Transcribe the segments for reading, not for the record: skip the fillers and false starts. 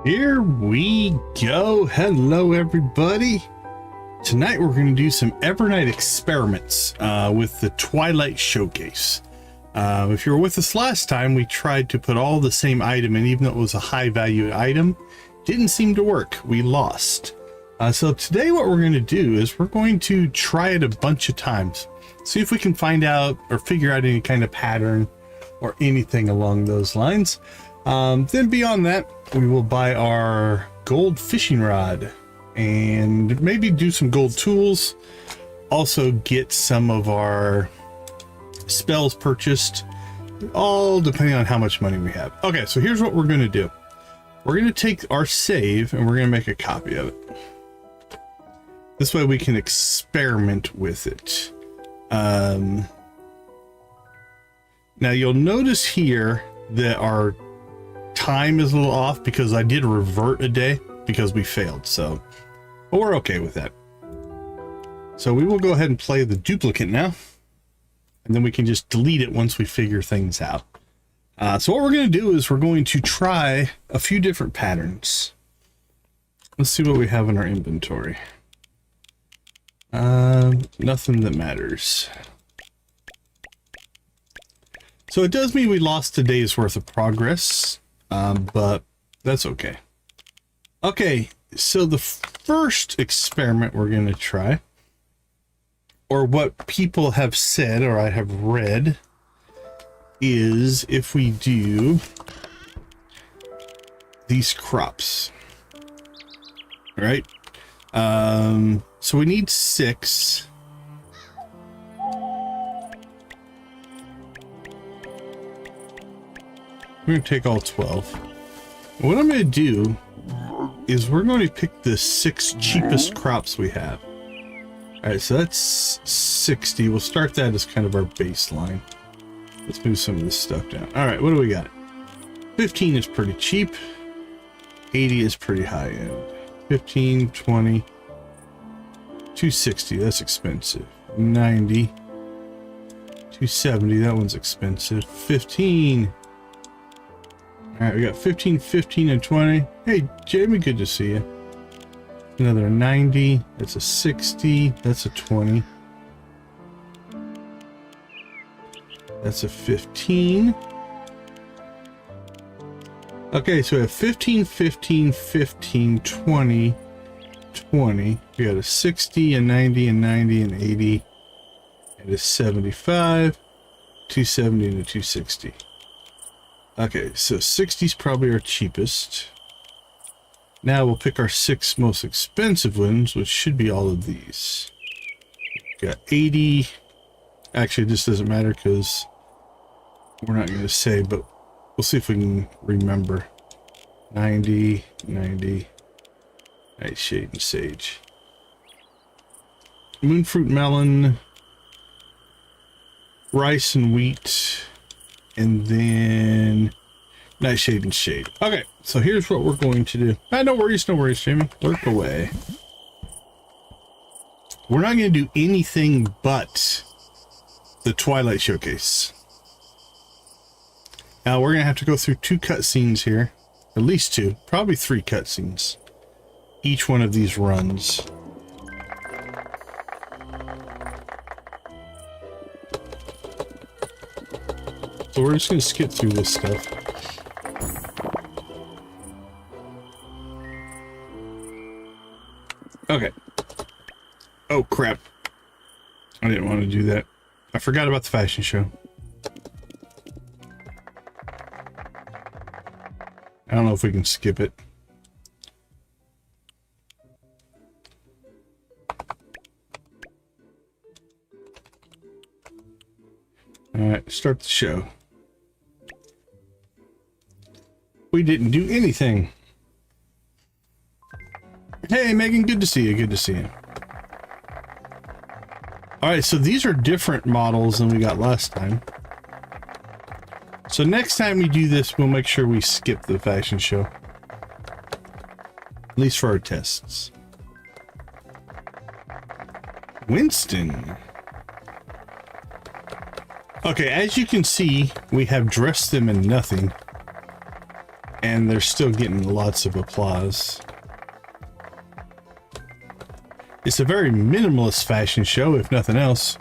Here we go. Hello, everybody. Tonight we're going to do some Evernight experiments with the Twilight showcase. If you were with us last time, we tried to put all the same item in, even though it was a high value item. Didn't seem to work. We lost. So today what we're going to do is we're going to try it a bunch of times. See if we can find out or figure out any kind of pattern or anything along those lines. Then beyond that, we will buy our gold fishing rod and maybe do some gold tools. Also get some of our spells purchased, all depending on how much money we have. Okay, so here's what we're going to do. We're going to take our save and we're going to make a copy of it. This way we can experiment with it. Now you'll notice here that our time is a little off because I did revert a day because we failed, so but we're okay with that. So we will go ahead and play the duplicate now, and then we can just delete it once we figure things out. So what we're going to do is we're going to try a few different patterns. Let's see what we have in our inventory. Nothing that matters. So it does mean we lost a day's worth of progress, but that's okay. Okay, so the first experiment we're going to try, or what people have said or I have read, is if we do these crops. All right? So we need 6. We're going to take all 12. What I'm going to do is we're going to pick the 6 cheapest crops we have. All right, so that's 60. We'll start that as kind of our baseline. Let's move some of this stuff down. All right, what do we got? 15 is pretty cheap. 80 is pretty high end. 15, 20, 260, that's expensive. 90, 270, that one's expensive. 15. All right, we got 15, 15, and 20. Hey, Jamie, good to see you. Another 90. That's a 60. That's a 20. That's a 15. Okay, so we have 15, 15, 15, 20, 20. We got a 60, a 90, a 90, an 80, and a 75, 270, and a 260. Okay, so 60 is probably our cheapest. Now we'll pick our 6 most expensive ones, which should be all of these. We got 80. Actually, this doesn't matter because we're not going to say, but we'll see if we can remember. 90, 90. Nightshade and sage. Moonfruit melon. Rice and wheat. And then nightshade and shade. Okay, so here's what we're going to do. No worries, Jamie. Work away. We're not going to do anything but the Twilight showcase. Now we're going to have to go through 2 cutscenes here. At least 2, probably 3 cutscenes. Each one of these runs. So we're just going to skip through this stuff. Okay. Oh, crap. I didn't want to do that. I forgot about the fashion show. I don't know if we can skip it. All right, start the show. We didn't do anything. Hey, Megan, good to see you. Good to see you. All right, so these are different models than we got last time. So next time we do this, we'll make sure we skip the fashion show. At least for our tests. Winston. Okay, as you can see, we have dressed them in nothing. and they're still getting lots of applause. It's a very minimalist fashion show, if nothing else.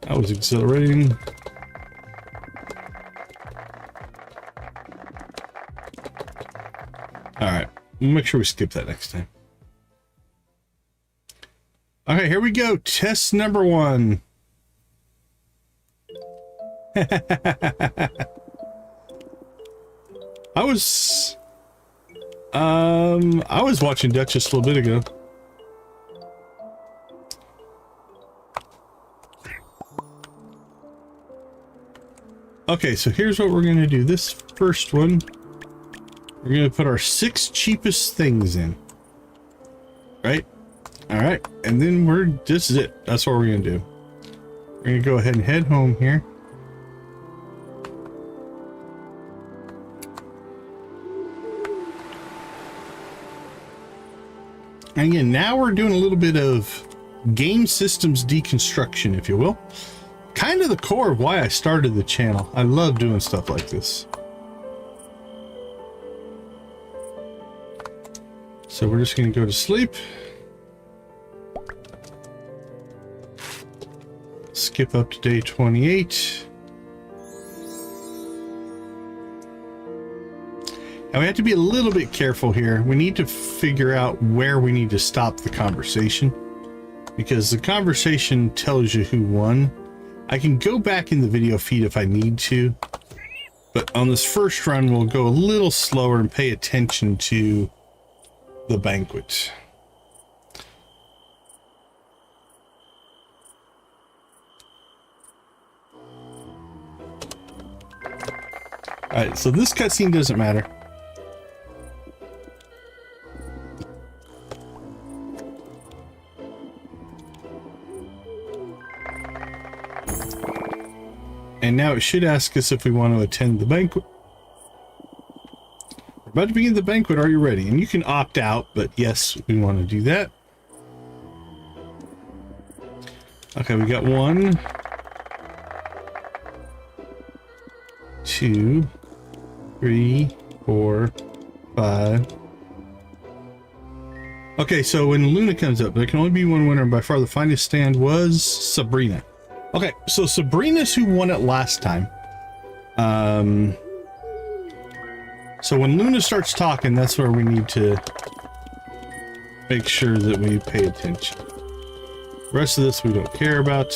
That was exhilarating. All right, we'll make sure we skip that next time. Okay, here we go. Test number 1. I was watching Duchess a little bit ago. Okay, so here's what we're gonna do. This first one, we're gonna put our 6 cheapest things in. Right? Alright, and then this is it. That's what we're gonna do. We're gonna go ahead and head home here. And again, now we're doing a little bit of game systems deconstruction, if you will. Kind of the core of why I started the channel. I love doing stuff like this. So we're just going to go to sleep. Skip up to day 28. And we have to be a little bit careful here. We need to figure out where we need to stop the conversation, because the conversation tells you who won. I can go back in the video feed if I need to, but on this first run, we'll go a little slower and pay attention to the banquet. All right, so this cutscene doesn't matter. And now it should ask us if we want to attend the banquet. We're about to begin the banquet. Are you ready? And you can opt out, but yes, we want to do that. Okay, we got 1, 2, 3, 4, 5. Okay, so when Luna comes up, there can only be one winner, and by far the finest stand was Sabrina. Okay, so Sabrina's who won it last time. So when Luna starts talking, that's where we need to make sure that we pay attention. The rest of this we don't care about.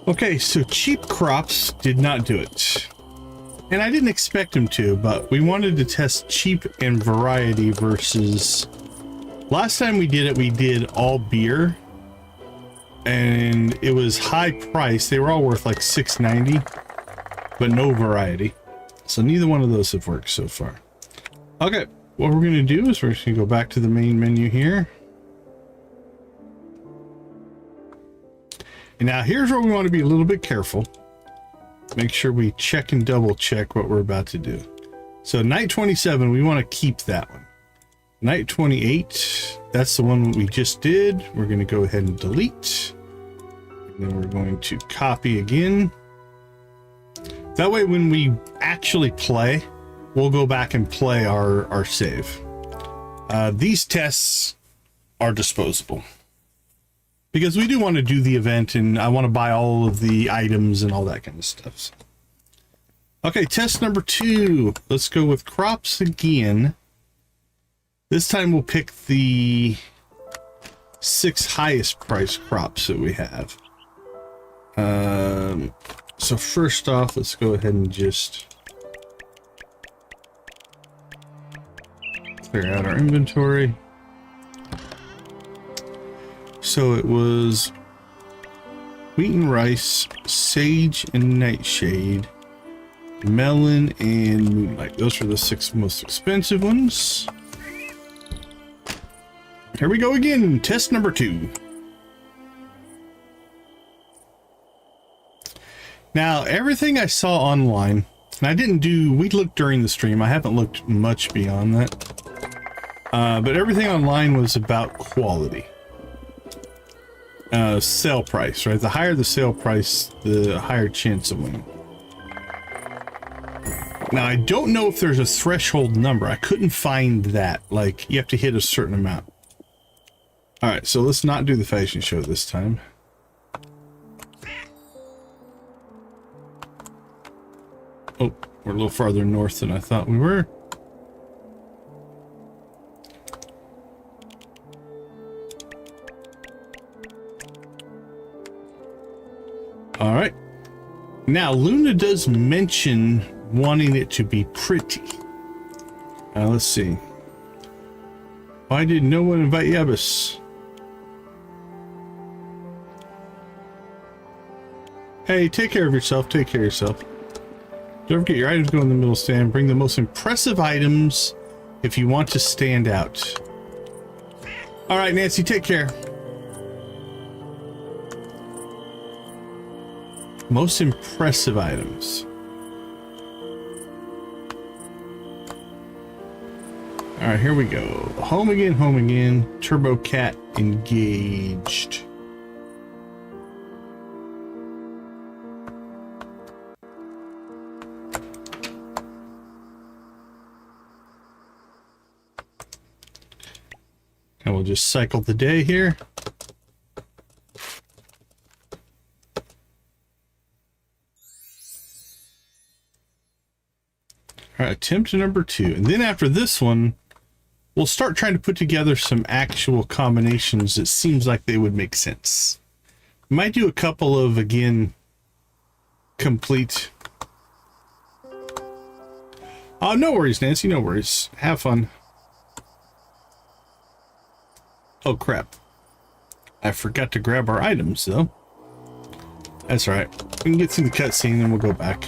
Okay, so cheap crops did not do it. And I didn't expect him to, but we wanted to test cheap and variety versus... Last time we did it, we did all beer. And it was high price. They were all worth like $6.90, but no variety. So neither one of those have worked so far. Okay, what we're going to do is we're just going to go back to the main menu here. And now here's where we want to be a little bit careful. Make sure we check and double check what we're about to do. So night 27, we want to keep that one. Night 28, that's the one we just did. We're going to go ahead and delete. And then we're going to copy again. That way when we actually play, we'll go back and play our save. These tests are disposable, because we do want to do the event and I want to buy all of the items and all that kind of stuff. Okay, test number 2. Let's go with crops again. This time we'll pick the 6 highest price crops that we have. So first off, let's go ahead and just clear out our inventory. So it was wheat and rice, sage and nightshade, melon and moonlight. Those are the 6 most expensive ones. Here we go again. Test number 2. Now, everything I saw online, and I didn't do, we looked during the stream. I haven't looked much beyond that. But everything online was about quality. Sale price, right? The higher the sale price, the higher chance of winning. Now, I don't know if there's a threshold number. I couldn't find that. Like, you have to hit a certain amount. All right, so let's not do the fashion show this time. Oh, we're a little farther north than I thought we were. All right. Now, Luna does mention wanting it to be pretty. Let's see. Why did no one invite Yabus? Hey, take care of yourself. Take care of yourself. Don't forget your items go in the middle stand. Bring the most impressive items if you want to stand out. All right, Nancy, take care. Most impressive items. All right, here we go. Home again, home again. Turbo Cat engaged. And we'll just cycle the day here. All right, attempt number 2. And then after this one, we'll start trying to put together some actual combinations that seems like they would make sense. Might do a couple of, again, complete. Oh, no worries, Nancy, no worries. Have fun. Oh, crap. I forgot to grab our items, though. That's all right. We can get through the cutscene, and we'll go back.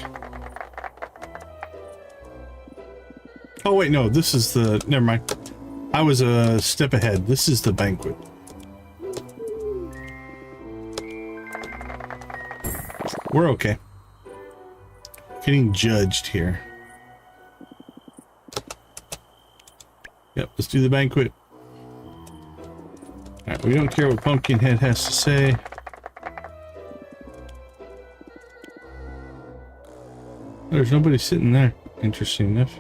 Oh, wait, no, this is the... Never mind. I was a step ahead. This is the banquet. We're okay. Getting judged here. Yep, let's do the banquet. Alright, we don't care what Pumpkinhead has to say. There's nobody sitting there. Interesting enough.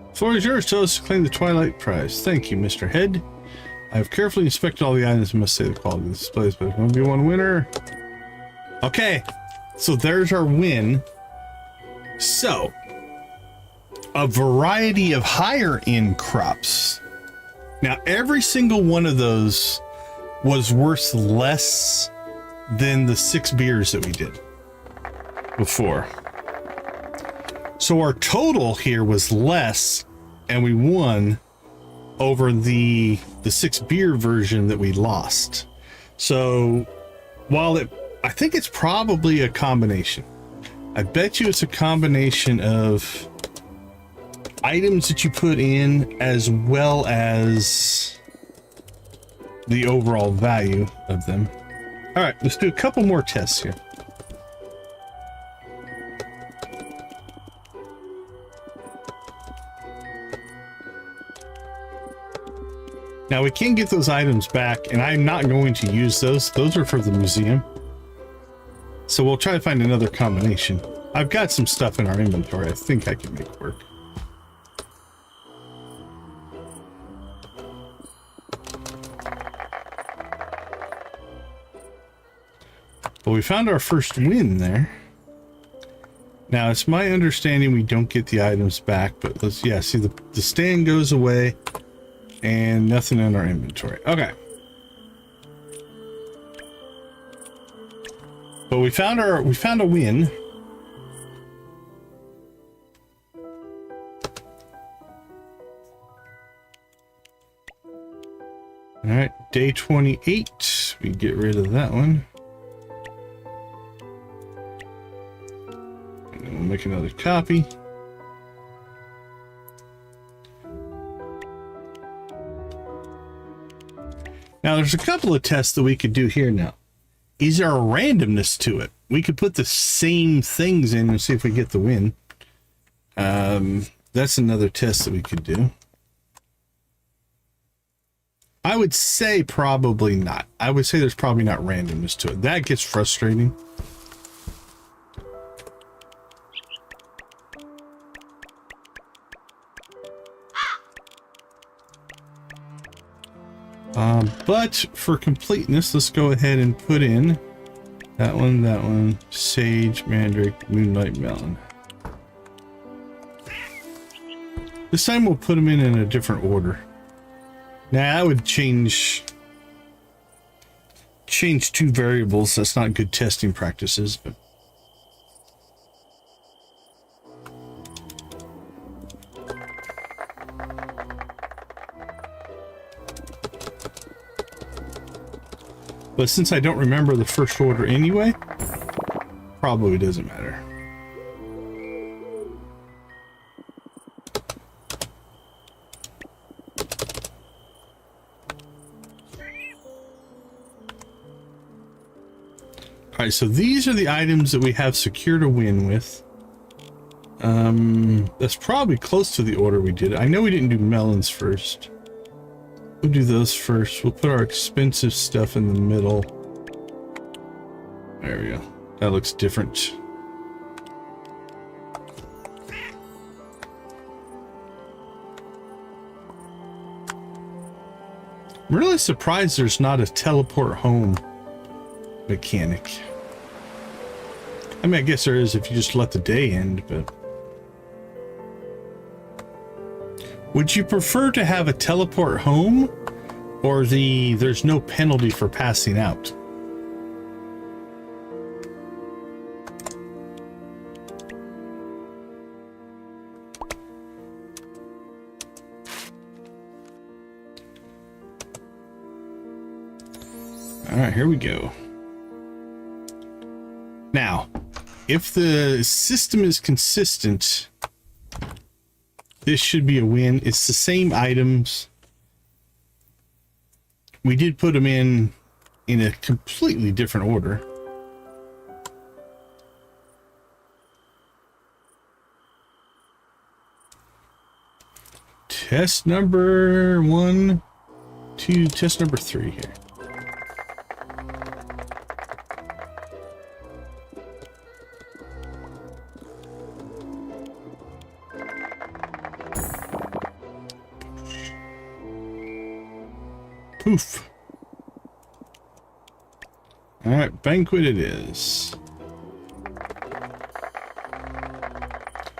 The floor is yours. Tell us to claim the Twilight prize. Thank you, Mr. Head. I have carefully inspected all the items and must say the quality of the displays, but 1v1 winner. Okay, so there's our win. So, a variety of higher end crops. Now, every single one of those was worth less than the 6 beers that we did before. So our total here was less, and we won over the 6 beer version that we lost. So while I think it's probably a combination. I bet you it's a combination of items that you put in as well as the overall value of them. All right, let's do a couple more tests here. Now we can get those items back, and I'm not going to use those. Those are for the museum. So we'll try to find another combination. I've got some stuff in our inventory I think I can make work. Well, we found our first win there. Now, it's my understanding we don't get the items back, but let's, yeah, see the stand goes away and nothing in our inventory. Okay. But we found a win. All right, day 28. We get rid of that one. And then we'll make another copy. Now, there's a couple of tests that we could do here now. is there a randomness to it? We could put the same things in and see if we get the win. That's another test that we could do. I would say probably not. I would say there's probably not randomness to it. That gets frustrating. But for completeness, let's go ahead and put in that one, sage, mandrake, moonlight melon. This time we'll put them in a different order. Now that would change two variables. That's not good testing practices, but since I don't remember the first order anyway, probably doesn't matter. All right, so these are the items that we have secured a win with. That's probably close to the order we did. I know we didn't do melons first. We'll do those first. We'll put our expensive stuff in the middle. There we go. That looks different. I'm really surprised there's not a teleport home mechanic. I mean, I guess there is if you just let the day end, but would you prefer to have a teleport home or there's no penalty for passing out? All right, here we go. Now, if the system is consistent, this should be a win. It's the same items. We did put them in a completely different order. Test number 1, 2, test number 3 here. Poof. All right, banquet it is.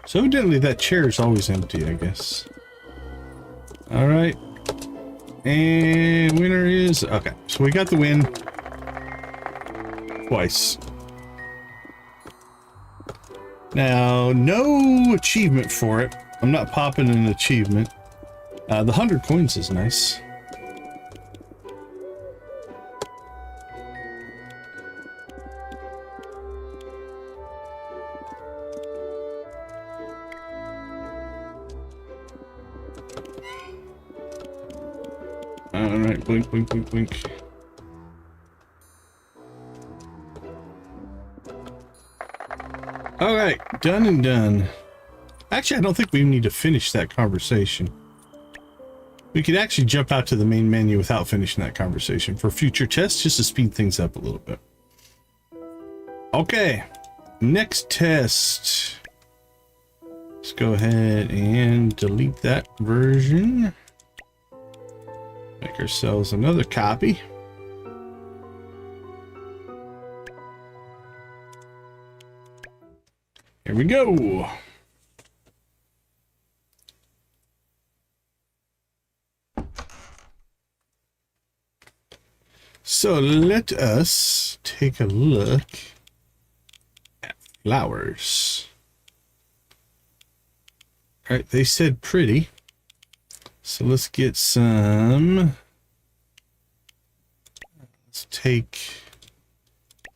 So evidently that chair is always empty, I guess. All right. And winner is... Okay, so we got the win. Twice. Now, no achievement for it. I'm not popping an achievement. The 100 coins is nice. Alright, blink, blink, blink, blink. Alright, done and done. Actually, I don't think we need to finish that conversation. We could actually jump out to the main menu without finishing that conversation for future tests, just to speed things up a little bit. Okay, next test. Let's go ahead and delete that version. Make ourselves another copy. Here we go. So let us take a look at flowers. All right, they said pretty. So let's get some. Let's take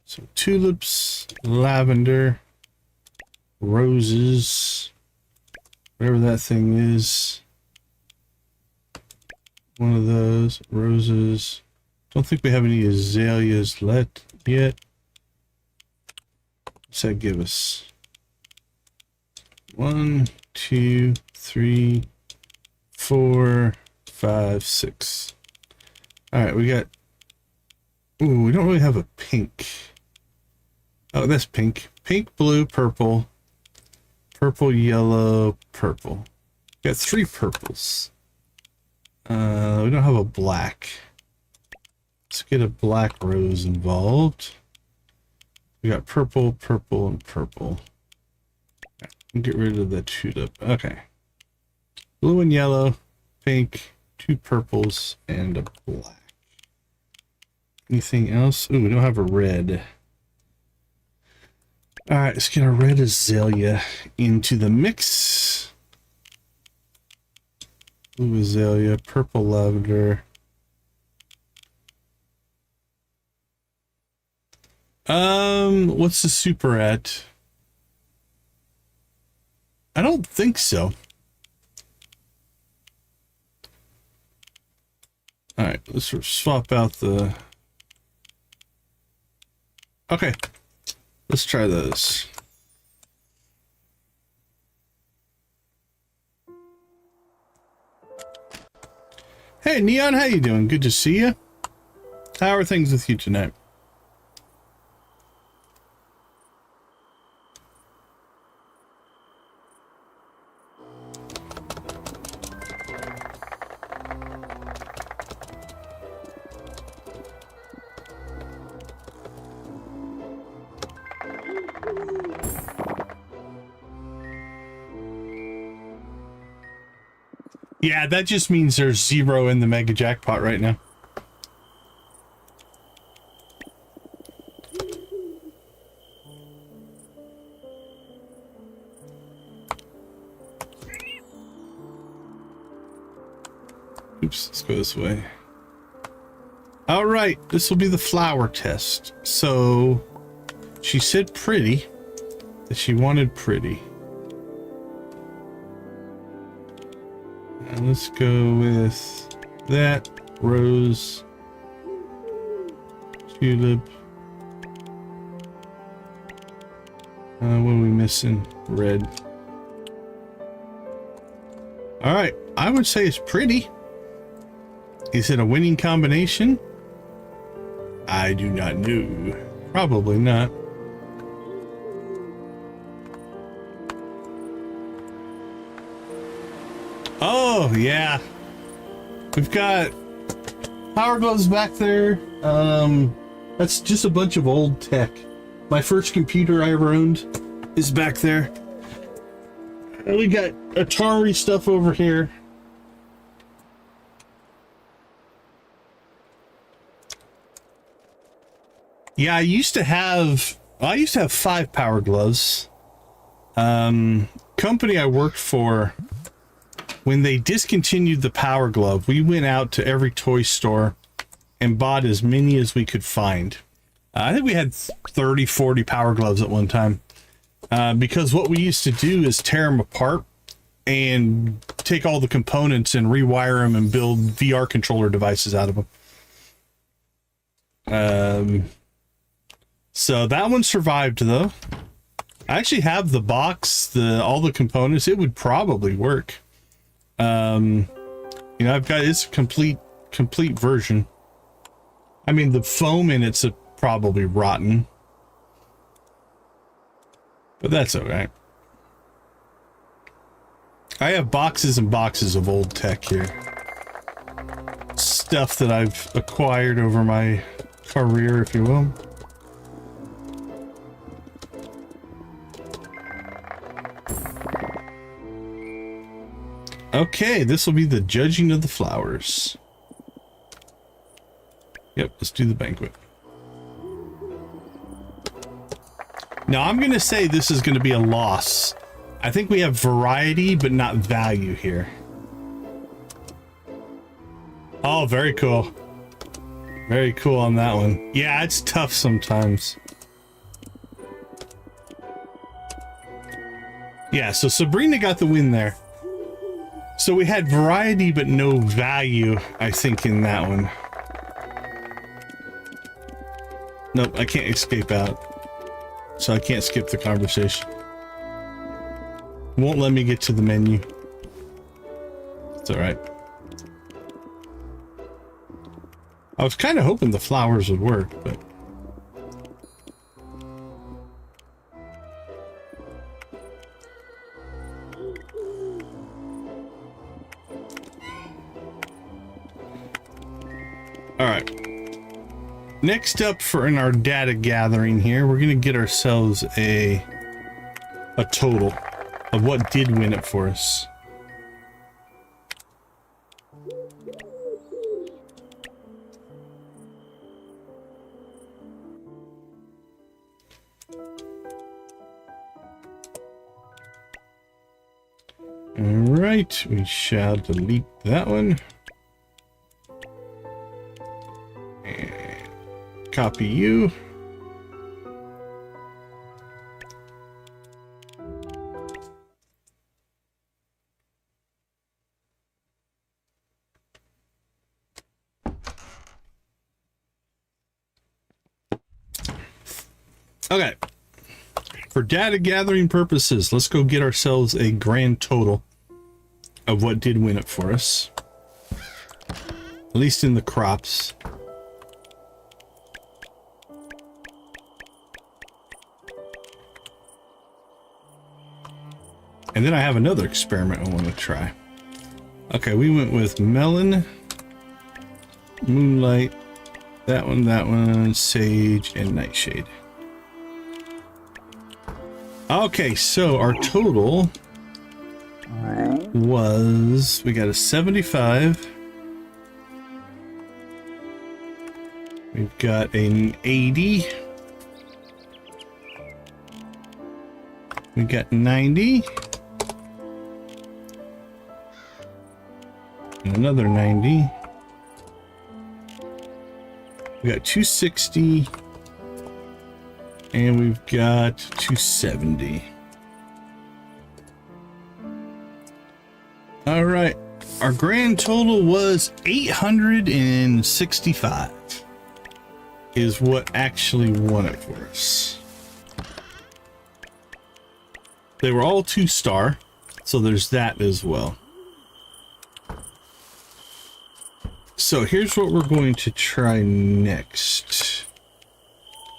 some tulips, lavender, roses, whatever that thing is. One of those roses. Don't think we have any azaleas yet. What's that give us? 1, 2, 3, 4, 5, 6. All right, we got. Ooh, we don't really have a pink. Oh, that's pink. Pink, blue, purple. Purple, yellow, purple. We got 3 purples. We don't have a black. Let's get a black rose involved. We got purple, purple, and purple. Get rid of the tulip. Okay. Blue and yellow, pink, 2 purples, and a black. Anything else? Ooh, we don't have a red. All right, let's get a red azalea into the mix. Blue azalea, purple lavender. What's the super at? I don't think so. All right, let's swap out the. Okay, let's try those. Hey, Neon, how you doing? Good to see you. How are things with you tonight? Yeah, that just means there's 0 in the mega jackpot right now. Oops, let's go this way. All right, this will be the flower test. So she said pretty, that she wanted pretty. Let's go with that, rose, tulip. What are we missing? Red. All right, I would say it's pretty. Is it a winning combination? I do not know. Probably not. Oh, yeah. We've got power gloves back there. That's just a bunch of old tech. My first computer I ever owned is back there. And we got Atari stuff over here. Yeah, I used to have 5 power gloves. Company I worked for, when they discontinued the power glove, we went out to every toy store and bought as many as we could find. I think we had 30, 40 power gloves at one time. Because what we used to do is tear them apart and take all the components and rewire them and build VR controller devices out of them. So that one survived though. I actually have the box, all the components. It would probably work. You know, I've got it's a complete version. I mean, the foam in it's probably rotten, but that's all right. I have boxes and boxes of old tech here. Stuff that I've acquired over my career, if you will. Okay, this will be the judging of the flowers. Yep, let's do the banquet. Now, I'm going to say this is going to be a loss. I think we have variety, but not value here. Oh, very cool. Very cool on that one. Yeah, it's tough sometimes. Yeah, so Sabrina got the win there. So we had variety, but no value, I think, in that one. Nope, I can't escape out. So I can't skip the conversation. Won't let me get to the menu. It's alright. I was kind of hoping the flowers would work, but... Alright. Next up for in our data gathering here, we're going to get ourselves a total of what did win it for us. Alright, we shall delete that one. And copy you. Okay. For data gathering purposes, let's go get ourselves a grand total of what did win it for us. At least in the crops. And then I have another experiment I want to try. Okay, we went with melon, moonlight, that one, sage, and nightshade. Okay, so our total was, we got a 75. We've got an 80. We got 90. And another 90. We got 260. And we've got 270. All right. Our grand total was 865 is what actually won it for us. They were all 2-star, so there's that as well. So here's what we're going to try next.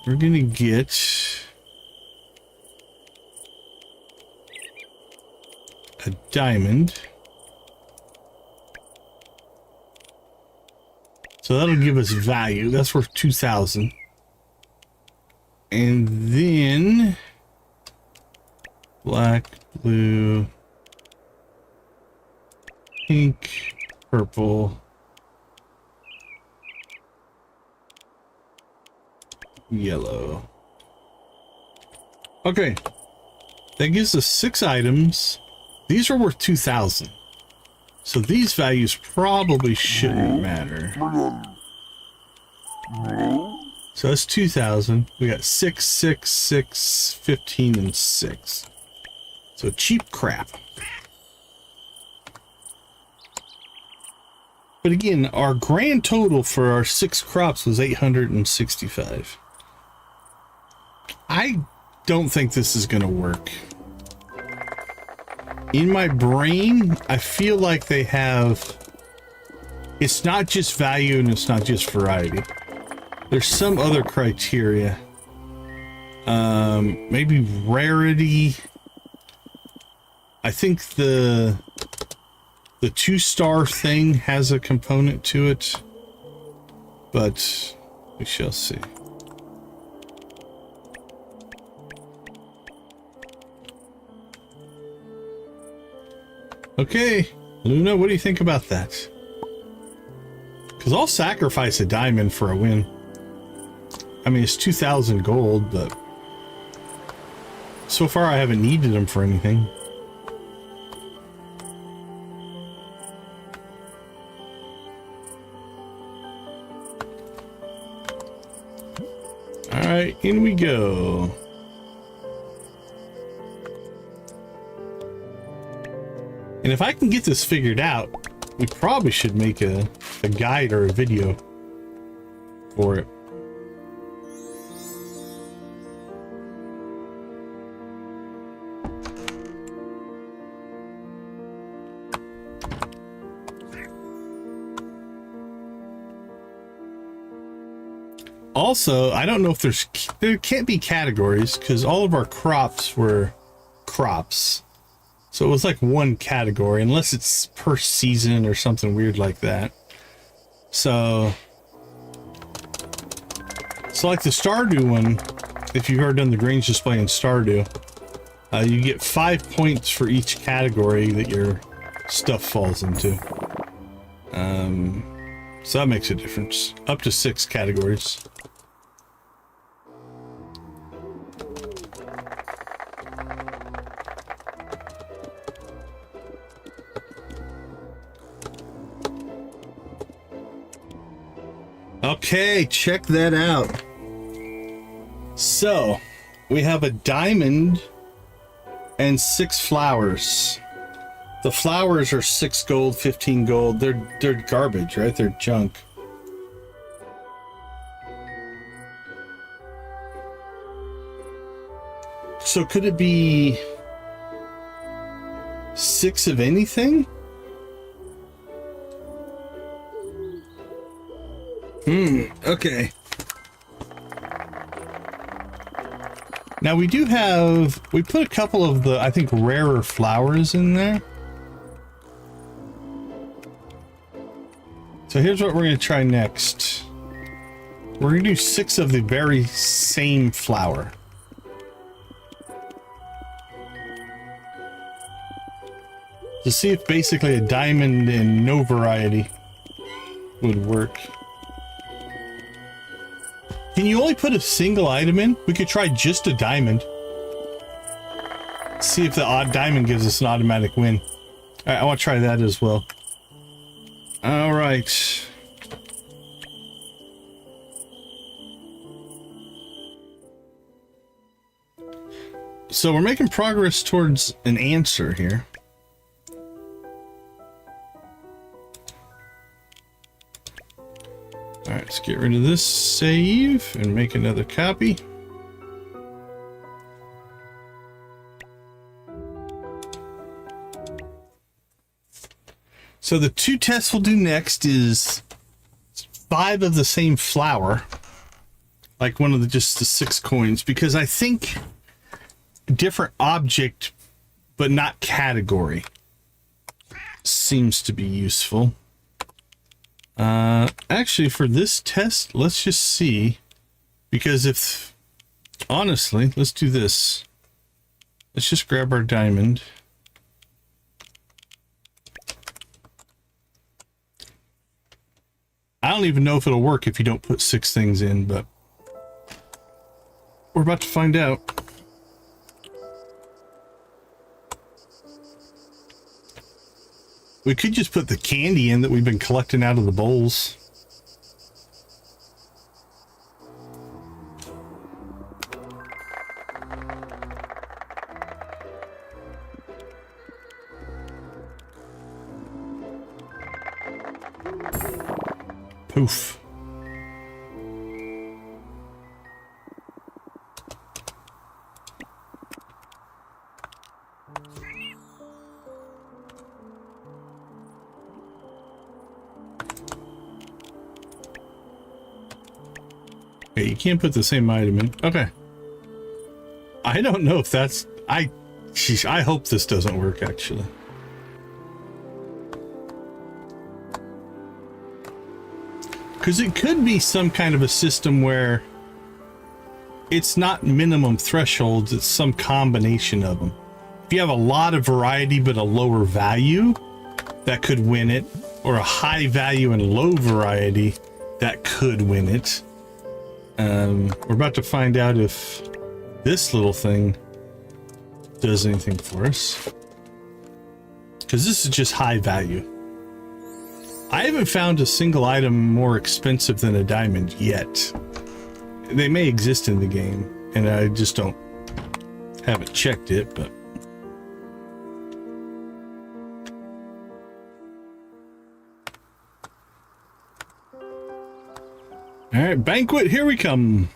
We're going to get a diamond. So that'll give us value. That's worth 2,000. And then black, blue, pink, purple, yellow. Okay, that gives us 6 items. These are worth 2,000, so these values probably shouldn't matter. So that's 2,000. We got 6, 6, 6, 15, and 6. So cheap crap. But again, our grand total for our 6 crops was 865. I don't think this is going to work. In my brain, I feel like they have... It's not just value and it's not just variety. There's some other criteria. Maybe rarity. I think the 2-star thing has a component to it. But we shall see. Okay, Luna, what do you think about that? Because I'll sacrifice a diamond for a win. I mean, it's 2,000 gold, but so far I haven't needed them for anything. All right, in we go. And if I can get this figured out, we probably should make a guide or a video for it. Also, I don't know if there can't be categories because all of our crops were crops. So it was like one category, unless it's per season or something weird like that. So like the Stardew one, if you've ever done the Grange display in Stardew, you get 5 points for each category that your stuff falls into. So that makes a difference. Up to 6 categories. Okay, check that out. So, we have a diamond and 6 flowers. The flowers are 6 gold, 15 gold. They're garbage, right? They're junk. So could it be 6 of anything? Okay. Now we put a couple of the, I think, rarer flowers in there. So here's what we're going to try next. We're going to do 6 of the very same flower. To see if basically a diamond and no variety would work. Can you only put a single item in? We could try just a diamond. See if the odd diamond gives us an automatic win. Alright, I want to try that as well. Alright. So we're making progress towards an answer here. Alright, let's get rid of this save and make another copy. So the 2 tests we'll do next is 5 of the same flower, like one of the just the 6 coins, because I think different object but not category seems to be useful. Actually, for this test, let's just see, because if honestly, let's do this. Let's just grab our diamond. I don't even know if it'll work if you don't put 6 things in, but we're about to find out. We could just put the candy in that we've been collecting out of the bowls. Poof. Okay, you can't put the same item in. Okay. I don't know if that's... I hope this doesn't work, actually. Because it could be some kind of a system where it's not minimum thresholds, it's some combination of them. If you have a lot of variety but a lower value, that could win it. Or a high value and low variety, that could win it. We're about to find out if this little thing does anything for us. Because this is just high value. I haven't found a single item more expensive than a diamond yet. They may exist in the game, and I just haven't checked it, but... Alright, banquet, here we come!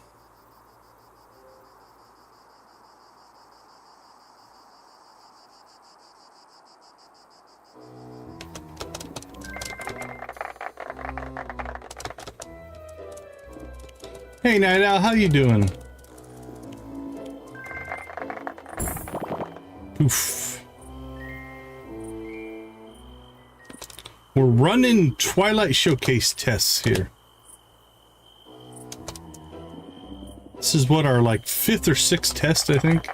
Hey, Night Owl, how you doing? Oof. We're running Twilight Showcase tests here. This is what, our like 5th or 6th test, I think.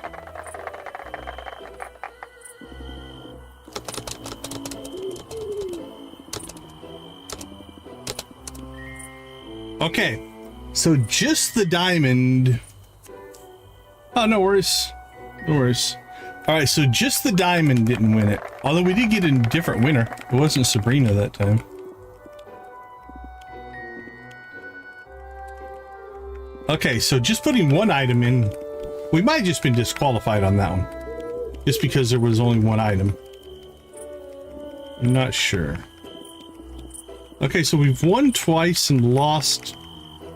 Okay, so just the diamond. Oh, no worries. No worries. All right, so just the diamond didn't win it. Although we did get a different winner. It wasn't Sabrina that time. Okay, so just putting one item in, we might have just been disqualified on that one. Just because there was only one item. I'm not sure. Okay, so we've won twice and lost,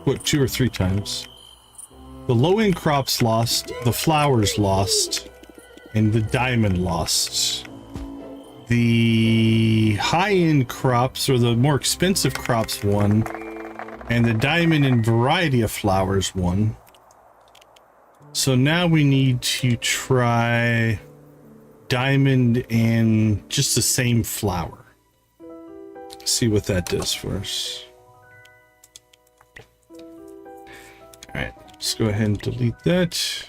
what, 2 or 3 times. The low-end crops lost, the flowers lost, and the diamond lost. The high-end crops, or the more expensive crops, won. And the diamond and variety of flowers won. So now we need to try diamond and just the same flower. See what that does for us. All right, let's go ahead and delete that.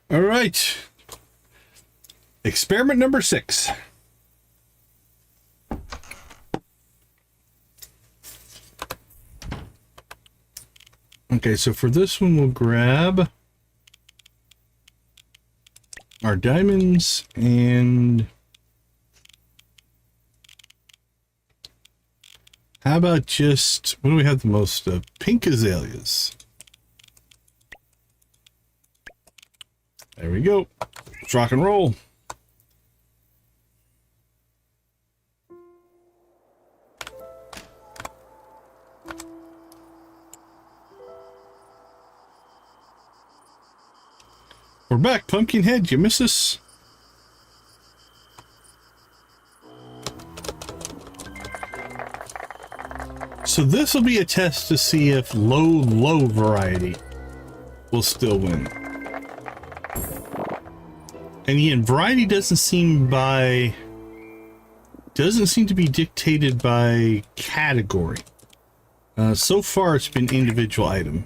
All right. Experiment number 6. Okay, so for this one, we'll grab our diamonds and how about just, what do we have the most of? Pink azaleas. There we go. Let's rock and roll. We're back, Pumpkinhead. You miss us? So this will be a test to see if low variety will still win. And again, variety doesn't seem to be dictated by category. So far, it's been individual item.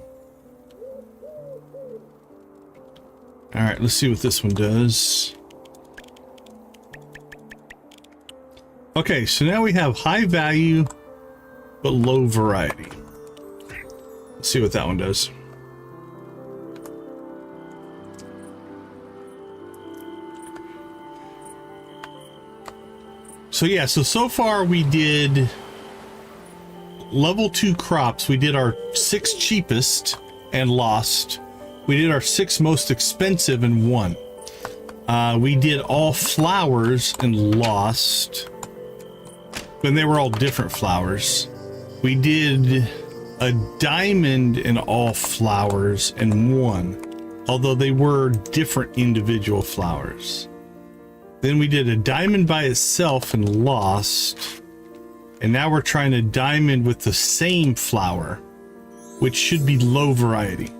All right, let's see what this one does. Okay, so now we have high value, but low variety. Let's see what that one does. So yeah, so far we did level 2 crops. We did our 6 cheapest and lost. We did our 6 most expensive and won. We did all flowers and lost. And they were all different flowers. We did a diamond in all flowers and won. Although they were different individual flowers. Then we did a diamond by itself and lost. And now we're trying a diamond with the same flower, which should be low variety.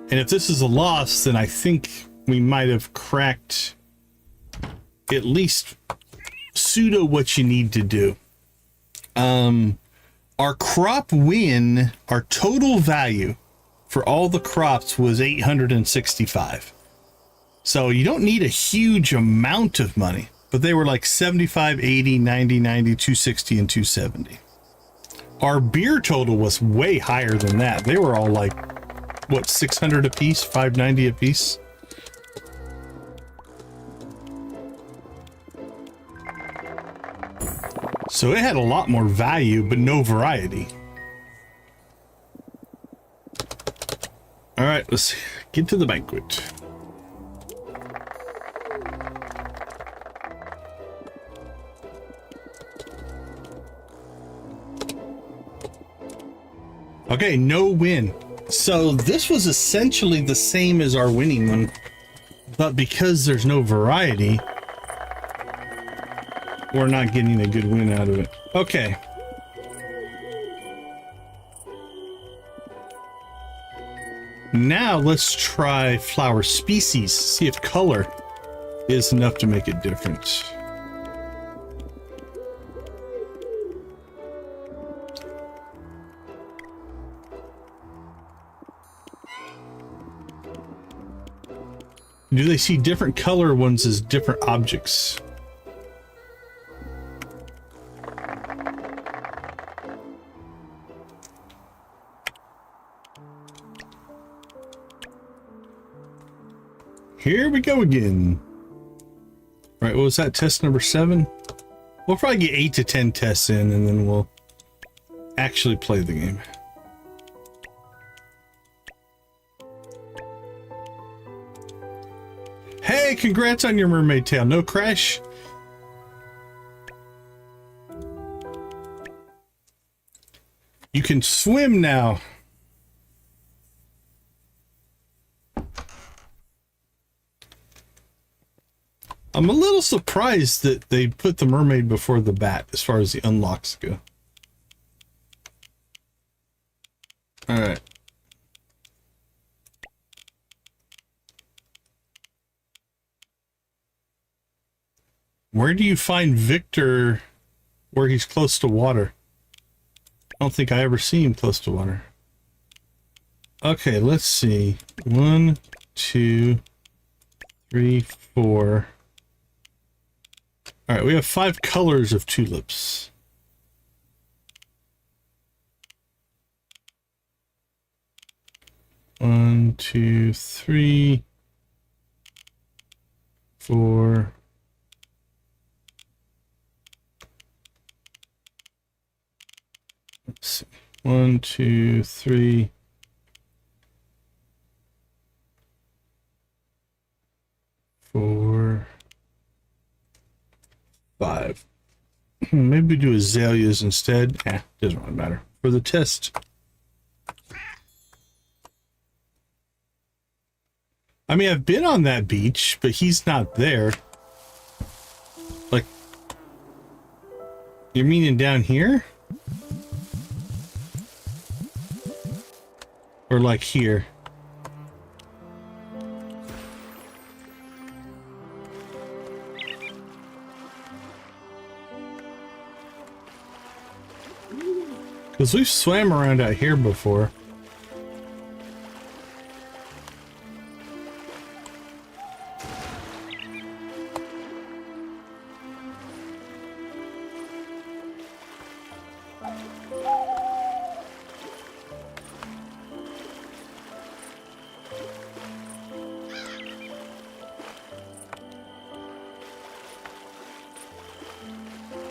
And if this is a loss, then I think we might have cracked at least pseudo what you need to do. Our crop win, our total value for all the crops was 865. So you don't need a huge amount of money, but they were like 75, 80, 90, 90, 260, and 270. Our beer total was way higher than that. They were all like, what, 600 a piece, 590 a piece? So it had a lot more value, but no variety. All right, let's get to the banquet. Okay, no win. So this was essentially the same as our winning one, But because there's no variety, we're not getting a good win out of it. Okay. Now let's try flower species, see if color is enough to make a difference. Do they see different color ones as different objects? Here we go again. Right, what was that, test number 7? We'll probably get 8 to 10 tests in, and then we'll actually play the game. Hey, congrats on your mermaid tail. No crash? You can swim now. I'm a little surprised that they put the mermaid before the bat as far as the unlocks go. All right. Where do you find Victor where he's close to water? I don't think I ever see him close to water. Okay, let's see. 1, 2, 3, 4. All right, we have 5 colors of tulips. One, 2, 3, 4. Let's see. 1, 2, 3, 4, 5. Maybe do azaleas instead. Doesn't really matter for the test. I mean, I've been on that beach, but he's not there. Like, you're meaning down here? Or like here? Because we've swam around out here before.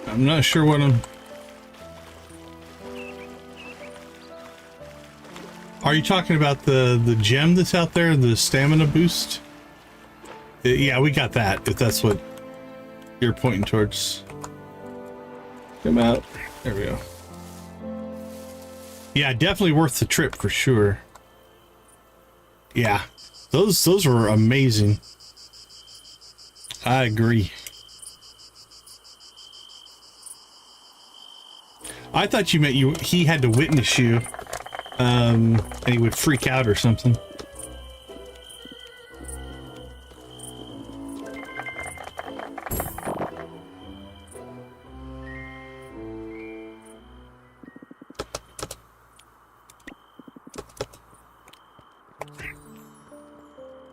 I'm not sure what I'm... Are you talking about the gem that's out there, the stamina boost? Yeah, we got that, if that's what you're pointing towards. Come out. There we go. Yeah, definitely worth the trip for sure. Yeah, those were amazing. I agree. I thought you meant he had to witness you, and he would freak out or something.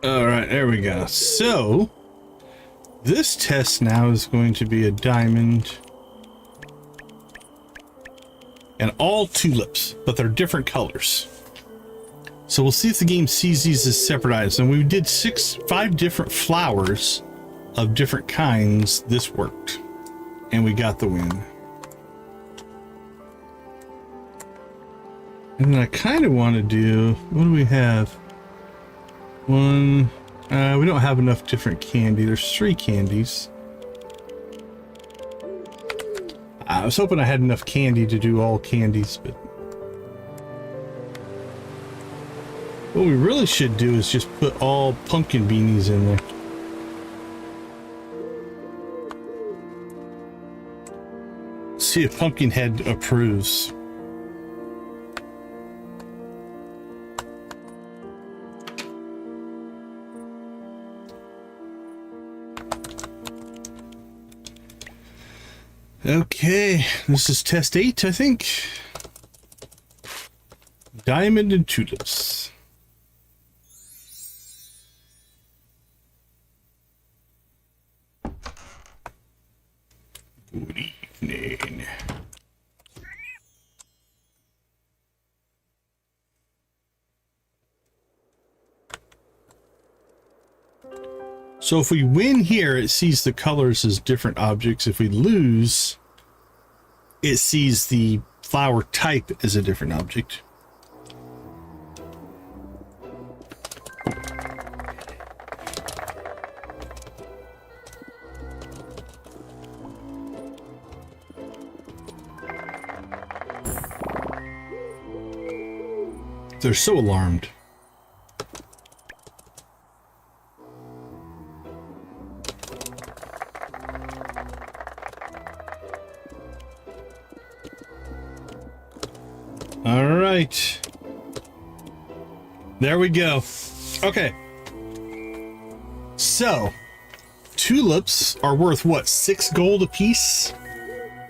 All right, there we go. So this test now is going to be a diamond. And all tulips, but they're different colors. So we'll see if the game sees these as separate items. And we did 5 different flowers of different kinds. This worked. And we got the win. And then I kind of want to do, what do we have? One, we don't have enough different candy. There's 3 candies. I was hoping I had enough candy to do all candies, but what we really should do is just put all pumpkin beanies in there. See if Pumpkinhead approves. Okay, this is test 8, I think. Diamond and tulips. Good evening. So if we win here, it sees the colors as different objects. If we lose, it sees the flower type as a different object. They're so alarmed. All right. There we go. Okay. So, tulips are worth what? 6 gold apiece?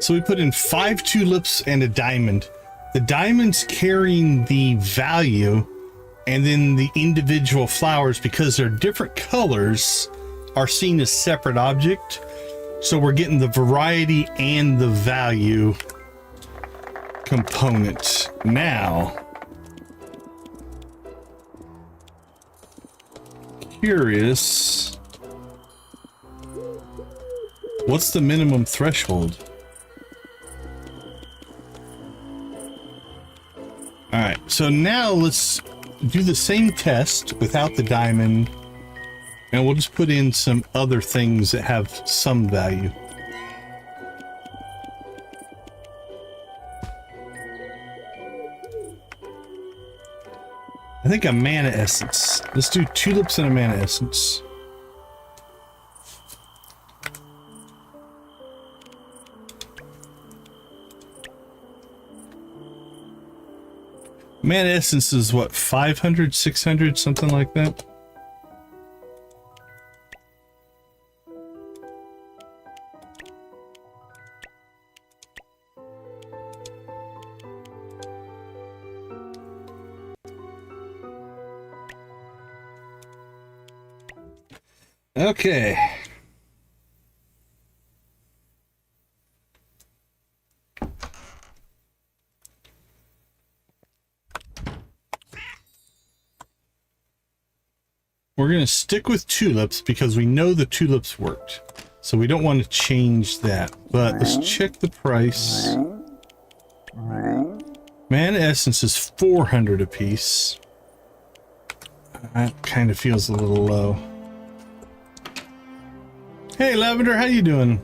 So we put in 5 tulips and a diamond. The diamond's carrying the value, and then the individual flowers, because they're different colors, are seen as separate object. So we're getting the variety and the value component. Now, curious, what's the minimum threshold? All right, so now let's do the same test without the diamond, and we'll just put in some other things that have some value. I think a mana essence. Let's do tulips and a mana essence. Mana essence is what, 500, 600, something like that? Okay. We're going to stick with tulips because we know the tulips worked. So we don't want to change that. But let's check the price. Mana essence is 400 apiece. That kind of feels a little low. Hey, Lavender, how you doing?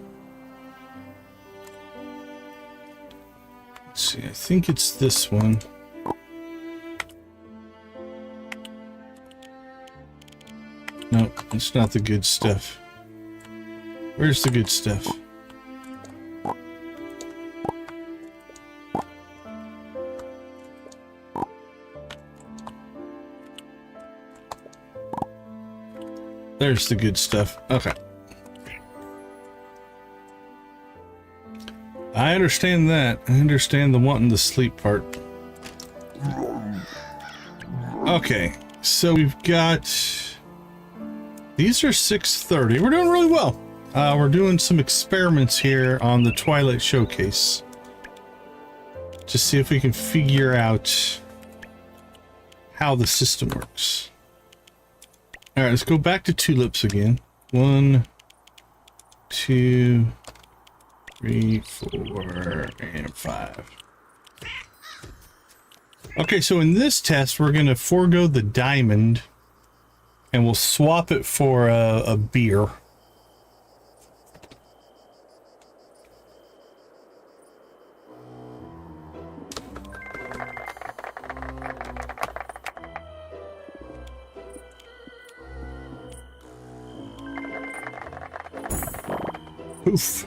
Let's see, I think it's this one. No, it's not the good stuff. Where's the good stuff? There's the good stuff. Okay. I understand that. I understand the wanting to sleep part. Okay, so we've got... These are 630. We're doing really well. We're doing some experiments here on the Twilight Showcase. To see if we can figure out how the system works. Alright, let's go back to tulips again. 1, 2... 3, 4, and 5. Okay, so in this test, we're going to forego the diamond, and we'll swap it for a beer. Oof.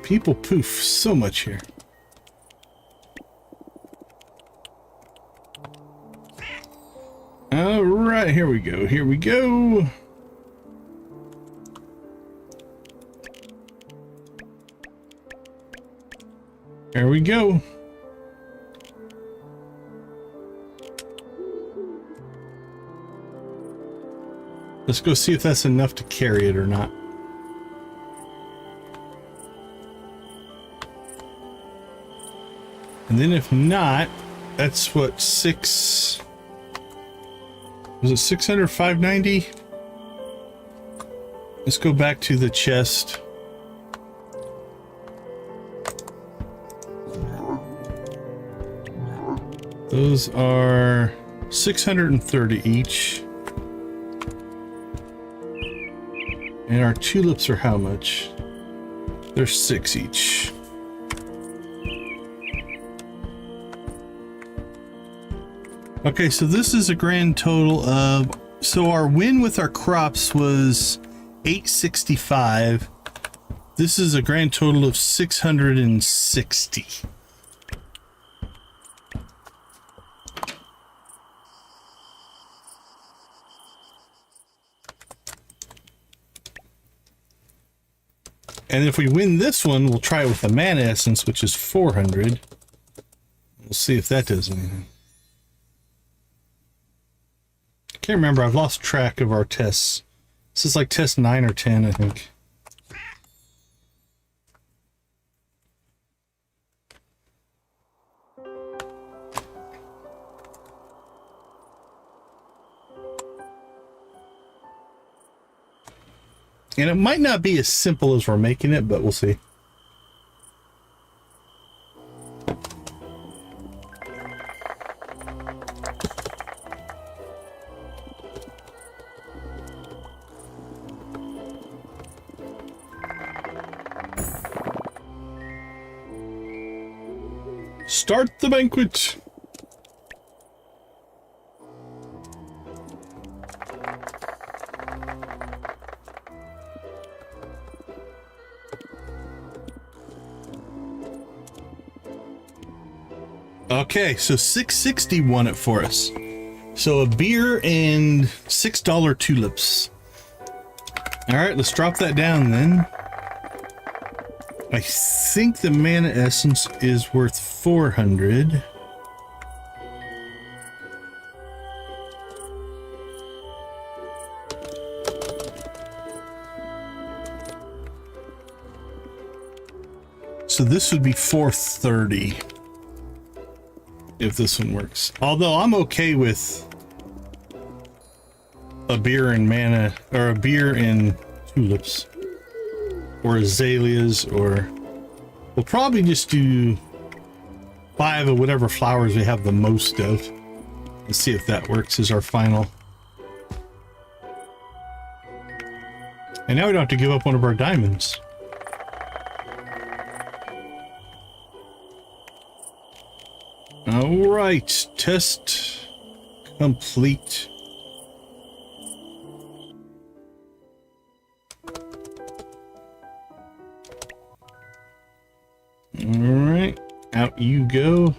People poof so much here. All right, here we go. Here we go. There we go. Let's go see if that's enough to carry it or not. And then if not, that's what, was it 600, 590? Let's go back to the chest. Those are 630 each. And our tulips are how much? They're 6 each. Okay, so this is a grand total of, so our win with our crops was 865. This is a grand total of 660. And if we win this one, we'll try it with the mana essence, which is 400. We'll see if that does anything. Can't remember, I've lost track of our tests. This is like test 9 or 10, I think. And it might not be as simple as we're making it, but we'll see. Start the banquet. Okay, so 660 won it for us. So a beer and $6 tulips. All right, let's drop that down then. I think the mana essence is worth 400. So this would be 430 if this one works. Although I'm okay with a beer and mana, or a beer and tulips, or azaleas, or we'll probably just do 5 of whatever flowers we have the most of. Let's see if that works as our final. And now we don't have to give up one of our diamonds. All right, test complete. All right, out you go.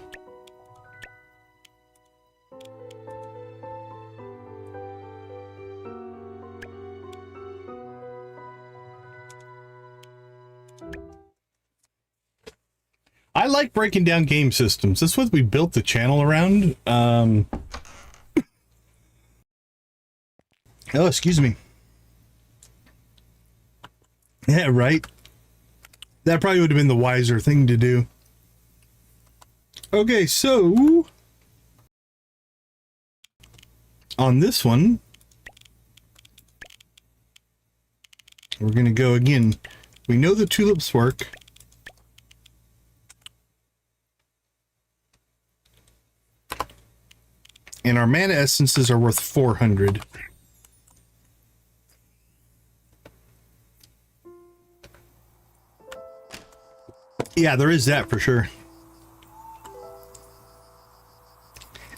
I like breaking down game systems. That's what we built the channel around. Oh, excuse me. Yeah, right. That probably would have been the wiser thing to do. Okay, so on this one, we're going to go again. We know the tulips work. And our mana essences are worth 400. Yeah, there is that for sure.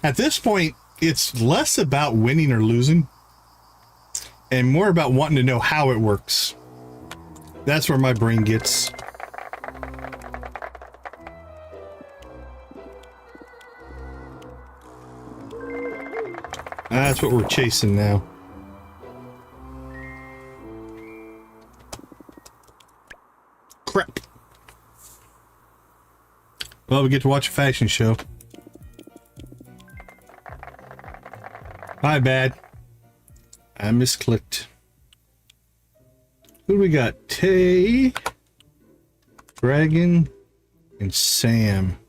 At this point, it's less about winning or losing and more about wanting to know how it works. That's where my brain gets. That's what we're chasing now. Crap. Well, we get to watch a fashion show. My bad. I misclicked. Who do we got? Tay, Dragon, and Sam.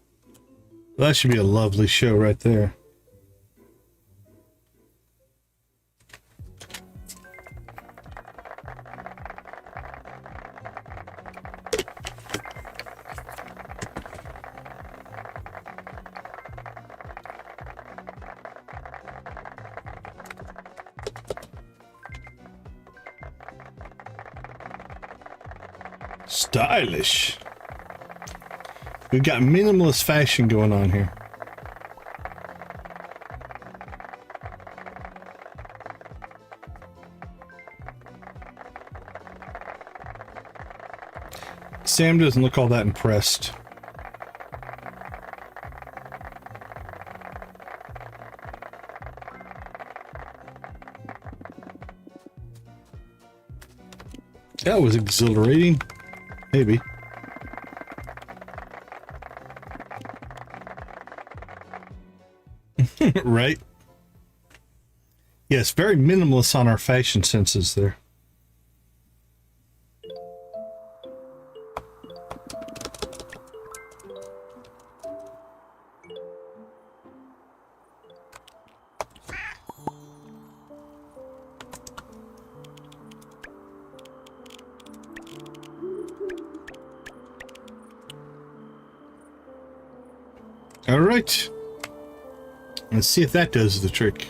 Well, that should be a lovely show right there. Stylish. We've got minimalist fashion going on here. Sam doesn't look all that impressed. That was exhilarating. Maybe. Right? Yes, very minimalist on our fashion senses there. All right. Let's see if that does the trick.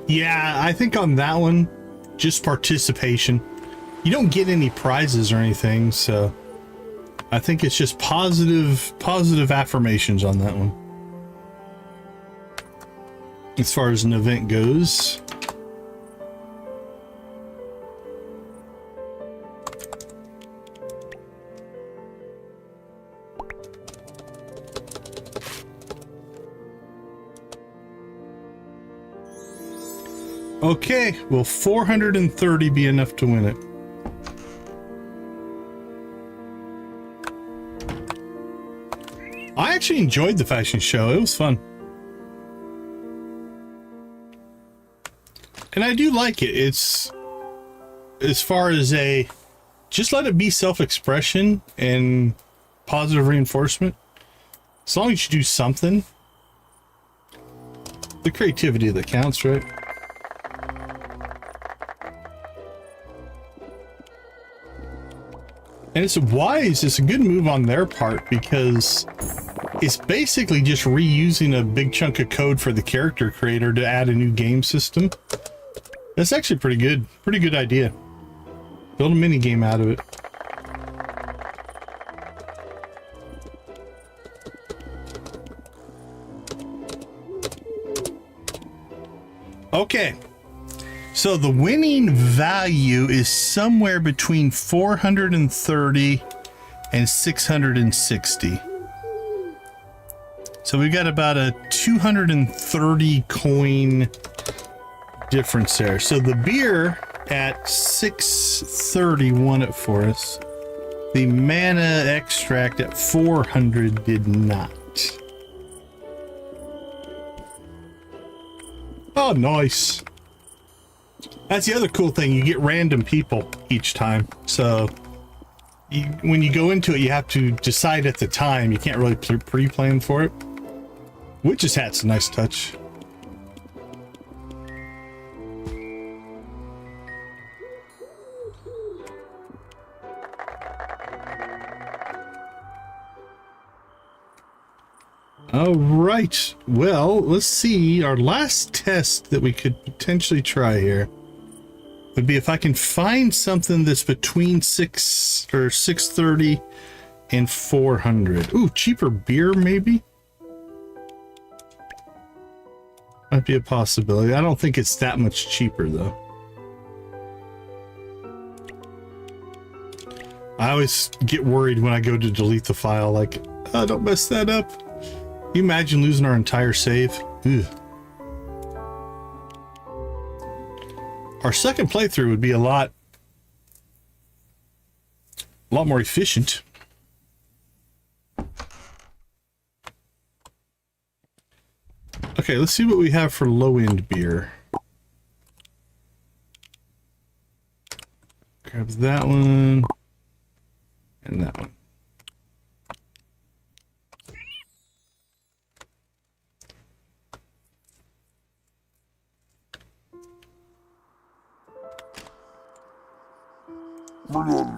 Yeah, I think on that one, just participation. You don't get any prizes or anything, so I think it's just positive affirmations on that one. As far as an event goes. Okay, will 430 be enough to win it? I actually enjoyed the fashion show. It was fun. And I do like it. It's, as far as a, just let it be self-expression and positive reinforcement. As long as you do something. The creativity that counts, right? And it's wise, it's a good move on their part because it's basically just reusing a big chunk of code for the character creator to add a new game system. That's actually pretty good idea. Build a mini game out of it. Okay. So the winning value is somewhere between 430 and 660. So we got about a 230 coin difference there. So the beer at 630 won it for us. The mana extract at 400 did not. Oh, nice. That's the other cool thing. You get random people each time. So when you go into it, you have to decide at the time. You can't really pre-plan for it. Witch's Hat's a nice touch. All right. Well, let's see. Our last test that we could potentially try here would be if I can find something that's between 630 and 400. Ooh, cheaper beer maybe? Might be a possibility. I don't think it's that much cheaper though. I always get worried when I go to delete the file, like, oh, don't mess that up. you imagine losing our entire save? Ugh. Our second playthrough would be a lot more efficient. Okay, let's see what we have for low-end beer. Grab that one and that one.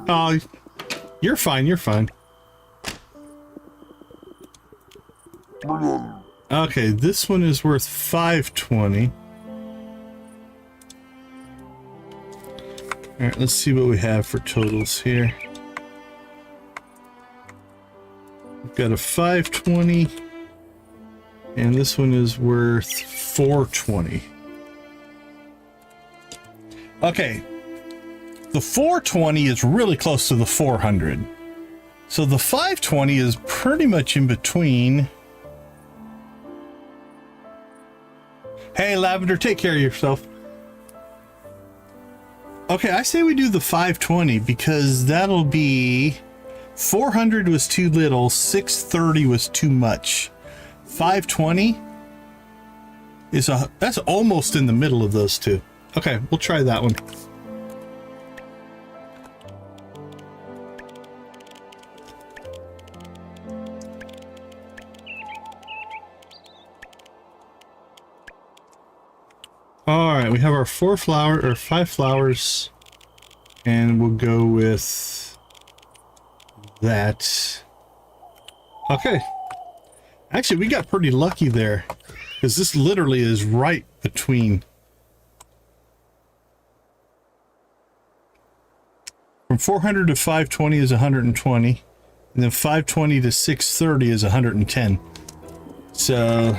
Oh, you're fine, you're fine. Okay, this one is worth 520. Alright, let's see what we have for totals here. We've got a 520, and this one is worth 420. Okay. The 420 is really close to the 400. So the 520 is pretty much in between. Hey, Lavender, take care of yourself. Okay, I say we do the 520 because that'll be 400 was too little, 630 was too much. 520 is that's almost in the middle of those two. Okay, we'll try that one. All right, we have our 5 flowers, and we'll go with that. Okay. Actually, we got pretty lucky there, because this literally is right between. From 400 to 520 is 120, and then 520 to 630 is 110. So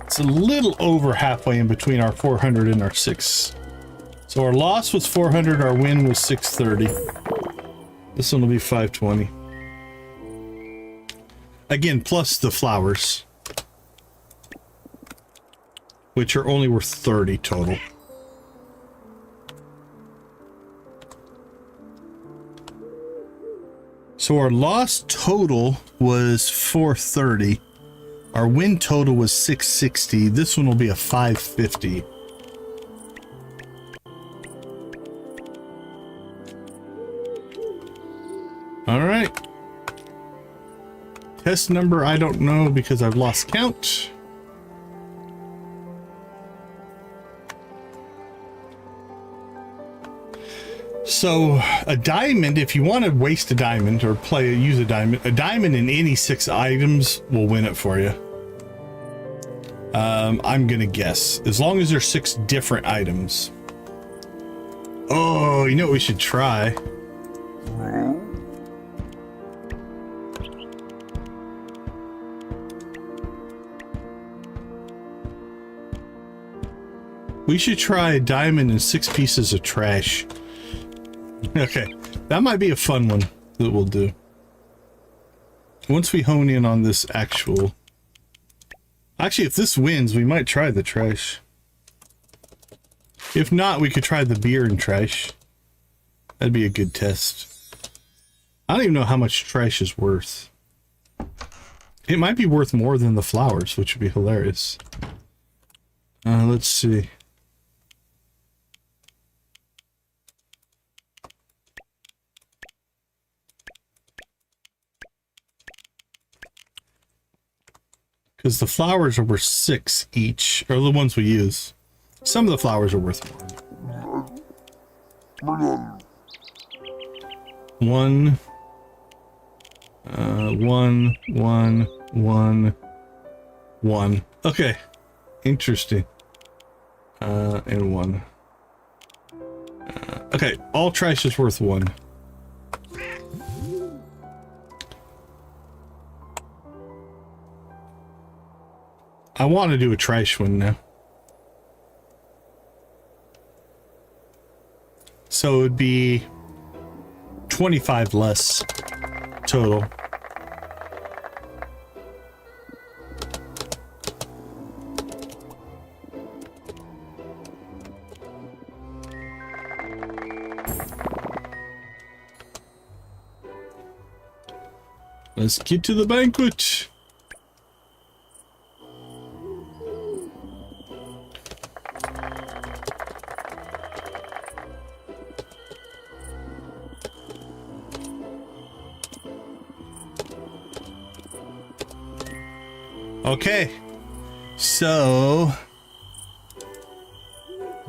it's a little over halfway in between our 400 and our 6. So our loss was 400, our win was 630. This one will be 520. Again, plus the flowers, which are only worth 30 total. So our loss total was 430. Our win total was 660. This one will be a 550. All right. Test number, I don't know because I've lost count. So a diamond, if you want to waste a diamond or use a diamond in any 6 items will win it for you. I'm gonna guess, as long as there's 6 different items. Oh, you know what we should try? We should try a diamond and 6 pieces of trash. Okay, that might be a fun one that we'll do. Once we hone in on this actual... Actually, if this wins, we might try the trash. If not, we could try the beer and trash. That'd be a good test. I don't even know how much trash is worth. It might be worth more than the flowers, which would be hilarious. Let's see. Because the flowers are worth 6 each, or the ones we use. Some of the flowers are worth more. 1, 1, 1, 1, 1. Okay, interesting. And 1. Okay, all trash is worth 1. I want to do a trash one now. So it would be 25 less total. Let's get to the banquet. Okay, so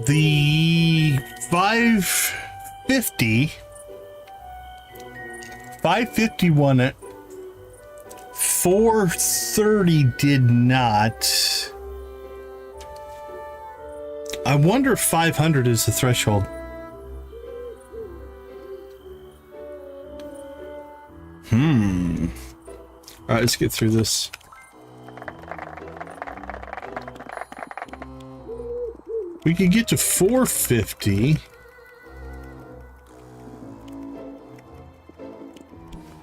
the 550 won it. 430 did not. I wonder if 500 is the threshold. All right, let's get through this. We could get to 450.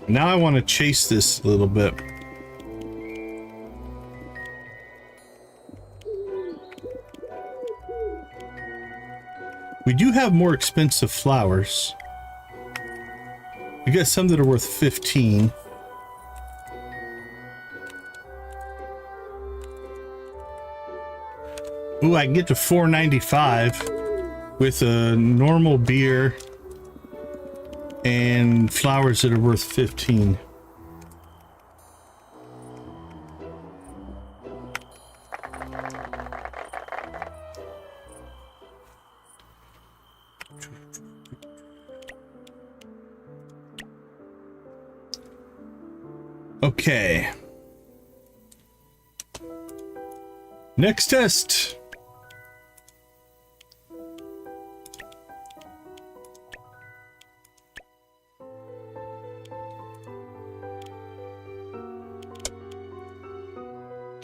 Now I want to chase this a little bit. We do have more expensive flowers. We got some that are worth 15. Ooh, I can get to 495 with a normal beer and flowers that are worth 15. Okay. Next test.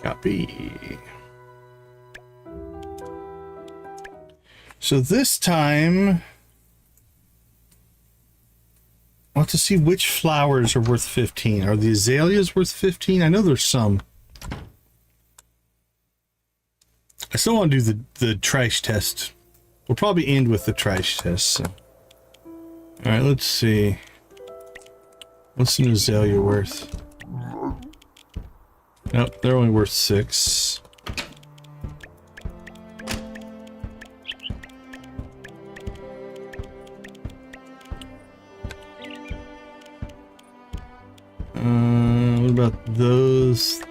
Copy. So this time, I want to see which flowers are worth 15. Are the azaleas worth 15? I know there's some. I still want to do the trash test. We'll probably end with the trash test. So. All right, let's see. What's an azalea worth? Nope, they're only worth 6. What about those?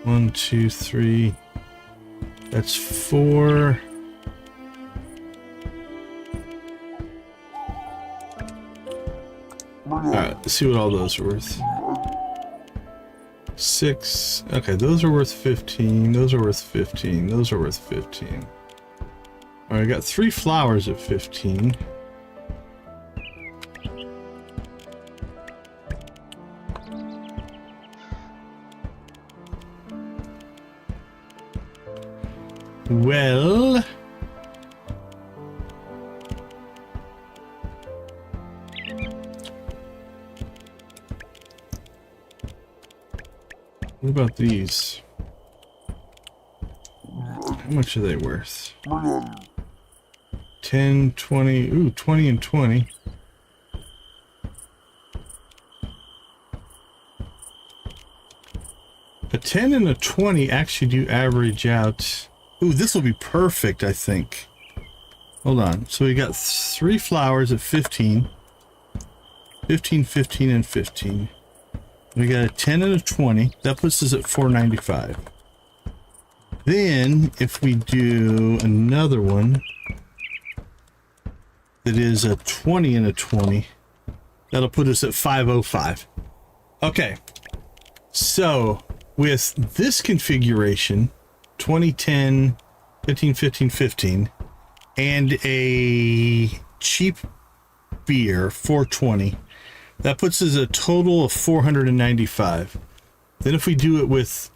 1, 2, 3. That's 4. Alright, let's see what all those are worth. 6. Okay, those are worth 15. Those are worth 15. Those are worth 15. Alright, I got 3 flowers at 15. Well, what about these? How much are they worth? 10, 20, ooh, 20 and 20. A 10 and a 20 actually do average out. Ooh, this will be perfect, I think. Hold on. So we got 3 flowers at 15. 15, 15, and 15. We got a 10 and a 20. That puts us at 495. Then, if we do another one that is a 20 and a 20, that'll put us at 505. Okay. So, with this configuration, 20, 10, 15, 15, 15, and a cheap beer, 420, that puts us a total of 495. Then if we do it with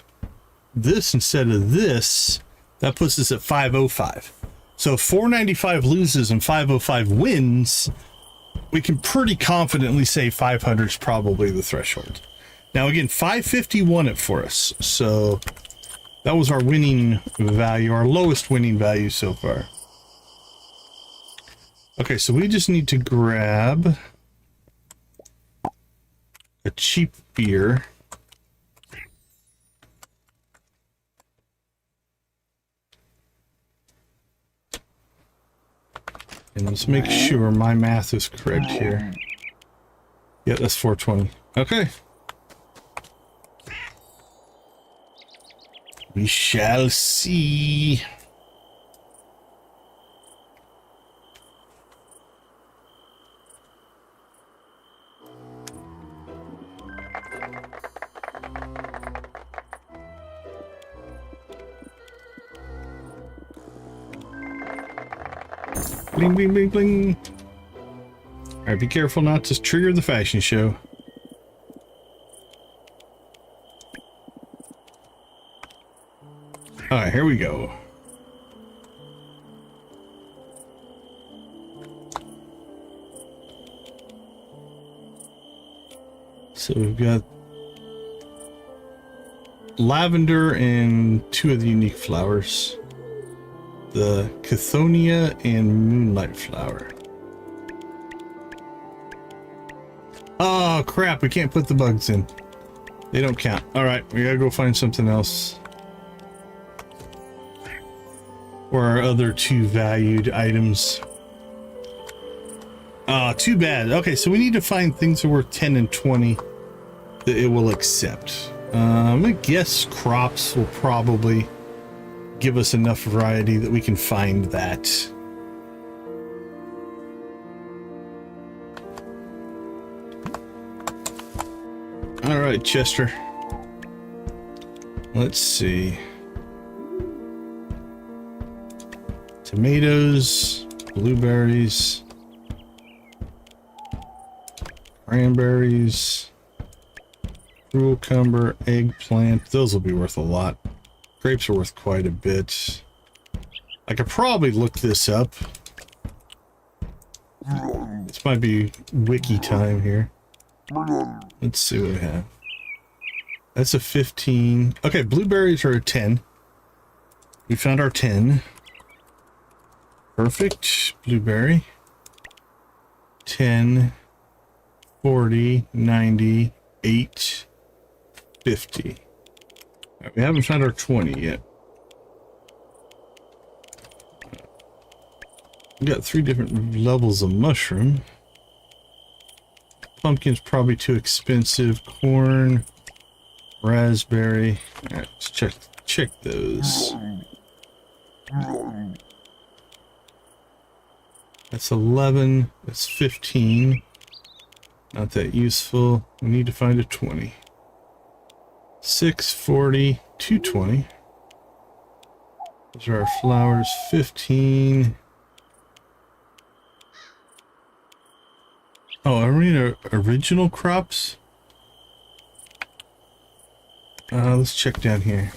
this instead of this, that puts us at 505. So if 495 loses and 505 wins, we can pretty confidently say 500 is probably the threshold. Now again, 550 won it for us, so that was our winning value, our lowest winning value so far. Okay, so we just need to grab a cheap beer. And let's make sure my math is correct here. Yeah, that's 420. Okay. We shall see. Bling, bling, bling, bling. All right, be careful not to trigger the fashion show. All right, here we go. So we've got lavender and 2 of the unique flowers. The Cathonia and Moonlight flower. Oh crap, we can't put the bugs in. They don't count. Alright, we gotta go find something else. Or our other 2 valued items. Ah, too bad. Okay, so we need to find things that are worth 10 and 20 that it will accept. I guess crops will probably give us enough variety that we can find that. All right, Chester. Let's see. Tomatoes, blueberries, cranberries, cucumber, eggplant. Those will be worth a lot. Grapes are worth quite a bit. I could probably look this up. This might be wiki time here. Let's see what we have. That's a 15. Okay, blueberries are a 10. We found our 10. Perfect. Blueberry. 10, 40, 90, 8, 50. Right, we haven't found our 20 yet. We got 3 different levels of mushroom. Pumpkin's probably too expensive. Corn, raspberry. All right, let's check those. That's 11. That's 15. Not that useful. We need to find a 20. 6, 40, 220. Those are our flowers. 15. Oh, are we in original crops? Let's check down here.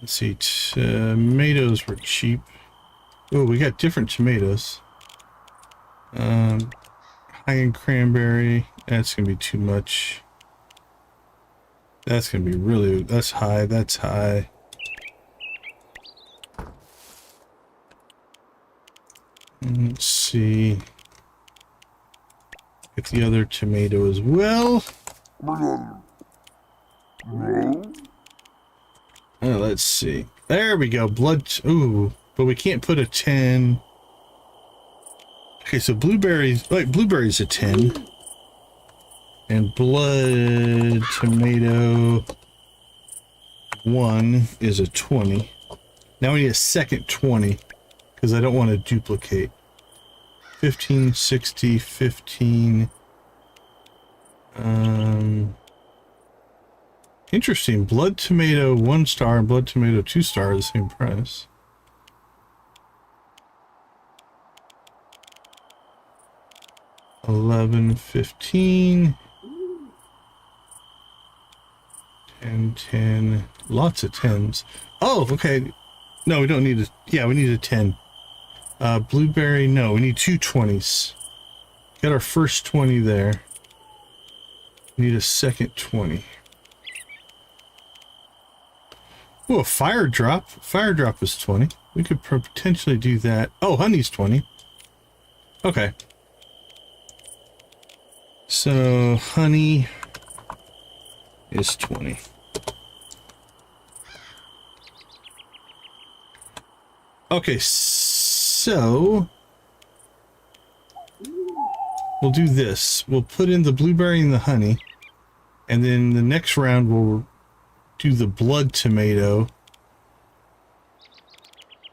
Let's see. Tomatoes were cheap. Oh, we got different tomatoes. High-end cranberry. That's gonna be too much. That's gonna be really. That's high. That's high. Let's see. Get the other tomato as well. Let's see. There we go. Blood. Ooh, but we can't put a 10. Okay, so blueberries. Like blueberries a 10. And blood tomato 1 is a 20. Now we need a second 20 because I don't want to duplicate. 15, 60, 15. Interesting. Blood tomato 1 star and blood tomato 2 star are the same price. $11, $15, 10, 10. Lots of 10s. Oh, okay. No, we don't need a. Yeah, we need a 10. Blueberry. No, we need 2 20s. Got our first 20 there. We need a second 20. Oh, a fire drop. Fire drop is 20. We could potentially do that. Oh, honey's 20. Okay. So honey is 20. Okay, so we'll do this. We'll put in the blueberry and the honey, and then the next round we'll do the blood tomato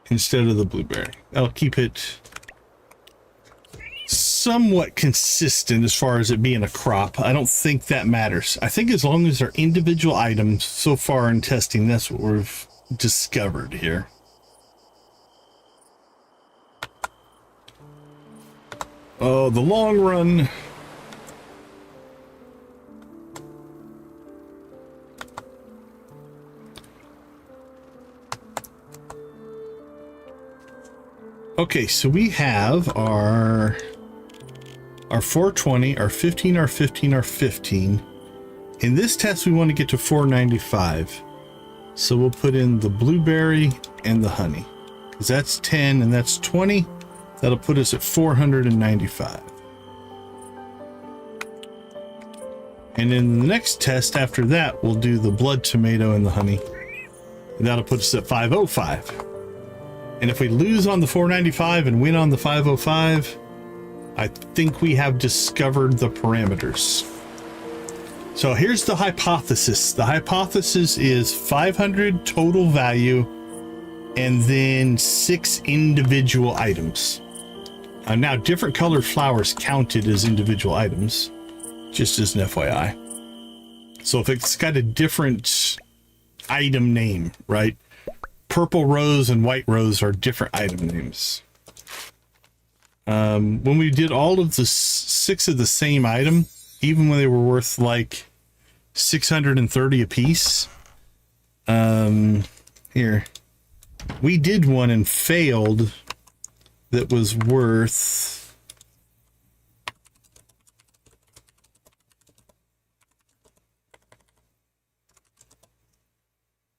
instead of the blueberry. I'll keep it somewhat consistent as far as it being a crop. I don't think that matters. I think as long as they're individual items, so far in testing, that's what we've discovered here. Oh, the long run. Okay, so we have our 420, our 15, our 15, our 15. In this test, we want to get to 495. So we'll put in the blueberry and the honey, because that's 10 and that's 20. That'll put us at 495. And in the next test after that, we'll do the blood tomato and the honey. And that'll put us at 505. And if we lose on the 495 and win on the 505, I think we have discovered the parameters. So here's the hypothesis. The hypothesis is 500 total value and then 6 individual items. Now, different colored flowers counted as individual items, just as an FYI. So if it's got a different item name, right? Purple rose and white rose are different item names. When we did all of the 6 of the same item, even when they were worth like 630 a piece, here, we did one and failed that was worth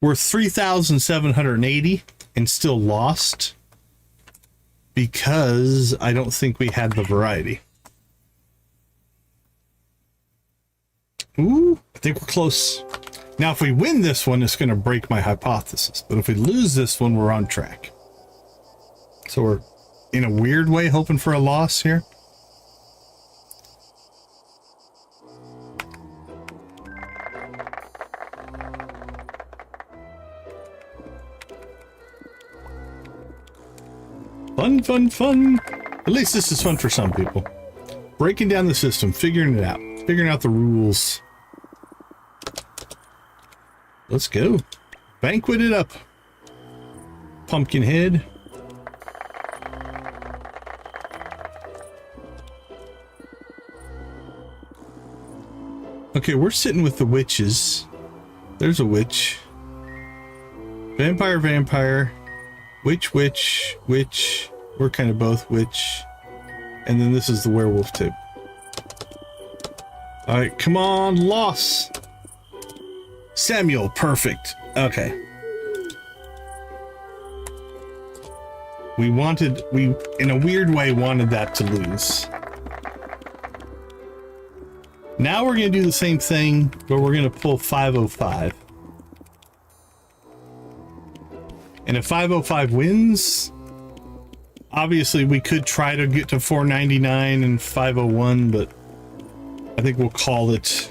worth 3,780 and still lost because I don't think we had the variety. Ooh, I think we're close. Now, if we win this one, it's going to break my hypothesis. But if we lose this one, we're on track. So we're, in a weird way, hoping for a loss here. Fun, fun, fun. At least this is fun for some people. Breaking down the system, figuring it out, figuring out the rules. Let's go. Banquet it up. Pumpkin head. Okay, we're sitting with the witches. There's a witch. Vampire, vampire. Witch, witch, witch. We're kind of both witch. And then this is the werewolf too. All right, come on, loss. Samuel, perfect. Okay. We in a weird way wanted that to lose. Now we're going to do the same thing, but we're going to pull 505. And if 505 wins, obviously we could try to get to 499 and 501, but I think we'll call it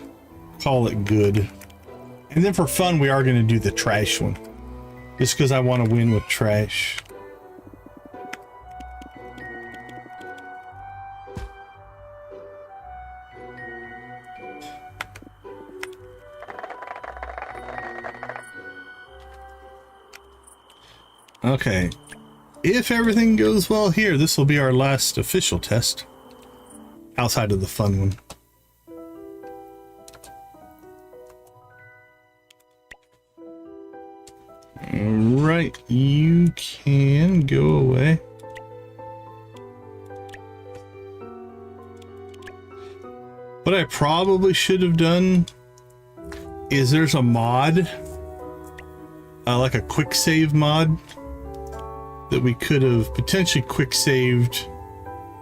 good. And then for fun, we are going to do the trash one, just because I want to win with trash. Okay, if everything goes well here, this will be our last official test, outside of the fun one. Alright, you can go away. What I probably should have done is there's a mod, like a quick save mod, that we could have potentially quick saved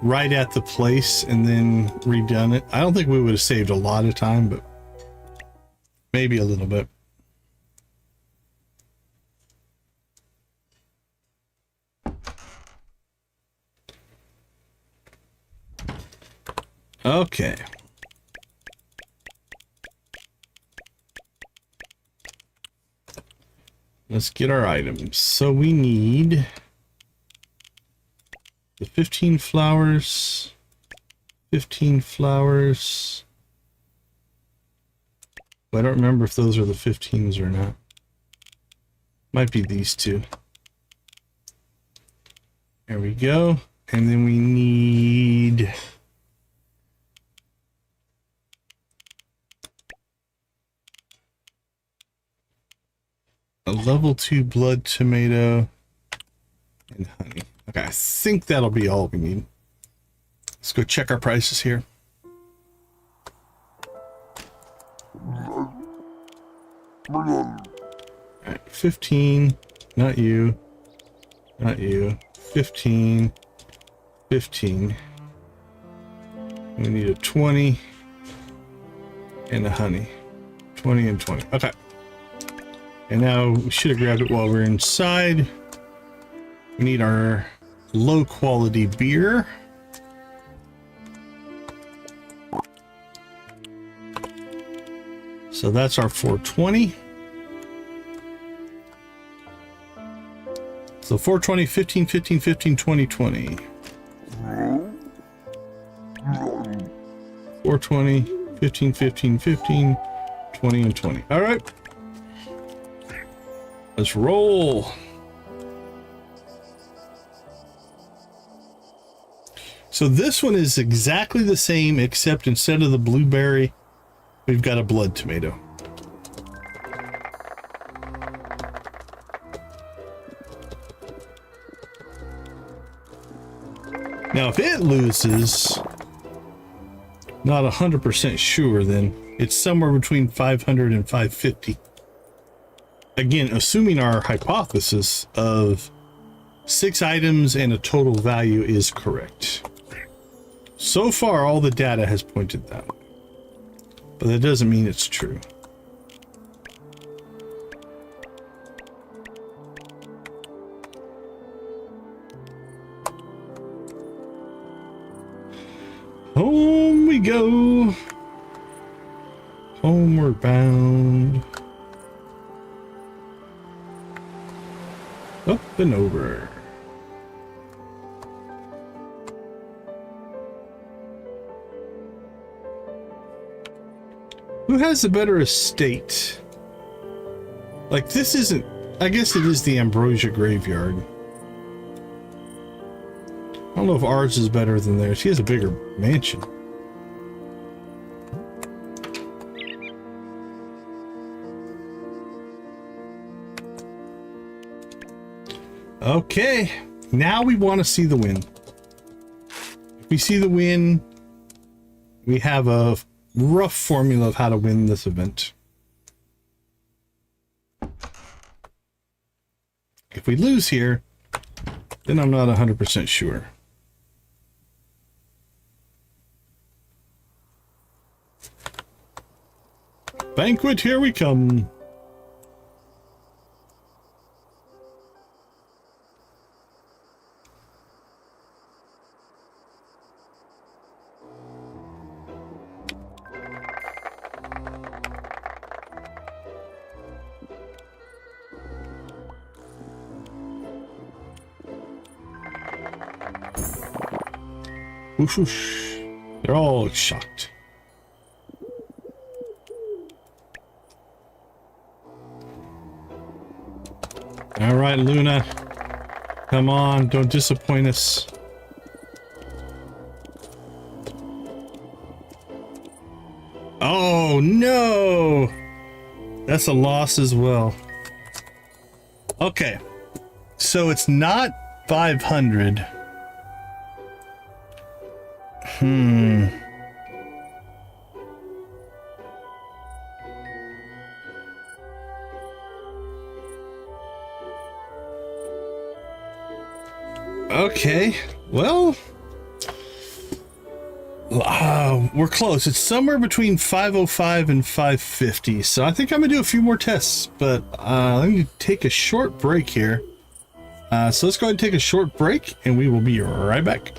right at the place and then redone it. I don't think we would have saved a lot of time, but maybe a little bit. Okay. Let's get our items. So we need the 15 flowers, 15 flowers. I don't remember if those are the 15s or not. Might be these two. There we go. And then we need a level 2 blood tomato and honey. Okay, I think that'll be all we need. Let's go check our prices here. Alright, 15, not you, not you, 15, 15. We need a 20 and a honey. 20 and 20. Okay. And now we should have grabbed it while we're inside. We need our low quality beer. So that's our 420. So 420, 15, 15, 15, 20, 20. 420, 15, 15, 15, 20, and 20. All right. Let's roll. So this one is exactly the same, except instead of the blueberry, we've got a blood tomato. Now, if it loses, not 100% sure, then it's somewhere between 500 and 550. Again, assuming our hypothesis of 6 items and a total value is correct. So far, all the data has pointed that way, but that doesn't mean it's true. Home we go. Homeward bound. Up and over. Who has a better estate? Like, this isn't... I guess it is the Ambrosia Graveyard. I don't know if ours is better than theirs. He has a bigger mansion. Okay, now we want to see the win. If we see the win, we have a rough formula of how to win this event. If we lose here, then I'm not 100% sure. Banquet, here we come. Whoosh, whoosh. They're all shocked. All right, Luna. Come on, don't disappoint us. Oh, no! That's a loss as well. Okay. So it's not 500. Okay, well, We're close. It's somewhere between 505 and 550. So I think I'm gonna do a few more tests, but let me take a short break here. So let's go ahead and take a short break and we will be right back.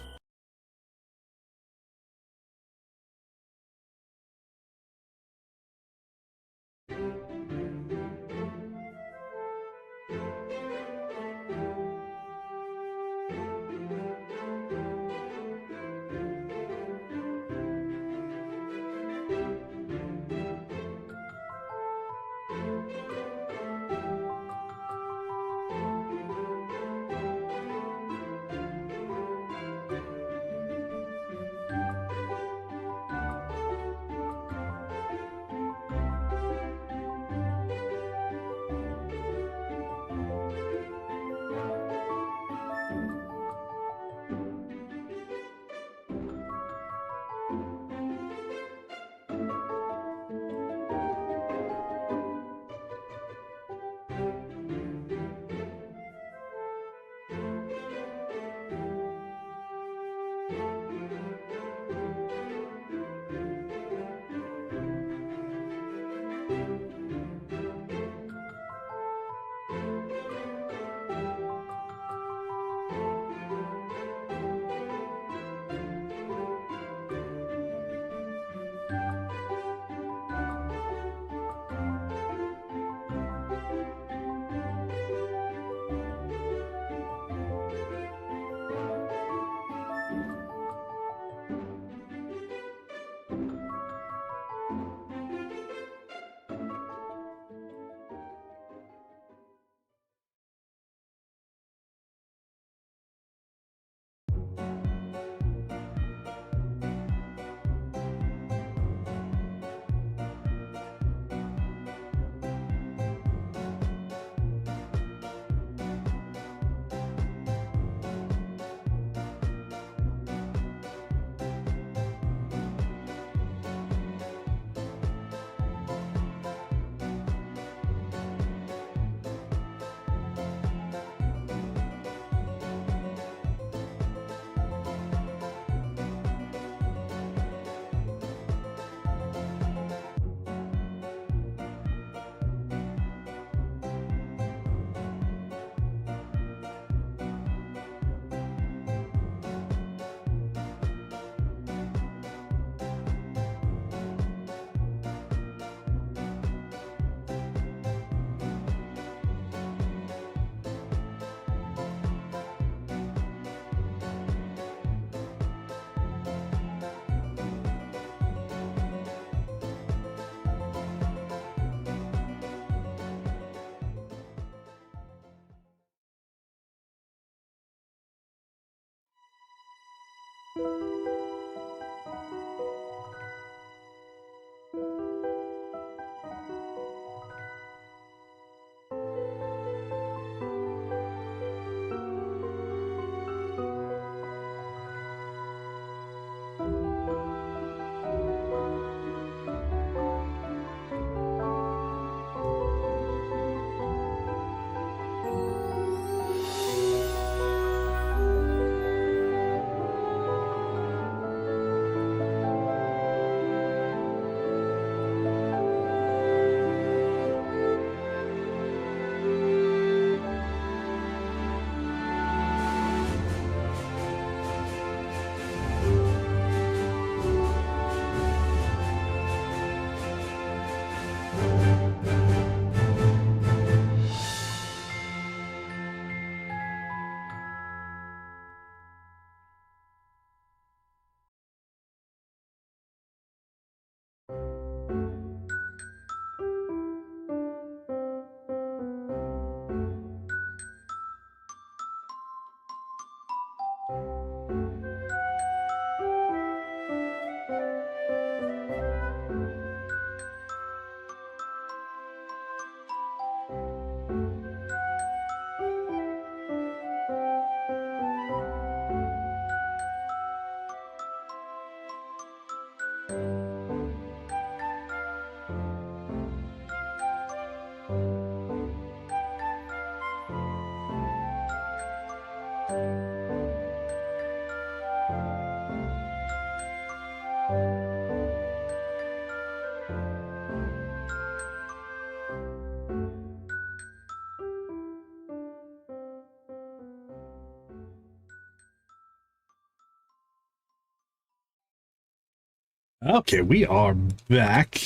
Okay, we are back.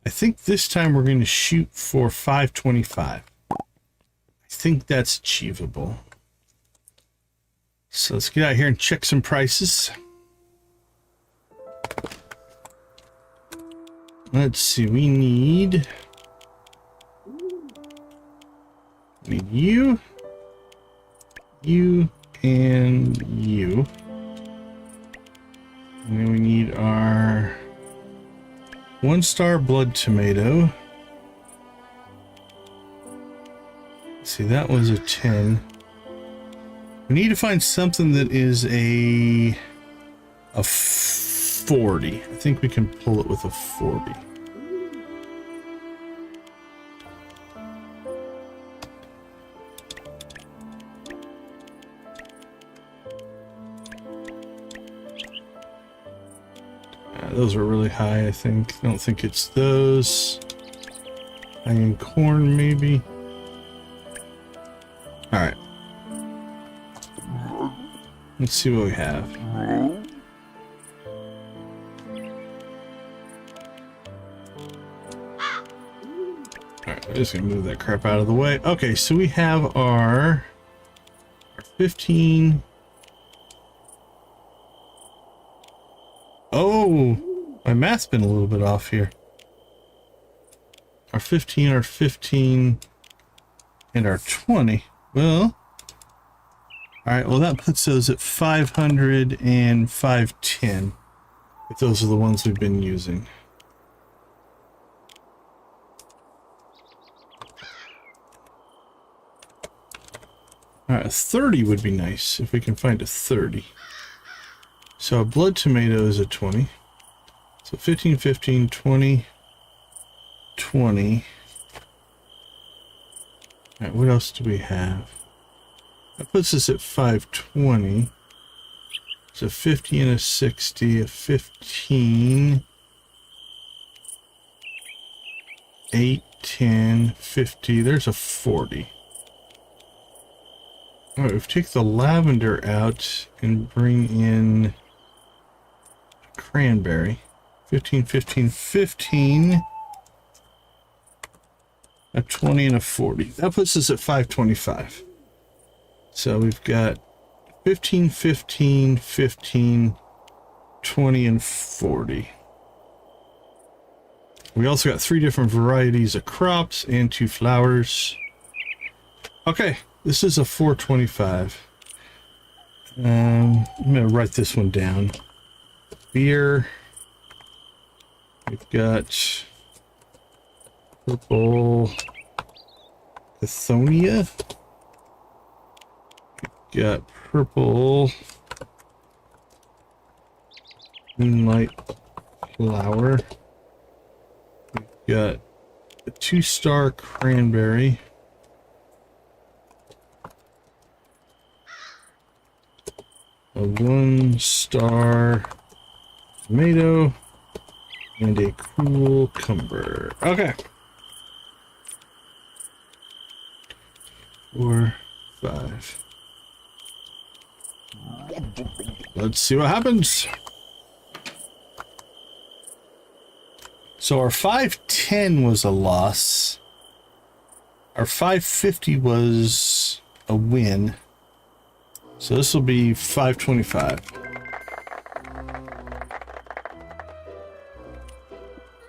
I think this time we're going to shoot for 525. I think that's achievable. So let's get out here and check some prices. Let's see, we need you, and you. And then we need our 1-star blood tomato. See, that was a 10. We need to find something that is a 40. I think we can pull it with a 40. Those are really high, I think. I don't think it's those. High-end corn, maybe. Alright. Let's see what we have. Alright, I'm just gonna move that crap out of the way. Okay, so we have our 15. Oh, my math's been a little bit off here. Our 15, and our 20. Well, alright, well that puts those at 500 and 510. If those are the ones we've been using. Alright, a 30 would be nice if we can find a 30. So a blood tomato is a 20. So 15, 15, 20, 20. Alright, what else do we have? That puts us at 520. So 50 and a 60, a 15, 8, 10, 50. There's a 40. Alright, if we take the lavender out and bring in cranberry. 15, 15, 15. A 20 and a 40. That puts us at 525. So we've got 15, 15, 15, 20, and 40. We also got 3 different varieties of crops and 2 flowers. Okay, this is a 425. I'm going to write this one down. Beer. We've got purple Lithonia. We've got purple Moonlight Flower. We've got a 2-star cranberry. A 1-star tomato. And a cool cucumber. Okay. 4, 5. Let's see what happens. So our 510 was a loss. Our 550 was a win. So this will be 525.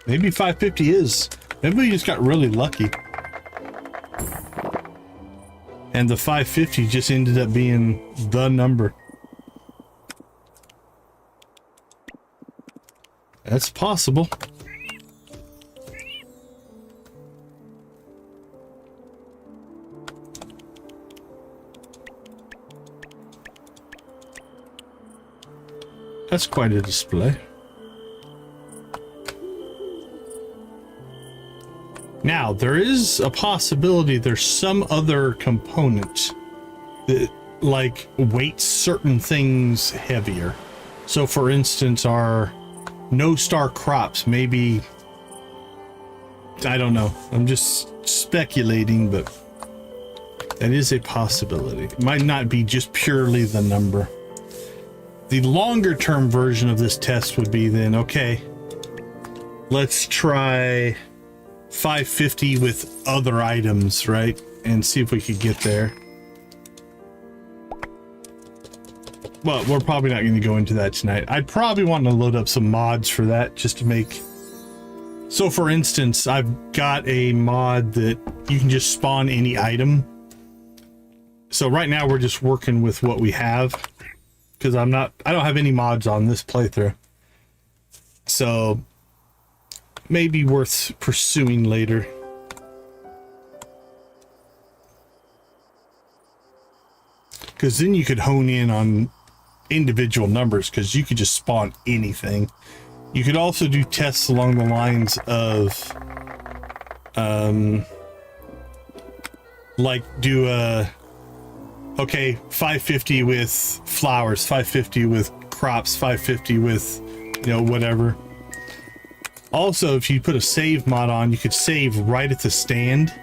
Maybe 550 is. Maybe we just got really lucky. And the 550 just ended up being the number. That's possible. That's quite a display. Now, there is a possibility there's some other component that, like, weights certain things heavier. So, for instance, our no-star crops, maybe, I don't know. I'm just speculating, but that is a possibility. It might not be just purely the number. The longer term version of this test would be then, okay, let's try 550 with other items, right? And see if we could get there. Well, we're probably not going to go into that tonight. I'd probably want to load up some mods for that just to make... So for instance, I've got a mod that you can just spawn any item. So right now we're just working with what we have because I don't have any mods on this playthrough. So maybe worth pursuing later. Because then you could hone in on individual numbers because you could just spawn anything. You could also do tests along the lines of like do a okay 550 with flowers, 550 with crops, 550 with, you know, whatever. Also, if you put a save mod on, you could save right at the stand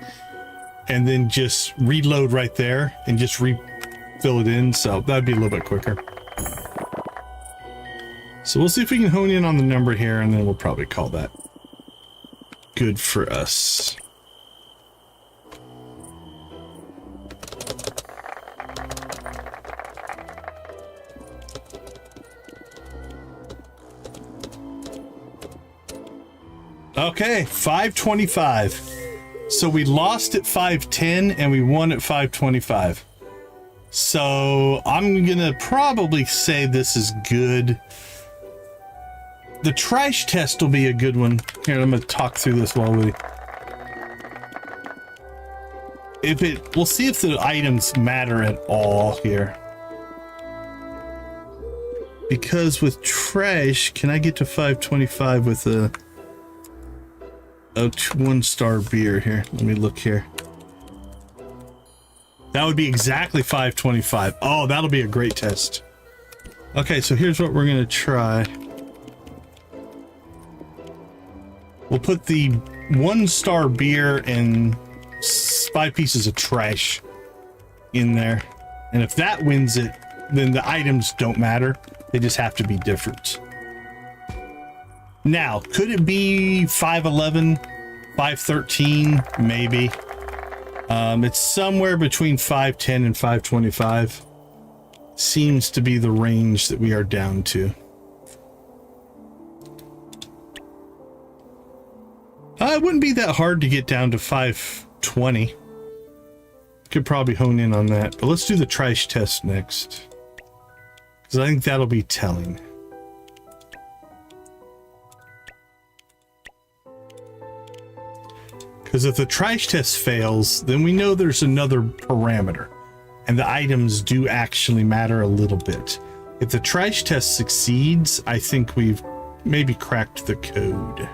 and then just reload right there and just fill it in, so that'd be a little bit quicker. So we'll see if we can hone in on the number here, and then we'll probably call that good for us. Okay, 525. So we lost at 510 and we won at 525. So I'm gonna probably say this is good. The trash test will be a good one. Here, I'm gonna talk through this while we... We'll see if the items matter at all here. Because with trash, can I get to 525 with a 1-star beer here? Let me look here. That would be exactly 525. Oh, that'll be a great test. Okay, so here's what we're gonna try. We'll put the 1-star beer and 5 pieces of trash in there. And if that wins it, then the items don't matter. They just have to be different. Now, could it be 511, 513? Maybe. It's somewhere between 510 and 525. Seems to be the range that we are down to. It wouldn't be that hard to get down to 520. Could probably hone in on that, but let's do the trash test next, because I think that'll be telling. Because if the trash test fails, then we know there's another parameter, and the items do actually matter a little bit. If the trash test succeeds, I think we've maybe cracked the code.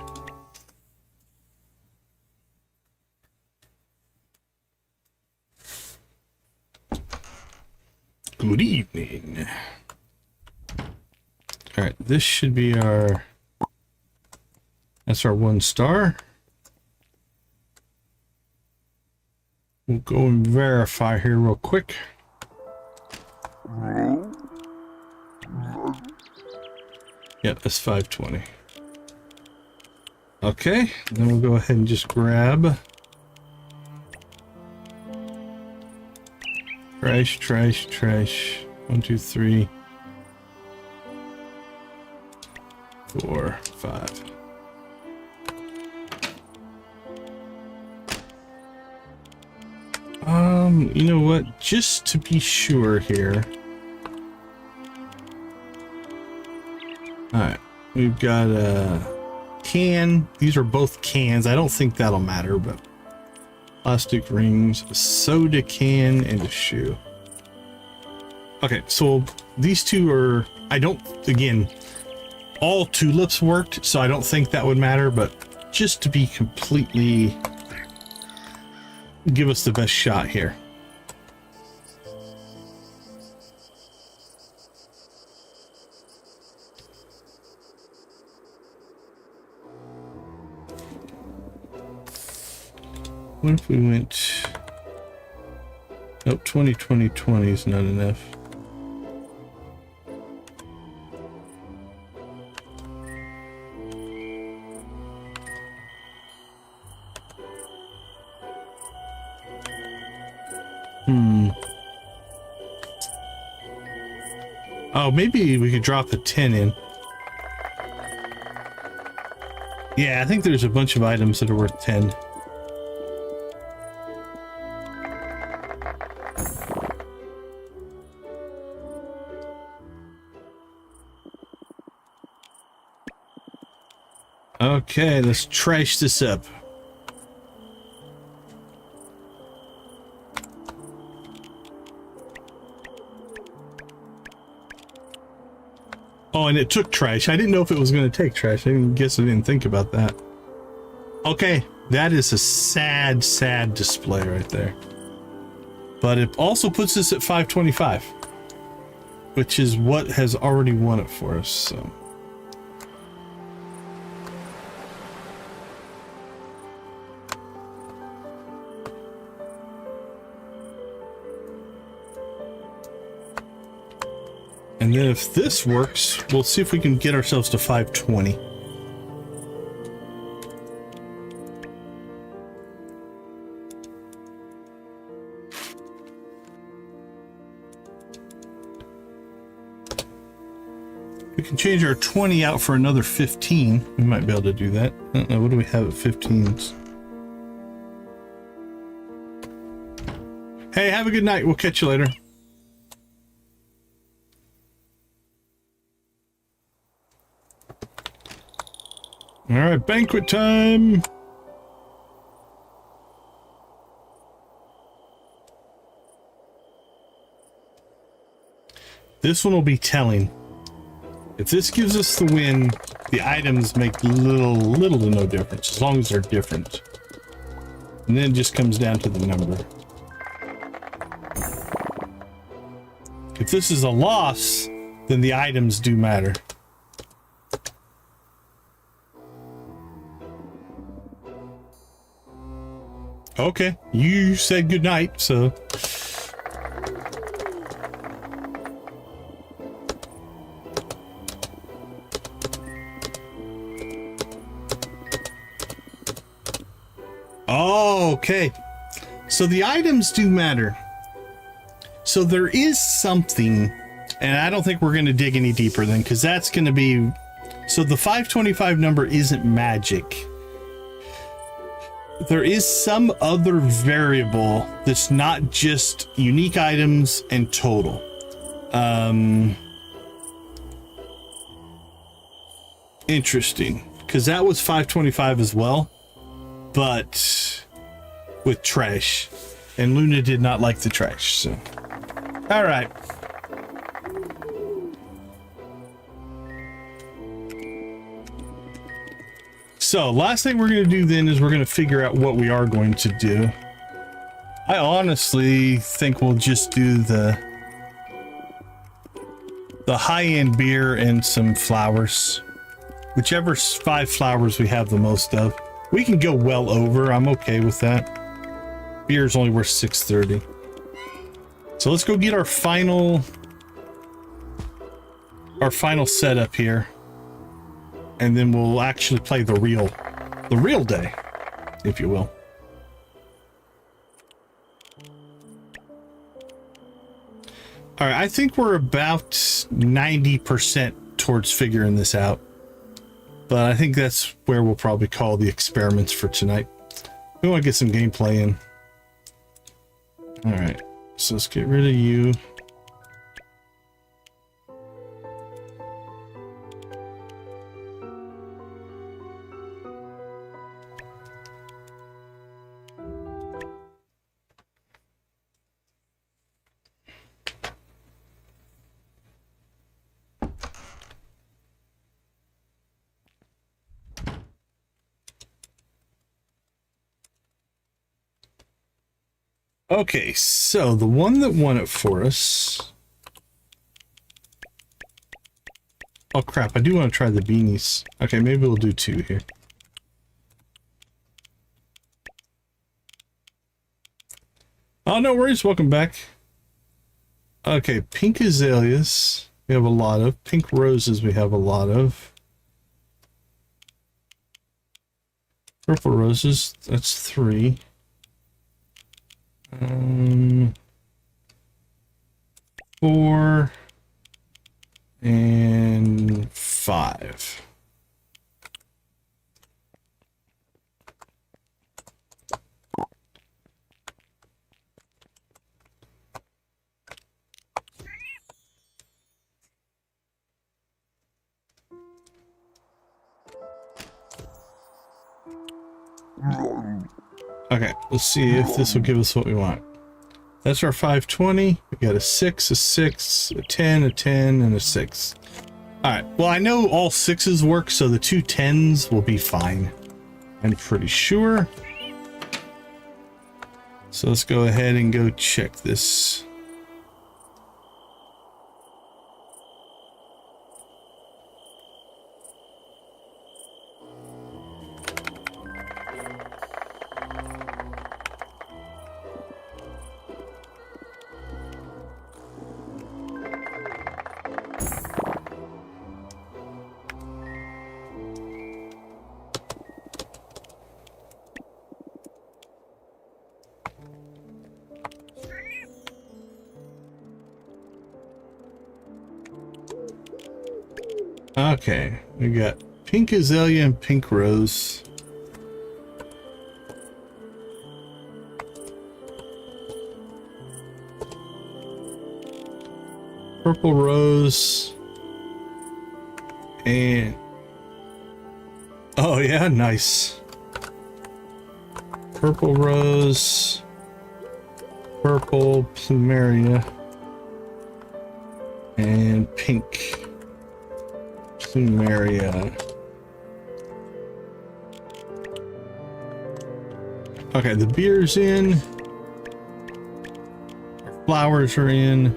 Good evening. All right, this should be our... That's our 1-star. We'll go and verify here real quick. Yeah, that's 520. Okay, then we'll go ahead and just grab trash, trash, trash. 1, 2, 3, 4, 5. You know what? Just to be sure here. Alright, we've got a can. These are both cans. I don't think that'll matter, but plastic rings, a soda can, and a shoe. Okay, so these two are, again, all tulips worked, so I don't think that would matter, but just to be completely, give us the best shot here. What if we went... Nope, 20, 20, 20 is not enough. Oh, maybe we could drop the 10 in. Yeah, I think there's a bunch of items that are worth 10. Okay, let's trash this up. Oh, and it took trash. I didn't know if it was going to take trash. I guess I didn't think about that. Okay, that is a sad, sad display right there. But it also puts us at 525, which is what has already won it for us, so. And then if this works, we'll see if we can get ourselves to 520. We can change our 20 out for another 15. We might be able to do that. I don't know, what do we have at 15s? Hey, have a good night. We'll catch you later. All right, banquet time. This one will be telling. If this gives us the win, the items make little to no difference, as long as they're different. And then it just comes down to the number. If this is a loss, then the items do matter. Okay, you said goodnight, so. Oh, okay. So the items do matter. So there is something, and I don't think we're going to dig any deeper then, because that's going to be. So the 525 number isn't magic. There is some other variable that's not just unique items and total. Interesting, because that was 525 as well, but with trash, and Luna did not like the trash. So, all right. So last thing we're going to do then is we're going to figure out what we are going to do. I honestly think we'll just do the high-end beer and some flowers. Whichever 5 flowers we have the most of. We can go well over. I'm okay with that. Beer is only worth 630. So let's go get our final setup here. And then we'll actually play the real day, if you will. All right, I think we're about 90% towards figuring this out. But I think that's where we'll probably call the experiments for tonight. We want to get some gameplay in. All right, so let's get rid of you. Okay, so the one that won it for us. Oh crap, I do want to try the beanies. Okay, maybe we'll do 2 here. Oh, no worries, welcome back. Okay, pink azaleas we have a lot of. Pink roses we have a lot of. Purple roses, that's 3. 4 and 5. Okay, let's see if this will give us what we want. That's our 520. We got a 6, a 6, a 10, a 10, and a 6. All right, well, I know all 6s work, so the 2 10s will be fine. I'm pretty sure. So let's go ahead and go check this. Okay, we got pink azalea and pink rose. Purple rose. And oh yeah, nice. Purple rose. Purple plumeria. And pink plumeria. Okay, the beer's in. Our flowers are in.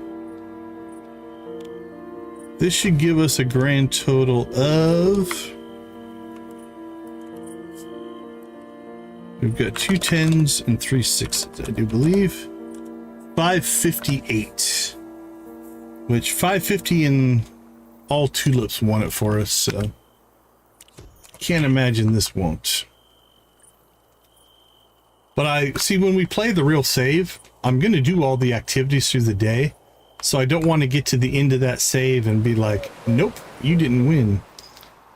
This should give us a grand total of... We've got 2 10s and 3 6s, I do believe. 558. Which 550 and all tulips won it for us, so can't imagine this won't. But I see when we play the real save, I'm going to do all the activities through the day. So I don't want to get to the end of that save and be like, nope, you didn't win.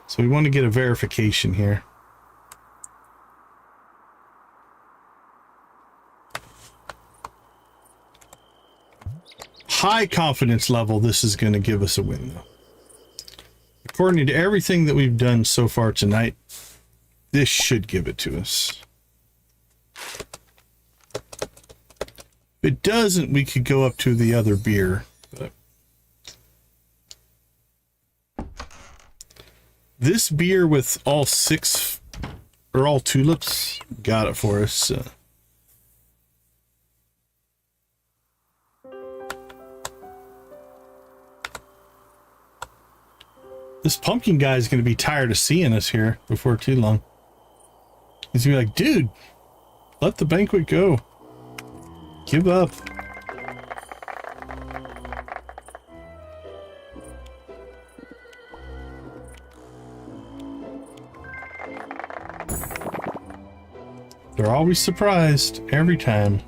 So we want to get a verification here. High confidence level, this is going to give us a win, though. According to everything that we've done so far tonight, this should give it to us. If it doesn't, we could go up to the other beer. But this beer with all 6 or all tulips got it for us. This pumpkin guy is going to be tired of seeing us here before too long. He's going to be like, dude, let the banquet go. Give up. They're always surprised every time.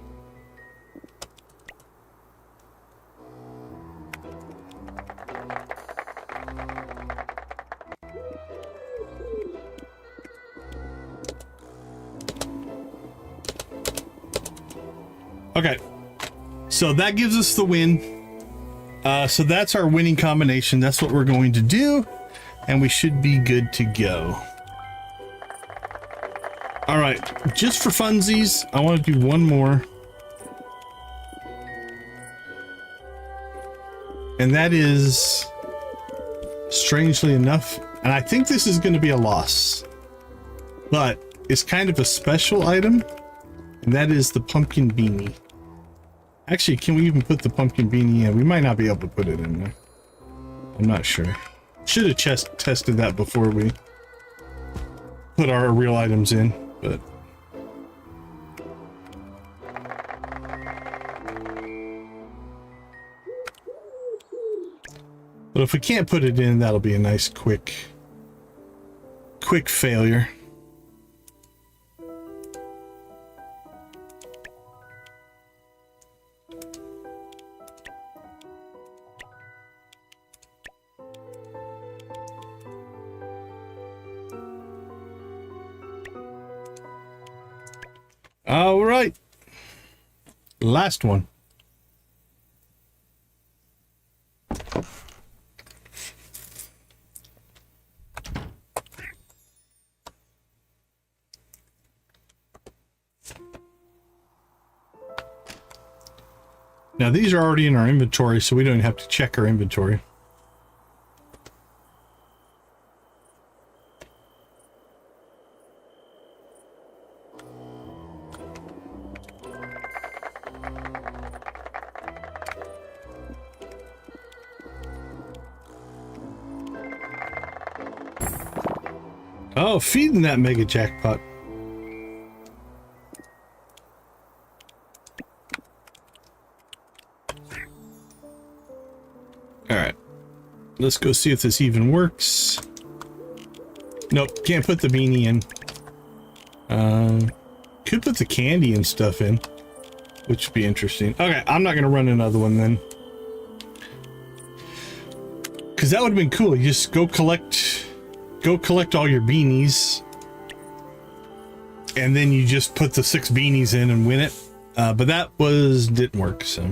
Okay, so that gives us the win. So that's our winning combination. That's what we're going to do, and we should be good to go. All right, just for funsies, I want to do one more. And that is, strangely enough, and I think this is going to be a loss, but it's kind of a special item, and that is the pumpkin beanie. Actually, can we even put the pumpkin beanie in? We might not be able to put it in there. I'm not sure. Should have tested that before we put our real items in, but... But if we can't put it in, that'll be a nice quick failure. All right. Last one. Now these are already in our inventory, so we don't have to check our inventory. Oh, feeding that mega jackpot. Alright. Let's go see if this even works. Nope, can't put the beanie in. Could put the candy and stuff in, which would be interesting. Okay, I'm not gonna run another one then. Because that would have been cool. You just go collect all your beanies, and then you just put the 6 beanies in and win it. But that didn't work, so.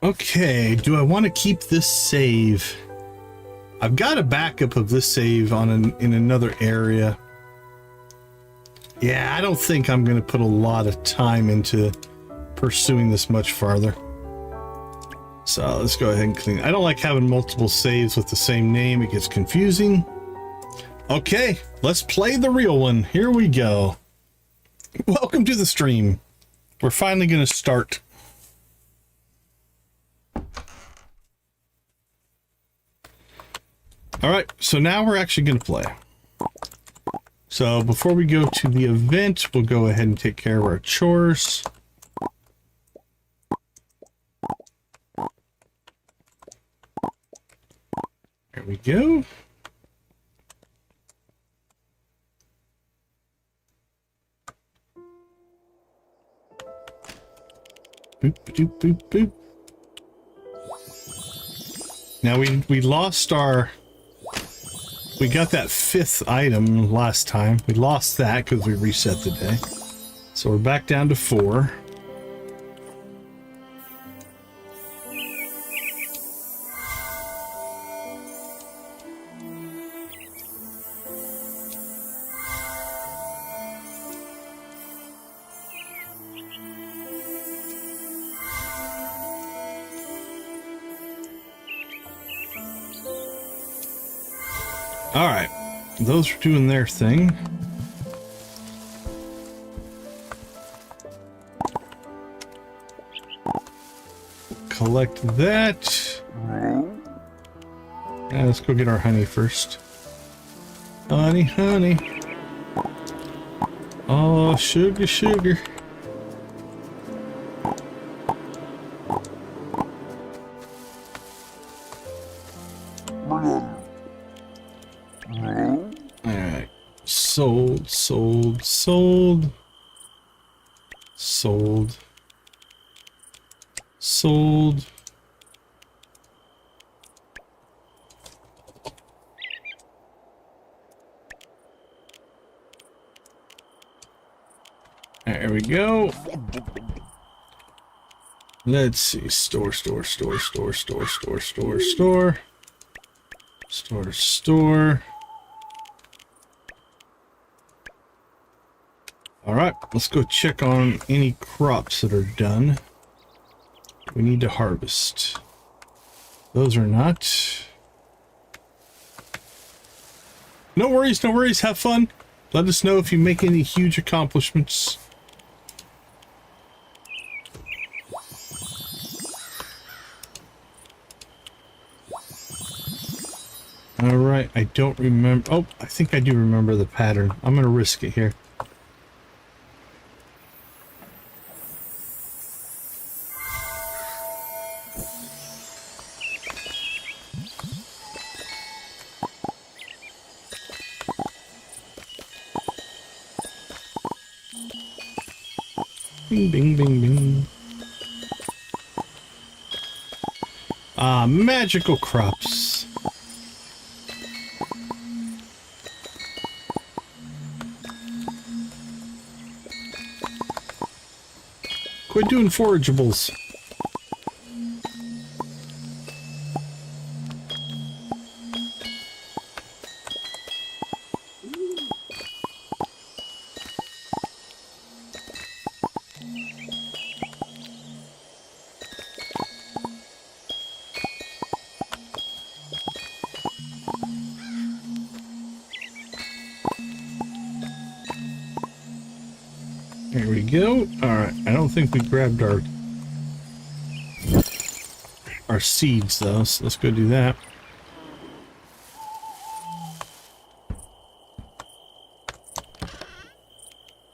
Okay, do I want to keep this save? I've got a backup of this save in another area. Yeah, I don't think I'm going to put a lot of time into pursuing this much farther. So let's go ahead and clean. I don't like having multiple saves with the same name. It gets confusing. Okay, let's play the real one. Here we go. Welcome to the stream. We're finally going to start. All right, so now we're actually going to play. So before we go to the event, we'll go ahead and take care of our chores. There we go. Boop, boop, boop, boop. Now we lost our... We got that 5th item last time. We lost that because we reset the day. So we're back down to 4. All right, those are doing their thing. Collect that. Yeah, let's go get our honey first. Honey, honey. Oh, sugar, sugar. Alright. Sold, sold, sold. Sold. Sold. There we go. Let's see. Store, store, store, store, store, store, store, store. Store, store. All right, let's go check on any crops that are done. We need to harvest. Those are not. No worries, no worries. Have fun. Let us know if you make any huge accomplishments. All right, I don't remember. Oh, I think I do remember the pattern. I'm going to risk it here. Bing, bing, bing, bing. Ah, magical crops. Quit doing forageables. There we go. All right. I don't think we grabbed our seeds though, so let's go do that.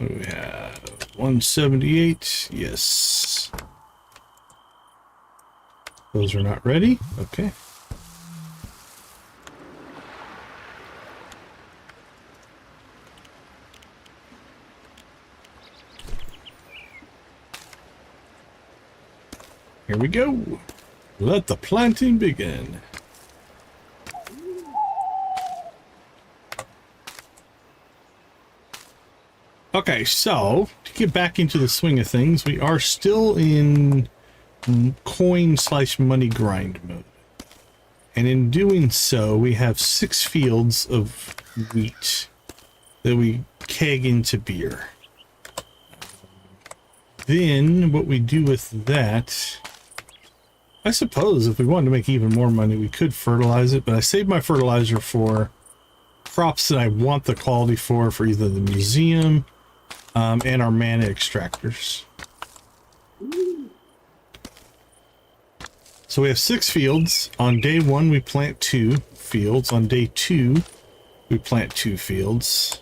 We have 178. Yes. Those are not ready. Okay. Here we go. Let the planting begin. Okay, so to get back into the swing of things, we are still in coin/money grind mode. And in doing so, we have 6 fields of wheat that we keg into beer. Then what we do with that, I suppose if we wanted to make even more money, we could fertilize it, but I saved my fertilizer for crops that I want the quality for either the museum and our mana extractors. So we have 6 fields. On day 1, we plant 2 fields. On day 2, we plant 2 fields.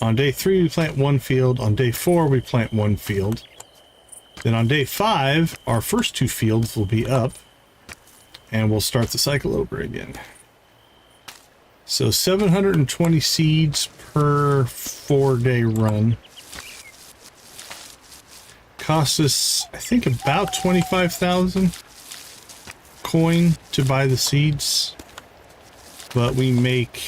On day 3, we plant 1 field. On day 4, we plant 1 field. Then on day 5, our first 2 fields will be up, and we'll start the cycle over again. So 720 seeds per 4-day run. Costs us, I think, about 25,000 coin to buy the seeds, but we make,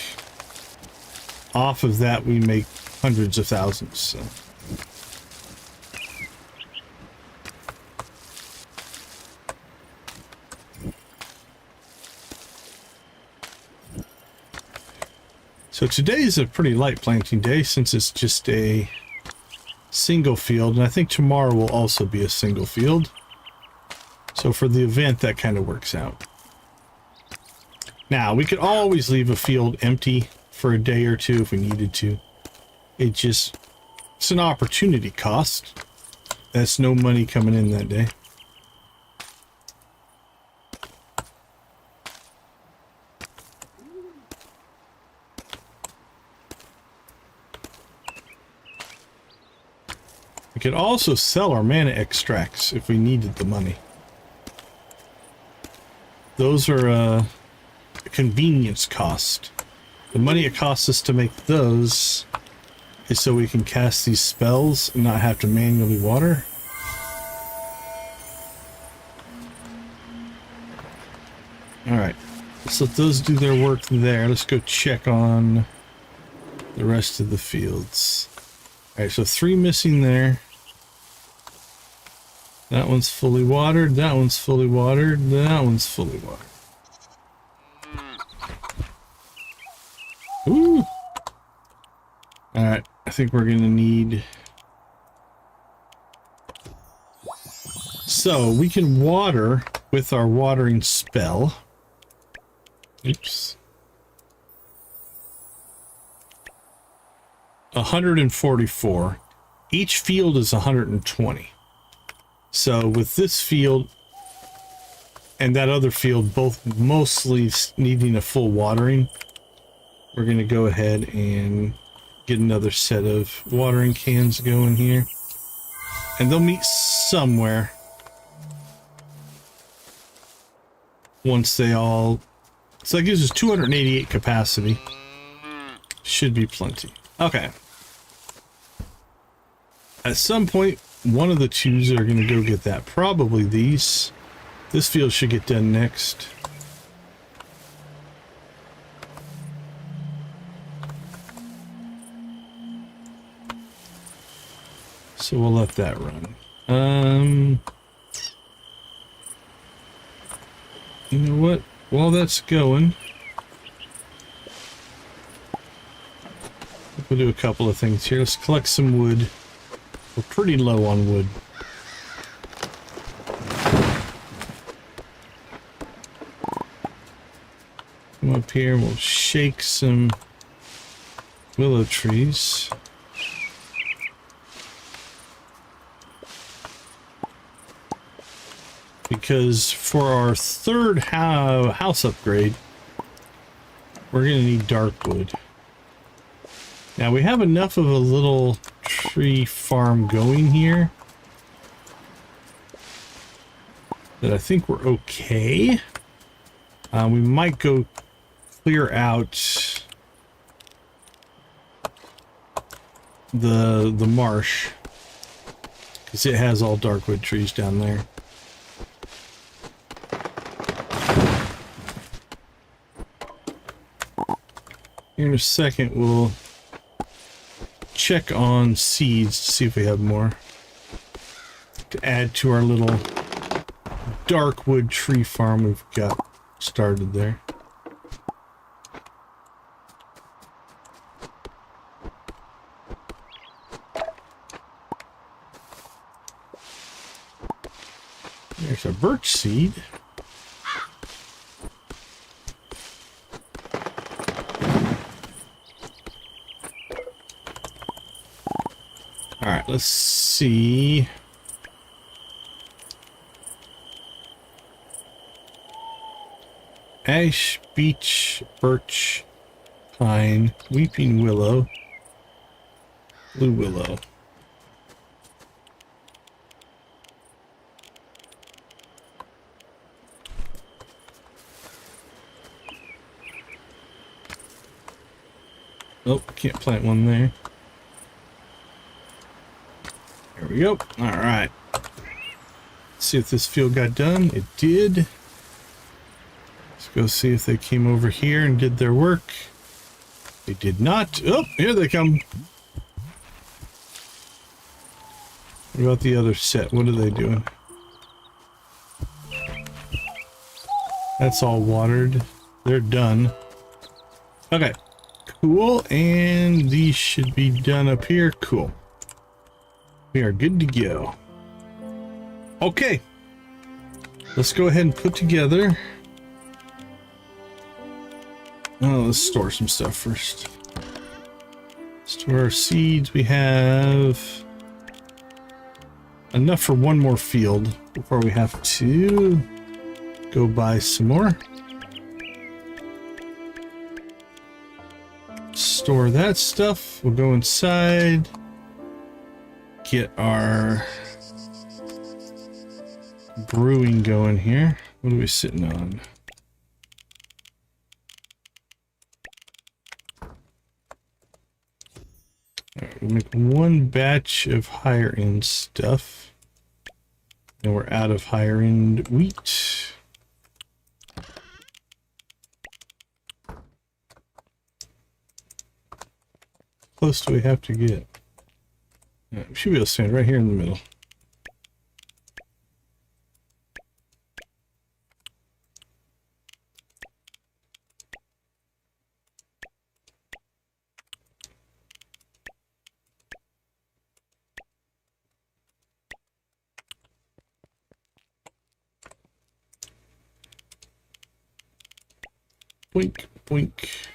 off of that, we make hundreds of thousands. So. So today is a pretty light planting day since it's just a single field, and I think tomorrow will also be a single field. So for the event, that kind of works out. Now, we could always leave a field empty for a day or two if we needed to. It's an opportunity cost. That's no money coming in that day. We could also sell our mana extracts if we needed the money. Those are a convenience cost. The money it costs us to make those is so we can cast these spells and not have to manually water. Alright, let's let those do their work there. Let's go check on the rest of the fields. Alright, so 3 missing there. That one's fully watered, that one's fully watered, that one's fully watered. Ooh! Alright, I think we're gonna need... So, we can water with our watering spell. Oops. 144. Each field is 120. So with this field and that other field both mostly needing a full watering, we're going to go ahead and get another set of watering cans going here. And they'll meet somewhere once they all... So that gives us 288 capacity. Should be plenty. Okay. At some point, one of the twos are going to go get that. Probably these. This field should get done next. So we'll let that run. You know what? While that's going, we'll do a couple of things here. Let's collect some wood. We're pretty low on wood. Come up here and we'll shake some willow trees. Because for our third house upgrade, we're going to need dark wood. Now we have enough of a little tree farm going here that I think we're okay. We might go clear out the marsh because it has all darkwood trees down there. Here in a second we'll check on seeds to see if we have more to add to our little darkwood tree farm we've got started there. There's a birch seed. All right, let's see. Ash, beech, birch, pine, weeping willow, blue willow. Oh, can't plant one there. There we go. All right. Let's see if this field got done. It did. Let's go see if they came over here and did their work. They did not. Oh, here they come. What about the other set? What are they doing? That's all watered. They're done. Okay. Cool. And these should be done up here. Cool. We are good to go. Okay. Let's go ahead and put together. Oh, let's store some stuff first. Store our seeds. We have enough for one more field before we have to go buy some more. Store that stuff. We'll go inside. Get our brewing going here. What are we sitting on? Alright, we'll make one batch of higher end stuff. And we're out of higher end wheat. How close do we have to get? We should be able to stand right here in the middle. Boink, boink.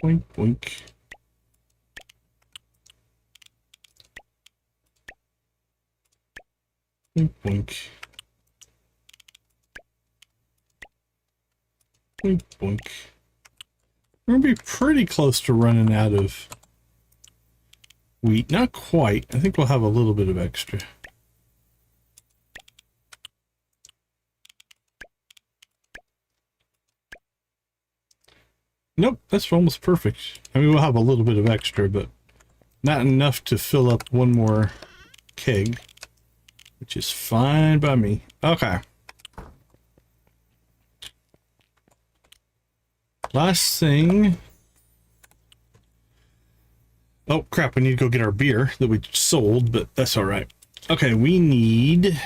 Boink, boink. Boink, boink. Boink, boink. We're gonna be pretty close to running out of wheat. Not quite. I think we'll have a little bit of extra. Nope, that's almost perfect. I mean, we'll have a little bit of extra, but not enough to fill up one more keg, which is fine by me. Okay. Last thing. Oh crap, we need to go get our beer that we sold, but that's all right. Okay, we need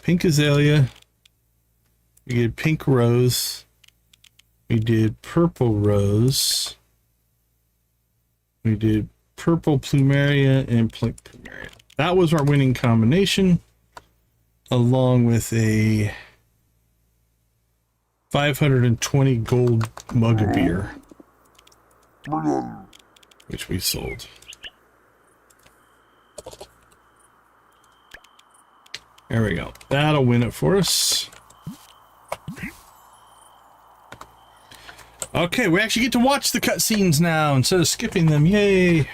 pink azalea. We did pink rose. We did purple rose. We did purple plumeria and pink plumeria. That was our winning combination, along with a 520 gold mug of beer, which we sold. There we go. That'll win it for us. Okay, we actually get to watch the cutscenes now instead of skipping them. Yay!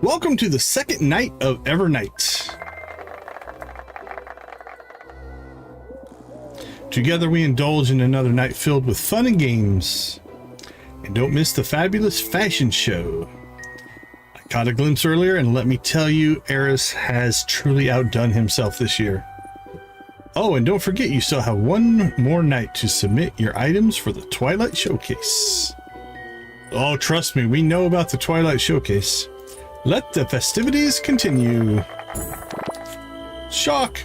Welcome to the second night of Evernight. Together we indulge in another night filled with fun and games. And don't miss the fabulous fashion show. I caught a glimpse earlier, and let me tell you, Eris has truly outdone himself this year. Oh, and don't forget, you still have one more night to submit your items for the Twilight Showcase. Oh, trust me, we know about the Twilight Showcase. Let the festivities continue. Shock!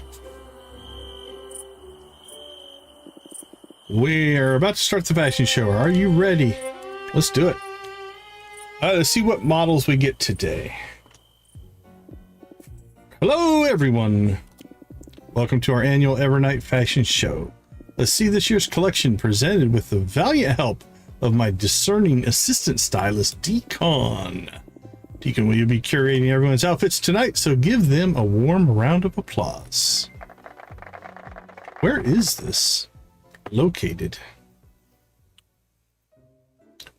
We're about to start the fashion show. Are you ready? Let's do it. Let's see what models we get today. Hello, everyone. Welcome to our annual Evernight Fashion Show. Let's see this year's collection presented with the valiant help of my discerning assistant stylist, Deacon. Deacon, will you be curating everyone's outfits tonight? So give them a warm round of applause. Where is this located?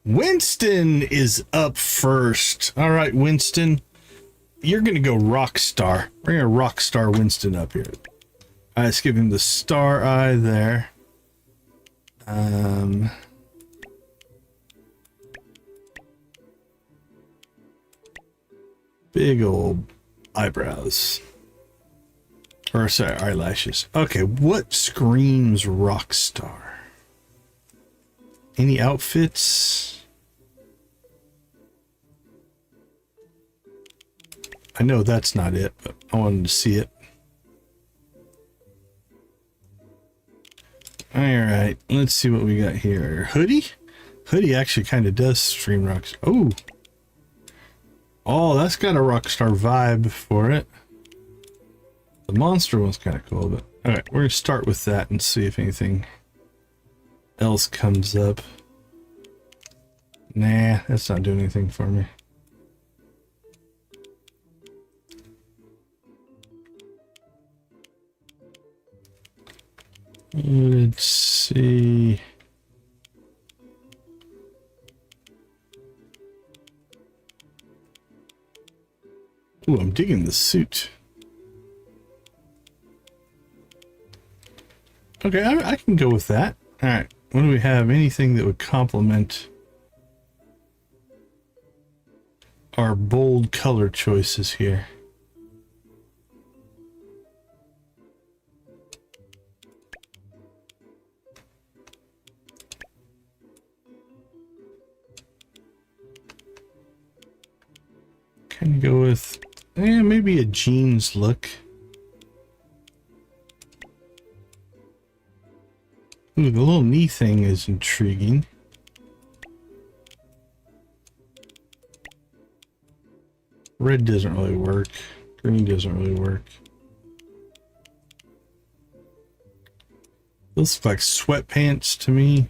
Winston is up first. All right, Winston, you're going to go rock star. We're going to rock star Winston up here. All right, let's give him the star eye there. Big old eyebrows. Or sorry, eyelashes. Okay, what screams rock star? Any outfits? I know that's not it, but I wanted to see it. All right, let's see what we got here. Hoodie? Hoodie actually kind of does scream rocks. Oh. Oh, that's got a rockstar vibe for it. The monster one's kind of cool, but all right, we're gonna start with that and see if anything else comes up. Nah, that's not doing anything for me. Let's see. Ooh, I'm digging the suit. Okay, I can go with that. All right, what do we have? Anything that would complement our bold color choices here? Kind of go with maybe a jeans look. Ooh, the little knee thing is intriguing. Red doesn't really work. Green doesn't really work. Those look like sweatpants to me.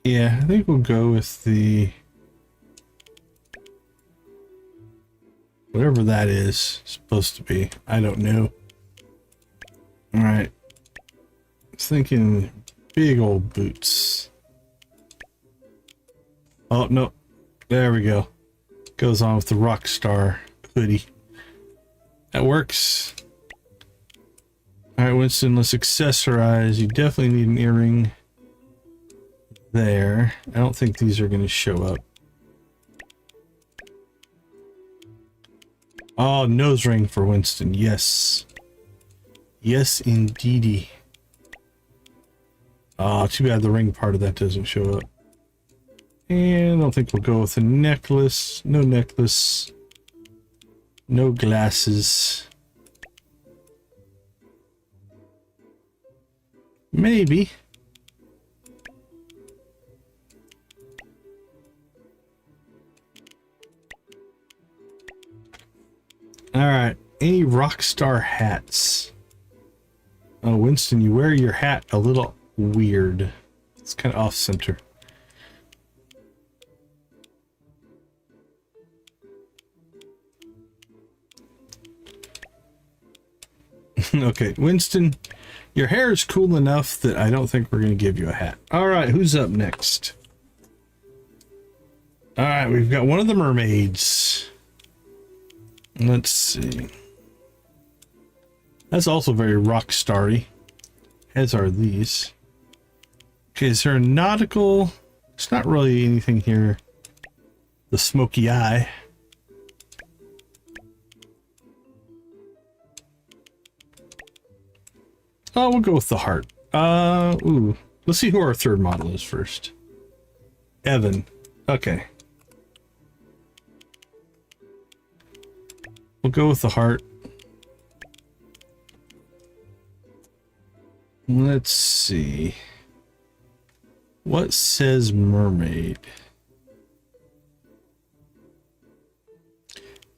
Yeah, I think we'll go with the whatever that is supposed to be. I don't know. All right. I was thinking big old boots. Oh, no. There we go. Goes on with the Rockstar hoodie. That works. All right, Winston, let's accessorize. You definitely need an earring there. I don't think these are going to show up. Oh, nose ring for Winston. Yes. Yes, indeedy. Oh, too bad the ring part of that doesn't show up. And I don't think we'll go with a necklace. No necklace. No glasses. Maybe. Alright. Any rock star hats? Oh, Winston, you wear your hat a little weird. It's kind of off center. Okay, Winston, your hair is cool enough that I don't think we're going to give you a hat. All right, who's up next? All right, we've got one of the mermaids. Let's see. That's also very rock starry, as are these. Okay, is there a nautical? It's not really anything here. The smoky eye. Oh, we'll go with the heart. Ooh. Let's see who our third model is first. Evan. Okay. We'll go with the heart. Let's see. What says mermaid?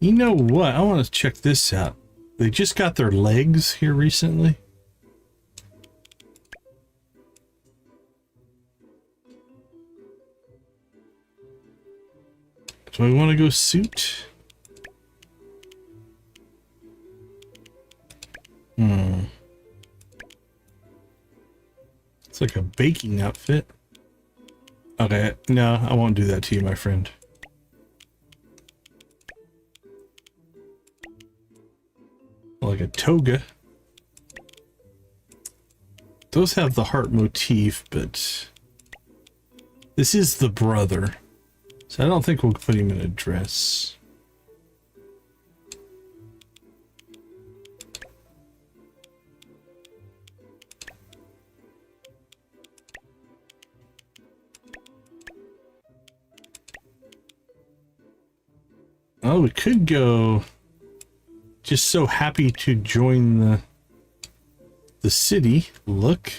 You know what? I want to check this out. They just got their legs here recently. Do I want to go suit? It's like a baking outfit. Okay, no, I won't do that to you, my friend. Like a toga. Those have the heart motif, but this is the brother. So I don't think we'll put him in a dress. Oh, we could go just so happy to join the city look.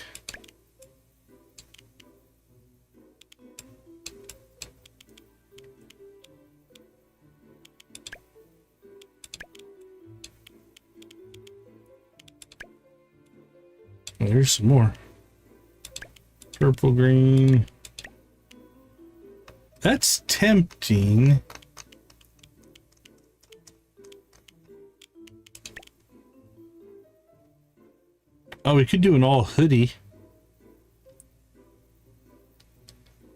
There's some more. Purple, green. That's tempting. Oh, we could do an all hoodie.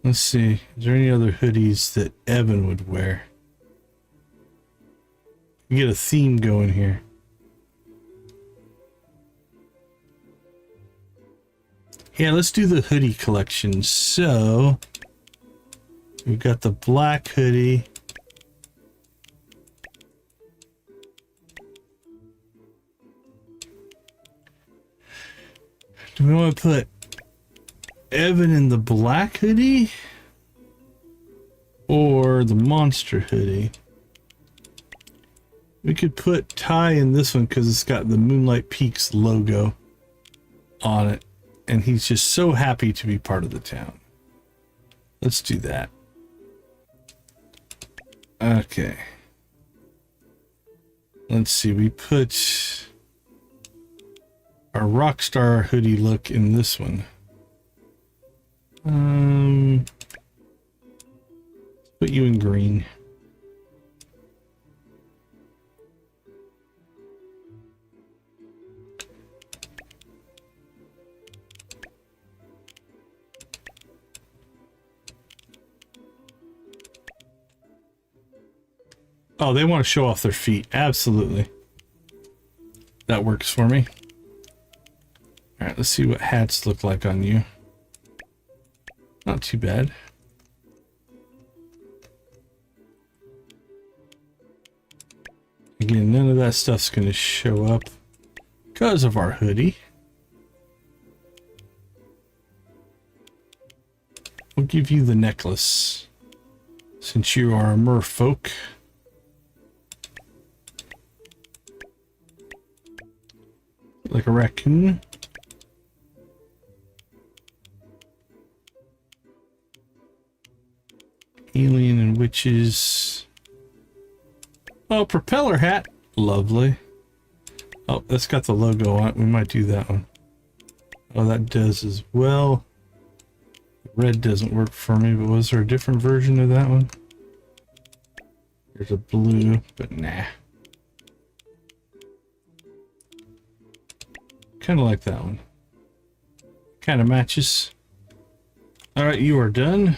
Let's see. Is there any other hoodies that Evan would wear? We get a theme going here. Yeah, let's do the hoodie collection. So, we've got the black hoodie. Do we want to put Evan in the black hoodie? Or the monster hoodie? We could put Ty in this one because it's got the Moonlight Peaks logo on it. And he's just so happy to be part of the town. Let's do that. Okay. Let's see. We put our Rockstar hoodie look in this one. Put you in green. Oh, they want to show off their feet. Absolutely. That works for me. All right, let's see what hats look like on you. Not too bad. Again, none of that stuff's going to show up because of our hoodie. We'll give you the necklace since you are a merfolk. Like a raccoon. Alien and witches. Oh, propeller hat. Lovely. Oh, that's got the logo on it. We might do that one. Oh, that does as well. Red doesn't work for me, but was there a different version of that one? There's a blue, but nah. Kind of like that one. Kind of matches. Alright, you are done.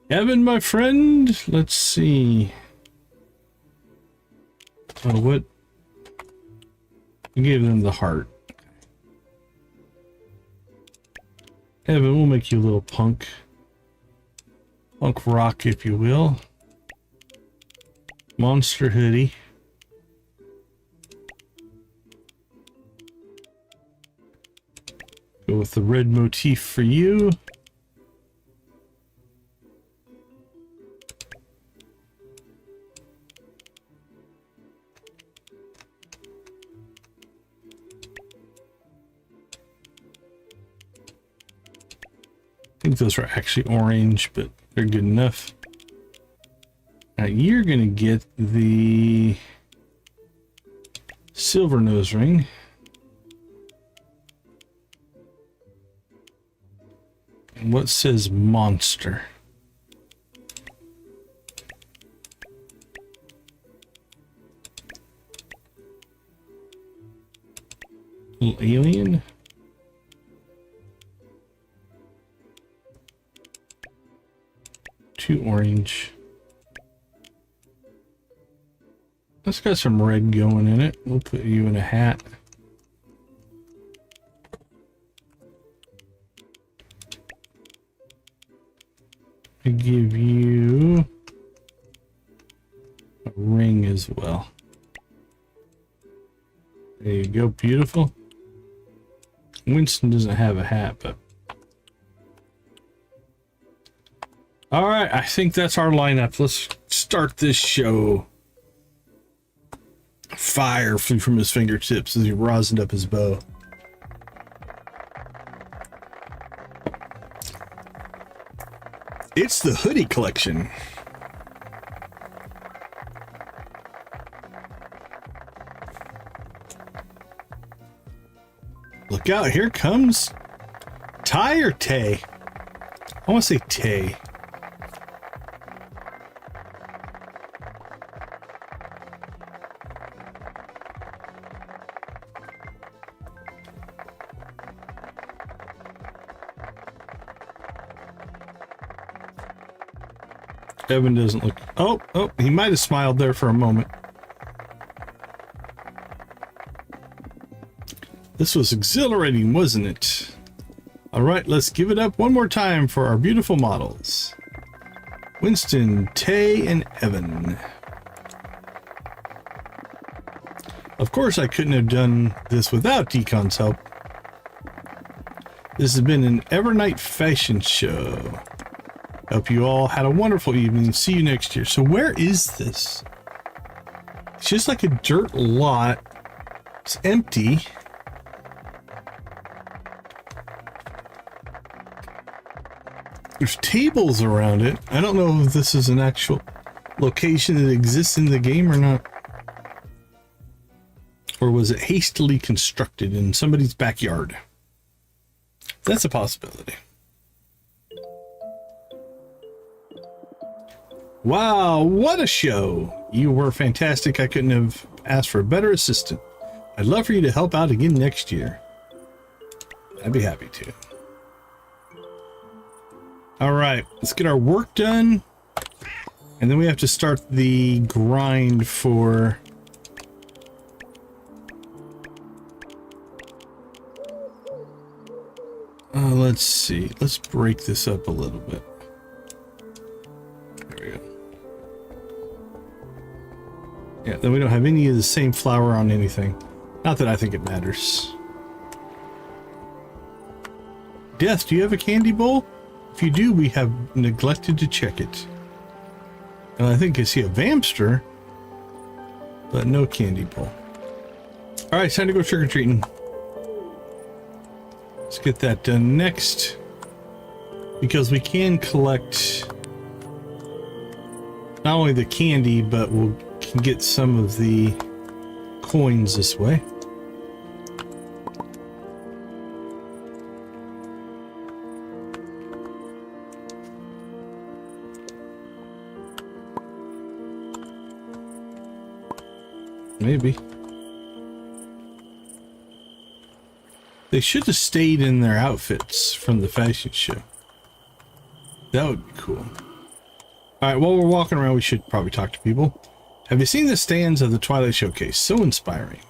Evan, my friend, let's see. Oh, what? We gave them the heart. Evan, we'll make you a little punk. Punk rock, if you will. Monster hoodie. Go with the red motif for you. I think those are actually orange, but they're good enough. Now you're gonna get the silver nose ring. And what says monster? Little alien. Two orange. That's got some red going in it. We'll put you in a hat. I give you a ring as well. There you go, beautiful. Winston doesn't have a hat, but all right, I think that's our lineup. Let's start this show. Fire flew from his fingertips as he rosined up his bow. It's the hoodie collection. Look out, here comes Ty or Tay. I want to say Tay. Evan doesn't look. Oh, he might have smiled there for a moment. This was exhilarating, wasn't it? All right, let's give it up one more time for our beautiful models. Winston, Tay, and Evan. Of course, I couldn't have done this without Decon's help. This has been an Evernight fashion show. Hope you all had a wonderful evening. See you next year. So where is this? It's just like a dirt lot. It's empty. There's tables around it. I don't know if this is an actual location that exists in the game or not. Or was it hastily constructed in somebody's backyard? That's a possibility. Wow, what a show! You were fantastic. I couldn't have asked for a better assistant. I'd love for you to help out again next year. I'd be happy to. All right, let's get our work done. And then we have to start the grind for... let's see. Let's break this up a little bit. There we go. Yeah, then we don't have any of the same flour on anything. Not that I think it matters. Death, do you have a candy bowl? If you do, we have neglected to check it. And I think I see a Vamster, but no candy bowl. All right, it's time to go trick-or-treating. Let's get that done next, because we can collect not only the candy, but we can get some of the coins this way. Maybe. They should have stayed in their outfits from the fashion show. That would be cool. Alright, while we're walking around, we should probably talk to people. Have you seen the stands of the Twilight Showcase? So inspiring.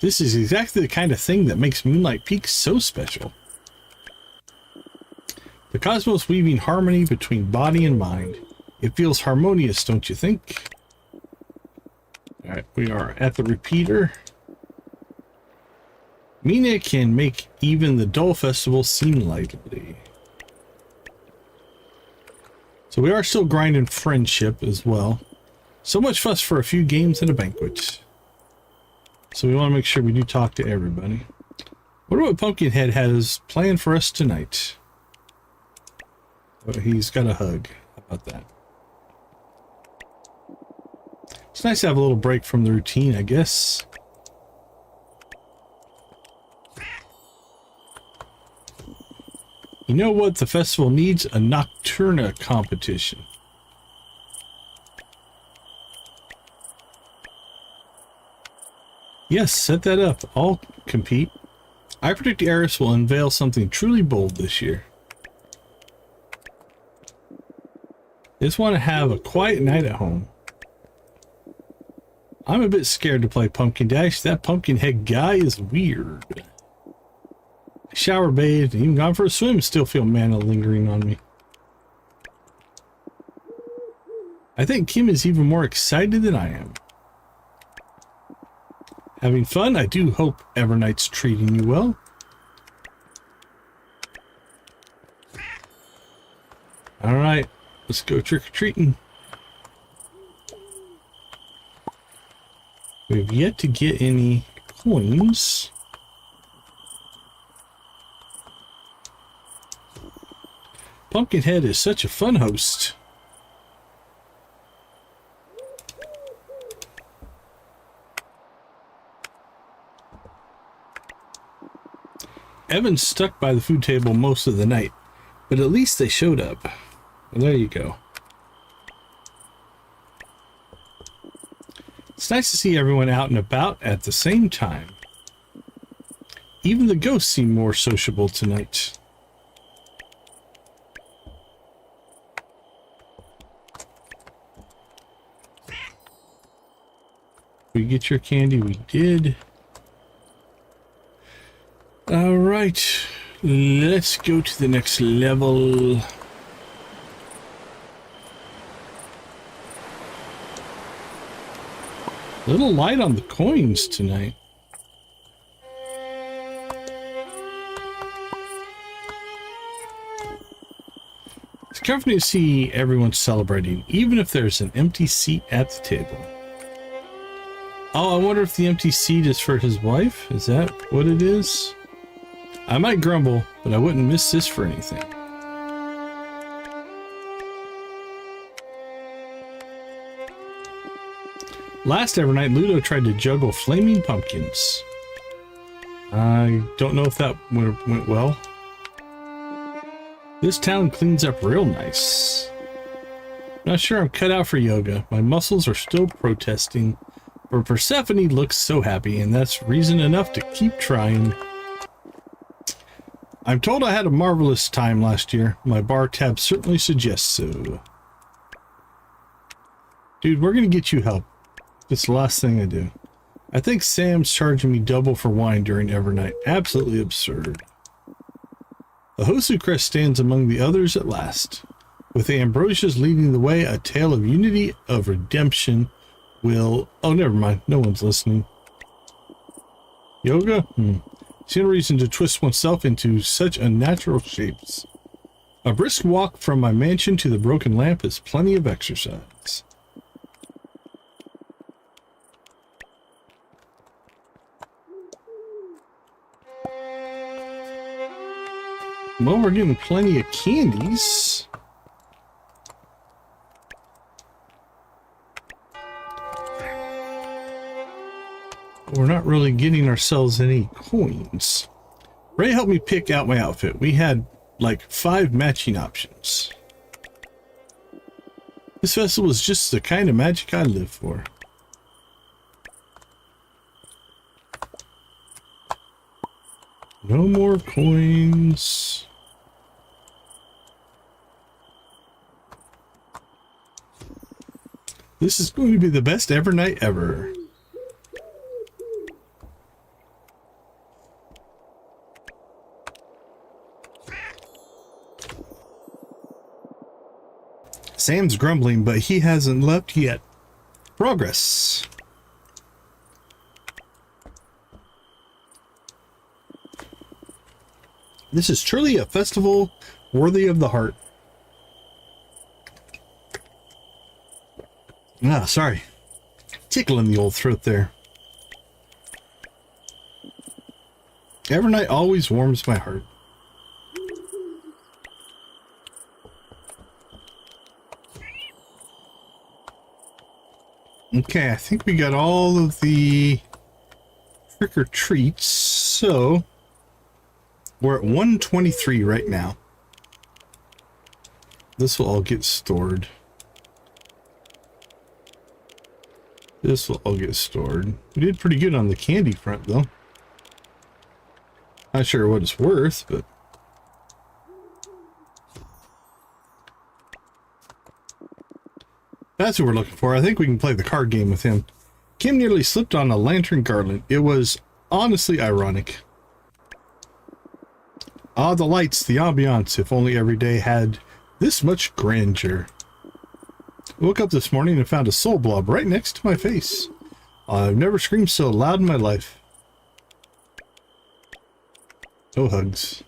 This is exactly the kind of thing that makes Moonlight Peaks so special. The cosmos weaving harmony between body and mind. It feels harmonious, don't you think? Alright, we are at the repeater. Mina can make even the dull festival seem lively. So we are still grinding friendship as well. So much fuss for a few games and a banquet. So we want to make sure we do talk to everybody. What about Pumpkinhead has planned for us tonight? Oh, he's got a hug. How about that? It's nice to have a little break from the routine, I guess. You know what the festival needs? A Nocturna competition. Yes, set that up. I'll compete. I predict Eris will unveil something truly bold this year. Just want to have a quiet night at home. I'm a bit scared to play Pumpkin Dash. That Pumpkinhead guy is weird. Shower bathed, even gone for a swim, still feel mana lingering on me. I think Kim is even more excited than I am. Having fun? I do hope Evernight's treating you well. Alright, let's go trick-or-treating. We've yet to get any coins. Pumpkinhead is such a fun host. Evan's stuck by the food table most of the night, but at least they showed up. Well, there you go. It's nice to see everyone out and about at the same time. Even the ghosts seem more sociable tonight. We get your candy? We did. All right, let's go to the next level. A little light on the coins tonight. It's comforting to see everyone celebrating, even if there's an empty seat at the table. Oh, I wonder if the empty seat is for his wife? Is that what it is? I might grumble, but I wouldn't miss this for anything. Last Evernight, Ludo tried to juggle flaming pumpkins. I don't know if that went well. This town cleans up real nice. Not sure I'm cut out for yoga. My muscles are still protesting. But Persephone looks so happy, and that's reason enough to keep trying. I'm told I had a marvelous time last year. My bar tab certainly suggests so. Dude, we're gonna get you help. It's the last thing I do. I think Sam's charging me double for wine during Evernight. Absolutely absurd. The Hosu crest stands among the others at last. With the Ambrosias leading the way, a tale of unity, of redemption, will... Oh, never mind. No one's listening. Yoga? See no reason to twist oneself into such unnatural shapes. A brisk walk from my mansion to the broken lamp is plenty of exercise. Well, we're getting plenty of candies. We're not really getting ourselves any coins. Ray helped me pick out my outfit. We had like 5 matching options. This festival is just the kind of magic I live for. No more coins. This is going to be the best Evernight ever. Sam's grumbling, but he hasn't left yet. Progress. This is truly a festival worthy of the heart. Ah, sorry. Tickling the old throat there. Evernight always warms my heart. Okay, I think we got all of the trick or treats, so we're at 123 right now. This will all get stored. This will all get stored. We did pretty good on the candy front, though. Not sure what it's worth, but that's what we're looking for. I think we can play the card game with him. Kim nearly slipped on a lantern garland. It was honestly ironic. Ah, the lights, the ambiance, if only every day had this much grandeur. Woke up this morning and found a soul blob right next to my face. I've never screamed so loud in my life. No hugs.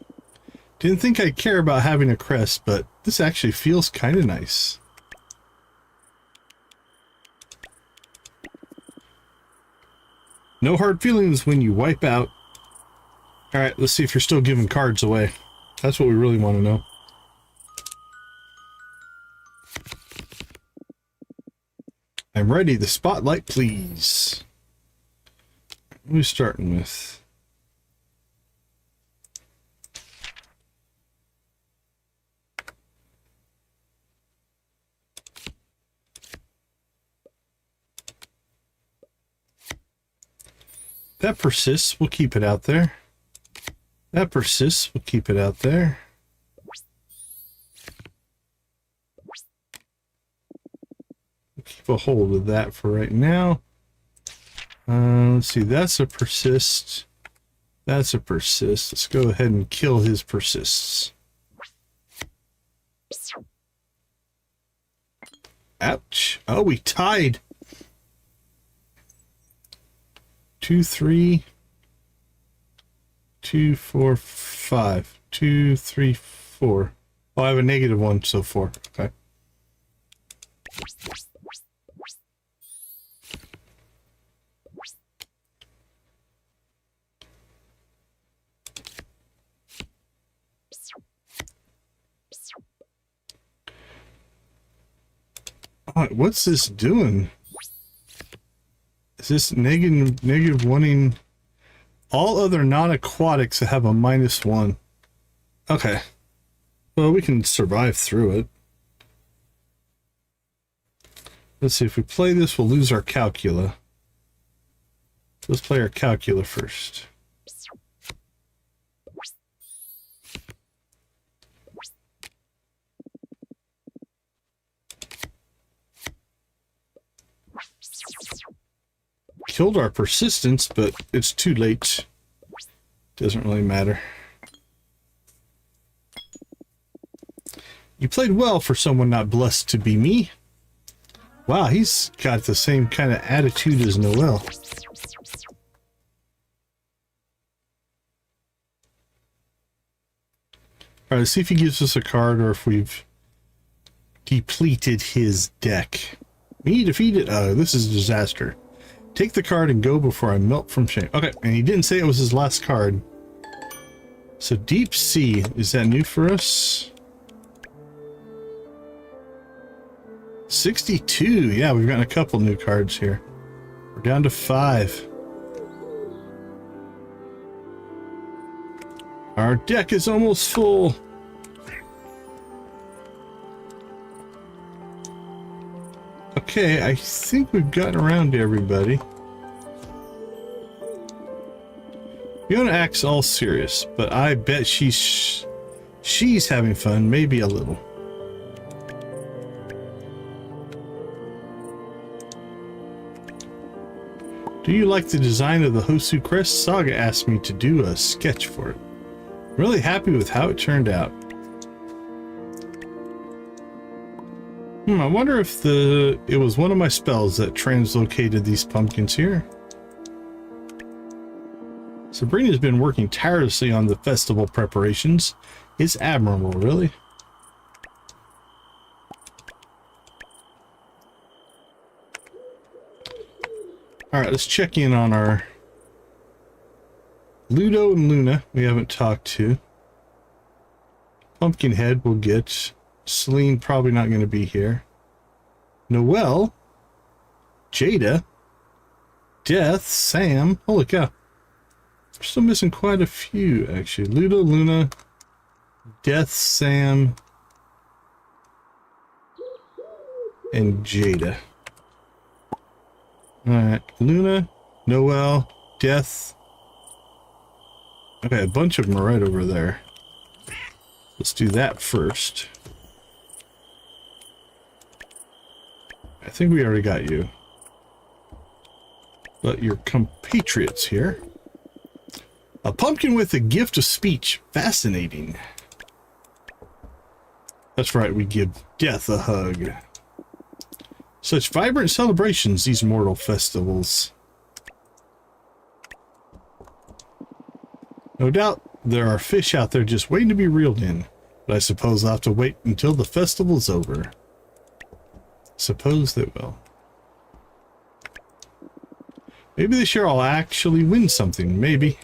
Didn't think I'd care about having a crest, but this actually feels kind of nice. No hard feelings when you wipe out. Alright, let's see if you're still giving cards away. That's what we really want to know. I'm ready. The spotlight, please. What are we starting with? That persists. We'll keep it out there. That persists. We'll keep it out there. We'll keep a hold of that for right now. Let's see. That's a persist. That's a persist. Let's go ahead and kill his persists. Ouch. Oh, we tied. 2, 3, 2, 4, 5. 2, 3, 4. Oh, I have a -1, so 4. Okay. Oh, what's this doing? Is this negative wanting all other non-aquatics that have a -1? Okay. Well, we can survive through it. Let's see, if we play this, we'll lose our calcula. Let's play our calcula first. Killed our persistence, but it's too late. Doesn't really matter. You played well for someone not blessed to be me. Wow, he's got the same kind of attitude as Noel. All right, let's see if he gives us a card or if we've depleted his deck. We need to defeat it. Oh, this is a disaster. Take the card and go before I melt from shame. Okay, and he didn't say it was his last card. So Deep Sea, is that new for us? 62. Yeah, we've gotten a couple new cards here. We're down to 5. Our deck is almost full. Okay, I think we've gotten around to everybody. Fiona acts all serious, but I bet she's having fun, maybe a little. Do you like the design of the Hosu crest? Saga asked me to do a sketch for it. Really happy with how it turned out. I wonder if it was one of my spells that translocated these pumpkins here. Sabrina's been working tirelessly on the festival preparations. It's admirable, really. Alright, let's check in on our Ludo and Luna we haven't talked to. Pumpkinhead we'll get. Celine probably not going to be here. Noelle. Jada. Death. Sam. Holy cow. We're still missing quite a few, actually. Ludo, Luna. Death, Sam. And Jada. Alright. Luna. Noelle. Death. Okay, a bunch of them are right over there. Let's do that first. I think we already got you. But your compatriots here. A pumpkin with a gift of speech. Fascinating. That's right, we give death a hug. Such vibrant celebrations, these mortal festivals. No doubt there are fish out there just waiting to be reeled in. But I suppose I'll have to wait until the festival's over. Suppose they will. Maybe this year I'll actually win something. Maybe.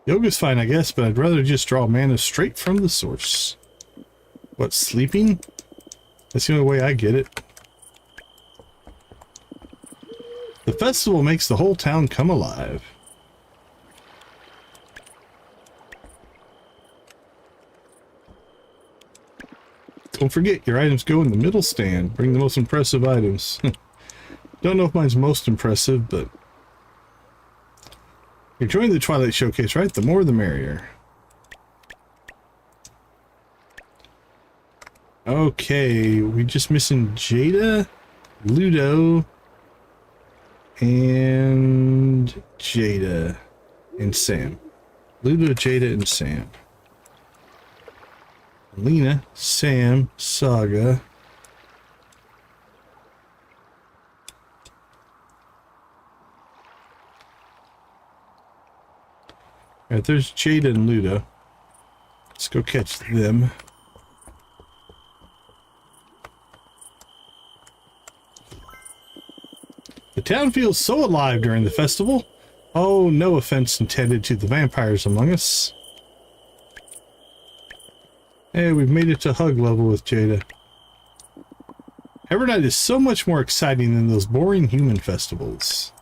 Yoga's fine, I guess, but I'd rather just draw mana straight from the source. What, sleeping? That's the only way I get it. The festival makes the whole town come alive. Don't forget, your items go in the middle stand. Bring the most impressive items. Don't know if mine's most impressive, but... You're joining the Twilight Showcase, right? The more the merrier. Okay, we just missing Jada, Ludo, and Jada, and Sam. Ludo, Jada, and Sam. Lena, Sam, Saga. Alright, there's Jada and Ludo. Let's go catch them. The town feels so alive during the festival. Oh, no offense intended to the vampires among us. Hey, we've made it to hug level with Jada. Evernight is so much more exciting than those boring human festivals.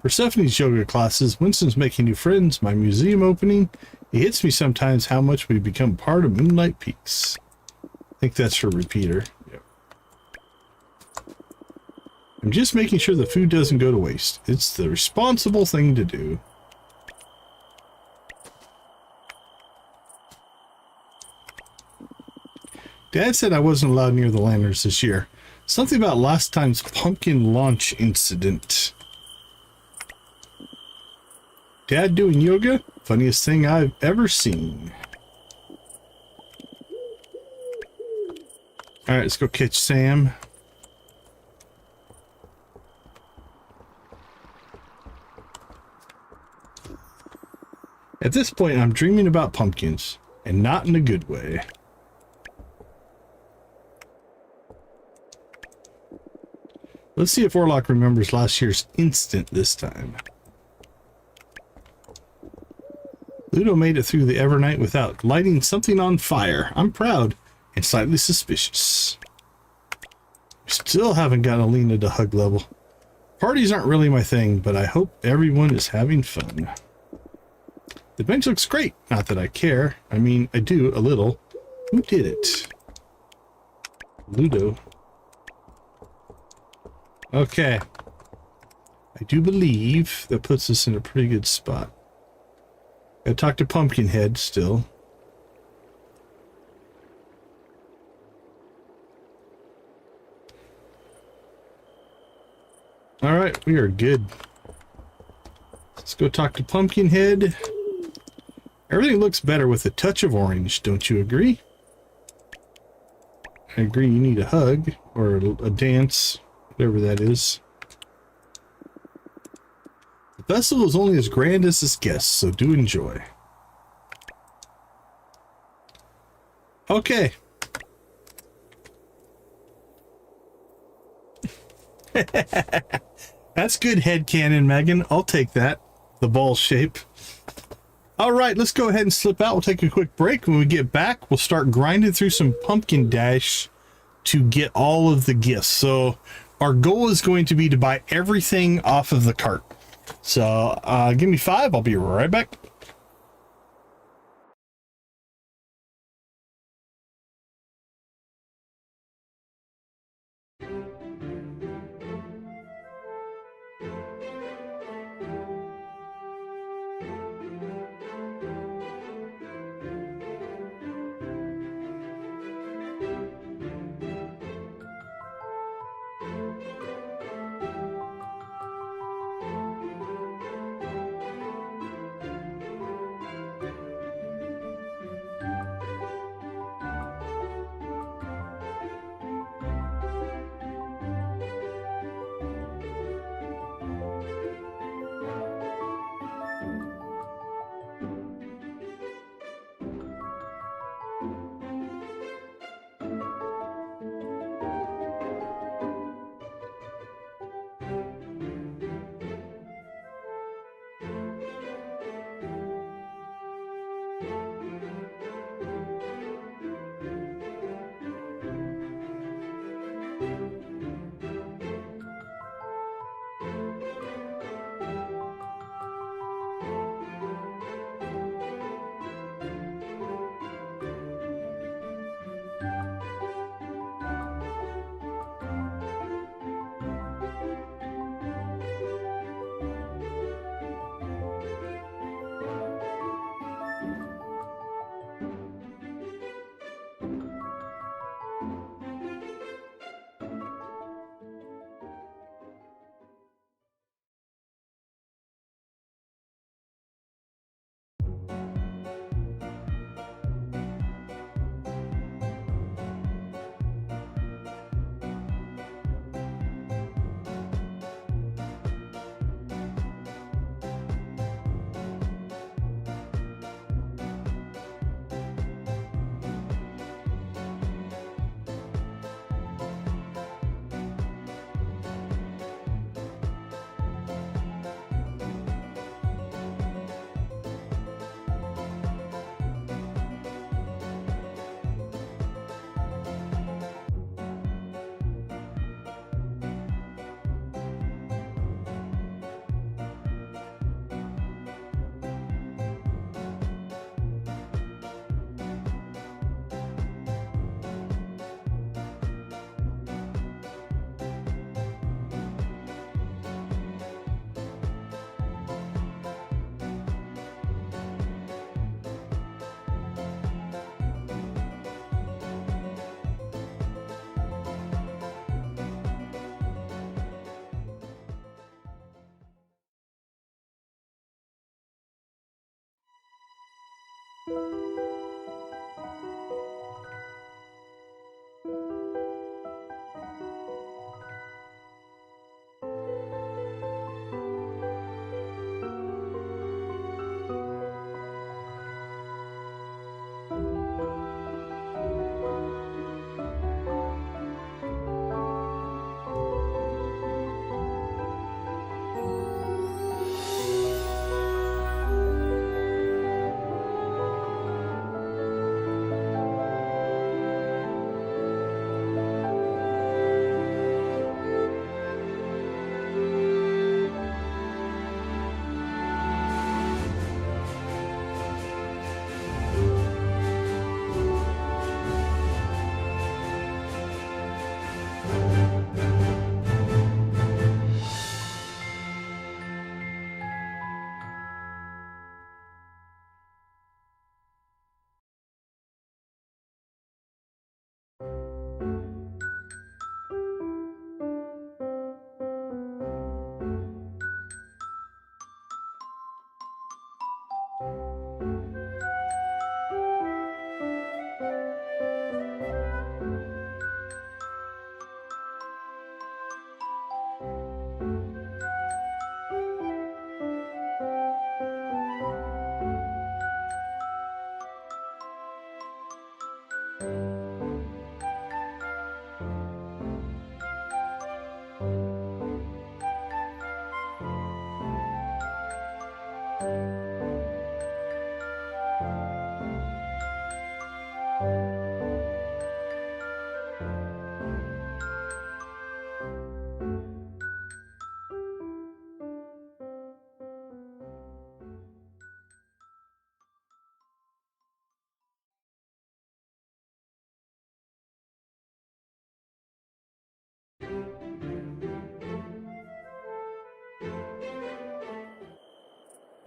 Persephone's yoga classes, Winston's making new friends, my museum opening. It hits me sometimes how much we become part of Moonlight Peaks. I think that's for repeater. Yep. I'm just making sure the food doesn't go to waste. It's the responsible thing to do. Dad said I wasn't allowed near the lanterns this year. Something about last time's pumpkin launch incident. Dad doing yoga? Funniest thing I've ever seen. All right, let's go catch Sam. At this point, I'm dreaming about pumpkins, and not in a good way. Let's see if Orlok remembers last year's instant this time. Ludo made it through the Evernight without lighting something on fire. I'm proud and slightly suspicious. Still haven't gotten Alina to hug level. Parties aren't really my thing, but I hope everyone is having fun. The bench looks great. Not that I care. I mean, I do a little. Who did it? Ludo. Okay. I do believe that puts us in a pretty good spot. Gotta talk to Pumpkinhead still. Alright, we are good. Let's go talk to Pumpkinhead. Everything looks better with a touch of orange, don't you agree? I agree, you need a hug, or a dance, whatever that is. The festival is only as grand as its guests, so do enjoy. Okay. That's good headcanon, Megan. I'll take that. The ball shape. All right, let's go ahead and slip out. We'll take a quick break. When we get back, we'll start grinding through some pumpkin dash to get all of the gifts. So our goal is going to be to buy everything off of the cart. So give me 5. I'll be right back.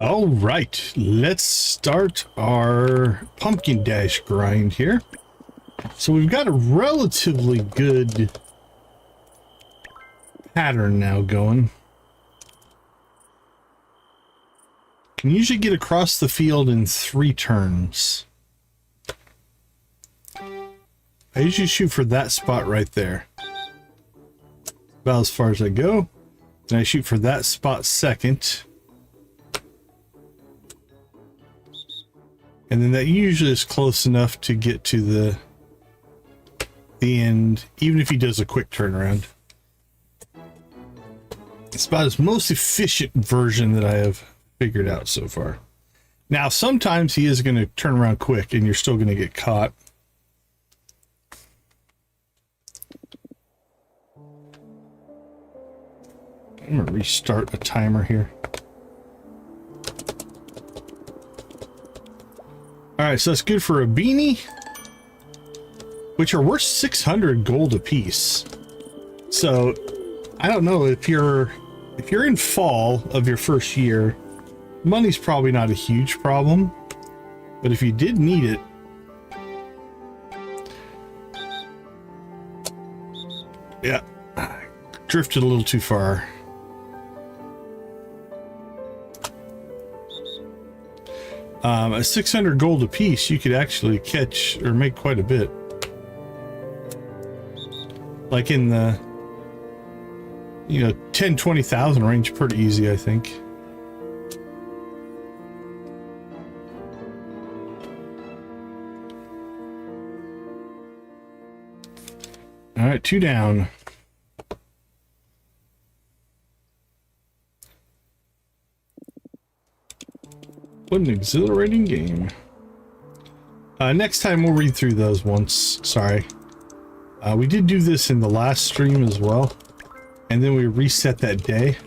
All right, let's start our pumpkin dash grind here. So we've got a relatively good pattern now going. Can usually get across the field in 3 turns. I usually shoot for that spot right there. About as far as I go. Then I shoot for that spot second. And then that usually is close enough to get to the end, even if he does a quick turnaround. It's about his most efficient version that I have figured out so far. Now, sometimes he is going to turn around quick and you're still going to get caught. I'm going to restart a timer here. Alright, so that's good for a beanie, which are worth 600 gold apiece. So, I don't know if you're in fall of your first year, money's probably not a huge problem. But if you did need it, yeah, drifted a little too far. At 600 gold apiece, you could actually catch or make quite a bit. Like in the, 10, 20,000 range, pretty easy, I think. All right, 2 down. What an exhilarating game. Next time we'll read through those once. Sorry. We did do this in the last stream as well. And then we reset that day,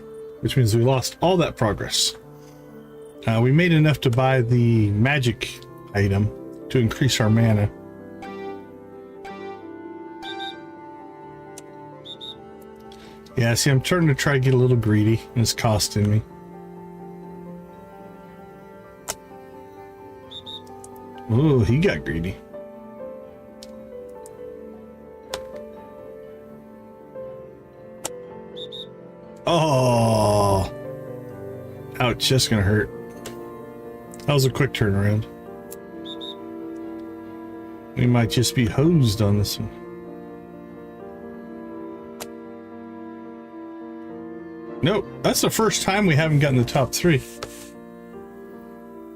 which means we lost all that progress. We made enough to buy the magic item to increase our mana. Yeah, see, I'm starting to try to get a little greedy, and it's costing me. Oh, he got greedy. Oh, ouch, that's gonna hurt. That was a quick turnaround. We might just be hosed on this one. Nope, that's the first time we haven't gotten the top 3.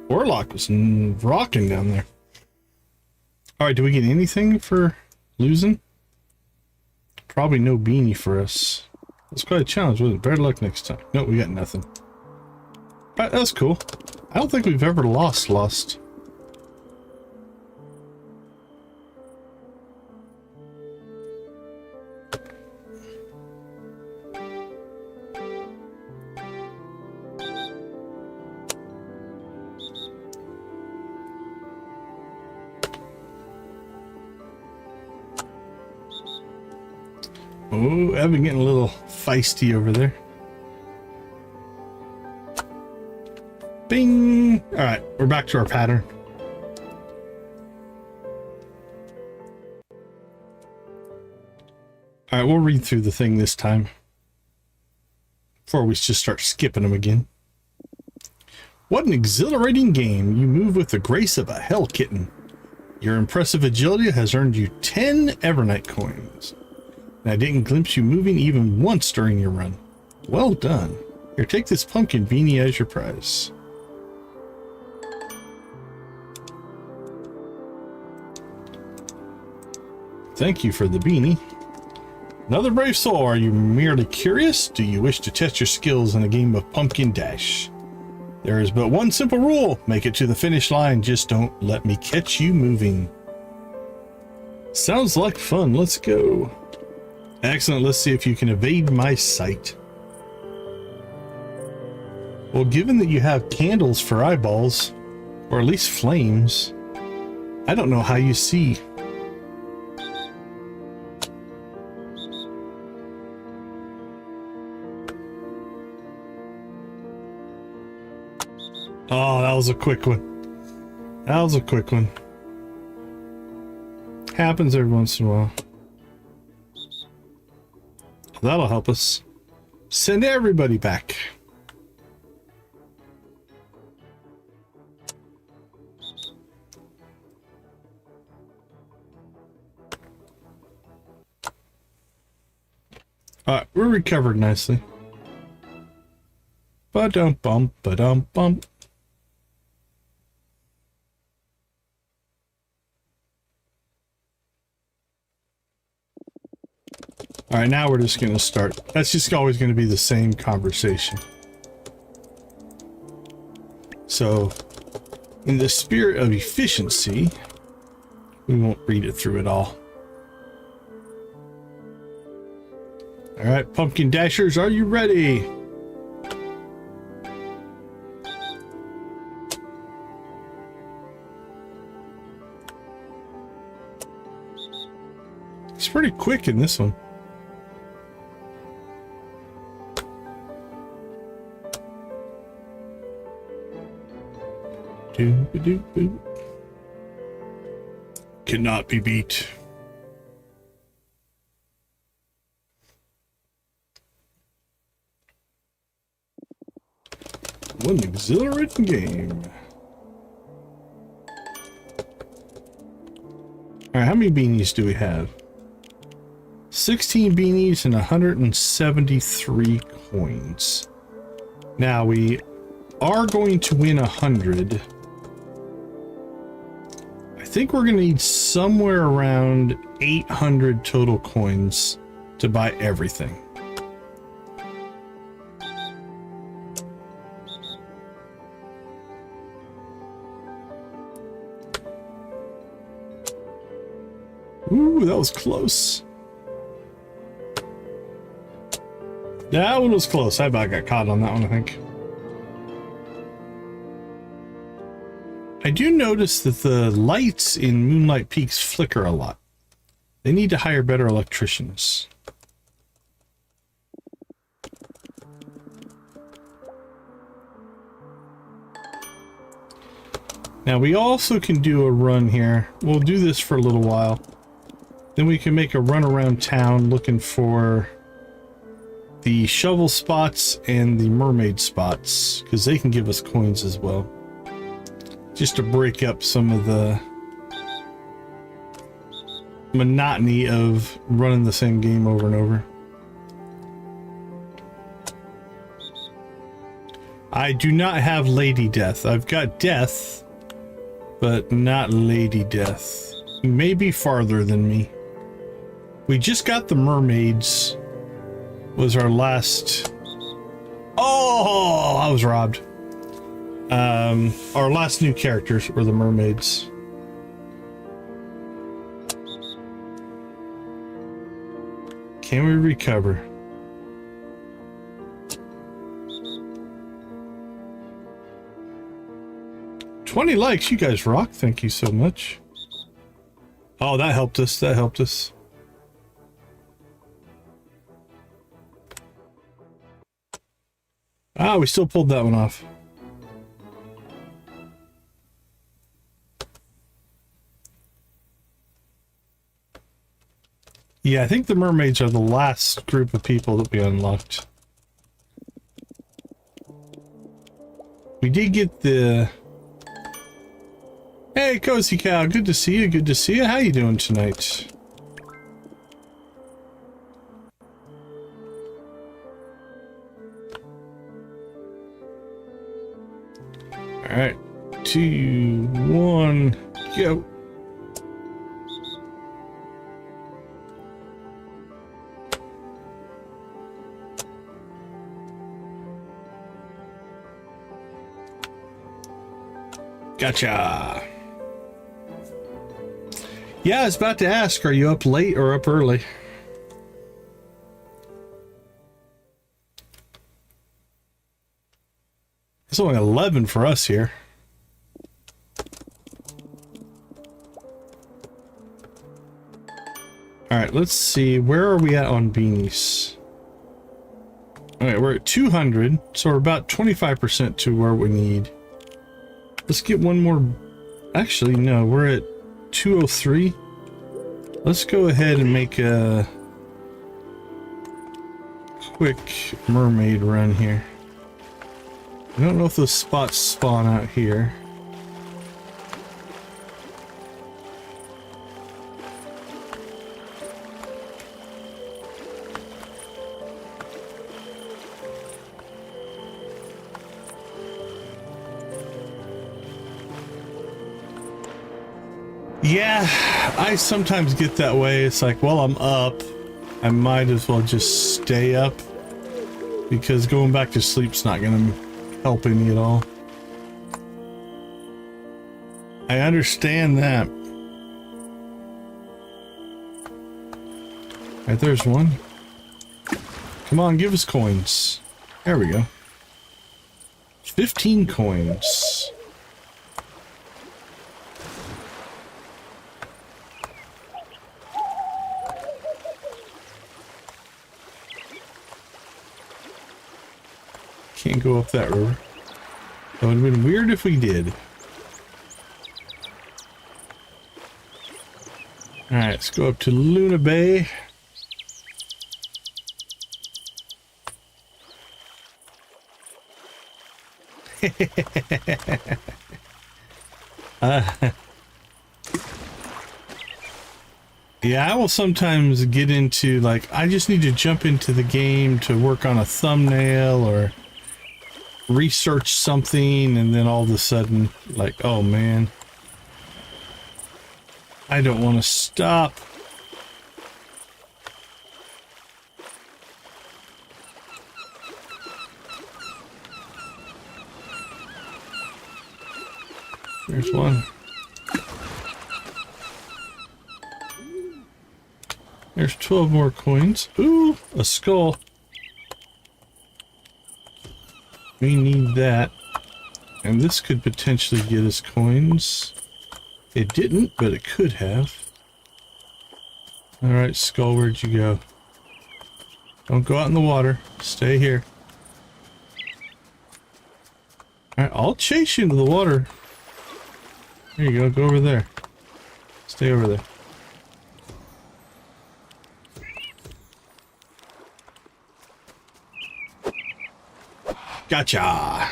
Warlock was rocking down there. Alright, do we get anything for losing? Probably no beanie for us. That's quite a challenge, wasn't it? Better luck next time. No, we got nothing. Alright, that's cool. I don't think we've ever lost. Oh, I've been getting a little feisty over there. Bing! Alright, we're back to our pattern. Alright, we'll read through the thing this time before we just start skipping them again. What an exhilarating game. You move with the grace of a hell kitten. Your impressive agility has earned you 10 Evernight coins. And I didn't glimpse you moving even once during your run. Well done. Here, take this pumpkin beanie as your prize. Thank you for the beanie. Another brave soul. Are you merely curious? Do you wish to test your skills in a game of pumpkin dash? There is but one simple rule. Make it to the finish line. Just don't let me catch you moving. Sounds like fun. Let's go. Excellent. Let's see if you can evade my sight. Well, given that you have candles for eyeballs, or at least flames, I don't know how you see. Oh, that was a quick one. That was a quick one. Happens every once in a while. That'll help us send everybody back. Alright, we're recovered nicely. Ba-dum-bum, ba-dum-bum. All right, now we're just going to start. That's just always going to be the same conversation. So, in the spirit of efficiency, we won't read it through it all. All right, Pumpkin Dashers, are you ready? It's pretty quick in this one. Cannot be beat. What an exhilarating game. Alright, how many beanies do we have? 16 beanies and 173 coins. Now we are going to win 100. I think we're going to need somewhere around 800 total coins to buy everything. Ooh, that was close. That one was close. I about got caught on that one, I think. I do notice that the lights in Moonlight Peaks flicker a lot. They need to hire better electricians. Now we also can do a run here. We'll do this for a little while. Then we can make a run around town looking for the shovel spots and the mermaid spots, because they can give us coins as well. Just to break up some of the monotony of running the same game over and over. I do not have Lady Death. I've got Death, but not Lady Death. Maybe farther than me. We just got the mermaids. Was our last... Oh, I was robbed. Our last new characters were the mermaids. Can we recover? $20 likes, you guys rock. Thank you so much. Oh, that helped us. That helped us. Ah, we still pulled that one off. Yeah, I think the mermaids are the last group of people that we unlocked. We did get the... Hey, Cozy Cow, good to see you, good to see you. How you doing tonight? Alright, 2, 1, go. Gotcha. Yeah, I was about to ask, are you up late or up early? It's only 11 for us here. Alright, let's see. Where are we at on beanies? Alright, we're at 200, so we're about 25% to where we need. Let's get one more. Actually, no, we're at 203. Let's go ahead and make a quick mermaid run here. I don't know if those spots spawn out here. Yeah, I sometimes get that way. It's like, well, I'm up. I might as well just stay up, because going back to sleep's not going to help any at all. I understand that. Right, there's one. Come on, give us coins. There we go. 15 coins. Can't go up that river. That would have been weird if we did. Alright, let's go up to Luna Bay. Yeah, I will sometimes get into, like, I just need to jump into the game to work on a thumbnail or research something, and then all of a sudden, like, oh man, I don't want to stop. There's one. There's 12 more coins. Ooh, a skull. We need that. And this could potentially get us coins. It didn't, but it could have. Alright, skull, where'd you go? Don't go out in the water. Stay here. Alright, I'll chase you into the water. There you go, go over there. Stay over there. Gotcha!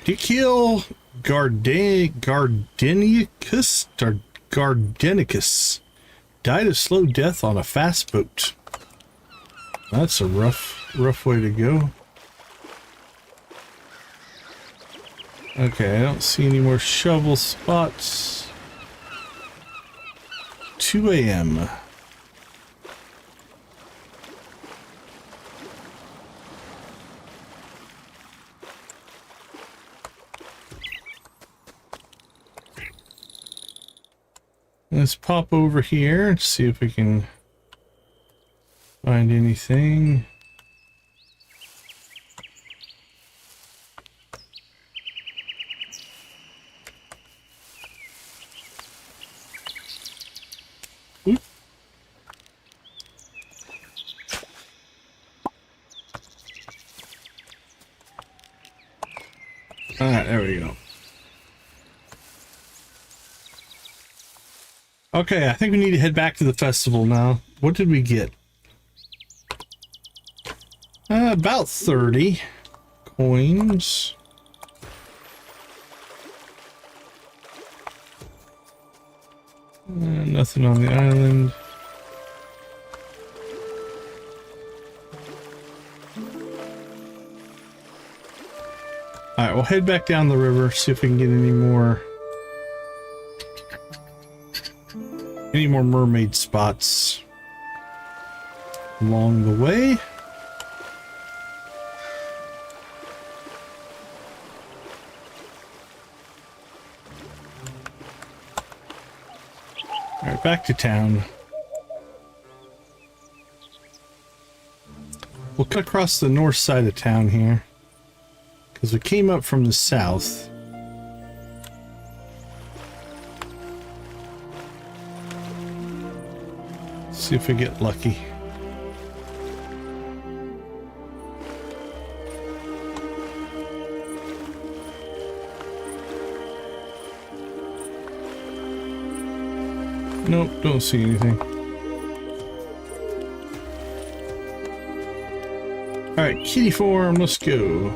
To kill Gardenicus died a slow death on a fast boat. That's a rough way to go. Okay, I don't see any more shovel spots. 2 a.m. Let's pop over here and see if we can find anything. Oop. All right, there we go. Okay, I think we need to head back to the festival now. What did we get? About 30 coins. Nothing on the island. Alright, we'll head back down the river, see if we can get any more mermaid spots along the way. All right, back to town. We'll cut across the north side of town here because we came up from the south. See if we get lucky. Nope, don't see anything. Alright, kitty form, let's go.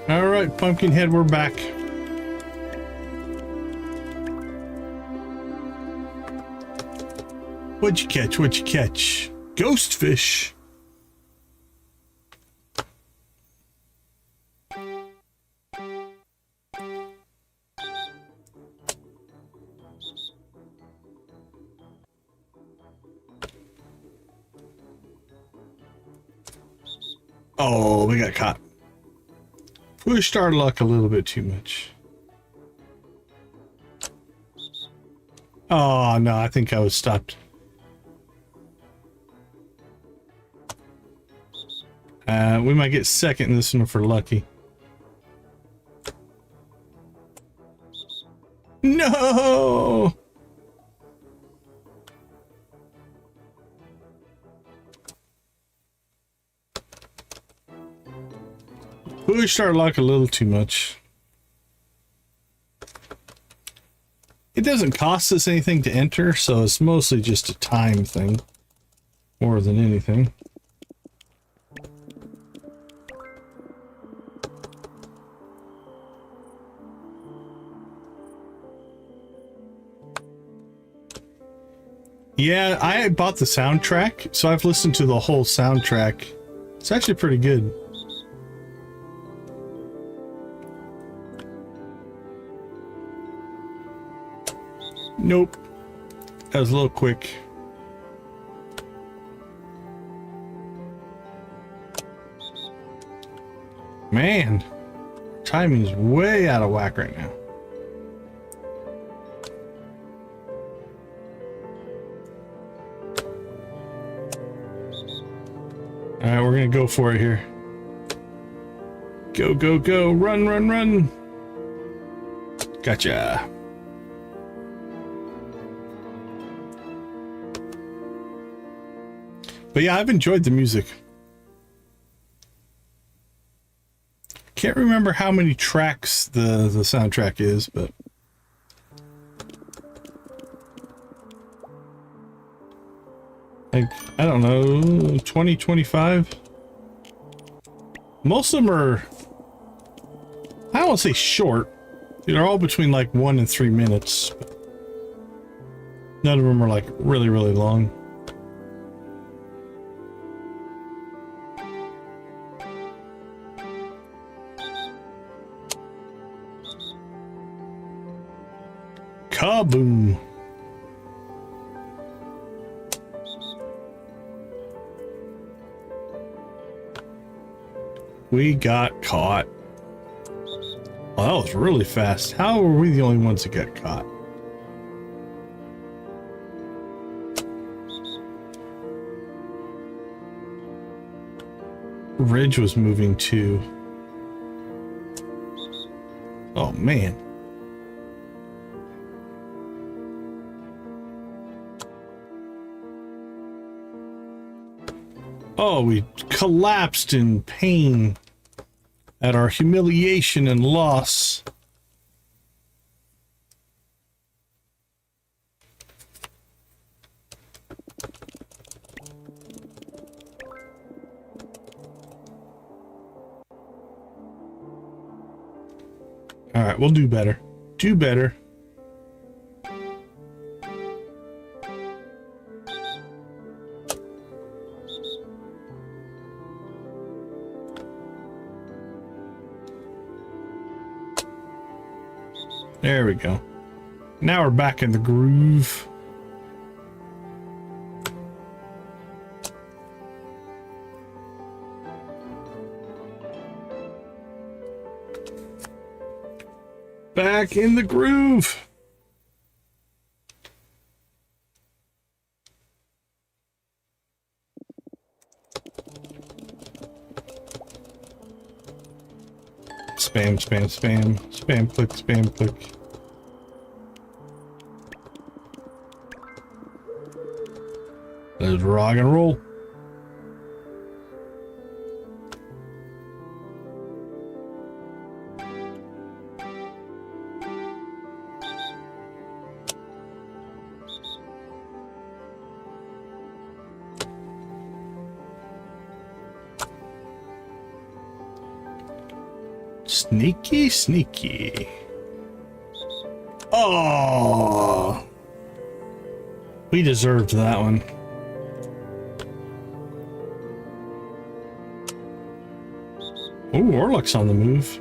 Alright, Pumpkinhead, we're back. What'd you catch? What'd you catch? Ghost fish. Oh, we got caught. Pushed our luck a little bit too much. Oh, no, I think I was stopped. We might get second in this one if we're lucky. No! Pushed our luck a little too much. It doesn't cost us anything to enter, so it's mostly just a time thing more than anything. Yeah, I bought the soundtrack, so I've listened to the whole soundtrack. It's actually pretty good. Nope. That was a little quick. Man, timing is way out of whack right now. All right, we're gonna go for it here. Go, go, go, run, run, run. Gotcha. But yeah, I've enjoyed the music. Can't remember how many tracks the soundtrack is, but like, I don't know, 20, 25? Most of them are, I don't want to say short. They're all between like 1 and 3 minutes. None of them are like really, really long. Kaboom. We got caught. Oh, that was really fast. How were we the only ones that got caught? Ridge was moving too. Oh, man. Oh, we collapsed in pain at our humiliation and loss. All right, we'll do better. Do better. There we go. Now we're back in the groove. Back in the groove. Spam, spam, spam. Spam click, spam click. Let's rock and roll. Sneaky, sneaky. Oh, we deserved that one. Oh, Orlok's on the move.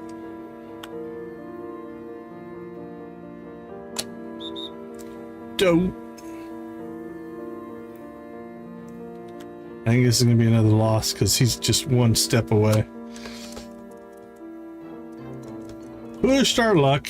Dope. I think this is going to be another loss because he's just one step away. Pushed our luck.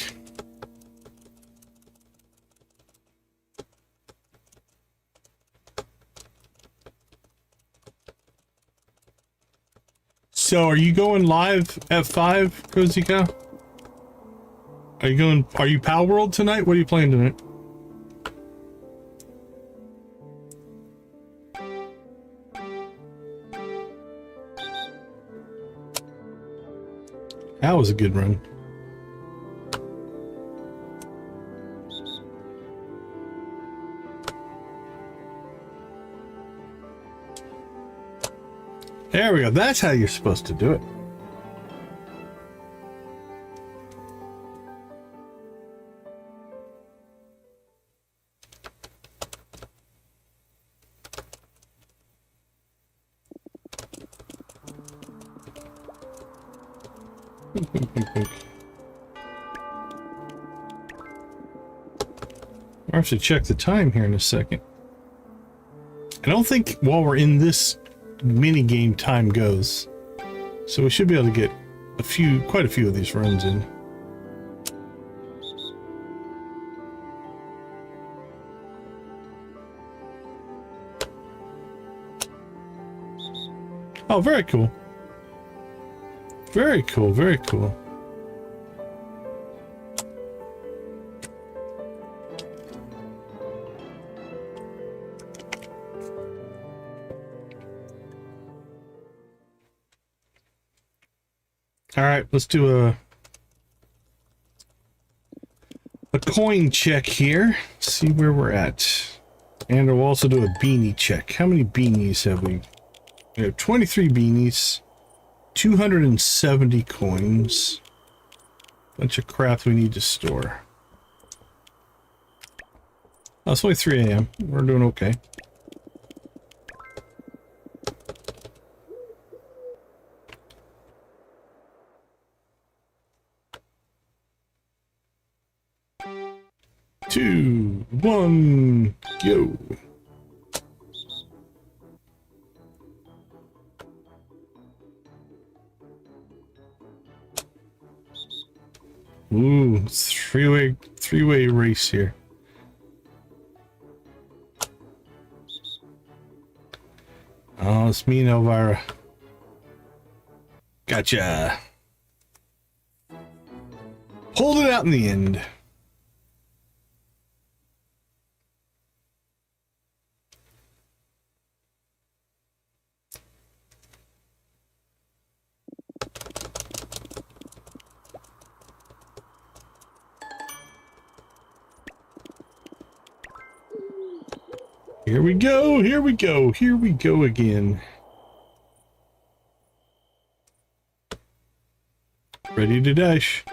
So are you going live at 5, Cozy Cow? Are you Pal World tonight? What are you playing tonight? That was a good run. There we go. That's how you're supposed to do it. I'll have to check the time here in a second. I don't think while we're in this mini game time goes, so we should be able to get quite a few of these runs in. Oh, very cool. Very cool, very cool. All right, let's do a coin check here. See where we're at. And we'll also do a beanie check. How many beanies have we? We have 23 beanies, 270 coins, bunch of crap we need to store. Oh, it's only 3 a.m. We're doing okay. Two, one, go. Ooh, it's three-way race here. Oh, it's me and Elvira. Gotcha. Pulled it out in the end. Here we go, here we go, here we go again. Ready to dash.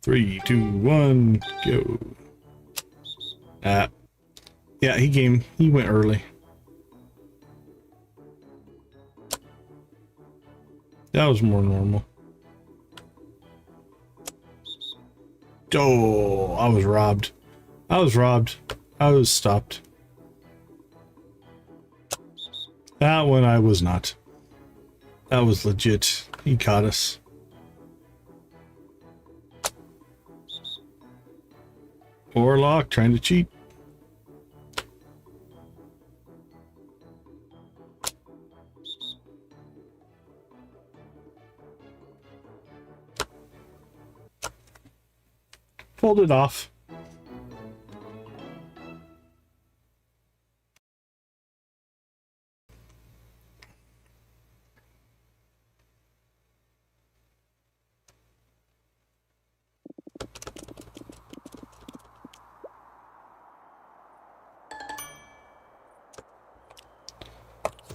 3, 2, 1, go. Yeah, he went early. That was more normal. Oh, I was robbed. I was robbed. I was stopped. That one I was not. That was legit. He caught us. Orlok trying to cheat. Pulled it off.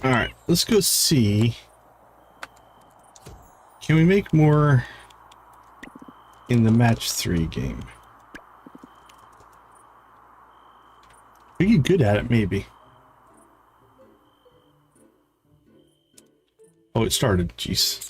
All right, let's go see. Can we make more in the match 3 game. We get good at it, maybe. Oh, it started. Jeez.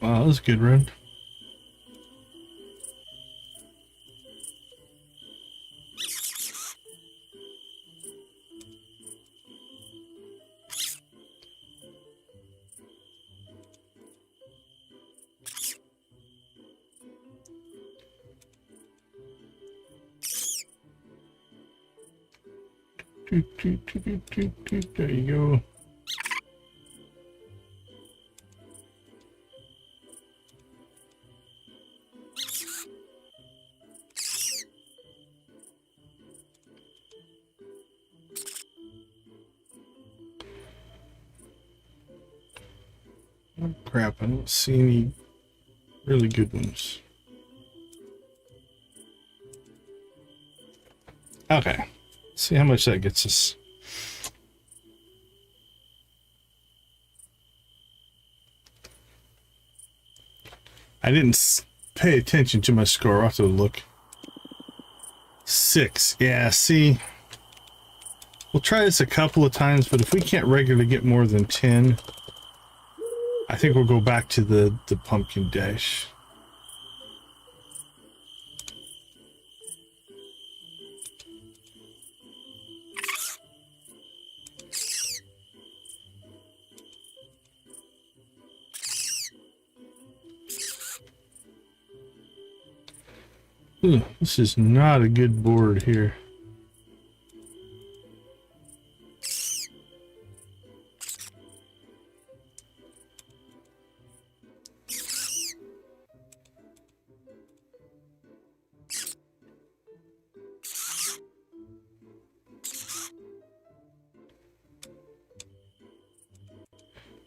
Wow, that was a good run. There you go. Oh, crap, I don't see any really good ones. Okay, see how much that gets us. I didn't pay attention to my score. I'll have to look. 6. Yeah, see, we'll try this a couple of times, but if we can't regularly get more than 10, I think we'll go back to the pumpkin dash. Ooh, this is not a good board here.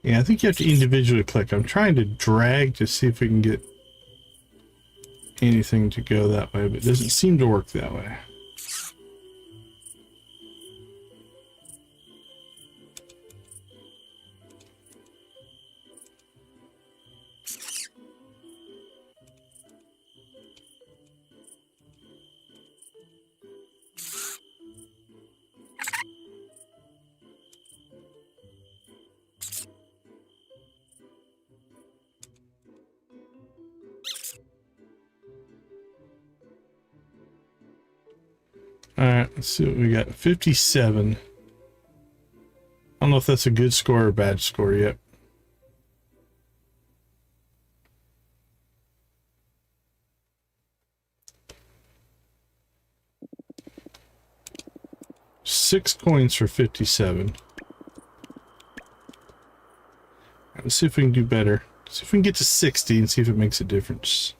Yeah, I think you have to individually click. I'm trying to drag to see if we can get anything to go that way, but it doesn't seem to work that way. Alright, let's see what we got. 57. I don't know if that's a good score or a bad score yet. Six coins for 57. Let's see if we can do better. See if we can get to 60 and see if it makes a difference.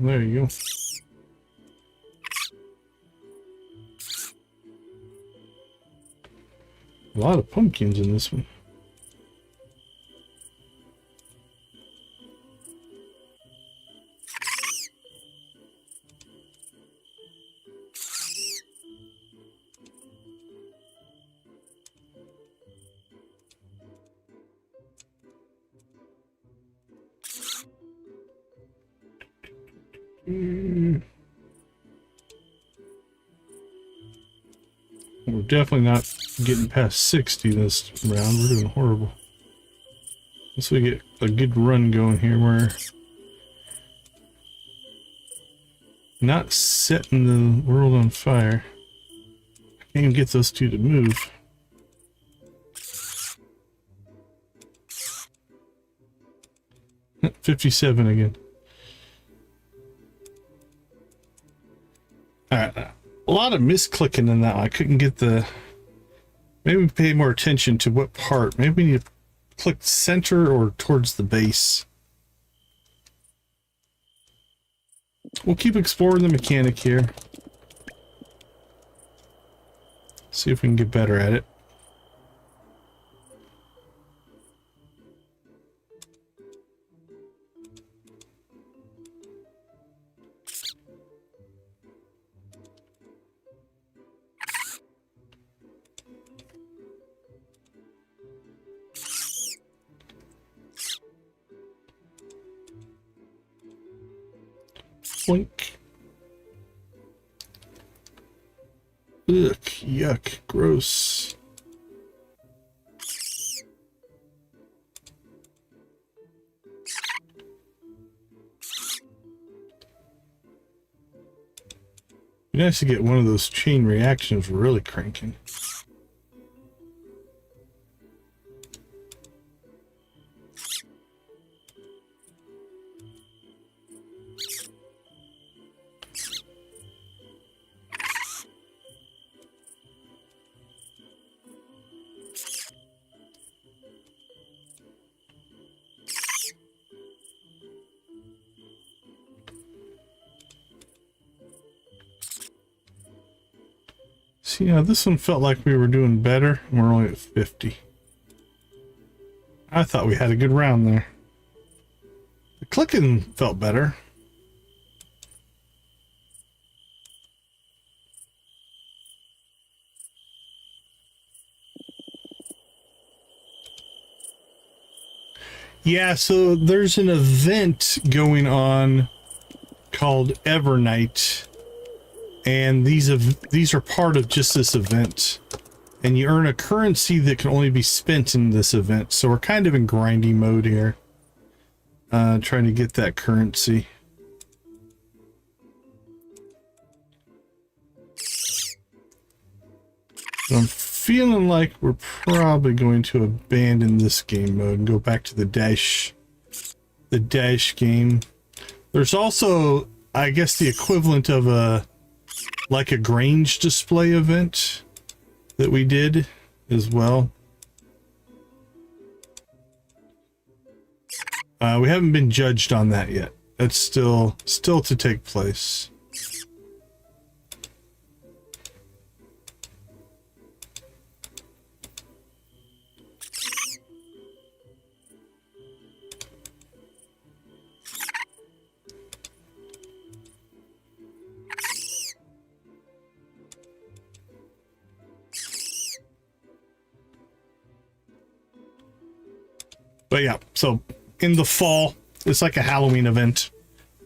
There you go. A lot of pumpkins in this one. We're definitely not getting past 60 this round. We're doing horrible. Once we get a good run going here, we're not setting the world on fire. I can't even get those two to move. $57 again. Alright, a lot of misclicking in that one. I couldn't get the... Maybe pay more attention to what part. Maybe we need to click center or towards the base. We'll keep exploring the mechanic here. See if we can get better at it. Blink. Ugh, yuck, gross. Be nice to get one of those chain reactions really cranking. See, yeah, this one felt like we were doing better. We're only at 50. I thought we had a good round there. The clicking felt better. Yeah, so there's an event going on called Evernight. And these are part of just this event, and you earn a currency that can only be spent in this event. So we're kind of in grinding mode here, trying to get that currency. I'm feeling like we're probably going to abandon this game mode and go back to the dash game. There's also, I guess, the equivalent of a Grange display event that we did as well. We haven't been judged on that yet. That's still to take place. But yeah, so in the fall, it's like a Halloween event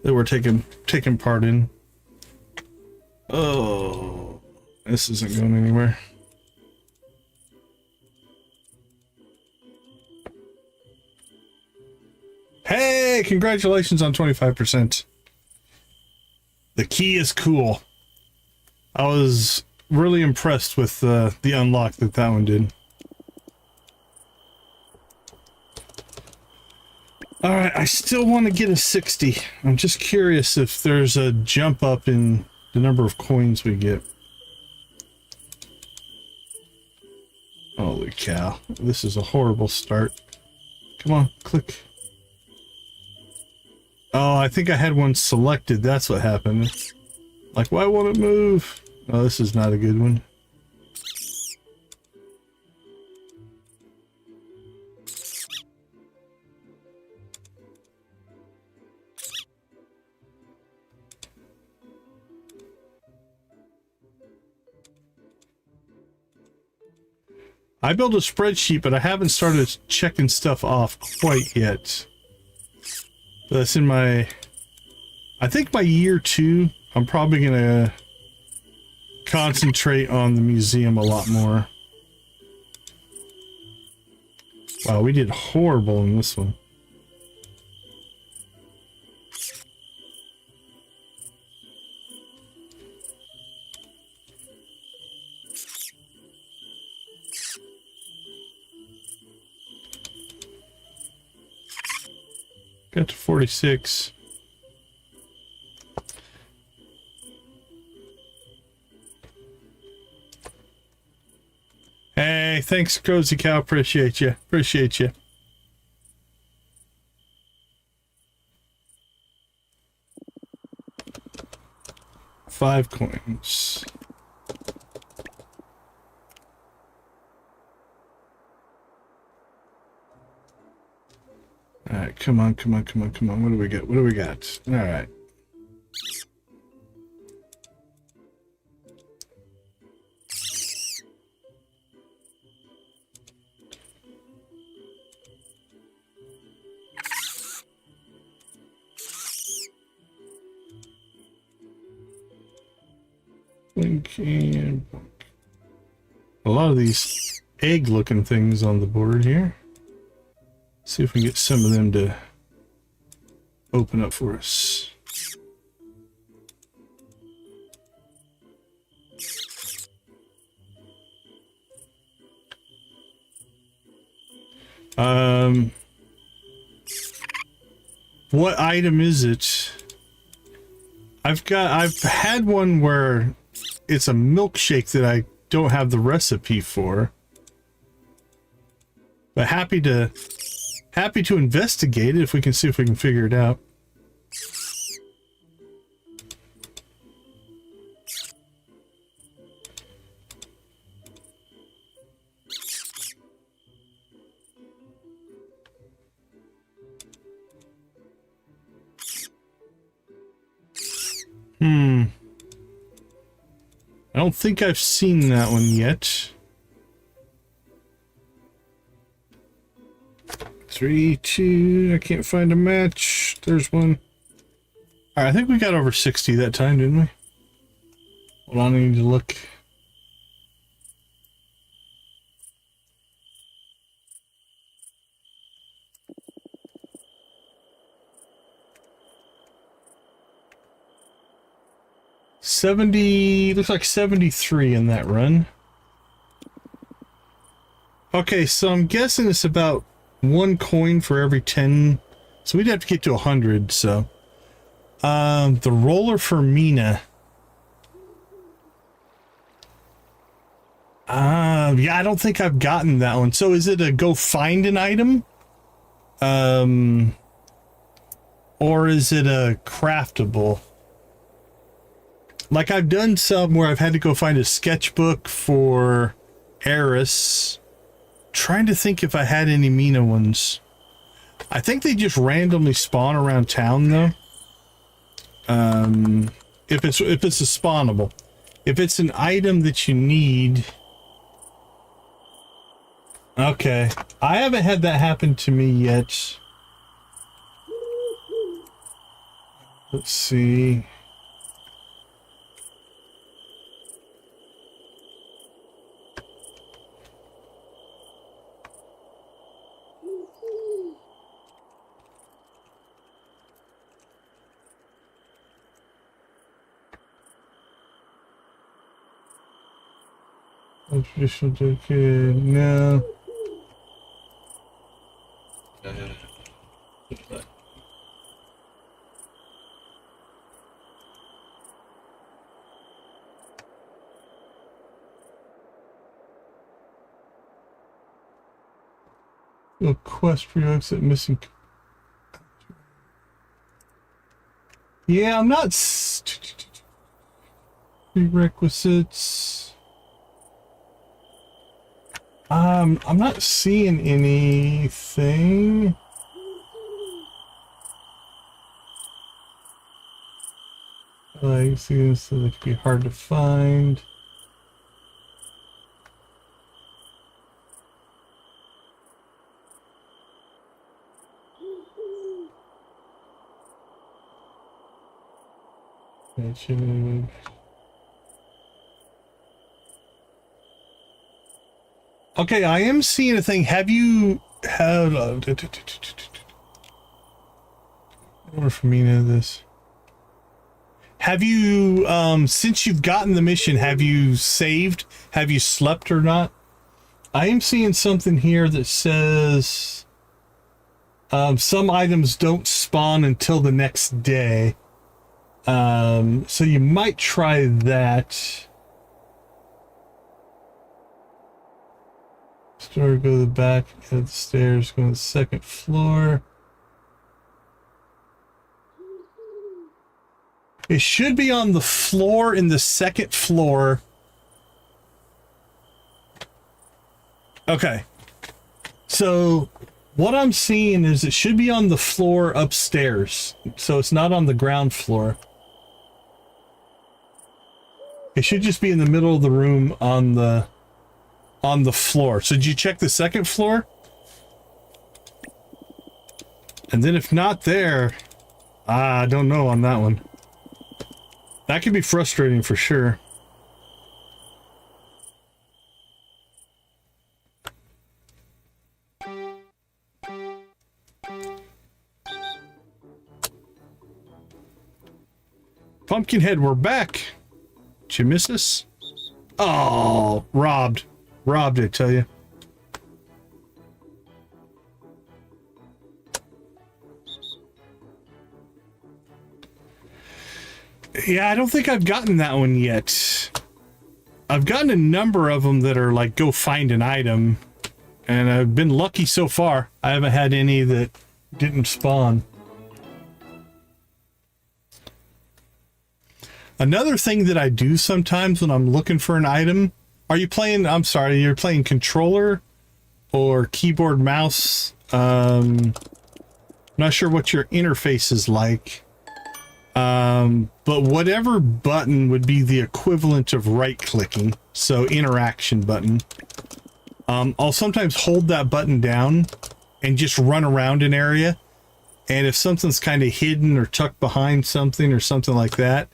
that we're taking part in. Oh, this isn't going anywhere. Hey, congratulations on 25%. The key is cool. I was really impressed with the unlock that one did. All right, I still want to get a 60. I'm just curious if there's a jump up in the number of coins we get. Holy cow, this is a horrible start. Come on, click. Oh, I think I had one selected. That's what happened. Like, why won't it move? Oh, this is not a good one. I built a spreadsheet, but I haven't started checking stuff off quite yet. But that's in my, I think my year 2, I'm probably going to concentrate on the museum a lot more. Wow, we did horrible in this one. Got to 46. Hey, thanks, Cozy Cow. Appreciate you. Appreciate you. 5 coins. All right, come on, come on, come on, come on. What do we get? What do we got? All right. And a lot of these egg-looking things on the board here. See if we can get some of them to open up for us. What item is it? I've had one where it's a milkshake that I don't have the recipe for. But happy to investigate it if we can see if we can figure it out. I don't think I've seen that one yet. 3, 2, I can't find a match. There's one. All right, I think we got over 60 that time, didn't we? Hold on, I need to look. Looks like 73 in that run. Okay, so I'm guessing it's about 1 coin for every 10. So we'd have to get to 100, so. The roller for Mina. Yeah, I don't think I've gotten that one. So is it a go find an item? Or is it a craftable? Like I've done some where I've had to go find a sketchbook for Eris. Trying to think if I had any Mina ones. I think they just randomly spawn around town though. If it's a spawnable. If it's an item that you need. Okay. I haven't had that happen to me yet. Let's see. Traditional dedicated, no. A quest for your exit missing. Yeah, I'm not. Prerequisites. I'm not seeing anything. Like, see, so they could be hard to find. Okay, I am seeing a thing. Have you had more for me to this? Have you since you've gotten the mission, have you saved? Have you slept or not? I am seeing something here that says some items don't spawn until the next day. So you might try that. Store, go to the back of the stairs, go to the second floor. It should be on the floor in the second floor. Okay. So what I'm seeing is it should be on the floor upstairs. So it's not on the ground floor. It should just be in the middle of the room on the floor. So did you check the second floor? And then if not there, I don't know on that one. That could be frustrating for sure. Pumpkinhead, we're back. Did you miss us? Oh, robbed. Robbed, I tell you. Yeah, I don't think I've gotten that one yet. I've gotten a number of them that are like, go find an item. And I've been lucky so far. I haven't had any that didn't spawn. Another thing that I do sometimes when I'm looking for an item, are you playing, I'm sorry, you're playing controller or keyboard mouse? Not sure what your interface is like. But whatever button would be the equivalent of right clicking, so interaction button. I'll sometimes hold that button down and just run around an area. And if something's kind of hidden or tucked behind something or something like that,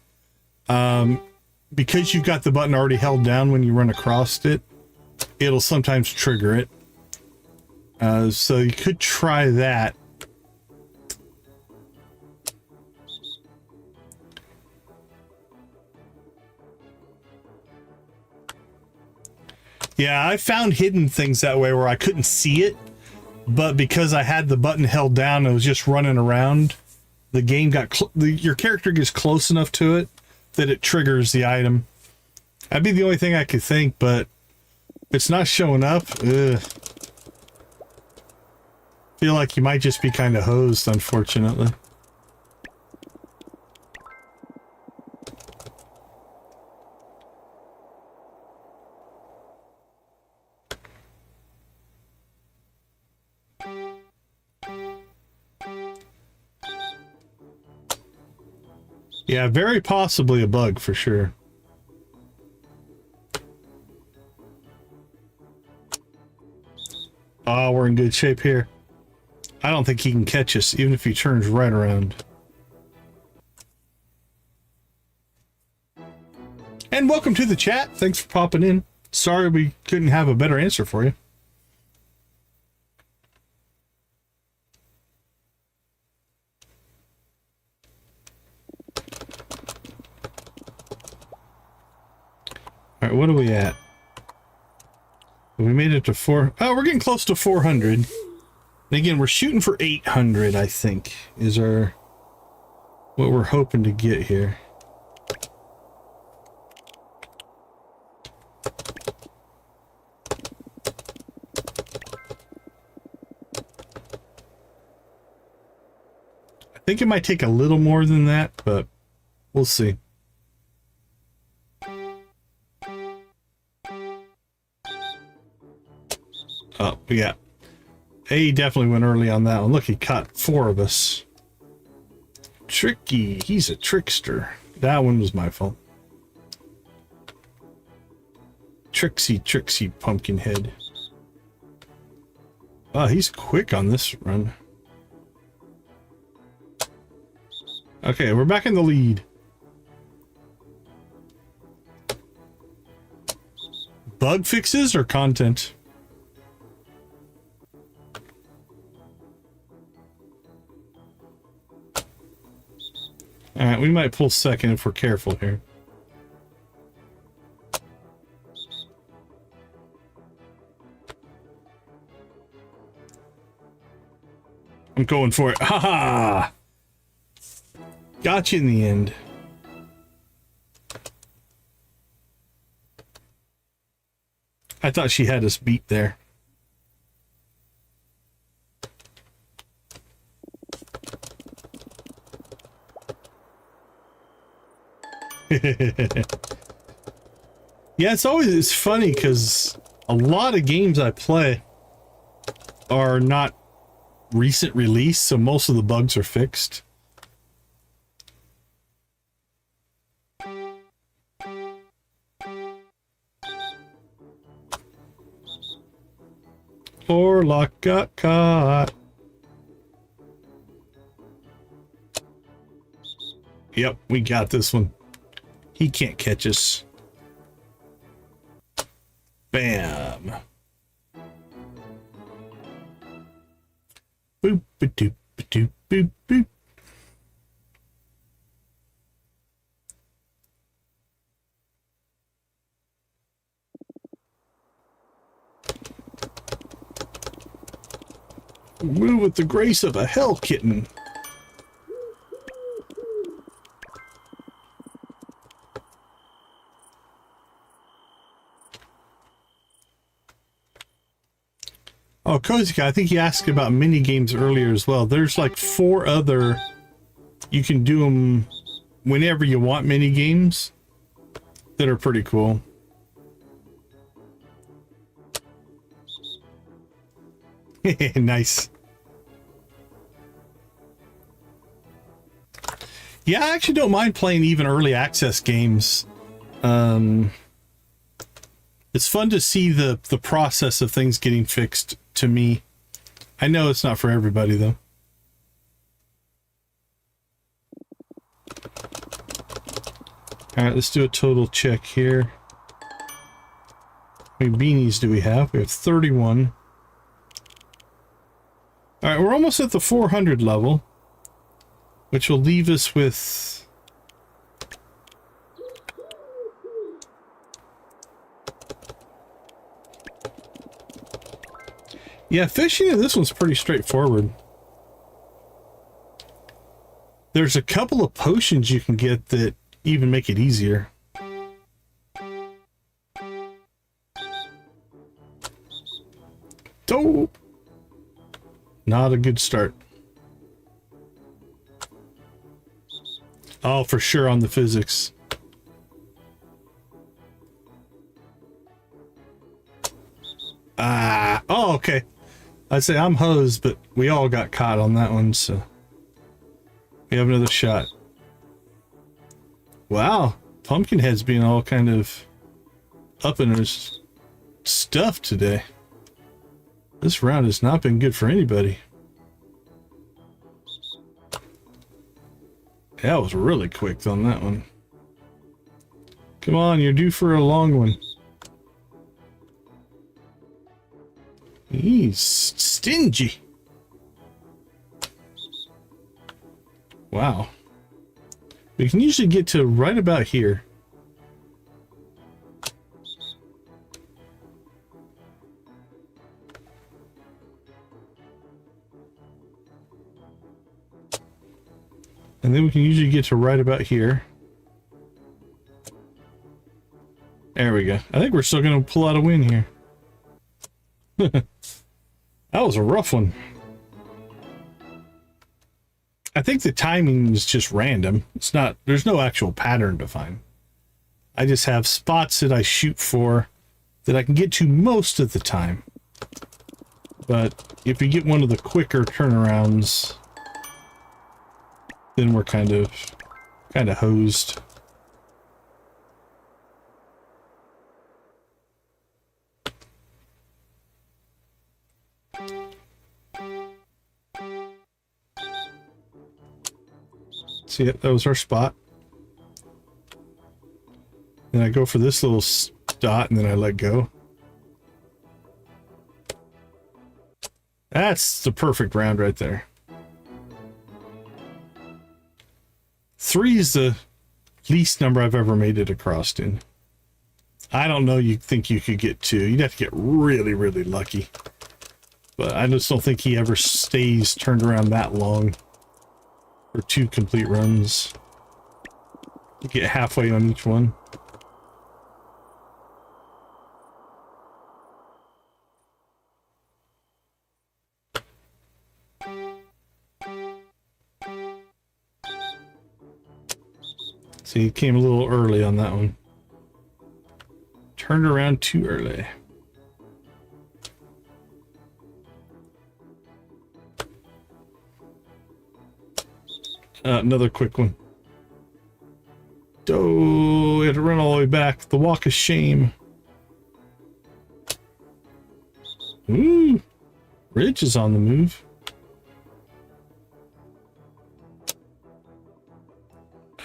because you've got the button already held down when you run across it, it'll sometimes trigger it. So you could try that. Yeah, I found hidden things that way where I couldn't see it, but because I had the button held down and I was just running around, the game got your character gets close enough to it that it triggers the item. That'd be the only thing I could think, but it's not showing up. Ugh. Feel like you might just be kind of hosed, unfortunately. Yeah, very possibly a bug for sure. Oh, we're in good shape here. I don't think he can catch us, even if he turns right around. And welcome to the chat. Thanks for popping in. Sorry we couldn't have a better answer for you. All right, what are we at? We made it to 4. Oh, we're getting close to 400. And again, we're shooting for 800, I think, is our what we're hoping to get here. I think it might take a little more than that, but we'll see. Oh, yeah. He definitely went early on that one. Look, he caught 4 of us. Tricky. He's a trickster. That one was my fault. Tricksy Pumpkinhead. Oh, he's quick on this run. Okay, we're back in the lead. Bug fixes or content? Alright, we might pull second if we're careful here. I'm going for it. Haha! Got you in the end. I thought she had us beat there. Yeah, it's funny because a lot of games I play are not recent release, so most of the bugs are fixed. Orlock got caught. Yep, we got this one. He can't catch us. Bam. Boop, ba-doop, ba-doop, boop, boop. Move with the grace of a hell kitten. Oh, Cozy Guy, I think he asked about mini games earlier as well. There's like 4 other, you can do them whenever you want, mini games that are pretty cool. Nice. Yeah, I actually don't mind playing even early access games. It's fun to see the process of things getting fixed to me. I know it's not for everybody though. All right, let's do a total check here. How many beanies do we have? We have 31. All right, we're almost at the 400 level, which will leave us with... Yeah, fishing in this one's pretty straightforward. There's a couple of potions you can get that even make it easier. Oh! Not a good start. Oh, for sure on the physics. Ah, oh, okay. I'd say I'm hosed, but we all got caught on that one, so we have another shot. Wow, Pumpkinhead's being all kind of up in his stuff today. This round has not been good for anybody. That was really quick on that one. Come on, you're due for a long one. He's stingy. Wow. We can usually get to right about here. And then we can usually get to right about here. There we go. I think we're still going to pull out a win here. That was a rough one. I think the timing is just random. It's not, there's no actual pattern to find. I just have spots that I shoot for that I can get to most of the time. But if you get one of the quicker turnarounds, then we're kind of hosed. See it? That was our spot. Then I go for this little dot and then I let go. That's the perfect round right there. 3 is the least number I've ever made it across in. I don't know, you think you could get 2. You'd have to get really, really lucky. But I just don't think he ever stays turned around that long for 2 complete runs. You get halfway on each one. See, Actually, it came a little early on that one. Turned around too early. Another quick one. Oh, we had to run all the way back. The walk of shame. Ooh, Ridge is on the move.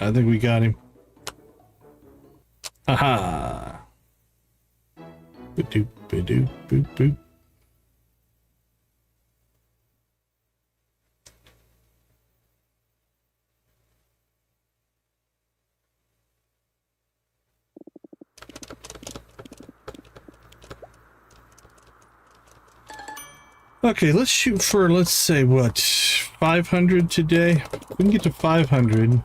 I think we got him. Haha. Ba-doop, ba-doop, boop, boop. Okay, let's shoot for, let's say, what, 500 today? If we can get to 500.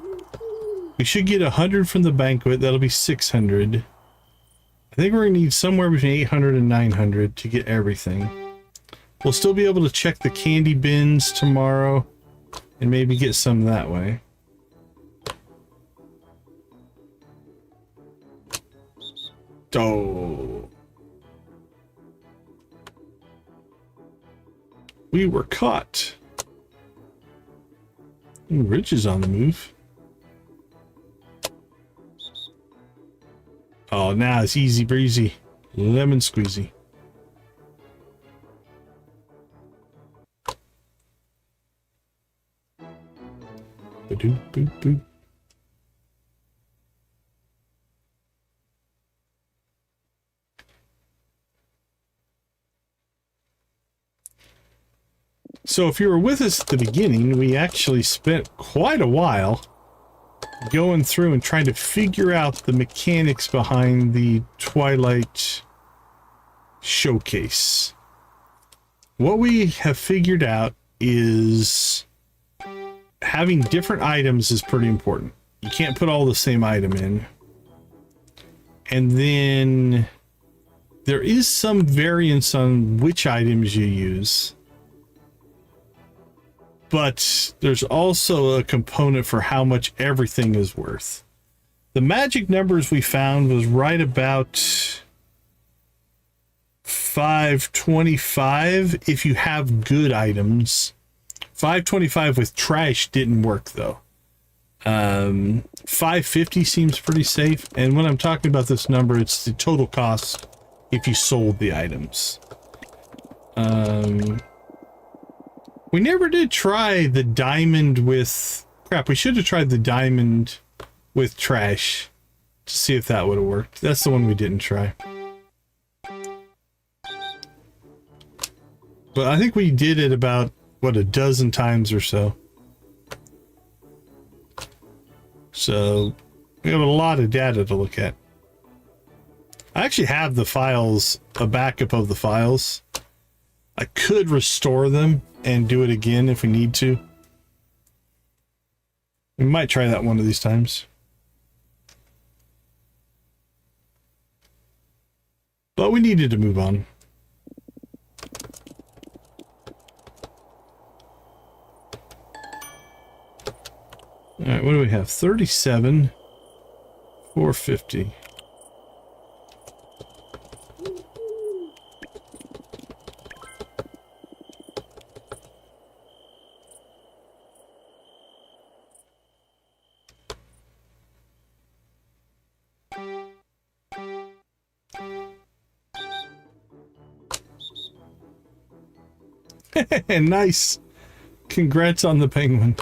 We should get 100 from the banquet. That'll be 600. I think we're going to need somewhere between 800 and 900 to get everything. We'll still be able to check the candy bins tomorrow and maybe get some that way. Oh. We were caught. Ooh, Rich is on the move. Oh, now it's easy breezy. Lemon squeezy. Ba-doop, boop, boop. So if you were with us at the beginning, we actually spent quite a while going through and trying to figure out the mechanics behind the Twilight showcase. What we have figured out is having different items is pretty important. You can't put all the same item in. And then there is some variance on which items you use. But there's also a component for how much everything is worth. The magic numbers we found was right about 525 if you have good items. 525 with trash didn't work though. 550 seems pretty safe. And when I'm talking about this number, it's the total cost if you sold the items. We never did try the diamond with... Crap, we should have tried the diamond with trash to see if that would have worked. That's the one we didn't try. But I think we did it about, what, a dozen times or so. So, we have a lot of data to look at. I actually have the files, a backup of the files. I could restore them and do it again if we need to. We might try that one of these times. But we needed to move on. Alright, what do we have? 37, 450. Nice. Congrats on the penguin.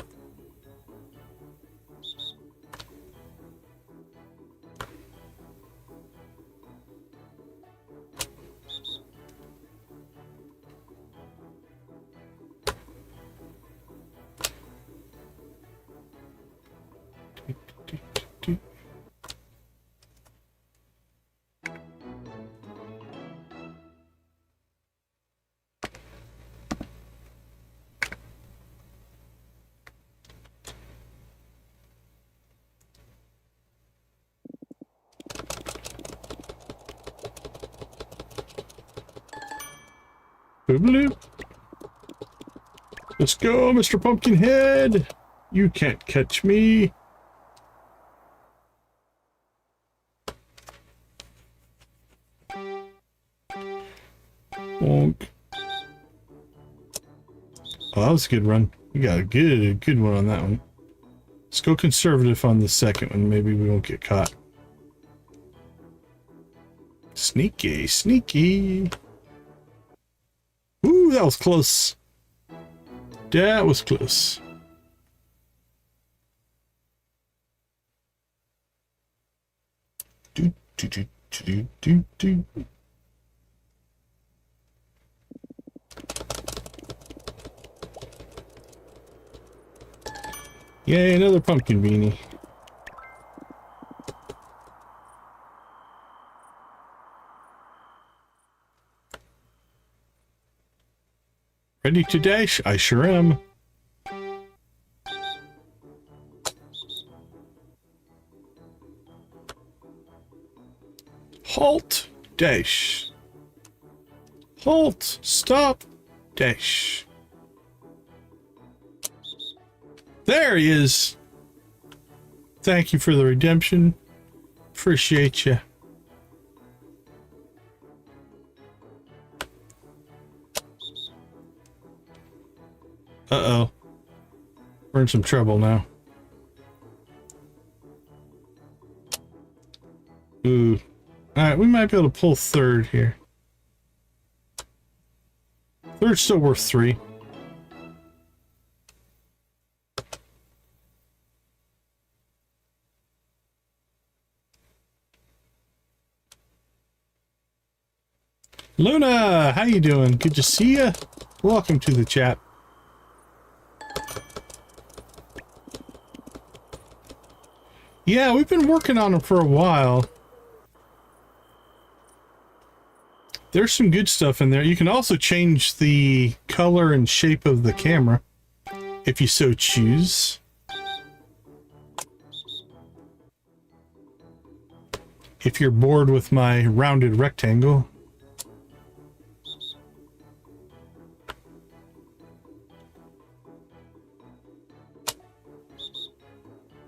Boop. Let's go, Mr. Pumpkinhead. You can't catch me. Bonk. Oh, that was a good run. We got a good one on that one. Let's go conservative on the second one. Maybe we won't get caught. Sneaky, sneaky. Ooh, that was close. That was close. Do, do, do, do, do, do. Yay, another pumpkin beanie. Ready to dash? I sure am. Halt, dash. Halt, stop, dash. There he is. Thank you for the redemption. Appreciate you. Uh-oh. We're in some trouble now. Ooh. Alright, we might be able to pull third here. Third's still worth 3. Luna, how you doing? Good to see you. Welcome to the chat. Yeah, we've been working on them for a while. There's some good stuff in there. You can also change the color and shape of the camera if you so choose. If you're bored with my rounded rectangle.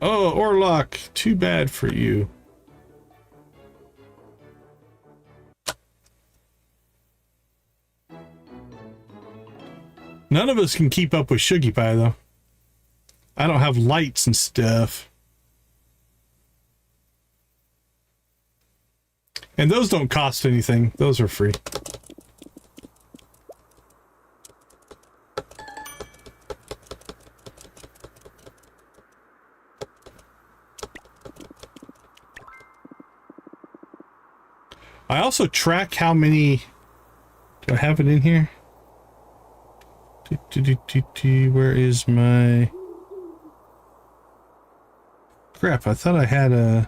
Oh, Orlock, too bad for you. None of us can keep up with Shuggy Pie, though. I don't have lights and stuff. And those don't cost anything. Those are free. I also track how many... Do I have it in here? Where is my... Crap, I thought I had a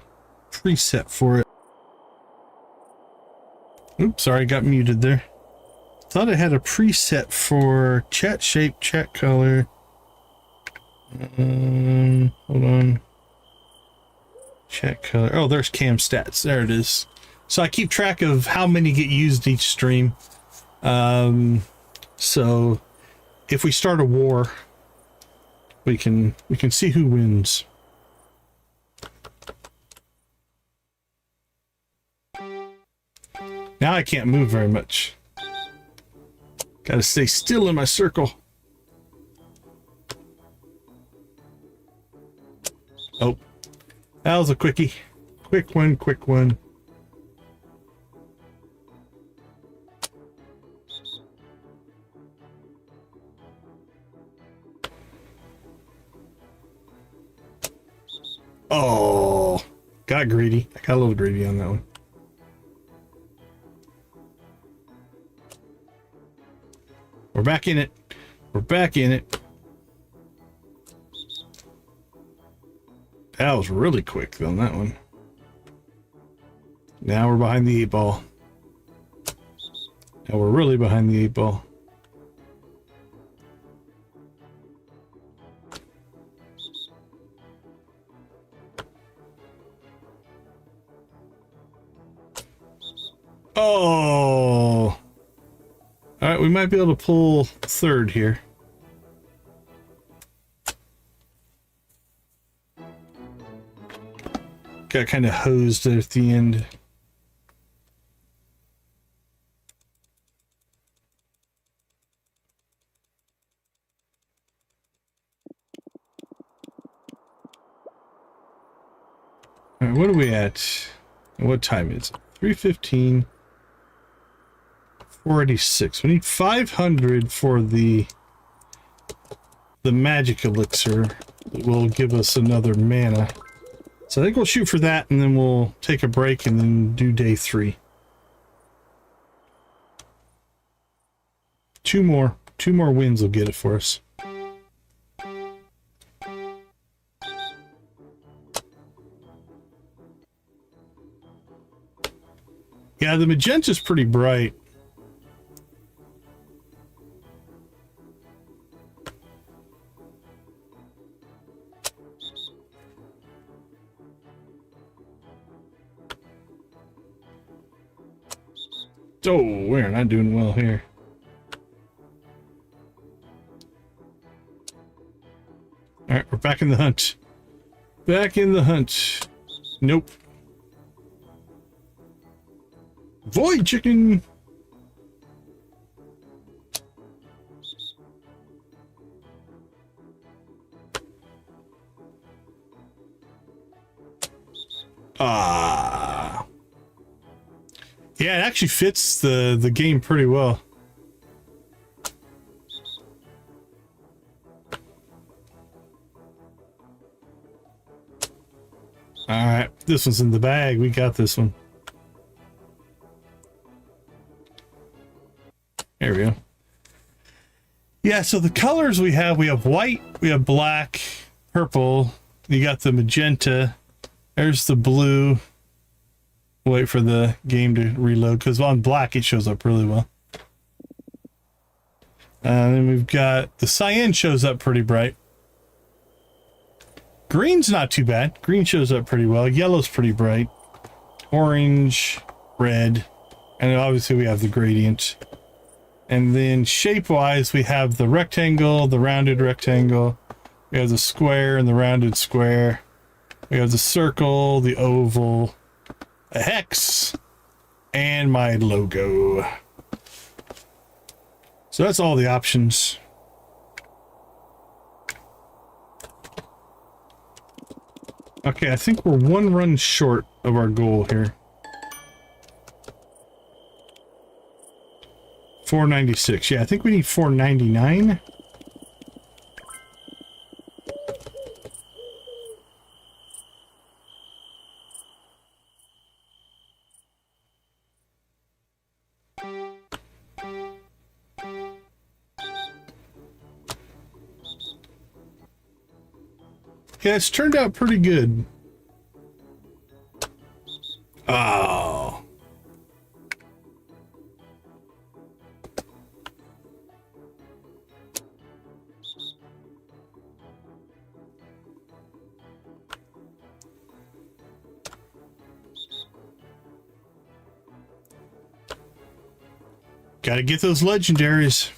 preset for it. Oops, sorry, got muted there. Thought I had a preset for chat shape, chat color. Hold on. Chat color. Oh, there's cam stats. There it is. So I keep track of how many get used each stream. So if we start a war, we can see who wins. Now I can't move very much. Gotta stay still in my circle. Oh, that was a quickie. Quick one, quick one. Oh, got greedy. I got a little greedy on that one. We're back in it. We're back in it. That was really quick on that one. Now we're behind the 8-ball. Now we're really behind the 8-ball. Oh! Alright, we might be able to pull third here. Got kind of hosed at the end. we at? What time is it? 3:15. 486. We need 500 for the magic elixir that will give us another mana. So I think we'll shoot for that, and then we'll take a break and then do day 3. Two more wins will get it for us. Yeah, the magenta's pretty bright. Oh, we're not doing well here. Alright, we're back in the hunt. Back in the hunt. Nope. Void chicken! Ah. Yeah, it actually fits the game pretty well. Alright, this one's in the bag. We got this one. There we go. Yeah, so the colors we have white, we have black, purple, you got the magenta, there's the blue. Wait for the game to reload, because on black it shows up really well. And then we've got the cyan shows up pretty bright. Green's not too bad. Green shows up pretty well. Yellow's pretty bright. Orange, red, and obviously we have the gradient. And then shape-wise, we have the rectangle, the rounded rectangle. We have the square and the rounded square. We have the circle, the oval, a hex, and my logo. So that's all the options. Okay, I think we're one run short of our goal here. 496. Yeah, I think we need 499. Yeah, it's turned out pretty good. Oh. Gotta get those legendaries.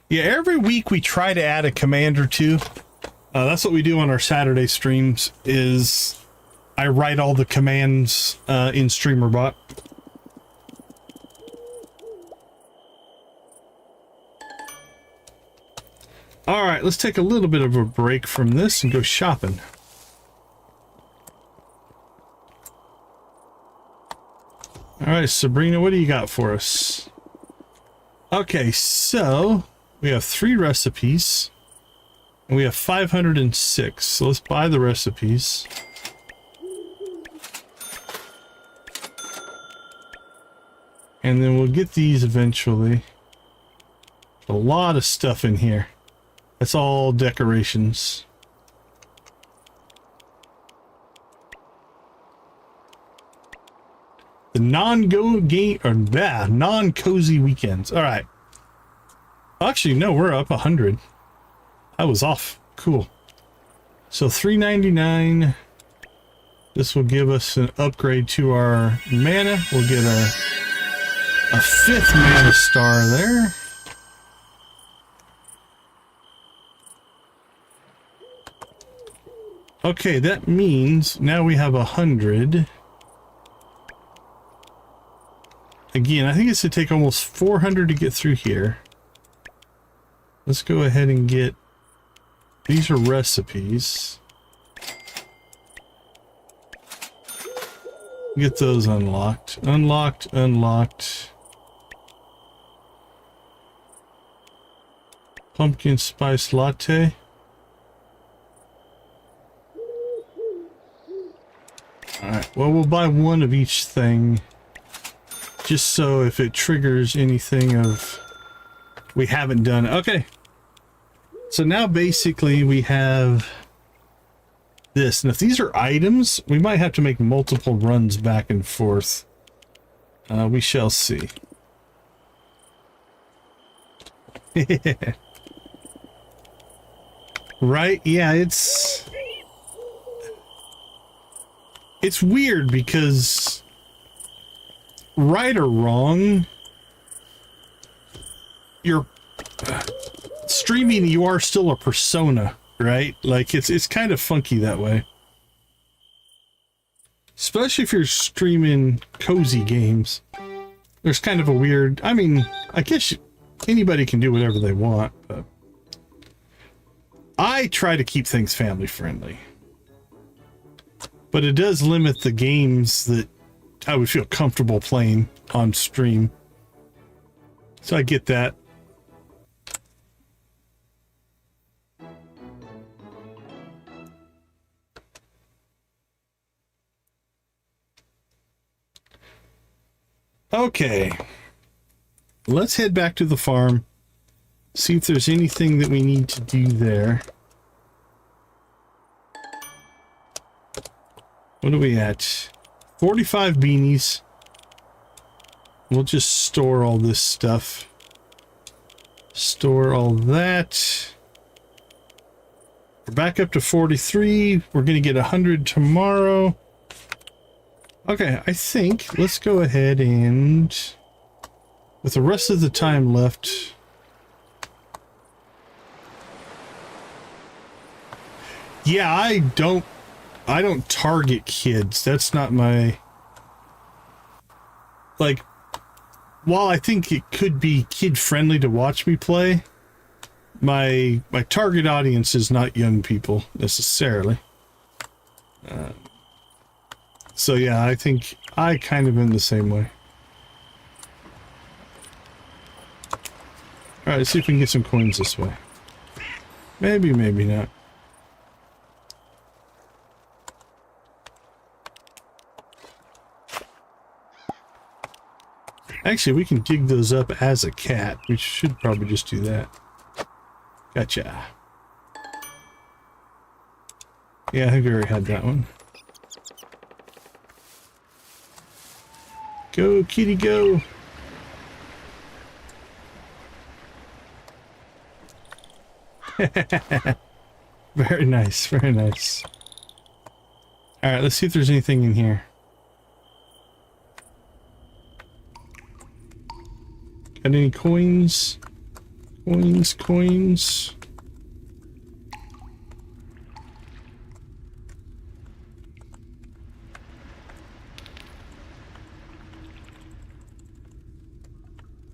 Yeah, every week we try to add a command or two. That's what we do on our Saturday streams, is I write all the commands in StreamerBot. All right, let's take a little bit of a break from this and go shopping. All right, Sabrina, what do you got for us? Okay, so we have 3 recipes, and we have 506. So let's buy the recipes. And then we'll get these eventually. A lot of stuff in here. That's all decorations. The non-cozy weekends. All right. Actually, no, we're up 100. I was off. Cool. So $3.99. This will give us an upgrade to our mana. We'll get a 5th mana star there. Okay, that means now we have 100. Again, I think it's going to take almost 400 to get through here. Let's go ahead and get... These are recipes. Get those unlocked. Unlocked, unlocked. Pumpkin spice latte. Alright, well, we'll buy one of each thing. Just so if it triggers anything of... We haven't done it. Okay. So now basically we have this. And if these are items, we might have to make multiple runs back and forth. We shall see. Right? Yeah, it's weird because right or wrong, you're streaming, you are still a persona, right? Like it's kind of funky that way. Especially if you're streaming cozy games. There's kind of a weird, I mean, I guess anybody can do whatever they want, but I try to keep things family friendly. But it does limit the games that I would feel comfortable playing on stream. So I get that. Okay. Let's head back to the farm. See if there's anything that we need to do there. What are we at? 45 beanies. We'll just store all this stuff. Store all that. We're back up to 43. We're going to get 100 tomorrow. Okay, I think let's go ahead and, with the rest of the time left, yeah, I don't target kids. That's not my, like, while I think it could be kid friendly to watch me play, my target audience is not young people necessarily. So yeah, I think I kind of am the same way. Alright, let's see if we can get some coins this way. Maybe, maybe not. Actually, we can dig those up as a cat. We should probably just do that. Gotcha. Yeah, I think we already had that one. Go, kitty, go. Very nice, very nice. Alright, let's see if there's anything in here. Got any coins? Coins, coins.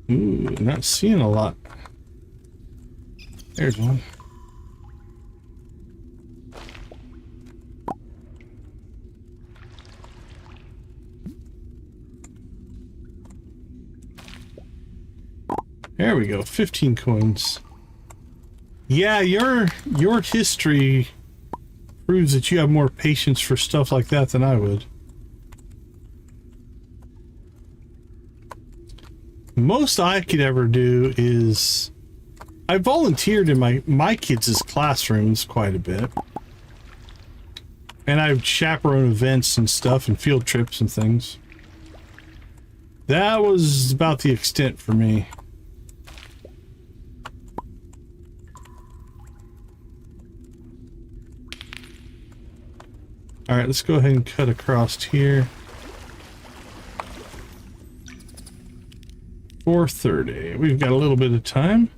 Ooh, not seeing a lot. There's one. There we go, 15 coins. Yeah, your history proves that you have more patience for stuff like that than I would. Most I could ever do is I volunteered in my kids' classrooms quite a bit. And I chaperone events and stuff and field trips and things. That was about the extent for me. Alright, let's go ahead and cut across here. 4:30. We've got a little bit of time.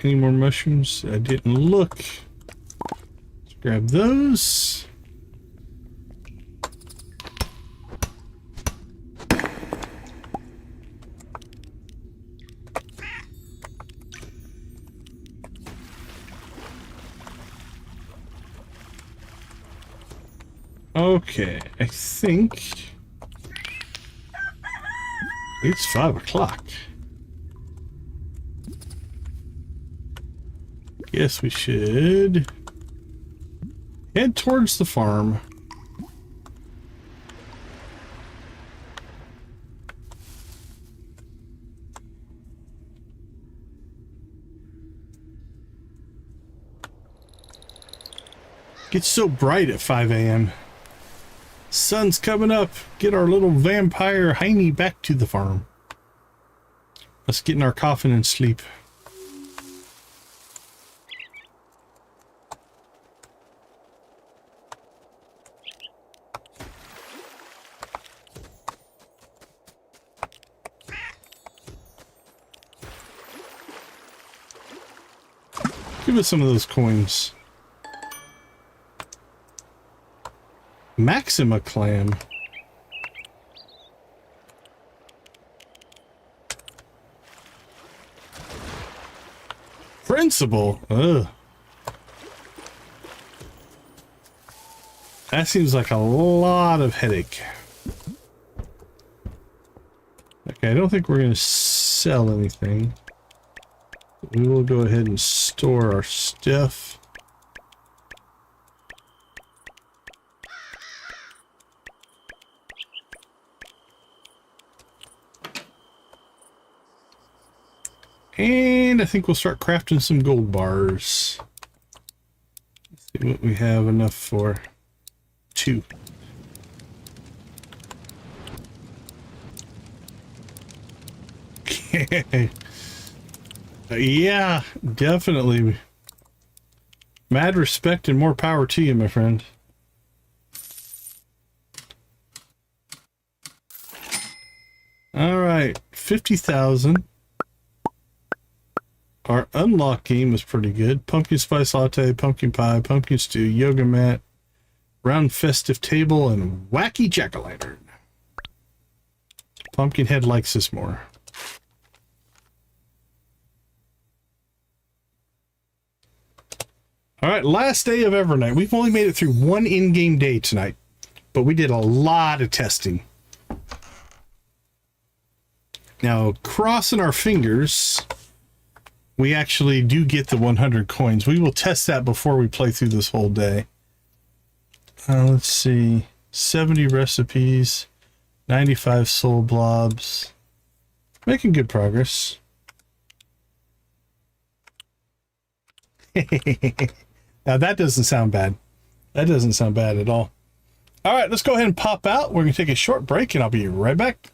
Any more mushrooms? I didn't look. Let's grab those. Okay, I think it's 5 o'clock. Guess we should head towards the farm. Gets so bright at 5 a.m. Sun's coming up. Get our little vampire Heine back to the farm. Let's get in our coffin and sleep. Give us some of those coins. Maxima clam. Principal. Ugh. That seems like a lot of headache. Okay, I don't think we're going to sell anything. We will go ahead and store our stuff. And I think we'll start crafting some gold bars. Let's see what we have enough for. 2. Okay. Yeah, definitely. Mad respect and more power to you, my friend. All right, 50,000. Our unlock game was pretty good. Pumpkin spice latte, pumpkin pie, pumpkin stew, yoga mat, round festive table, and wacky jack-o'-lantern. Pumpkinhead likes this more. All right, last day of Evernight. We've only made it through one in-game day tonight, but we did a lot of testing. Now, crossing our fingers, we actually do get the 100 coins. We will test that before we play through this whole day. Let's see. 70 recipes, 95 soul blobs. Making good progress. Now that doesn't sound bad. That doesn't sound bad at all. All right, let's go ahead and pop out. We're going to take a short break and I'll be right back.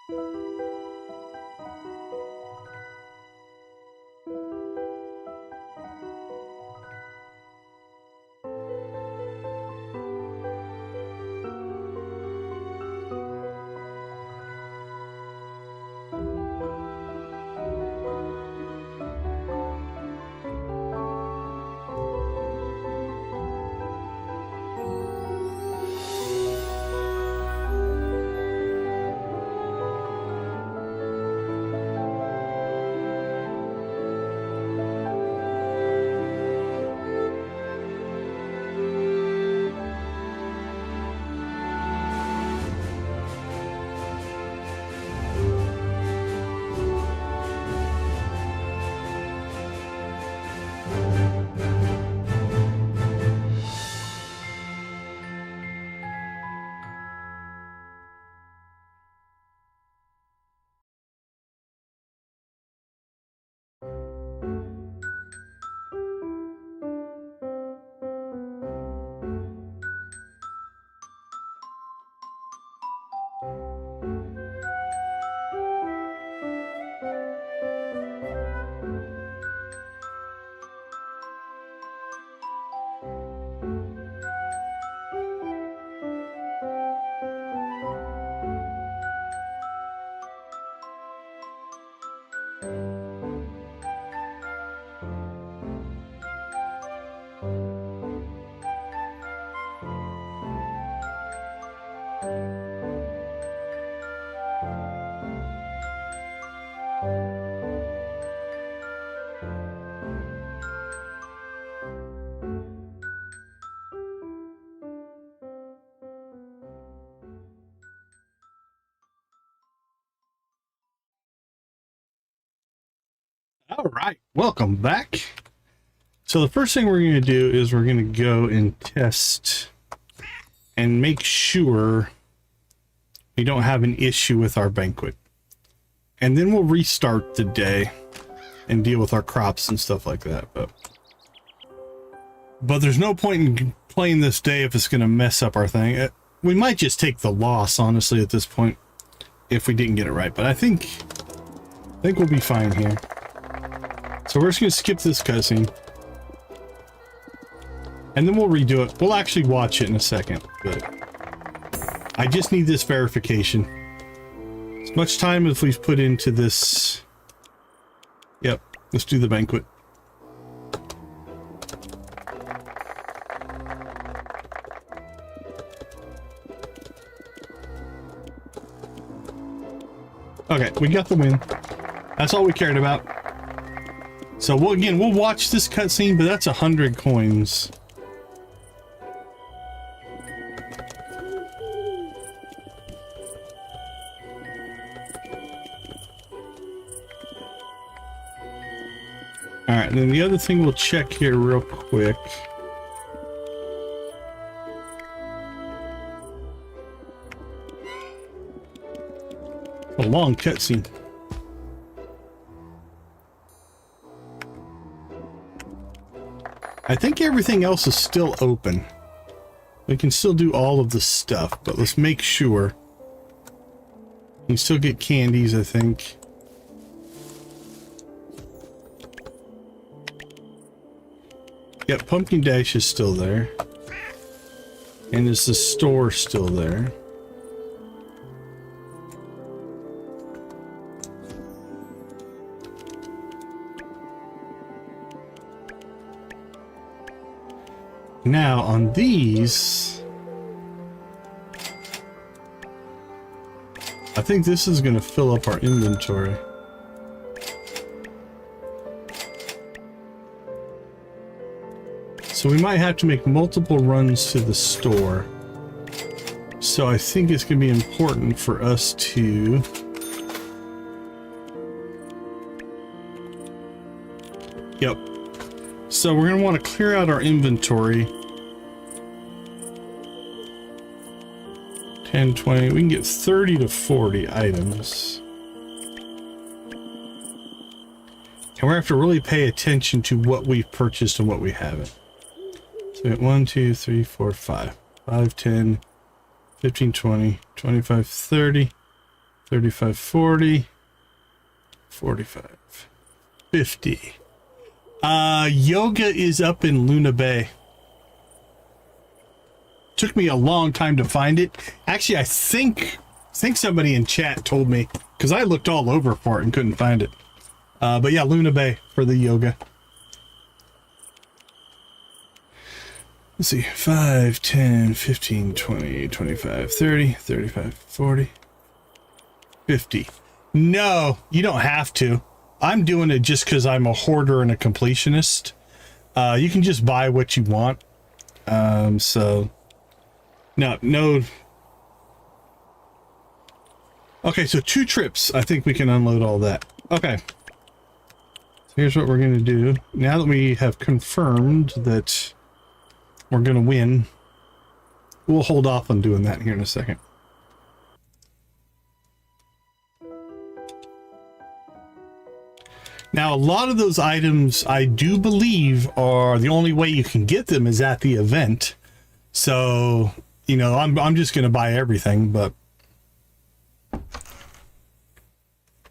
All right, welcome back. So the first thing we're going to do is we're going to go and test and make sure we don't have an issue with our banquet. And then we'll restart the day and deal with our crops and stuff like that. But there's no point in playing this day if it's going to mess up our thing. We might just take the loss, honestly, at this point, if we didn't get it right. But I think we'll be fine here. So we're just going to skip this cutscene. And then we'll redo it. We'll actually watch it in a second. But I just need this verification. As much time as we've put into this. Yep, let's do the banquet. Okay, we got the win. That's all we cared about. So we'll watch this cutscene, but that's 100 coins. All right, then the other thing we'll check here real quick. A long cutscene. I think everything else is still open. We can still do all of the stuff, but let's make sure. You can still get candies, I think. Yep, Pumpkin Dash is still there. And is the store still there? Now on these, I think this is going to fill up our inventory. So we might have to make multiple runs to the store. So I think it's going to be important for us to Yep. So we're going to want to clear out our inventory. 10, 20, we can get 30 to 40 items. And we're going to have to really pay attention to what we've purchased and what we haven't. So we got 1, 2, 3, 4, 5. 5, 10, 15, 20, 25, 30, 35, 40, 45, 50. Yoga is up in Luna Bay. Took me a long time to find it. Actually, I think somebody in chat told me, because I looked all over for it and couldn't find it. But yeah, Luna Bay for the yoga. Let's see, 5, 10, 15, 20, 25, 30, 35, 40, 50. No, you don't have to. I'm doing it just because I'm a hoarder and a completionist. You can just buy what you want. So, no. Okay, so 2 trips. I think we can unload all that. Okay. So here's what we're going to do. Now that we have confirmed that we're going to win, we'll hold off on doing that here in a second. Now, a lot of those items, I do believe, are the only way you can get them is at the event. So, you know, I'm just going to buy everything, but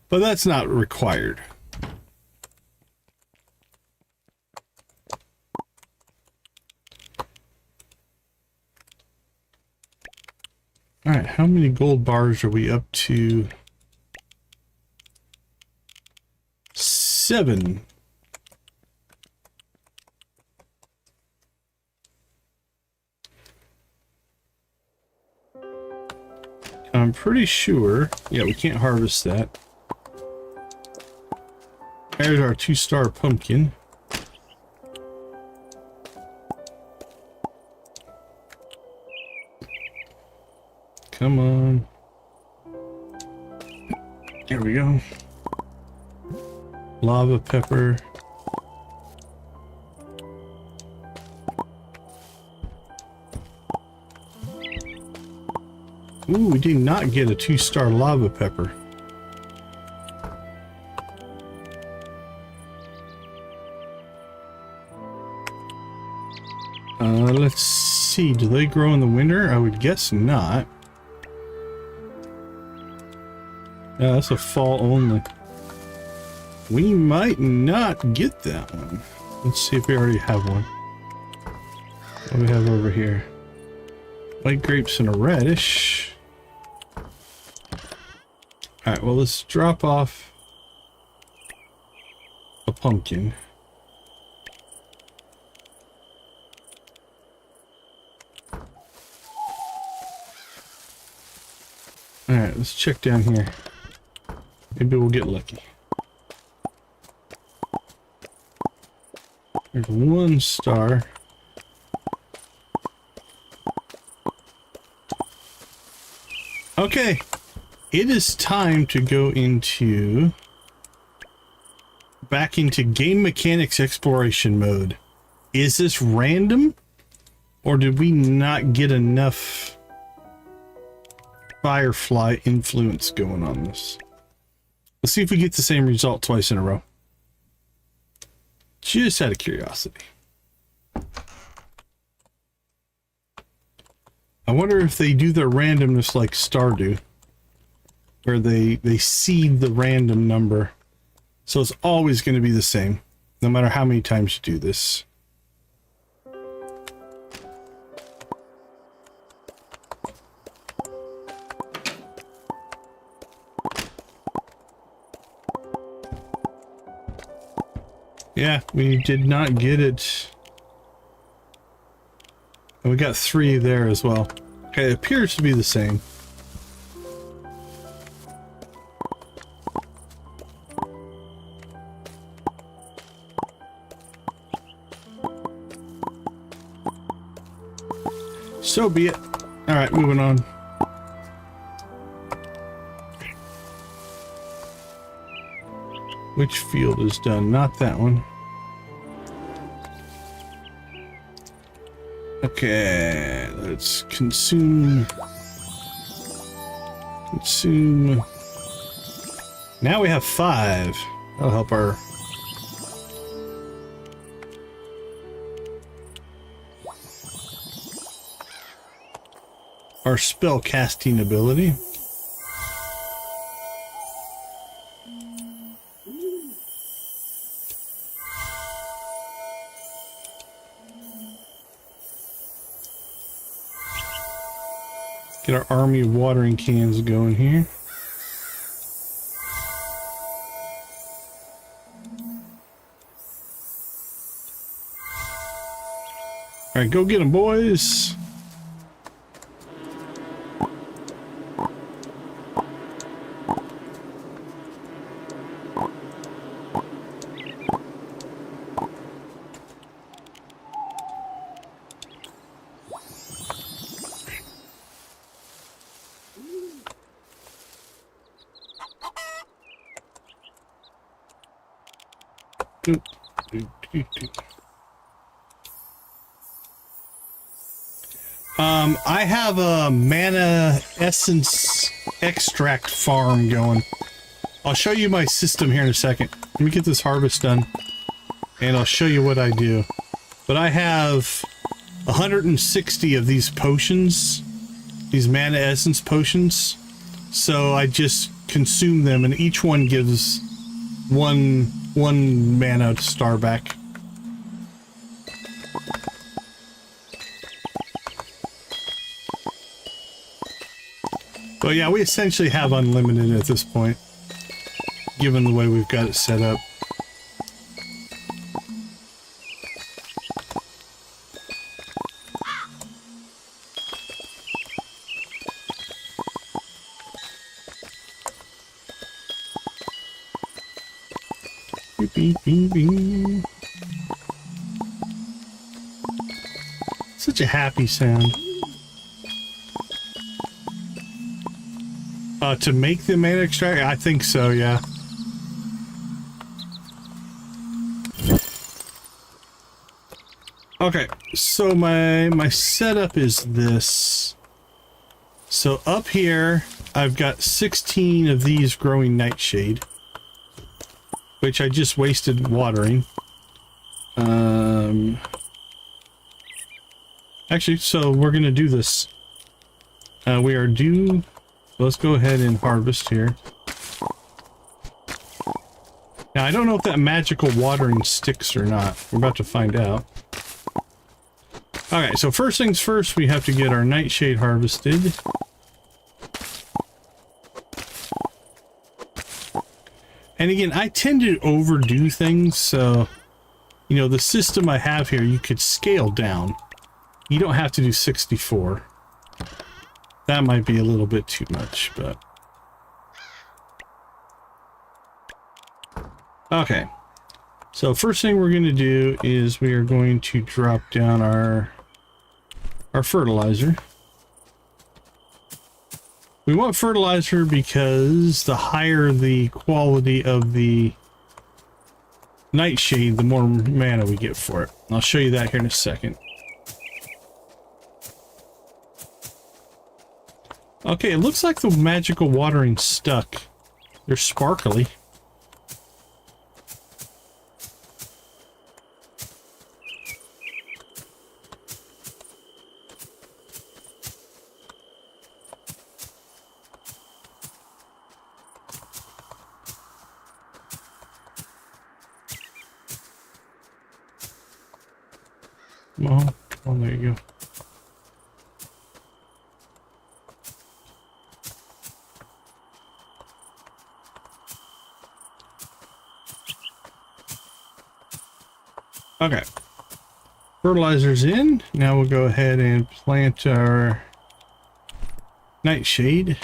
that's not required. All right, how many gold bars are we up to? 7. I'm pretty sure. Yeah, we can't harvest that. There's our 2-star pumpkin. Come on. There we go. Lava pepper. Ooh, we did not get a 2-star lava pepper. Let's see. Do they grow in the winter? I would guess not. Yeah, that's a fall only. We might not get that one. Let's see if we already have one. What do we have over here? White grapes and a radish. Alright, well, let's drop off a pumpkin. Alright, let's check down here. Maybe we'll get lucky. There's 1 star. Okay, it is time to go back into game mechanics exploration mode. Is this random, or did we not get enough Firefly influence going on this? Let's see if we get the same result twice in a row. Just out of curiosity. I wonder if they do their randomness like Stardew, where they seed the random number, so it's always going to be the same, no matter how many times you do this. Yeah, we did not get it. And we got 3 there as well. Okay, it appears to be the same. So be it. Alright, moving on. Which field is done? Not that one. Okay, let's consume. Now we have 5. That'll help our spell casting ability. Get our army of watering cans going here. All right, go get them, boys. I have a mana essence extract farm going. I'll show you my system here in a second. Let me get this harvest done, and I'll show you what I do. But I have 160 of these potions, these mana essence potions. So I just consume them, and each one gives one mana to star back. But yeah, we essentially have unlimited at this point, given the way we've got it set up. Beep, beep, beep. Such a happy sound. To make the mana extract? I think so, yeah. Okay, so my setup is this. So up here, I've got 16 of these growing nightshade, which I just wasted watering. Actually, so we're gonna do this. We are due. Let's go ahead and harvest here. Now, I don't know if that magical watering sticks or not. We're about to find out. Alright, so first things first, we have to get our nightshade harvested. And again, I tend to overdo things, so, you know, the system I have here, you could scale down. You don't have to do 64. That might be a little bit too much, but... Okay. So first thing we're going to do is we are going to drop down our fertilizer. We want fertilizer because the higher the quality of the nightshade, the more mana we get for it. I'll show you that here in a second. Okay, it looks like the magical watering stuck. They're sparkly. Oh, there you go. Okay, fertilizer's in. Now we'll go ahead and plant our nightshade.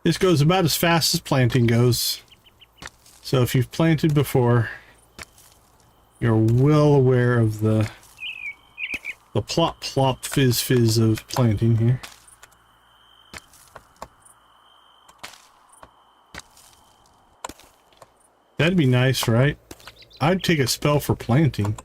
This goes about as fast as planting goes. So if you've planted before, you're well aware of the plop plop fizz fizz of planting here. That'd be nice, right? I'd take a spell for planting.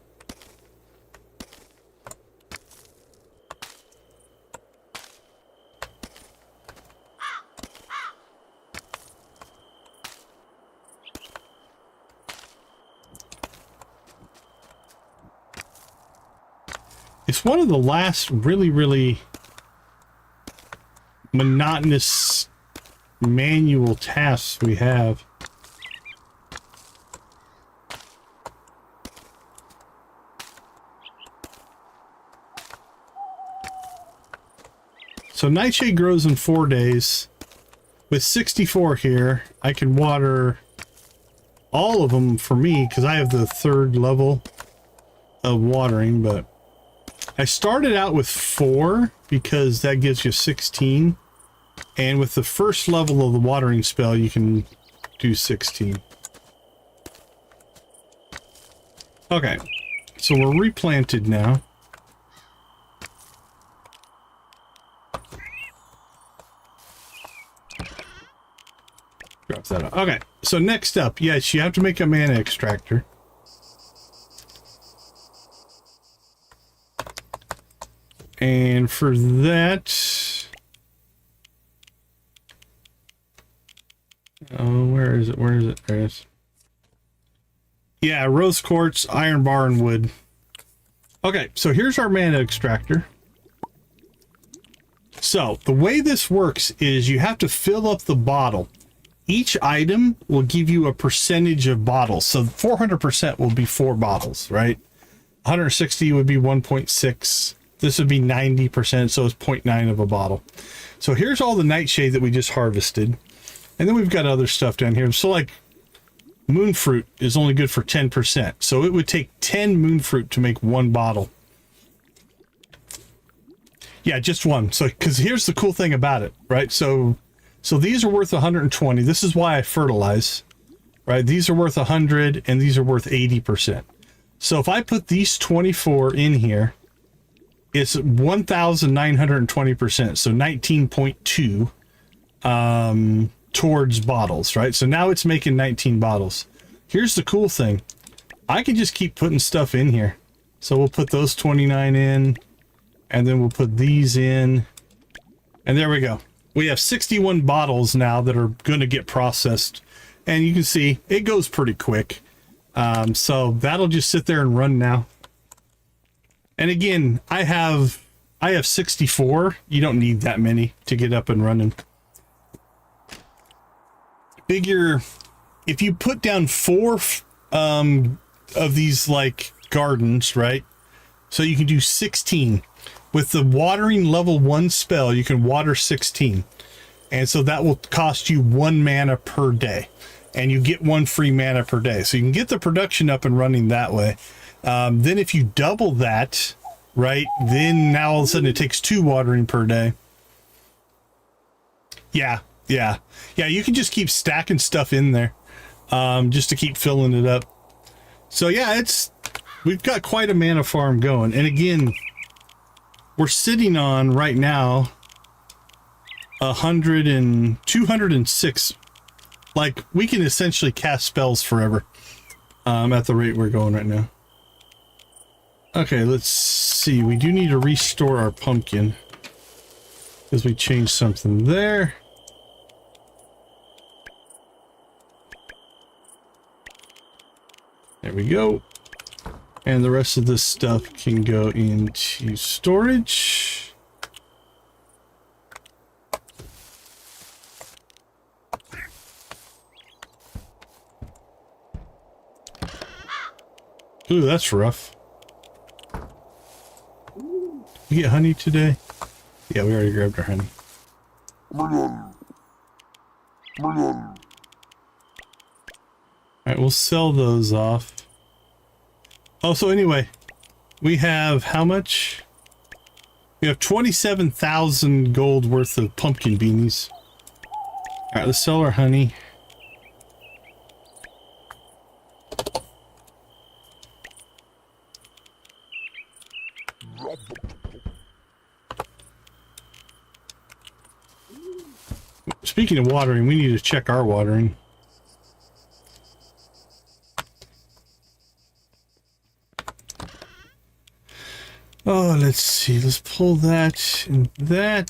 It's one of the last really monotonous manual tasks we have. So nightshade grows in 4 days. With 64 here, I can water all of them for me because I have the 3rd level of watering, but I started out with 4 because that gives you 16. And with the 1st level of the watering spell, you can do 16. Okay, so we're replanted now. Drop that up. Okay, so next up, yes, you have to make a mana extractor. And for that... Oh, where is it? Where is it? There it is. Yeah, rose quartz, iron bar, and wood. Okay, so here's our mana extractor. So, the way this works is you have to fill up the bottle. Each item will give you a percentage of bottles. So 400% will be 4 bottles, right? 160 would be 1.6. This would be 90%, so it's 0.9 of a bottle. So here's all the nightshade that we just harvested. And then we've got other stuff down here. So like moon fruit is only good for 10%. So it would take 10 moon fruit to make 1 bottle. Yeah, just 1. So, because here's the cool thing about it, right? So these are worth 120. This is why I fertilize, right? These are worth 100 and these are worth 80%. So if I put these 24 in here, it's 1,920%. So 19.2 towards bottles, right? So now it's making 19 bottles. Here's the cool thing. I can just keep putting stuff in here. So we'll put those 29 in, and then we'll put these in, and there we go. We have 61 bottles now that are going to get processed, and you can see it goes pretty quick. So that'll just sit there and run now. And again, I have 64. You don't need that many to get up and running. Figure if you put down 4 of these like gardens, right? So you can do 16. With the watering level 1 spell, you can water 16. And so that will cost you 1 mana per day. And you get 1 free mana per day. So you can get the production up and running that way. Then if you double that, right, then now all of a sudden it takes 2 watering per day. Yeah, you can just keep stacking stuff in there. Just to keep filling it up. So yeah, we've got quite a mana farm going. And again, we're sitting on right now 206. Like, we can essentially cast spells forever at the rate we're going right now. Okay, let's see. We do need to restore our pumpkin because we changed something there. There we go. And the rest of this stuff can go into storage. Ooh, that's rough. You get honey today? Yeah, we already grabbed our honey. Alright, we'll sell those off. Oh, so anyway, we have how much? We have 27,000 gold worth of pumpkin beanies. Alright, let's sell our honey. Speaking of watering, we need to check our watering. Oh, let's see. Let's pull that and that.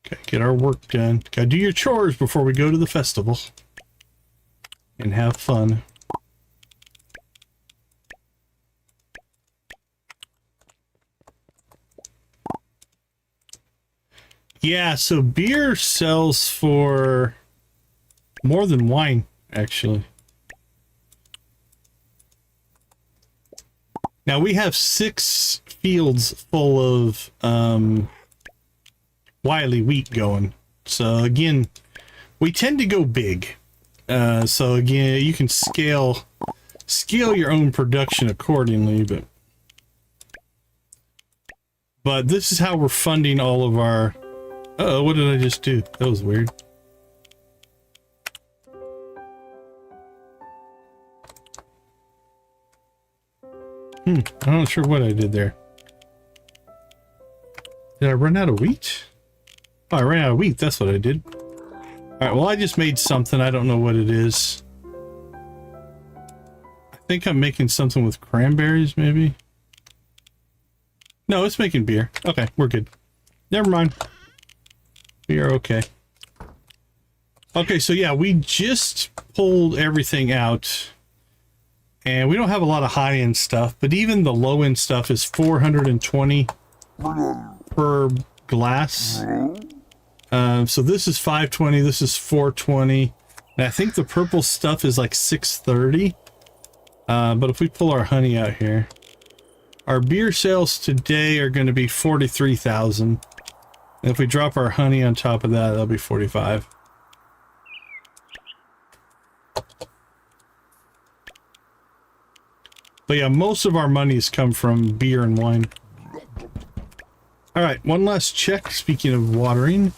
Okay, get our work done. Gotta do your chores before we go to the festival and have fun. Yeah, so beer sells for More than wine, actually. Now we have 6 fields full of Wiley wheat going. So again, we tend to go big. So again, you can scale your own production accordingly, but this is how we're funding all of our... Uh-oh, what did I just do? That was weird. I'm not sure what I did there. Did I run out of wheat? Oh, I ran out of wheat. That's what I did. Alright, well, I just made something. I don't know what it is. I think I'm making something with cranberries, maybe? No, it's making beer. Okay, we're good. Never mind. We are okay. Okay, so yeah, we just pulled everything out. And we don't have a lot of high-end stuff, but even the low-end stuff is 420 per glass. So this is 520, this is 420. And I think the purple stuff is like 630. But if we pull our honey out here, our beer sales today are going to be 43,000. And if we drop our honey on top of that, that'll be 45. But yeah, most of our money's come from beer and wine. Alright, one last check. Speaking of watering,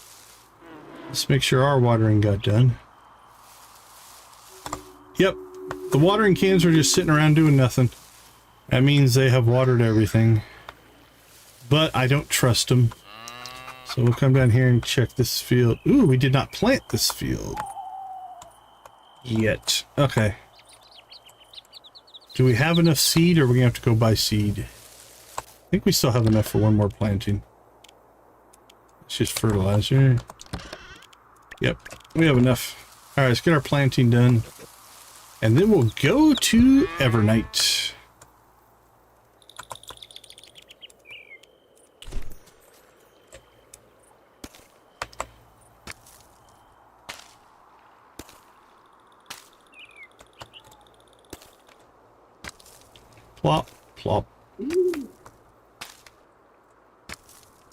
let's make sure our watering got done. Yep, the watering cans are just sitting around doing nothing. That means they have watered everything. But I don't trust them. So we'll come down here and check this field. Ooh, we did not plant this field yet. Okay. Do we have enough seed, or are we going to have to go buy seed? I think we still have enough for one more planting. It's just fertilizer. Yep, we have enough. Alright, let's get our planting done. And then we'll go to Evernight. Plop, plop.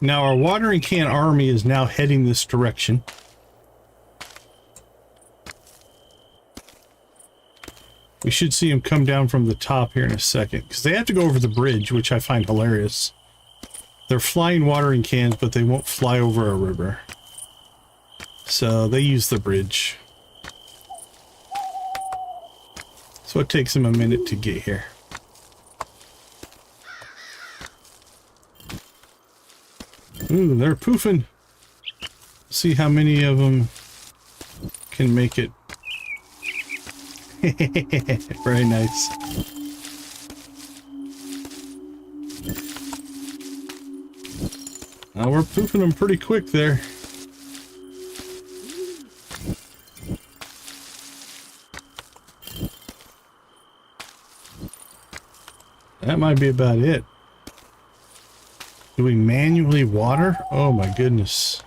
Now our watering can army is now heading this direction. We should see them come down from the top here in a second, because they have to go over the bridge, which I find hilarious. They're flying watering cans, but they won't fly over a river. So they use the bridge. So it takes them a minute to get here. Ooh, they're poofing. See how many of them can make it. Very nice. Now we're poofing them pretty quick there. That might be about it. Do we manually water? Oh my goodness.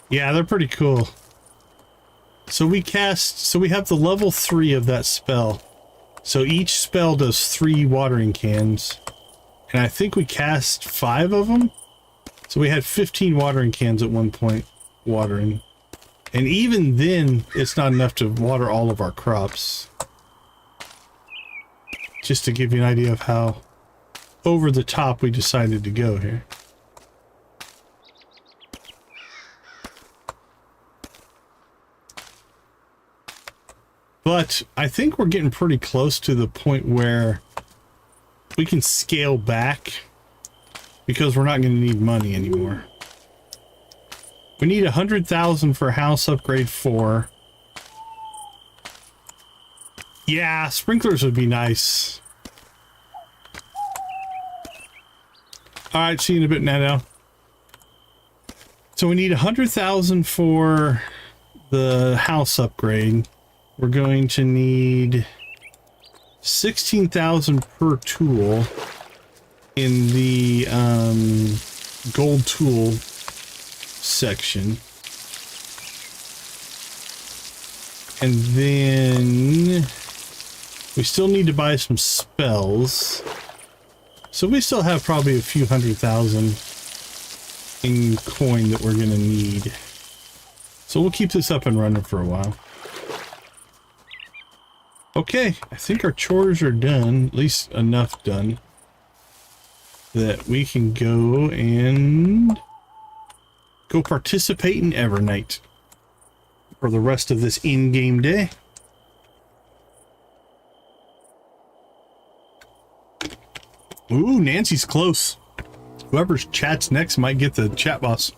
Yeah, they're pretty cool. So we have the level 3 of that spell. So each spell does 3 watering cans. And I think we cast 5 of them. So we had 15 watering cans at one point watering. And even then, it's not enough to water all of our crops. Just to give you an idea of how over the top we decided to go here. But I think we're getting pretty close to the point where we can scale back because we're not going to need money anymore. We need 100,000 for house upgrade 4. Yeah, sprinklers would be nice. Alright, see you in a bit, Nado. So we need 100,000 for the house upgrade. We're going to need 16,000 per tool in the gold tool. section. And then we still need to buy some spells. So we still have probably a few 100,000 in coin that we're gonna need. So we'll keep this up and running for a while. Okay, I think our chores are done, at least enough done, that we can go and go participate in Evernight for the rest of this in-game day. Ooh, Nancy's close. Whoever's chats next might get the chat boss.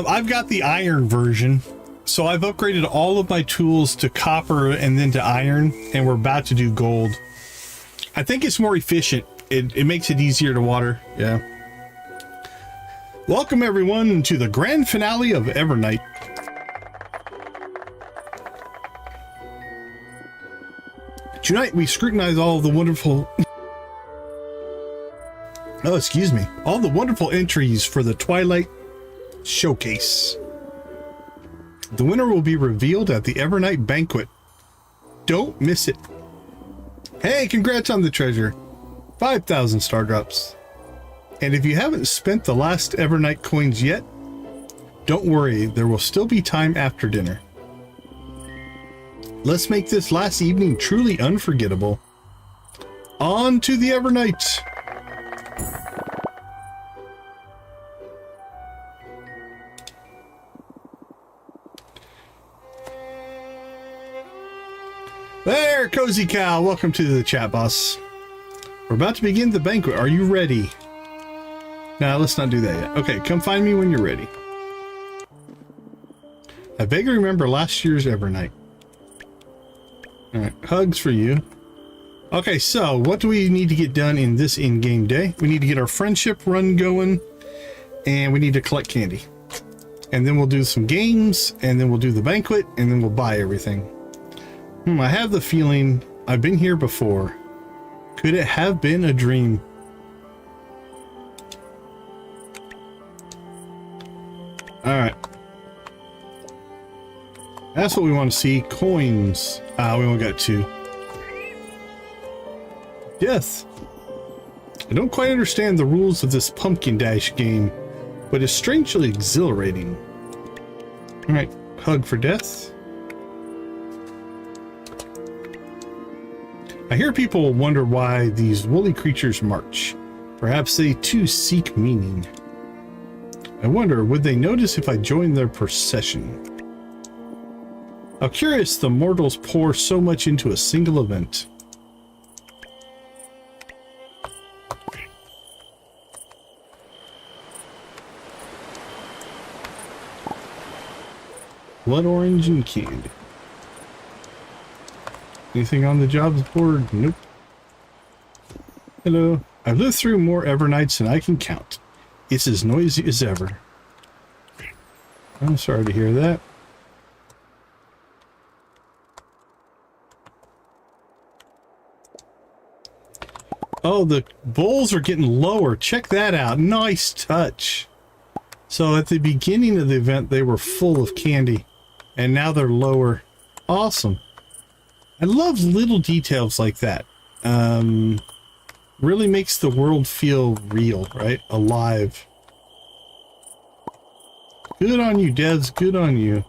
I've got the iron version, so I've upgraded all of my tools to copper and then to iron, and we're about to do gold. I think it's more efficient. It makes it easier to water. Yeah. Welcome everyone to the grand finale of Evernight. Tonight we scrutinize all the wonderful all the wonderful entries for the Twilight showcase. The winner will be revealed at the Evernight banquet. Don't miss it. Hey, congrats on the treasure. 5,000 star drops. And if you haven't spent the last Evernight coins yet, don't worry, there will still be time after dinner. Let's make this last evening truly unforgettable. On to the Evernight. There, Cozy Cow. Welcome to the chat boss. We're about to begin the banquet. Are you ready? Nah, let's not do that yet. Okay, come find me when you're ready. I vaguely remember last year's Evernight. Alright, hugs for you. Okay, so what do we need to get done in this in-game day? We need to get our friendship run going, and we need to collect candy. And then we'll do some games, and then we'll do the banquet, and then we'll buy everything. I have the feeling I've been here before. Could it have been a dream? Alright. That's what we want to see. Coins. We only got 2. Death. I don't quite understand the rules of this pumpkin dash game, but it's strangely exhilarating. Alright. Hug for death. I hear people wonder why these woolly creatures march. Perhaps they too seek meaning. I wonder, would they notice if I joined their procession? How curious the mortals pour so much into a single event. Blood orange and candy. Anything on the jobs board? Nope. Hello. I've lived through more Evernights than I can count. It's as noisy as ever. I'm sorry to hear that. Oh, the bowls are getting lower. Check that out. Nice touch. So at the beginning of the event, they were full of candy, and now they're lower. Awesome. I love little details like that. Really makes the world feel real, right? Alive. Good on you, devs. Good on you.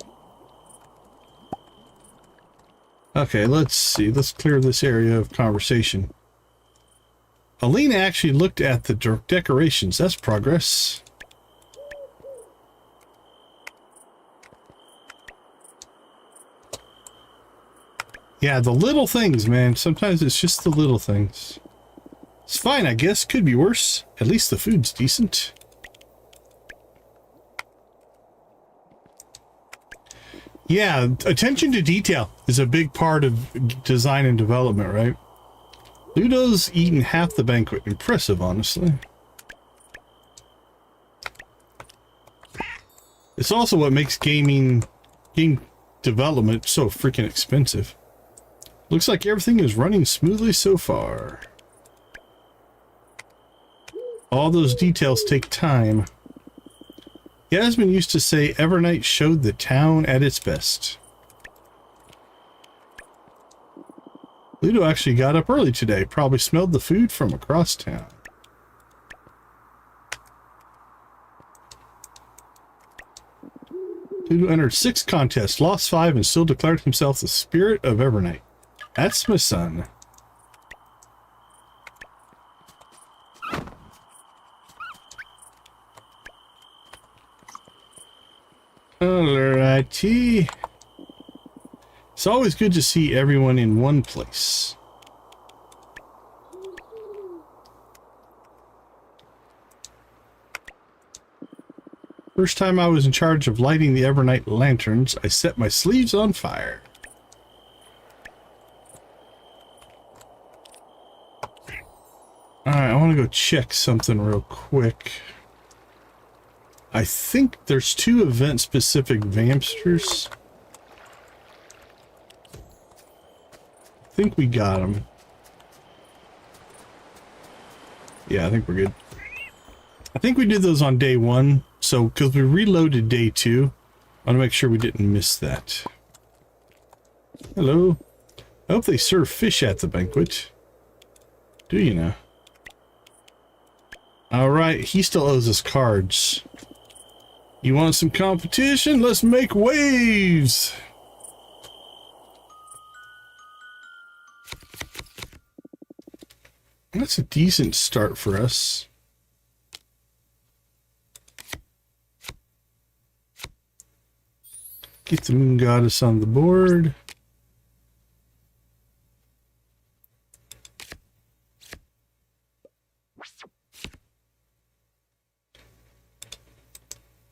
Okay, let's see. Let's clear this area of conversation. Alina actually looked at the decorations. That's progress. Yeah, the little things, man. Sometimes it's just the little things. It's fine, I guess. Could be worse. At least the food's decent. Yeah, attention to detail is a big part of design and development, right? Ludo's eaten half the banquet. Impressive, honestly. It's also what makes game development so freaking expensive. Looks like everything is running smoothly so far. All those details take time. Yasmin used to say Evernight showed the town at its best. Ludo actually got up early today. Probably smelled the food from across town. Ludo entered 6 contests, lost 5, and still declared himself the spirit of Evernight. That's my son. Alrighty. It's always good to see everyone in one place. First time I was in charge of lighting the Evernight lanterns, I set my sleeves on fire. Alright, I want to go check something real quick. I think there's 2 event-specific vampsters. I think we got them. Yeah, I think we're good. I think we did those on day 1, so because we reloaded day 2, I want to make sure we didn't miss that. Hello. I hope they serve fish at the banquet. Do you know? Alright, he still owes us cards. You want some competition? Let's make waves! That's a decent start for us. Get the moon goddess on the board.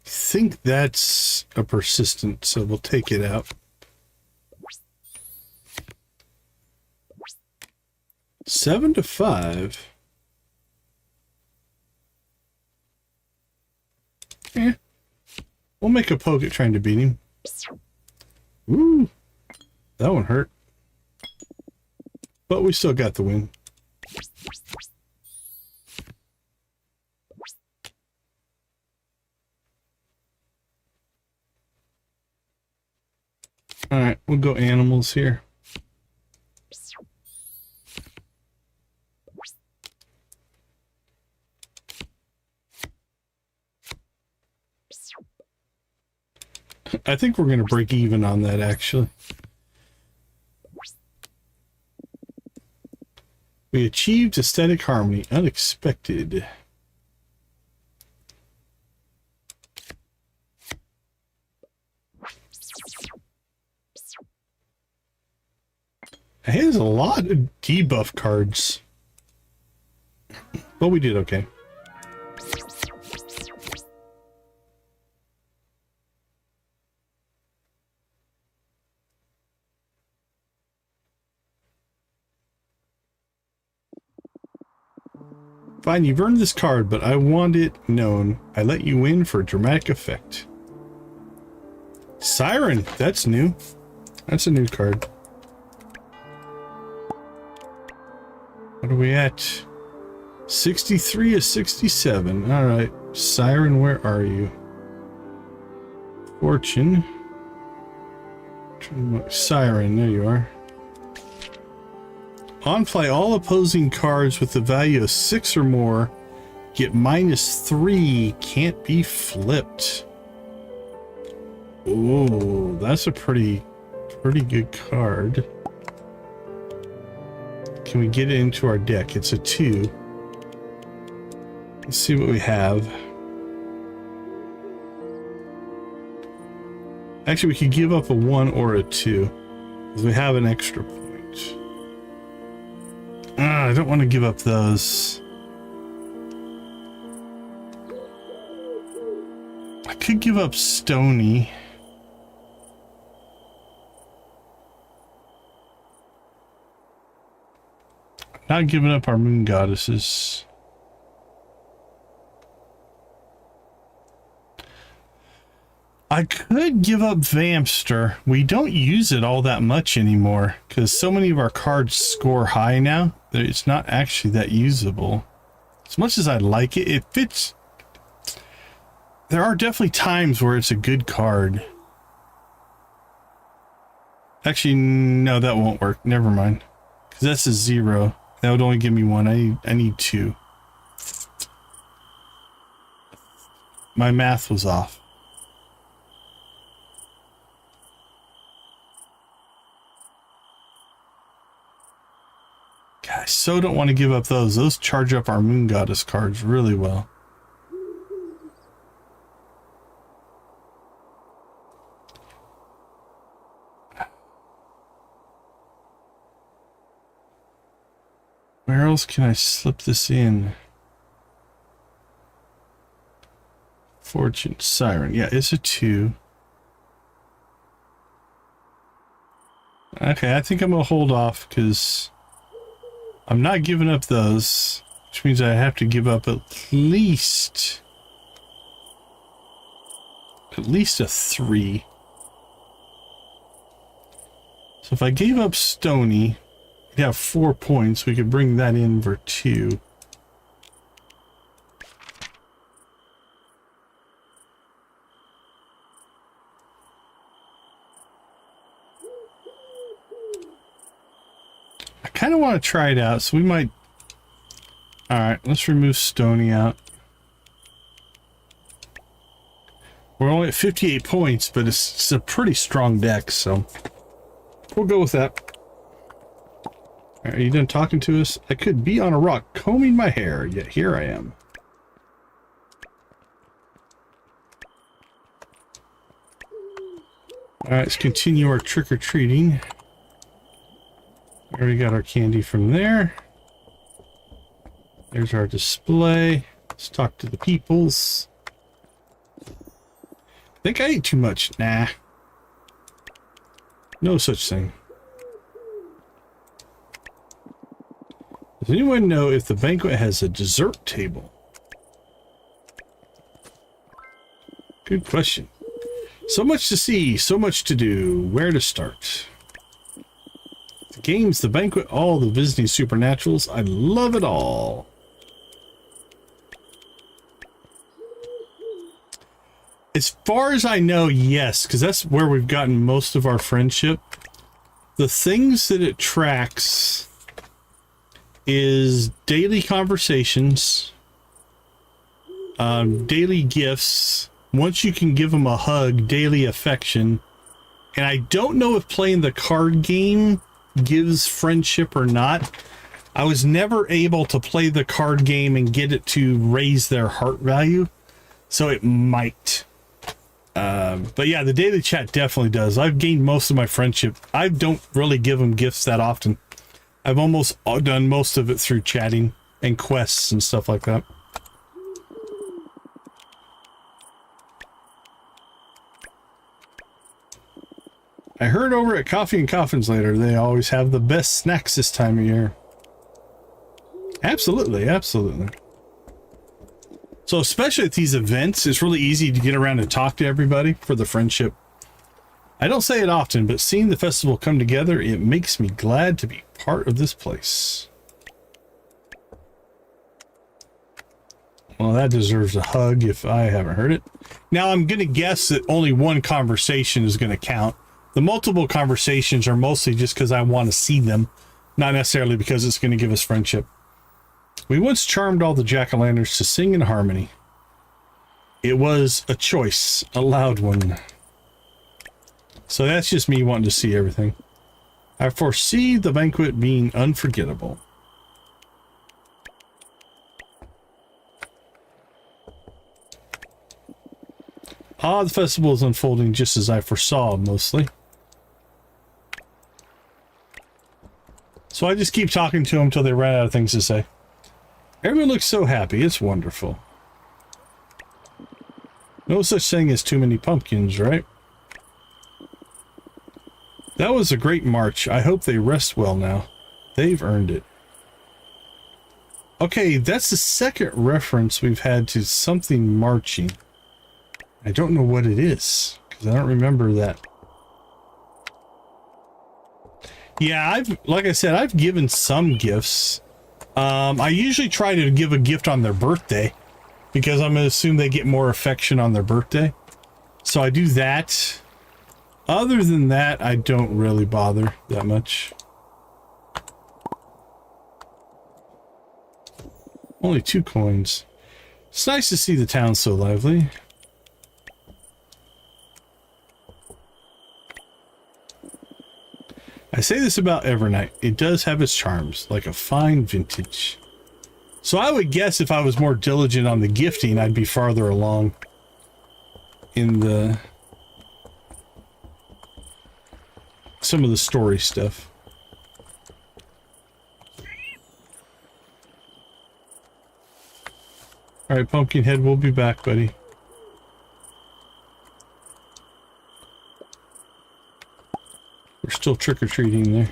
I think that's a persistent, so we'll take it out. Seven to 5. Eh. We'll make a poke at trying to beat him. Ooh. That one hurt. But we still got the win. Alright, we'll go animals here. I think we're going to break even on that, actually. We achieved aesthetic harmony. Unexpected. It has a lot of debuff cards. But we did okay. Fine, you've earned this card, but I want it known. I let you win for dramatic effect. Siren, that's new. That's a new card. What are we at? 63 of 67. Alright. Siren, where are you? Fortune. Siren, there you are. On play, all opposing cards with the value of 6 or more get -3. Can't be flipped. Ooh, that's a pretty good card. Can we get it into our deck? It's a 2. Let's see what we have. Actually, we could give up a 1 or a 2, because we have an extra point. I don't want to give up those. I could give up Stony. Not giving up our moon goddesses. I could give up Vampster. We don't use it all that much anymore because so many of our cards score high now that it's not actually that usable. As much as I like it, it fits. There are definitely times where it's a good card. Actually, no, that won't work. Never mind. Because that's a 0. That would only give me 1. I need 2. My math was off. God, I so don't want to give up those. Those charge up our Moon Goddess cards really well. Where else can I slip this in? Fortune Siren. Yeah, it's a 2. Okay, I think I'm gonna hold off because I'm not giving up those, which means I have to give up at least a 3. So if I gave up Stony, we'd have 4 points. We could bring that in for 2. I kind of want to try it out, so we might... Alright, let's remove Stony out. We're only at 58 points, but it's a pretty strong deck, so we'll go with that. Are you done talking to us? I could be on a rock combing my hair, yet here I am. Alright, let's continue our trick-or-treating. Already got our candy from there. There's our display. Let's talk to the peoples. Think I ate too much? Nah. No such thing. Does anyone know if the banquet has a dessert table? Good question. So much to see, so much to do. Where to start? The games, the banquet, all the visiting supernaturals. I love it all. As far as I know, yes, because that's where we've gotten most of our friendship. The things that it tracks is daily conversations, daily gifts. Once you can give them a hug, daily affection. And I don't know if playing the card game gives friendship or not. I was never able to play the card game and get it to raise their heart value, so it might. But yeah, the daily chat definitely does. I've gained most of my friendship. I don't really give them gifts that often. I've almost done most of it through chatting and quests and stuff like that. I heard over at Coffee and Coffins Later, they always have the best snacks this time of year. Absolutely, absolutely. So especially at these events, it's really easy to get around and talk to everybody for the friendship. I don't say it often, but seeing the festival come together, it makes me glad to be part of this place. Well, that deserves a hug if I haven't heard it. Now, I'm going to guess that only one conversation is going to count. The multiple conversations are mostly just because I want to see them, not necessarily because it's going to give us friendship. We once charmed all the jack-o'-lanterns to sing in harmony. It was a choice, a loud one. So that's just me wanting to see everything. I foresee the banquet being unforgettable. Ah, the festival is unfolding just as I foresaw, mostly. So I just keep talking to them until they run out of things to say. Everyone looks so happy. It's wonderful. No such thing as too many pumpkins, right? That was a great march. I hope they rest well now. They've earned it. Okay, that's the second reference we've had to something marching. I don't know what it is, because I don't remember that. Yeah, like I said, I've given some gifts. I usually try to give a gift on their birthday because I'm going to assume they get more affection on their birthday. So I do that. Other than that, I don't really bother that much. Only 2 coins. It's nice to see the town so lively. I say this about Evernight. It does have its charms, like a fine vintage. So I would guess if I was more diligent on the gifting, I'd be farther along in the some of the story stuff. All right, Pumpkinhead, we'll be back, buddy. We're still trick-or-treating there.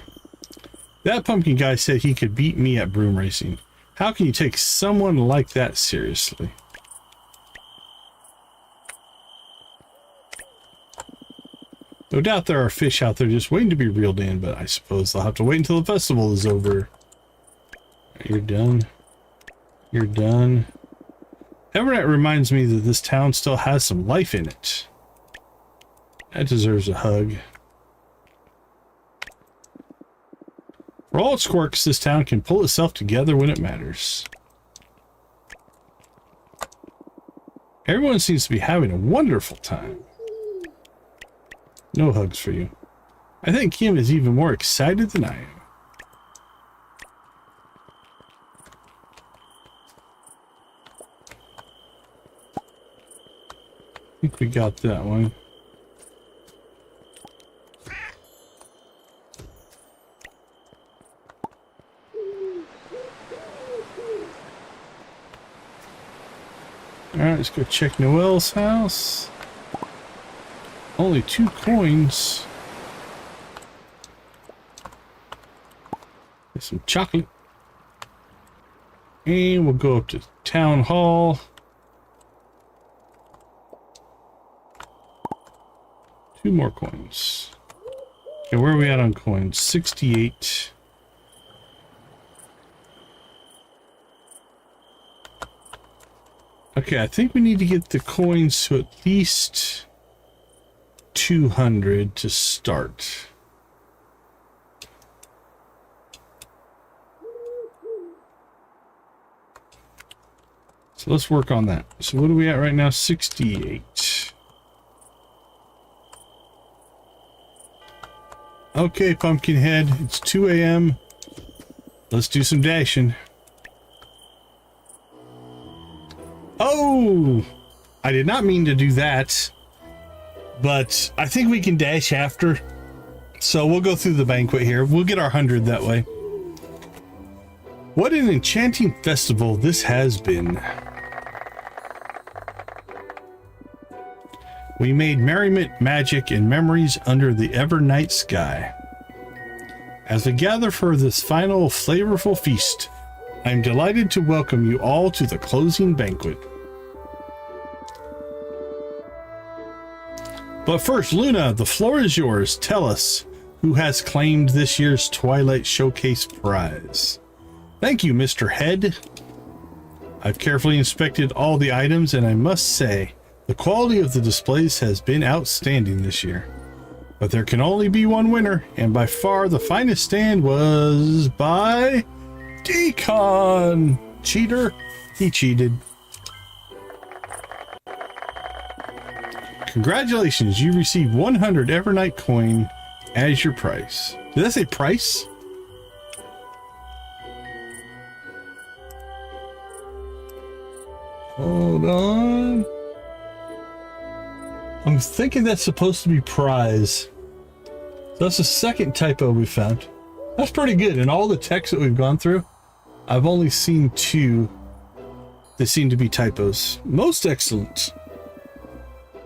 That pumpkin guy said he could beat me at broom racing. How can you take someone like that seriously? No doubt there are fish out there just waiting to be reeled in, but I suppose they'll have to wait until the festival is over. You're done. You're done. Evernight reminds me that this town still has some life in it. That deserves a hug. For all its quirks, this town can pull itself together when it matters. Everyone seems to be having a wonderful time. No hugs for you. I think Kim is even more excited than I am. I think we got that one. Alright, let's go check Noelle's house. Only 2 coins. Get some chocolate. And we'll go up to Town Hall. 2 more coins. Okay, where are we at on coins? 68. Okay, I think we need to get the coins to at least 200 to start. So let's work on that. So what are we at right now? 68. Okay, Pumpkinhead, it's 2 a.m. Let's do some dashing. Oh! I did not mean to do that, but I think we can dash after. So we'll go through the banquet here. We'll get our 100 that way. What an enchanting festival this has been. We made merriment, magic, and memories under the Evernight sky. As we gather for this final flavorful feast, I am delighted to welcome you all to the closing banquet. But first, Luna, the floor is yours. Tell us who has claimed this year's Twilight Showcase prize. Thank you, Mr. Head. I've carefully inspected all the items, and I must say, the quality of the displays has been outstanding this year. But there can only be one winner, and by far the finest stand was by Decon. Cheater. He cheated. Congratulations, you received 100 Evernight coin as your price. Did that say price? Hold on. I'm thinking that's supposed to be prize. So that's the second typo we found. That's pretty good. In all the text that we've gone through, I've only seen 2 that seem to be typos. Most excellent.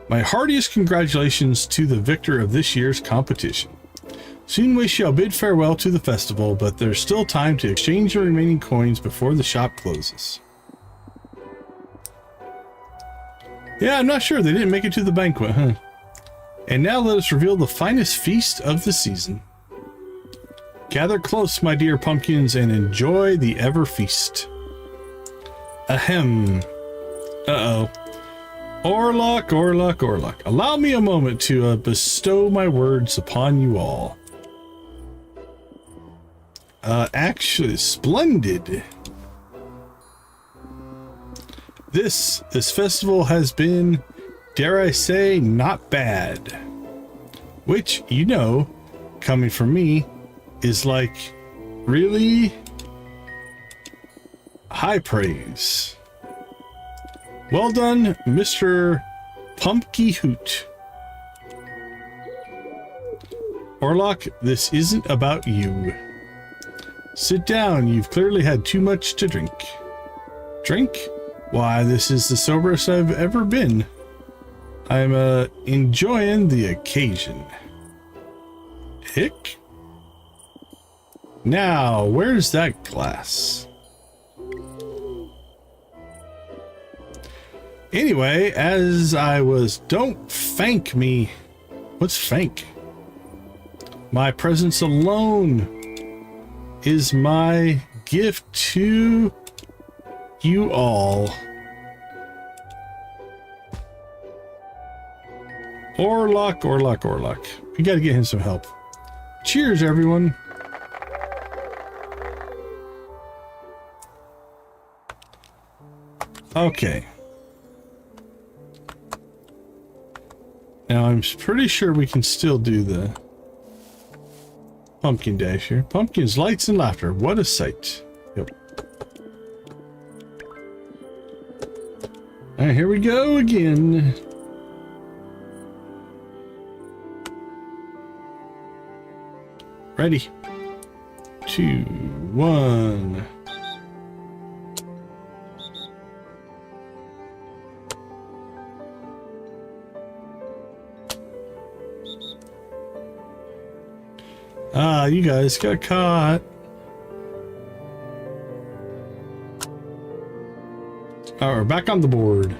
My heartiest congratulations to the victor of this year's competition. Soon we shall bid farewell to the festival, but there's still time to exchange the remaining coins before the shop closes. Yeah, I'm not sure. They didn't make it to the banquet, huh? And now let us reveal the finest feast of the season. Gather close, my dear pumpkins, and enjoy the ever feast. Ahem. Uh-oh. Orlok, Orlok, Orlok. Allow me a moment to bestow my words upon you all. Actually, splendid. This festival has been, dare I say, not bad. Which, you know, coming from me, is like really high praise. Well done, Mr. Pumpky Hoot. Orlok, this isn't about you. Sit down, you've clearly had too much to drink. Drink? Why, this is the soberest I've ever been. I'm enjoying the occasion. Hick? Now, where's that glass? Anyway, as I was, don't thank me. What's thank? My presence alone is my gift to you all. Orlok, Orlok, Orlok. We gotta get him some help. Cheers, everyone. Okay. Now I'm pretty sure we can still do the pumpkin dash here. Pumpkins, lights, and laughter. What a sight. Yep. All right, here we go again. Ready. 2, 1. Ah, you guys got caught. All right, we're back on the board.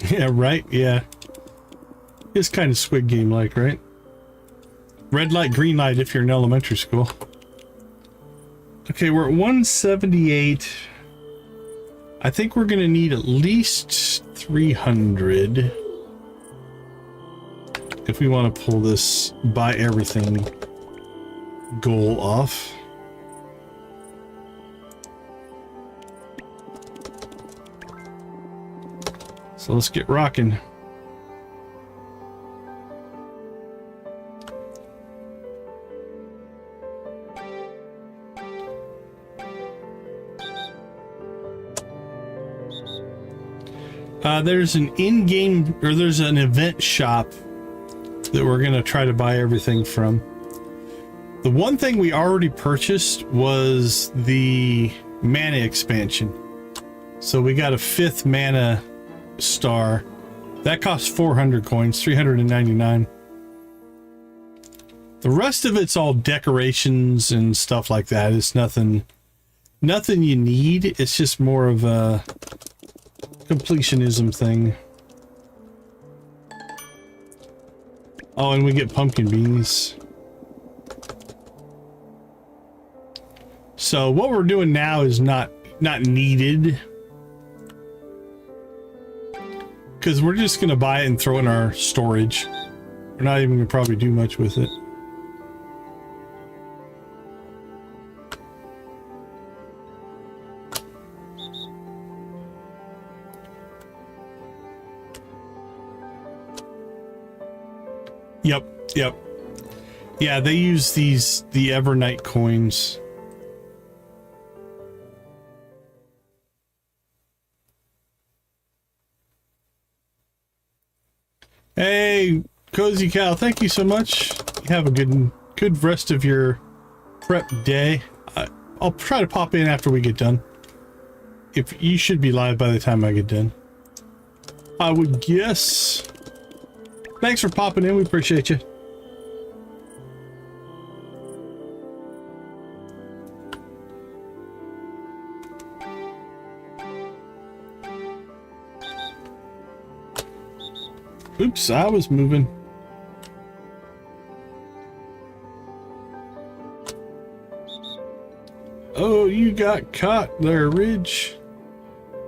Yeah, right? Yeah. It's kind of Squid Game like, right? Red light, green light if you're in elementary school. Okay, we're at 178. I think we're going to need at least 300 if we want to pull this buy everything goal off. So let's get rocking. There's an in-game, or there's an event shop that we're going to try to buy everything from. The one thing we already purchased was the mana expansion. So we got a 5th mana star. That costs 400 coins, 399. The rest of it's all decorations and stuff like that. It's nothing you need. It's just more of a completionism thing. Oh, and we get pumpkin beans. So what we're doing now is not needed, because we're just gonna buy it and throw it in our storage. We're not even gonna probably do much with it. Yep. Yeah, they use the Evernight coins. Hey, Cozy Cow, thank you so much. You have a good rest of your prep day. I'll try to pop in after we get done. If you should be live by the time I get done, I would guess. Thanks for popping in. We appreciate you. Oops, I was moving. Oh, you got caught there, Ridge.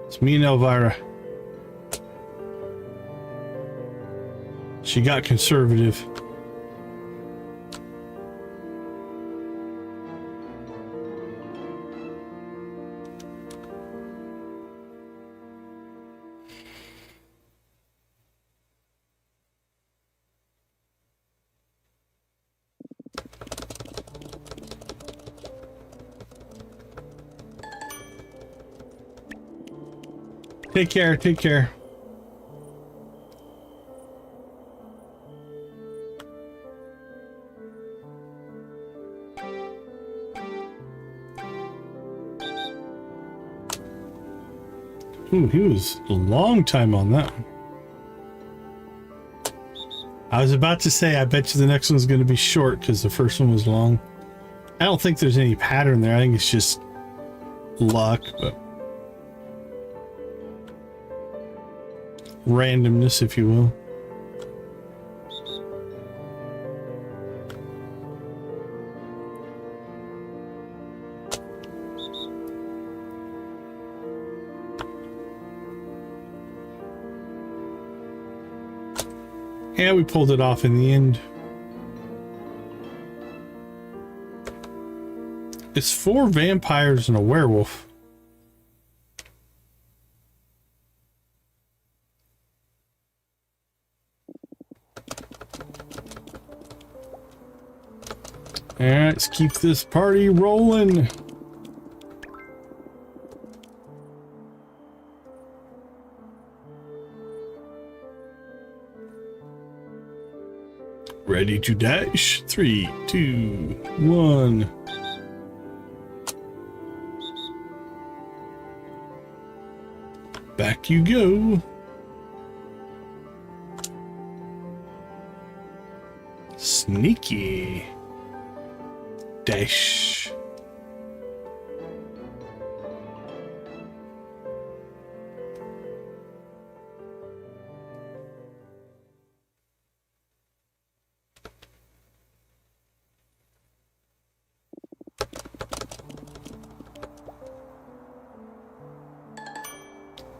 It's me and Elvira. She got conservative. Take care, take care. Ooh, he was a long time on that one. I was about to say, I bet you the next one's going to be short because the first one was long. I don't think there's any pattern there. I think it's just luck, but randomness, if you will. Yeah, we pulled it off in the end. It's 4 vampires and a werewolf. Alright, let's keep this party rolling. Ready to dash? 3, 2, 1. Back you go. Sneaky. Dash.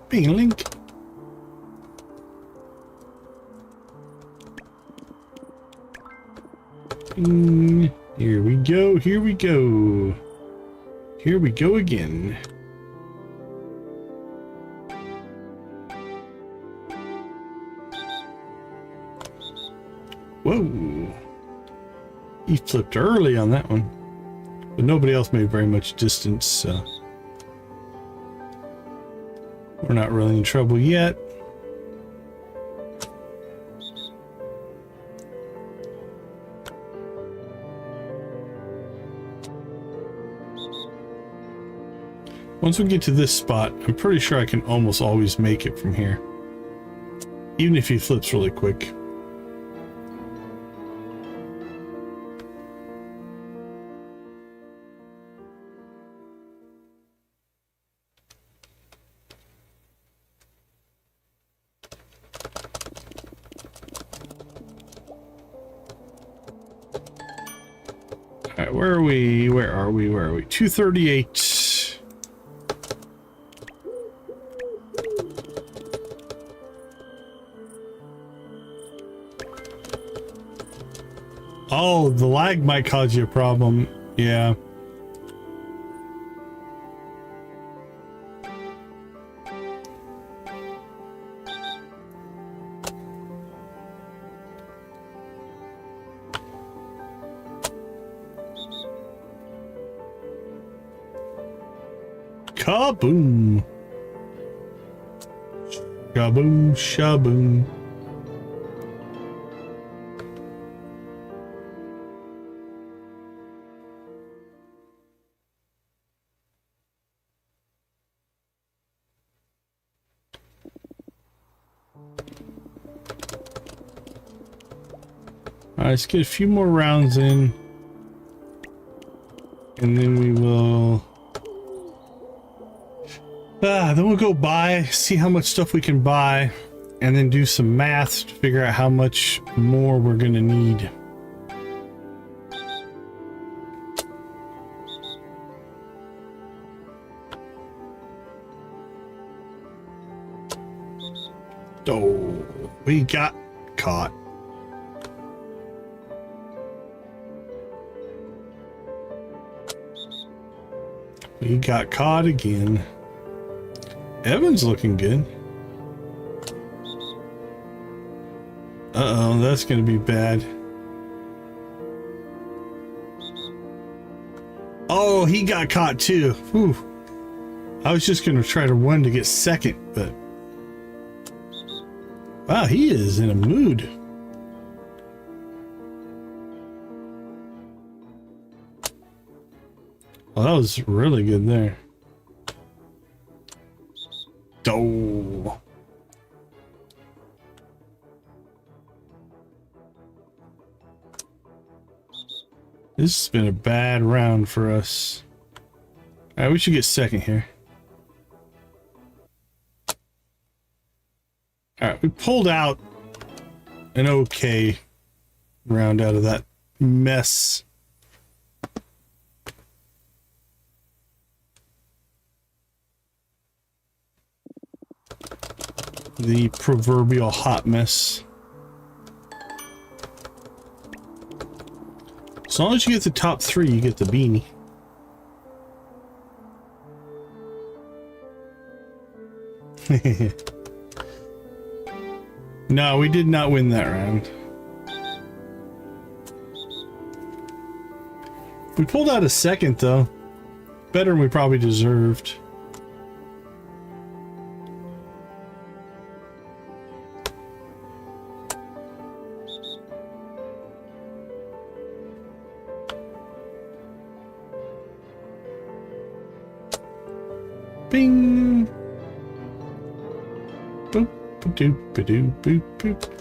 Bing link. Here we go, here we go. Here we go again. Whoa. He flipped early on that one. But nobody else made very much distance, so we're not really in trouble yet. Once we get to this spot, I'm pretty sure I can almost always make it from here. Even if he flips really quick. Alright, where are we? Where are we? Where are we? 238. Oh, the lag might cause you a problem. Yeah. Kaboom. Shaboom, shaboom. Let's get a few more rounds in, and then we will then we'll go buy, see how much stuff we can buy, and then do some math to figure out how much more we're going to need. Oh, we got caught. We got caught again. Evan's looking good. Uh-oh, that's gonna be bad. Oh, he got caught too. Whew. I was just gonna try to run to get second, but wow, he is in a mood. Well, that was really good there. Oh. This has been a bad round for us. All right, we should get second here. All right, we pulled out an okay round out of that mess. The proverbial hot mess. As long as you get the top three, you get the beanie. No, we did not win that round. We pulled out a second, though. Better than we probably deserved. Bing! Boop, ba-doop, ba-doop, boop, boop.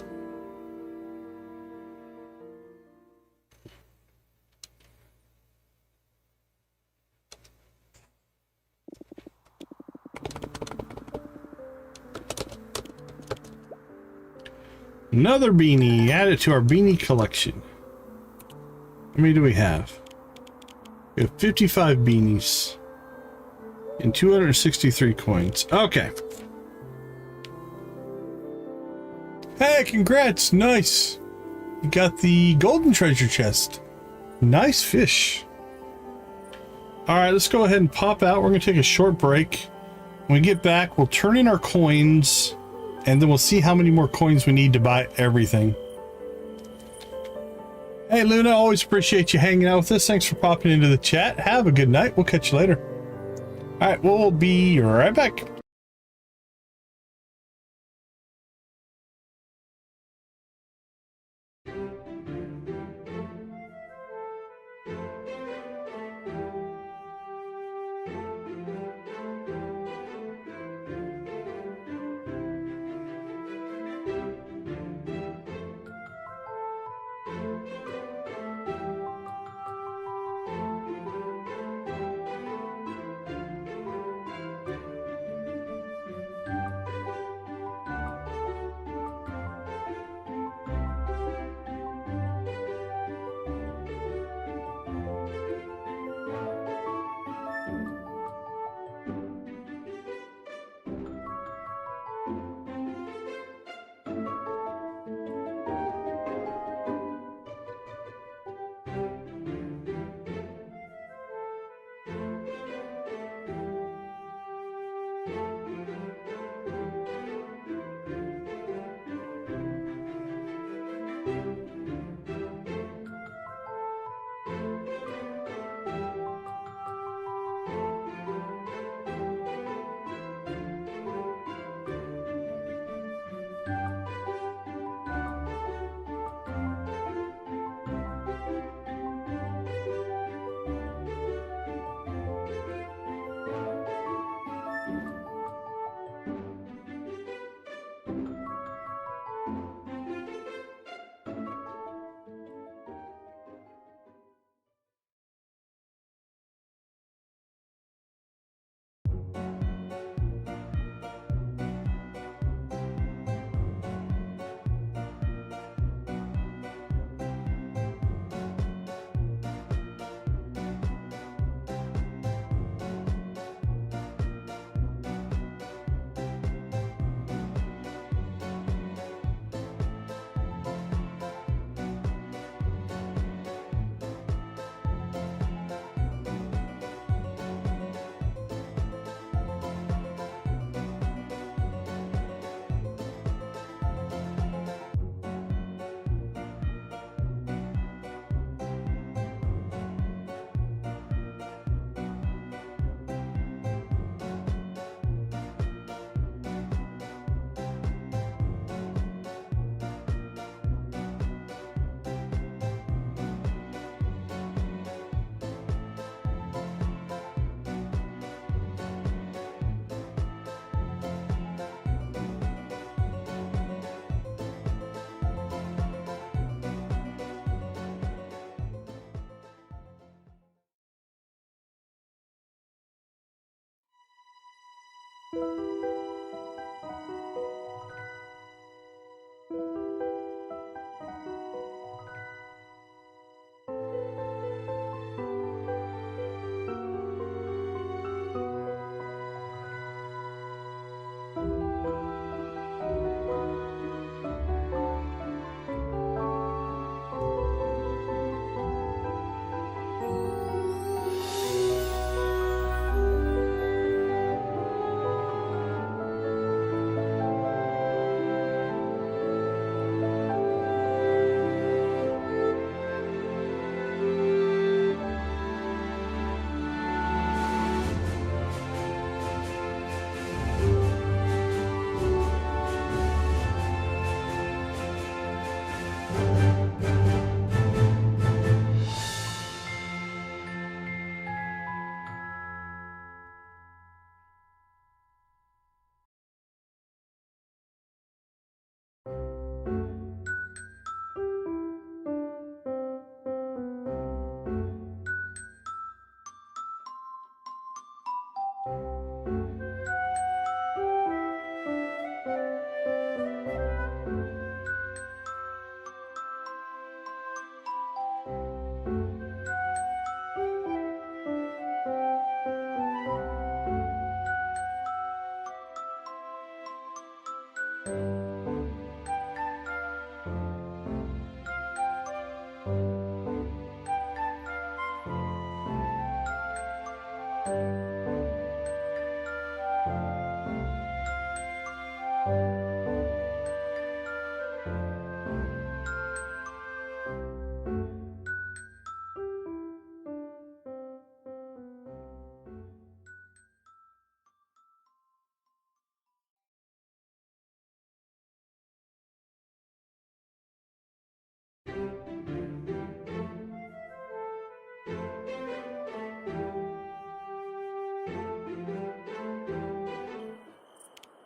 Another beanie. Add it to our beanie collection. How many do we have? We have 55 beanies. And 263 coins. Okay. Hey, congrats. Nice. You got the golden treasure chest. Nice fish. Alright, let's go ahead and pop out. We're going to take a short break. When we get back, we'll turn in our coins. And then we'll see how many more coins we need to buy everything. Hey, Luna. Always appreciate you hanging out with us. Thanks for popping into the chat. Have a good night. We'll catch you later. All right, we'll be right back.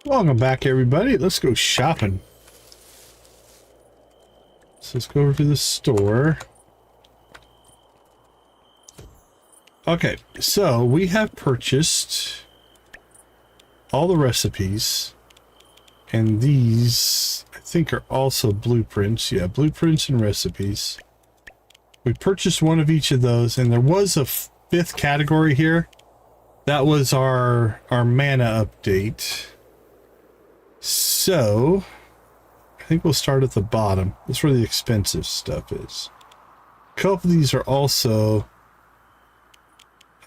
Welcome back, everybody. Let's go shopping. So let's go over to the store. Okay, so we have purchased all the recipes, and these I think are also blueprints. Yeah, blueprints and recipes. We purchased one of each of those, and there was a fifth category here. That was our mana update. So I think we'll start at the bottom. That's where the expensive stuff is. A couple of these are also,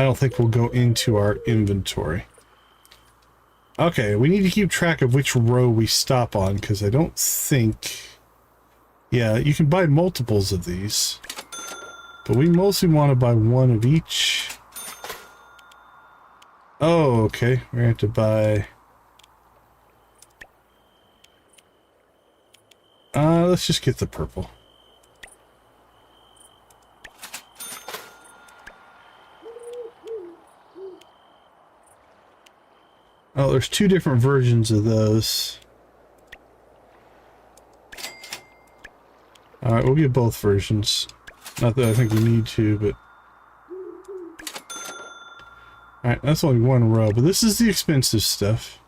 I don't think will go into our inventory. Okay, we need to keep track of which row we stop on, because I don't think... Yeah, you can buy multiples of these, but we mostly want to buy one of each. Oh, okay. We're going to have to buy... let's just get the purple. Oh, there's two different versions of those. Alright, we'll get both versions. Not that I think we need to, but... Alright, that's only one row, but this is the expensive stuff.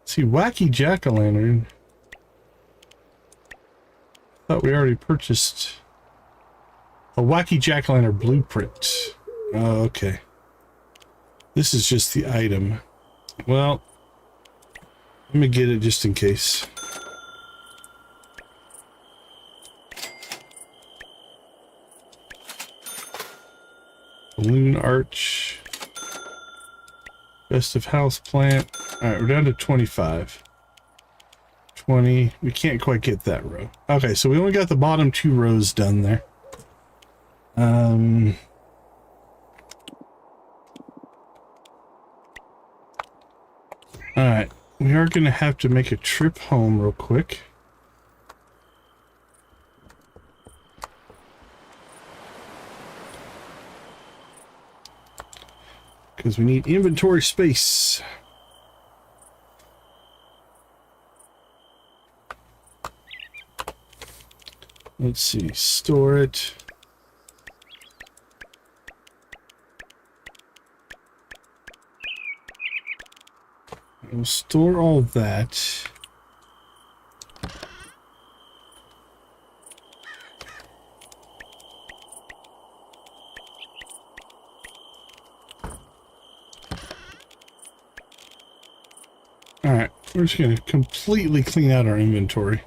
Let's see, Wacky Jack-o'-lantern. Thought we already purchased a Wacky Jack-o'-lantern blueprint. Oh, okay. This is just the item. Well, let me get it just in case. Balloon arch. Festive house plant. Alright, we're down to 25. 20. We can't quite get that row. Okay, so we only got the bottom two rows done there. Alright, we are going to have to make a trip home real quick. Because we need inventory space. Let's see, store it. We'll store all that. Alright, we're just going to completely clean out our inventory.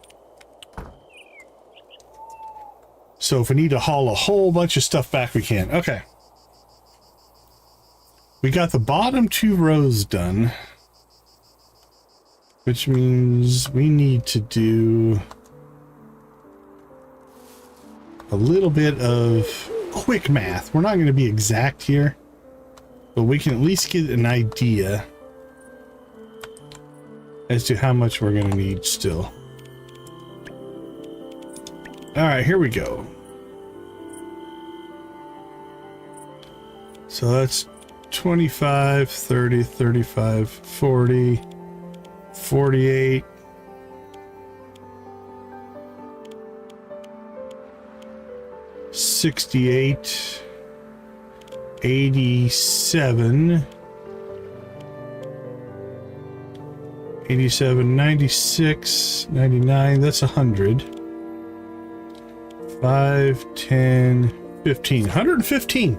So if we need to haul a whole bunch of stuff back, we can. Okay. We got the bottom 2 rows done. Which means we need to do a little bit of quick math. We're not going to be exact here, but we can at least get an idea as to how much we're going to need still. All right, here we go. So that's 25, 30, 35, 40, 48, 68, 87, 87, 96, 99, that's 100. 5, 10, 15, 115.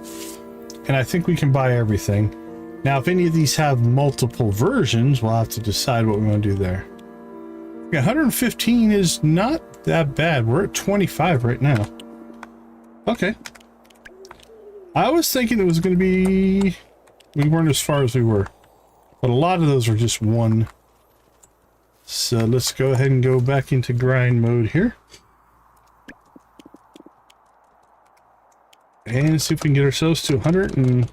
And I think we can buy everything. Now, if any of these have multiple versions, we'll have to decide what we want to do there. Yeah, 115 is not that bad. We're at 25 right now. Okay. I was thinking it was going to be... We weren't as far as we were. But a lot of those are just one. So let's go ahead and go back into grind mode here. And see if we can get ourselves to 100 and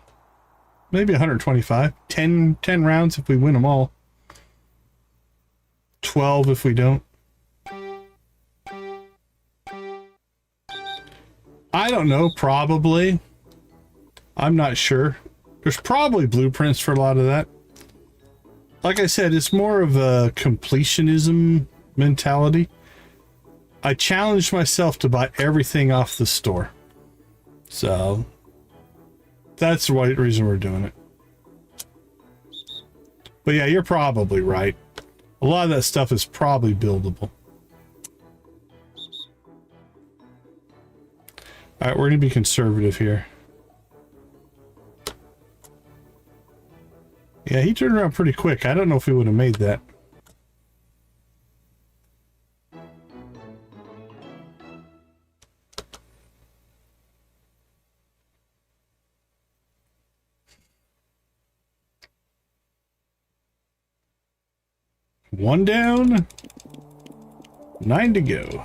maybe 125. 10 rounds if we win them all. 12 if we don't. I don't know, probably. I'm not sure. There's probably blueprints for a lot of that. Like I said, it's more of a completionism mentality. I challenged myself to buy everything off the store. So, that's the right reason we're doing it. But yeah, you're probably right. A lot of that stuff is probably buildable. Alright, we're going to be conservative here. Yeah, he turned around pretty quick. I don't know if he would have made that. One down, 9 to go.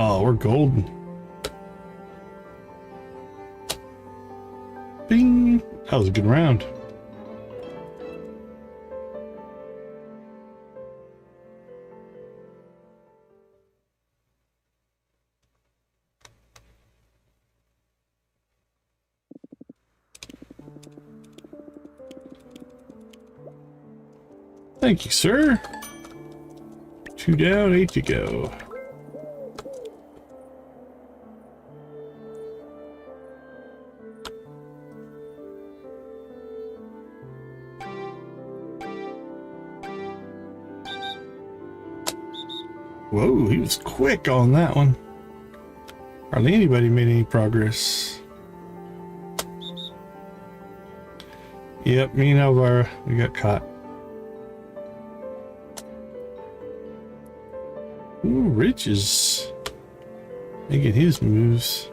Oh, we're golden. Bing! That was a good round. Thank you, sir. 2 down, 8 to go. Whoa, he was quick on that one. Hardly anybody made any progress. Yep, me and Elvira, we got caught. Ooh, Rich is making his moves.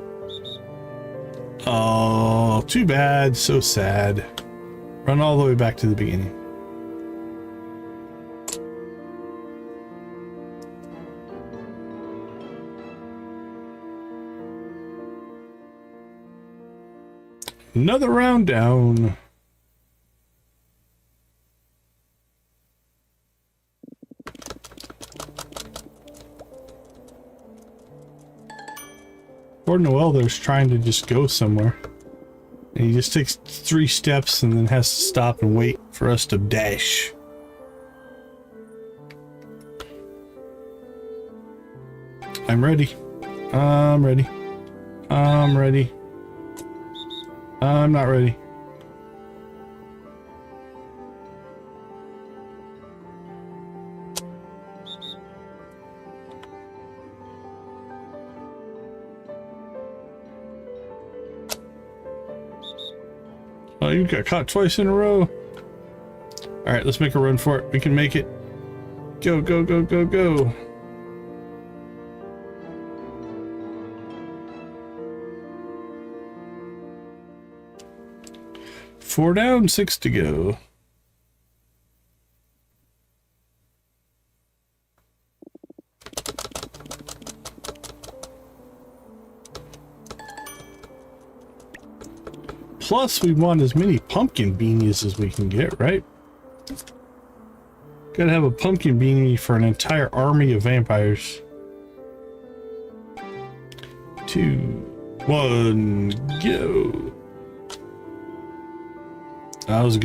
Oh, too bad, so sad. Run all the way back to the beginning. Another round down. Poor Noel there's trying to just go somewhere. And he just takes 3 steps and then has to stop and wait for us to dash. I'm ready. I'm ready. I'm ready. I'm not ready. Oh, you got caught twice in a row. All right, let's make a run for it. We can make it. Go, go, go, go, go. Four down, 6 to go. Plus, we want as many pumpkin beanies as we can get, right? Gotta have a pumpkin beanie for an entire army of vampires. 2, 1, go. That was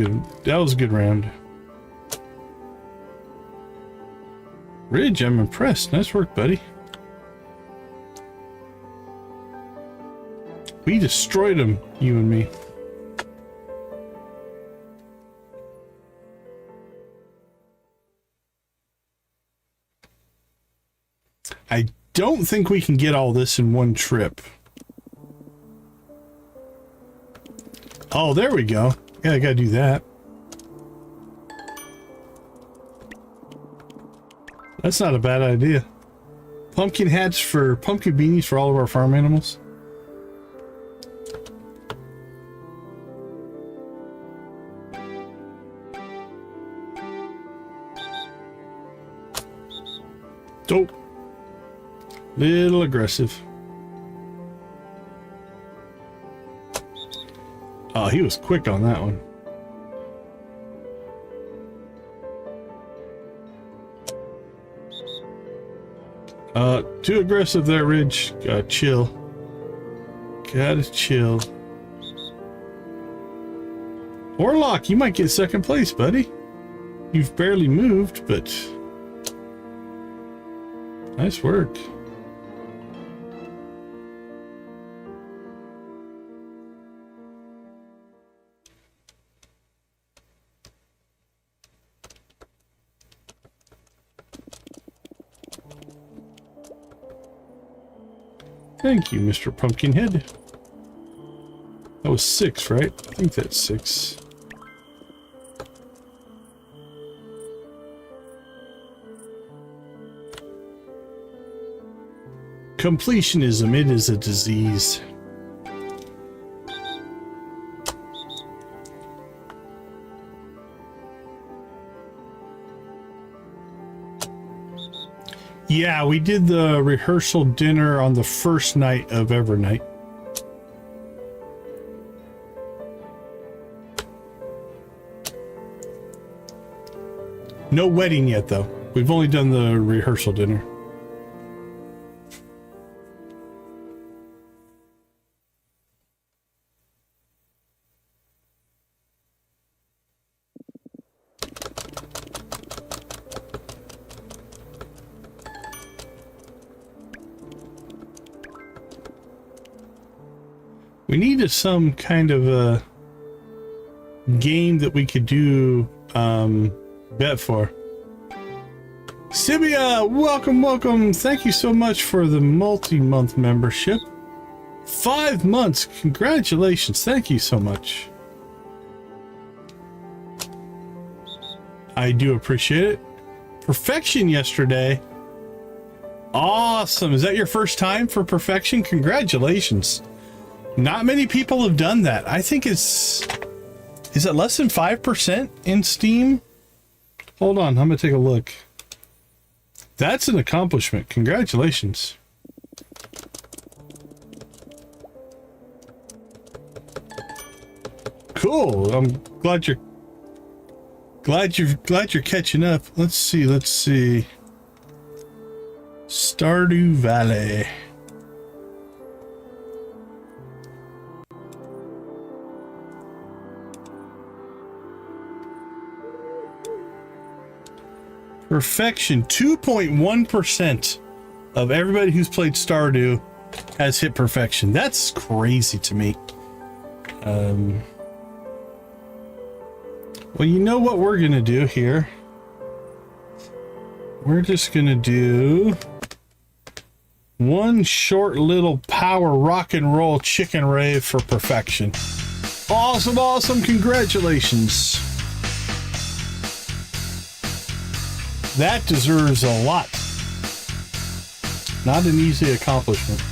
a good round. Ridge, I'm impressed. Nice work, buddy. We destroyed him, you and me. I don't think we can get all this in one trip. Oh, there we go. Yeah, I gotta do that. That's not a bad idea. Pumpkin hats for pumpkin beanies for all of our farm animals. Dope. Little aggressive. Oh, he was quick on that one. Too aggressive there, Ridge. Gotta chill. Gotta chill. Orlock, you might get second place, buddy. You've barely moved, but nice work. Thank you, Mr. Pumpkinhead. That was 6, right? I think that's 6. Completionism, it is a disease. Yeah, we did the rehearsal dinner on the first night of Evernight. No wedding yet, though. We've only done the rehearsal dinner. We needed some kind of a game that we could do bet for. Sibia, welcome, welcome. Thank you so much for the multi-month membership. 5 months. Congratulations. Thank you so much. I do appreciate it. Perfection yesterday. Awesome. Is that your first time for perfection? Congratulations. Not many people have done that. I think is it less than 5% in Steam? Hold on, I'm gonna take a look. That's an accomplishment. Congratulations. Cool. I'm glad you're catching up. Let's see. Stardew Valley. Perfection. 2.1% of everybody who's played Stardew has hit perfection. That's crazy to me. Well, you know what we're gonna do here? We're just gonna do one short little power rock and roll chicken rave for perfection. Awesome, awesome, congratulations. That deserves a lot. Not an easy accomplishment.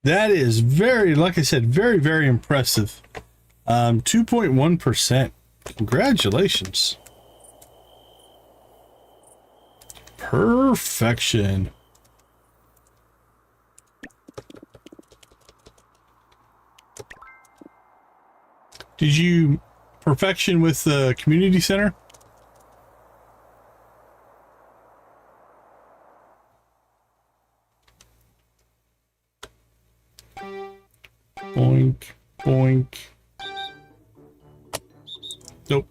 That is very, like I said, very, very impressive. 2.1%. Congratulations. Perfection. Did you perfection with the community center? Boink, boink. Nope.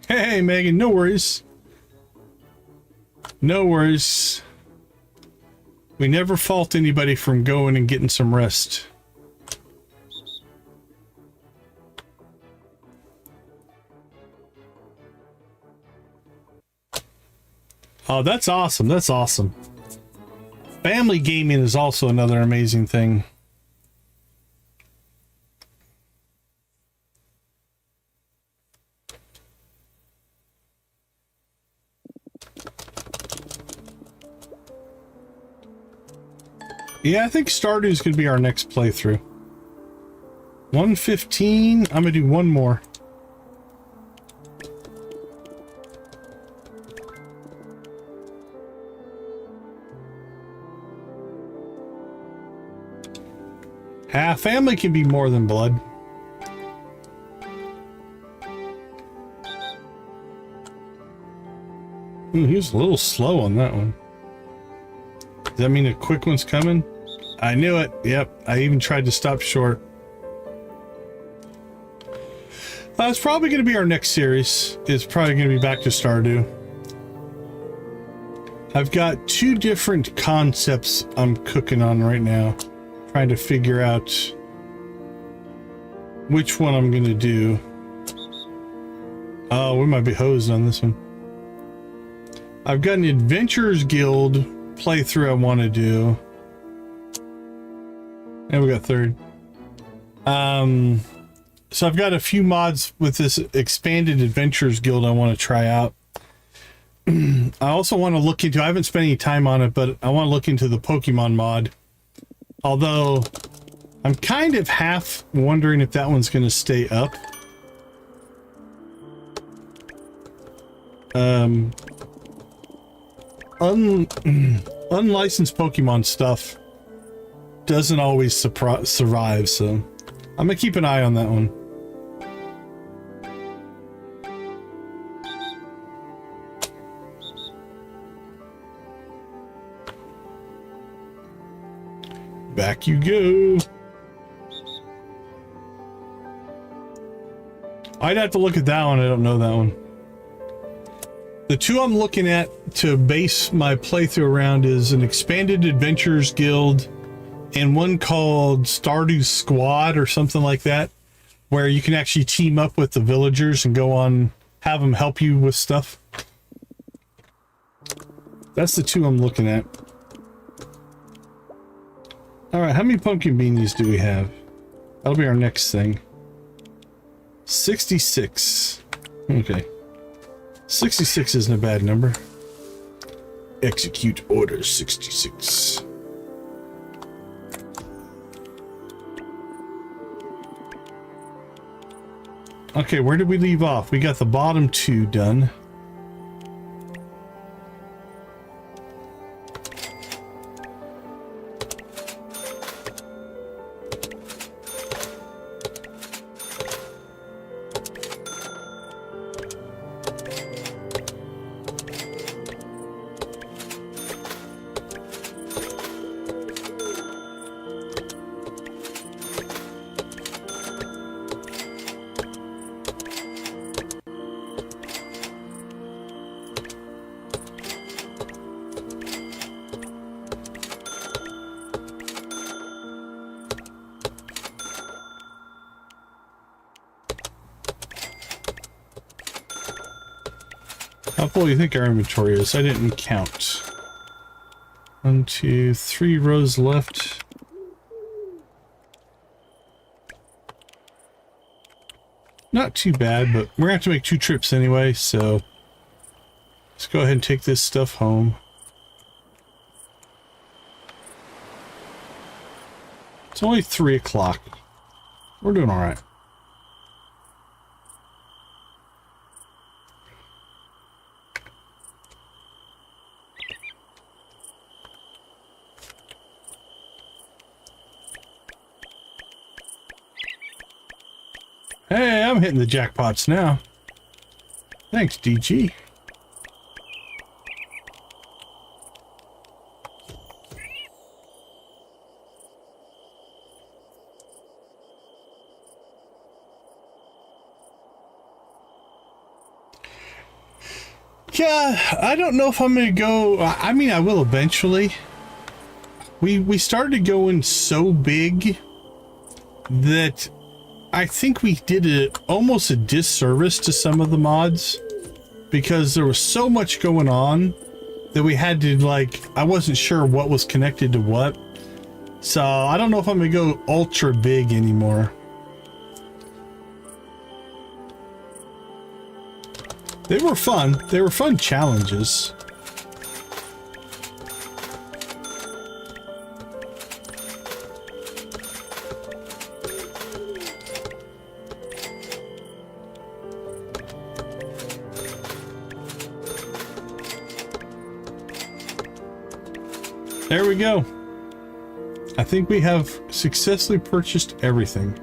Hey, Megan, no worries. No worries. We never fault anybody from going and getting some rest. Oh, that's awesome. That's awesome. Family gaming is also another amazing thing. Yeah, I think Stardew is going to be our next playthrough. 115. I'm going to do one more. Family can be more than blood. Ooh, he was a little slow on that one. Does that mean a quick one's coming? I knew it. Yep. I even tried to stop short. It's probably going to be our next series. It's probably going to be back to Stardew. I've got two different concepts I'm cooking on right now. Trying to figure out which one I'm going to do. Oh, we might be hosed on this one. I've got an Adventurers Guild playthrough I want to do. And we got third. So I've got a few mods with this expanded Adventurers Guild I want to try out. I also want to look into, I haven't spent any time on it, but I want to look into the Pokemon mod. Although, I'm kind of half wondering if that one's going to stay up. Unlicensed Pokemon stuff doesn't always survive, so I'm going to keep an eye on that one. Back you go. I'd have to look at that one. I don't know that one. The two I'm looking at to base my playthrough around is an expanded Adventurers Guild and one called Stardew Squad or something like that, where you can actually team up with the villagers and go on, have them help you with stuff. That's the two I'm looking at. All right, how many pumpkin beanies do we have? That'll be our next thing. 66. Okay. 66 isn't a bad number. Execute order 66. Okay, where did we leave off? We got the bottom two done. How full do you think our inventory is? I didn't count. 1, 2, 3 rows left. Not too bad, but we're gonna have to make 2 trips anyway, so let's go ahead and take this stuff home. It's only 3 o'clock. We're doing all right. Hey, I'm hitting the jackpots now. Thanks, DG. Yeah, I don't know if I'm gonna go. I mean, I will eventually. We started going so big that I think we did almost a disservice to some of the mods, because there was so much going on that we had to, like, I wasn't sure what was connected to what. So I don't know if I'm gonna go ultra big anymore. They were fun. They were fun challenges. There we go. I think we have successfully purchased everything.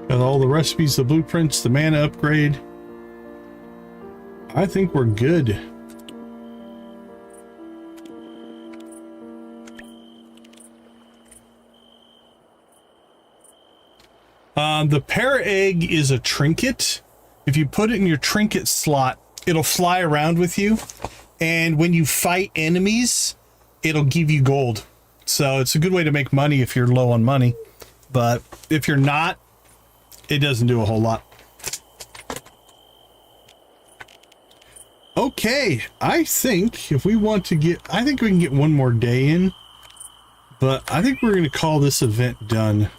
Got all the recipes, the blueprints, the mana upgrade. I think we're good. The parrot egg is a trinket. If you put it in your trinket slot, it'll fly around with you. And when you fight enemies, it'll give you gold. So it's a good way to make money if you're low on money. But if you're not, it doesn't do a whole lot. Okay, I think if we want to get, I think we can get one more day in. But I think we're going to call this event done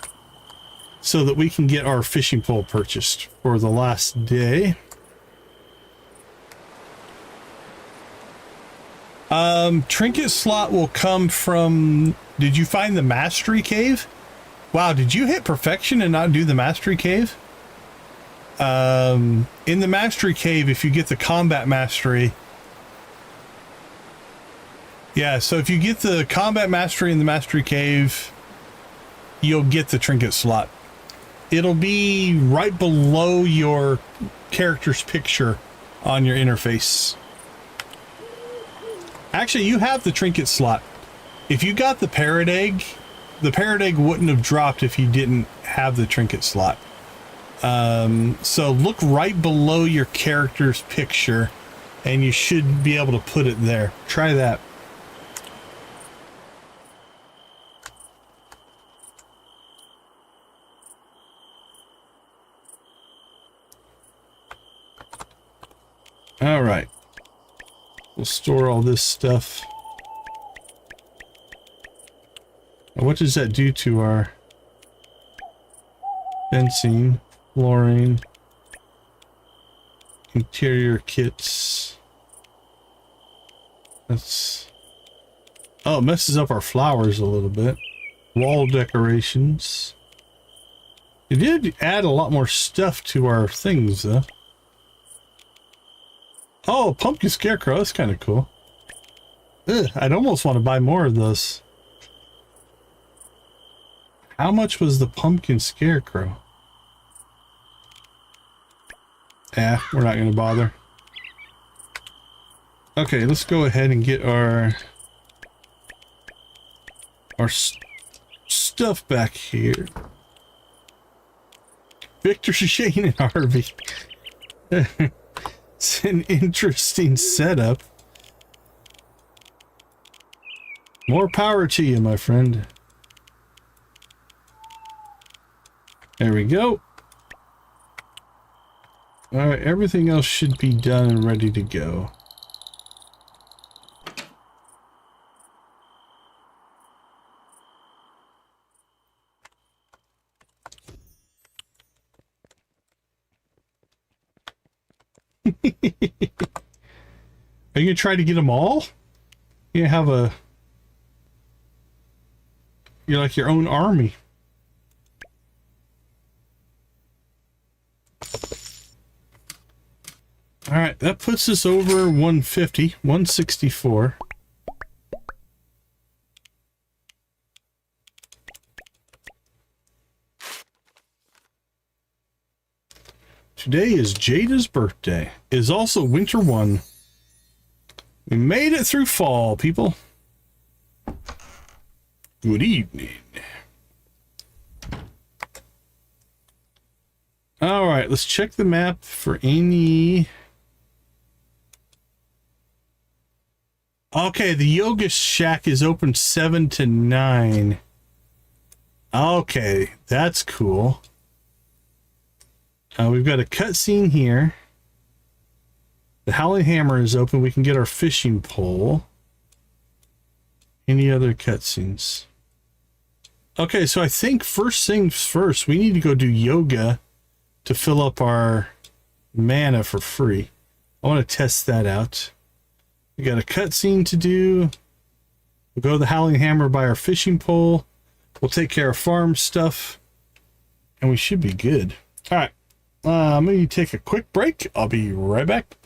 so that we can get our fishing pole purchased for the last day. Trinket slot will come from, did you find the mastery cave? Wow, did you hit perfection and not do the mastery cave? In the mastery cave, if you get the combat mastery, yeah, so if you get the combat mastery in the mastery cave, you'll get the trinket slot. It'll be right below your character's picture on your interface. Actually, you have the trinket slot. If you got the parrot egg wouldn't have dropped if you didn't have the trinket slot. So look right below your character's picture and you should be able to put it there. Try that. All right. We'll store all this stuff. Now, what does that do to our... fencing, flooring, interior kits. That's... Oh, it messes up our flowers a little bit. Wall decorations. It did add a lot more stuff to our things, though. Oh, pumpkin scarecrow. That's kind of cool. Ugh, I'd almost want to buy more of those. How much was the pumpkin scarecrow? We're not going to bother. Okay, let's go ahead and get our stuff back here. Victor, Shane, and Harvey. It's an interesting setup. More power to you, my friend. There we go. Alright, everything else should be done and ready to go. Are you gonna try to get them all? You have a... You're like your own army. Alright, that puts us over 150, 164. Today is Jada's birthday. It is also winter 1. We made it through fall, people. Good evening. Alright, let's check the map for any... Okay, the yoga shack is open 7 to 9. Okay, that's cool. We've got a cutscene here. The Howling Hammer is open. We can get our fishing pole. Any other cutscenes? Okay, so I think first things first, we need to go do yoga to fill up our mana for free. I want to test that out. We got a cutscene to do. We'll go to the Howling Hammer by our fishing pole. We'll take care of farm stuff. And we should be good. Alright. I'm going to take a quick break. I'll be right back.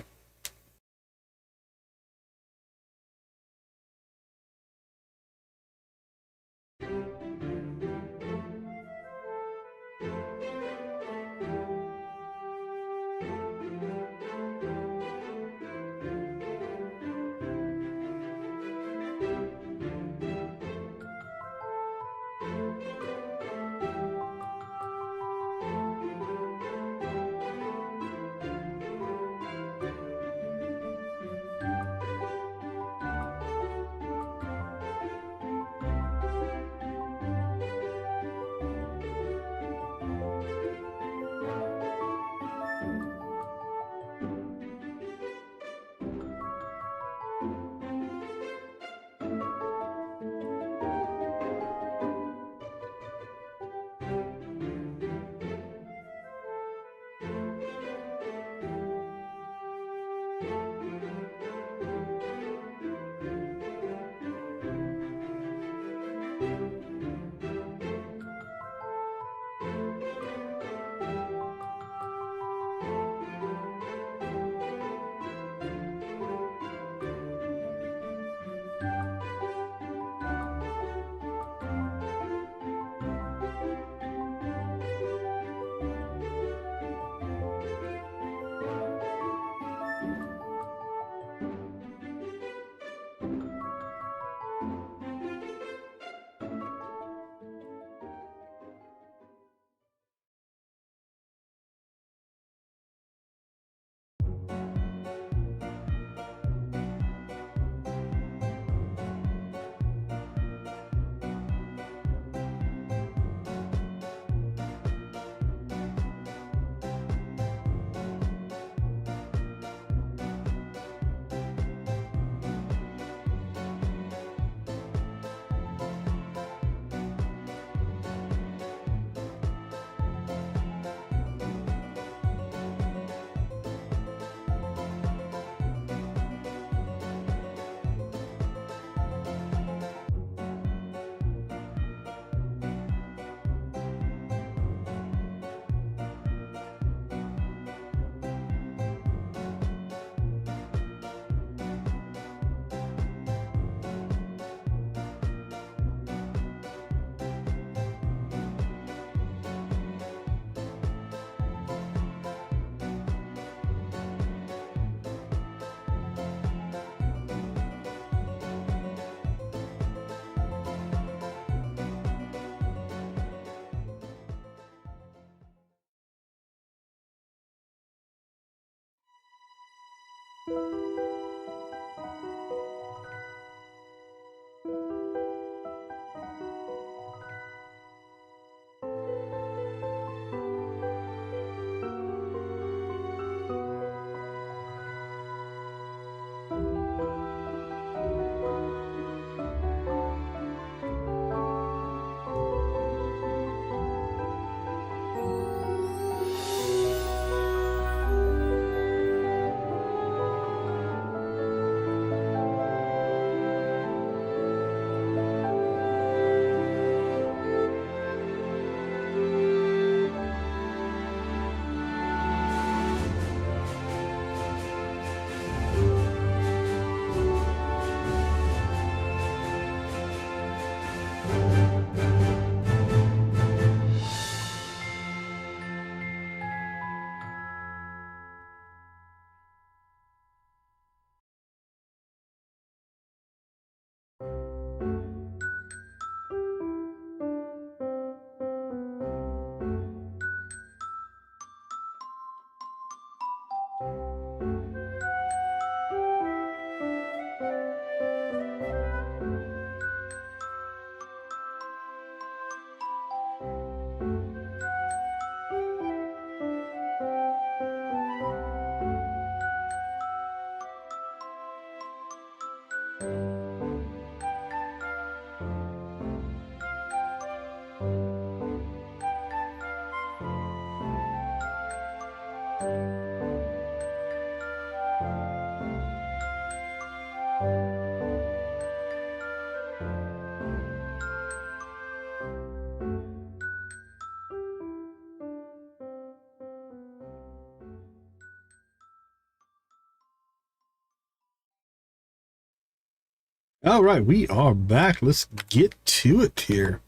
All right, we are back. Let's get to it here.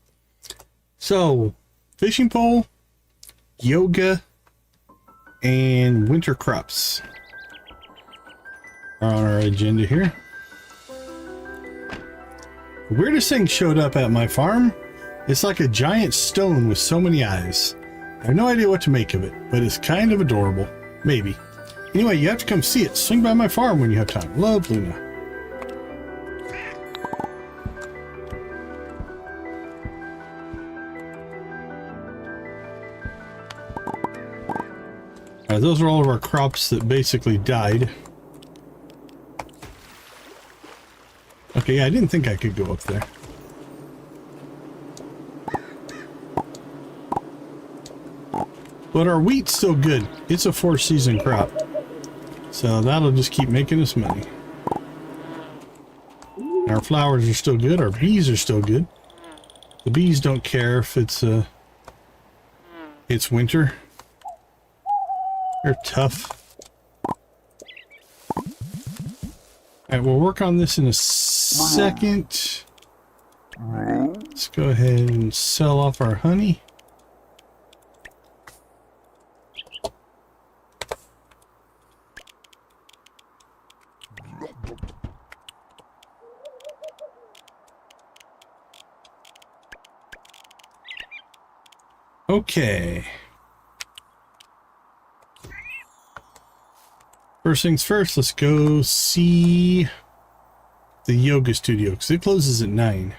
So, fishing pole, yoga, and winter crops are on our agenda here. The weirdest thing showed up at my farm. It's like a giant stone with so many eyes. I have no idea what to make of it, but it's kind of adorable. Maybe. Anyway, you have to come see it. Swing by my farm when you have time. Love, Luna. Those are all of our crops that basically died. Okay, yeah, I didn't think I could go up there. But our wheat's still good. It's a 4-season crop. So that'll just keep making us money. Our flowers are still good. Our bees are still good. The bees don't care if it's winter. They're tough. Alright, we'll work on this in a second. Let's go ahead and sell off our honey. Okay. First things first, let's go see the yoga studio because it closes at 9.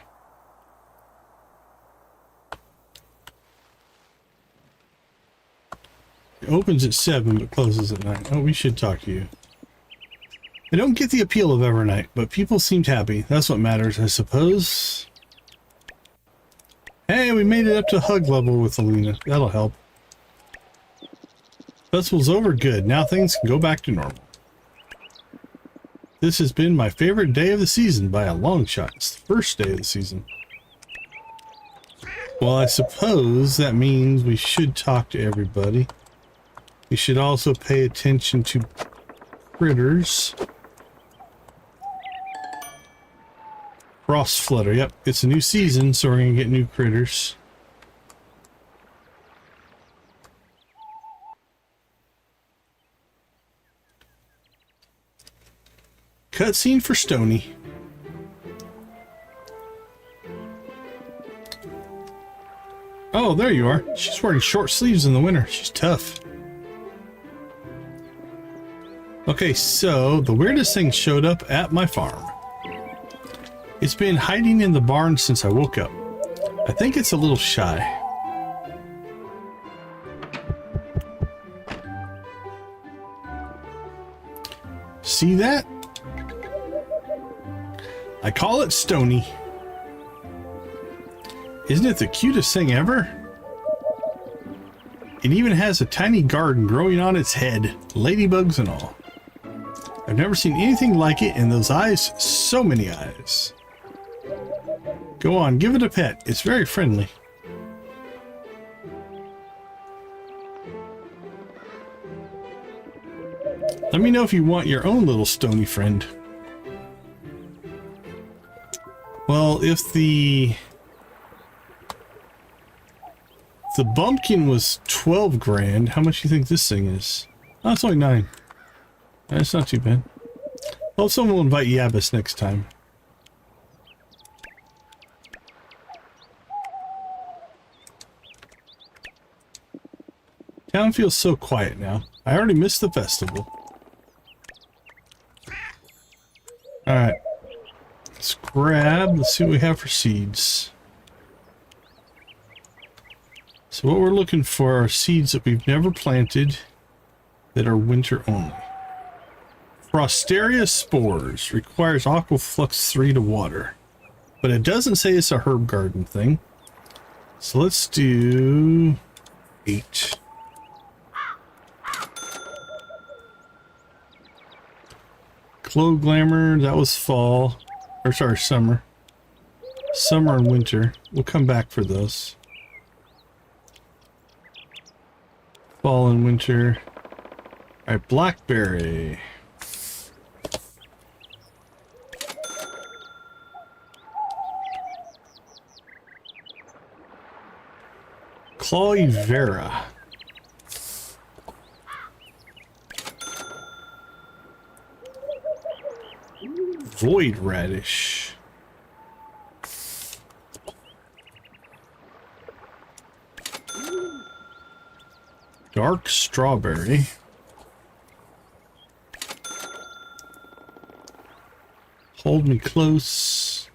It opens at 7 but closes at 9. Oh, we should talk to you. I don't get the appeal of Evernight, but people seemed happy. That's what matters, I suppose. Hey, we made it up to hug level with Alina. That'll help. Festival's over. Good. Now things can go back to normal. This has been my favorite day of the season by a long shot. It's the first day of the season. Well, I suppose that means we should talk to everybody. We should also pay attention to critters. Frost flutter. Yep, it's a new season, so we're going to get new critters. Cutscene for Stony. Oh, there you are. She's wearing short sleeves in the winter. She's tough. Okay, so the weirdest thing showed up at my farm. It's been hiding in the barn since I woke up. I think it's a little shy. See that? I call it Stony. Isn't it the cutest thing ever? It even has a tiny garden growing on its head, ladybugs and all. I've never seen anything like it, and those eyes, so many eyes. Go on, give it a pet. It's very friendly. Let me know if you want your own little stony friend. Well, if the bumpkin was 12 grand, how much do you think this thing is? Oh, it's only 9. That's not too bad. Well, someone will invite Yabis next time. Town feels so quiet now. I already missed the festival. Alright. Let's grab, let's see what we have for seeds. So what we're looking for are seeds that we've never planted that are winter only. Frosteria spores requires Aquaflux 3 to water. But it doesn't say it's a herb garden thing. So let's do 8. Glow Glamour, that was fall. Or sorry, summer. Summer and winter. We'll come back for those. Fall and winter. Alright, blackberry. Chloe Vera. Void radish. Dark strawberry. Hold me close.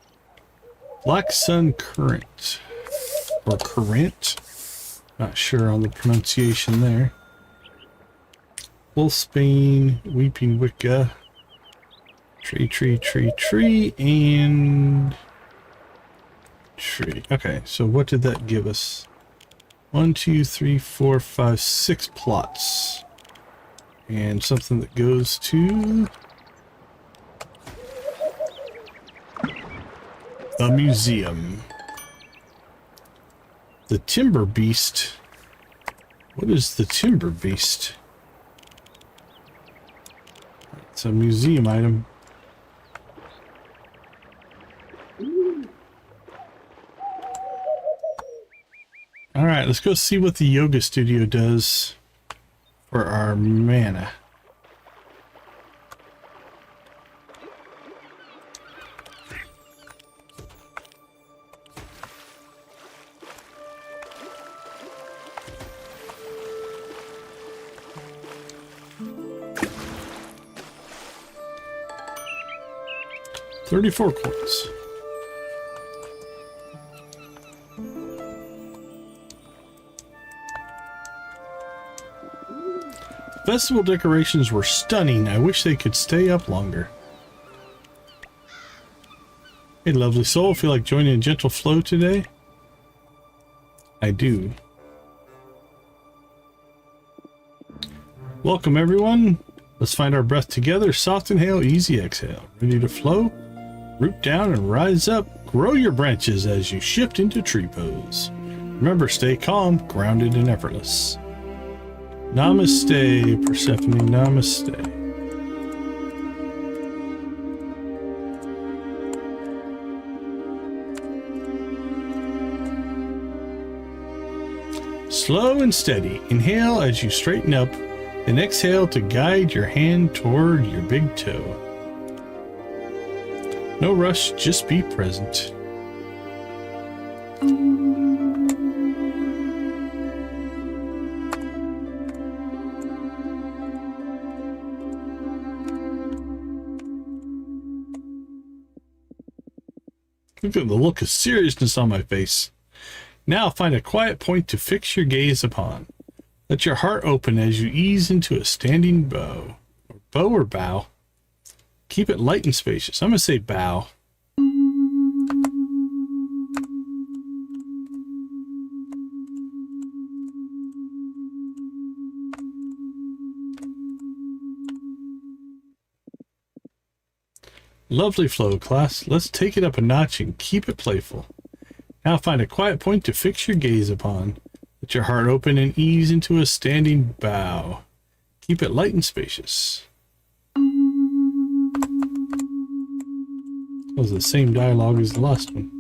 Black sun currant. Or currant. Not sure on the pronunciation there. Wolfsbane, weeping wicca. Tree, and tree. Okay, so what did that give us? 1, 2, 3, 4, 5, 6 plots. And something that goes to the museum. The timber beast. What is the timber beast? It's a museum item. Alright, let's go see what the yoga studio does for our mana. $34 coins. Festival decorations were stunning. I wish they could stay up longer. Hey, lovely soul. Feel like joining a gentle flow today? I do. Welcome, everyone. Let's find our breath together. Soft inhale, easy exhale. Ready to flow? Root down and rise up. Grow your branches as you shift into tree pose. Remember, stay calm, grounded, and effortless. Namaste, Persephone, namaste. Slow and steady. Inhale as you straighten up, then exhale to guide your hand toward your big toe. No rush, just be present. Look at the look of seriousness on my face. Now find a quiet point to fix your gaze upon. Let your heart open as you ease into a standing bow. Bow or bow? Keep it light and spacious. I'm going to say bow. Lovely flow, class. Let's take it up a notch and keep it playful. Now find a quiet point to fix your gaze upon. Let your heart open and ease into a standing bow. Keep it light and spacious. That was the same dialogue as the last one.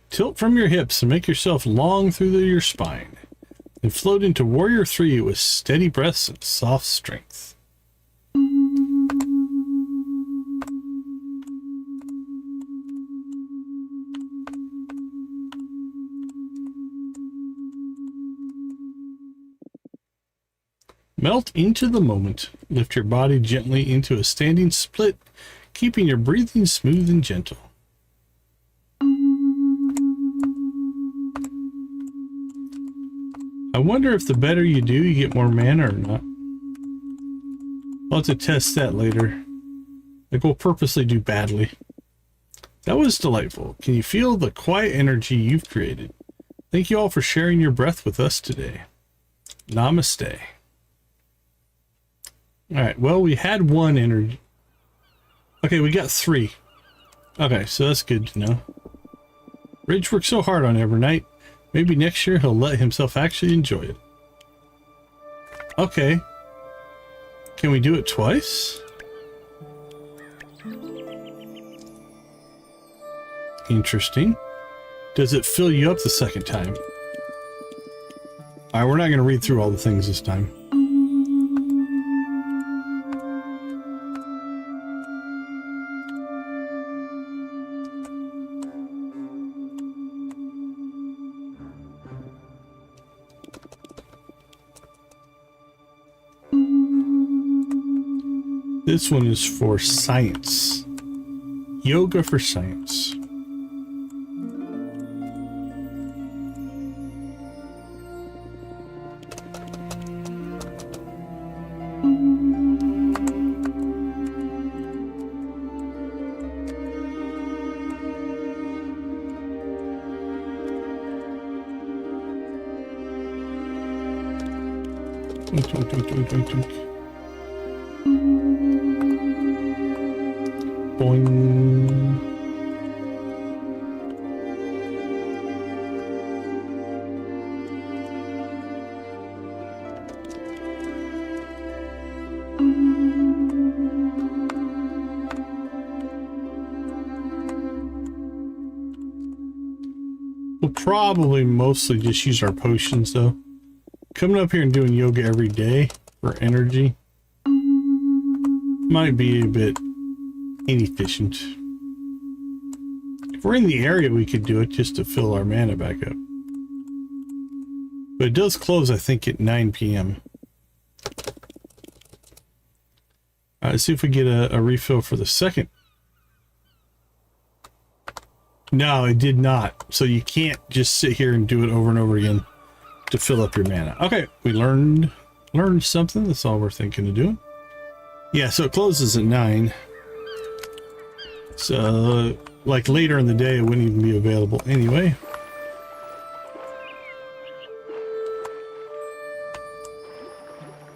Tilt from your hips and make yourself long through your spine. Then float into Warrior 3 with steady breaths and soft strength. Melt into the moment. Lift your body gently into a standing split, keeping your breathing smooth and gentle. I wonder if the better you do, you get more mana or not. I'll have to test that later. Like, we'll purposely do badly. That was delightful. Can you feel the quiet energy you've created? Thank you all for sharing your breath with us today. Namaste. Alright, well, we had one energy. Okay, we got 3. Okay, so that's good to know. Ridge worked so hard on Evernight. Maybe next year he'll let himself actually enjoy it. Okay. Can we do it twice? Interesting. Does it fill you up the second time? Alright, we're not going to read through all the things this time. This one is for science. Yoga for science. Boing. We'll probably mostly just use our potions though. Coming up here and doing yoga every day for energy might be a bit inefficient. If we're in the area, we could do it just to fill our mana back up. But it does close, I think, at 9 p.m. Alright, let's see if we get a refill for the second. No, it did not. So you can't just sit here and do it over and over again to fill up your mana. Okay, we learned something. That's all we're thinking of doing. Yeah, so it closes at 9. So, like later in the day, it wouldn't even be available anyway.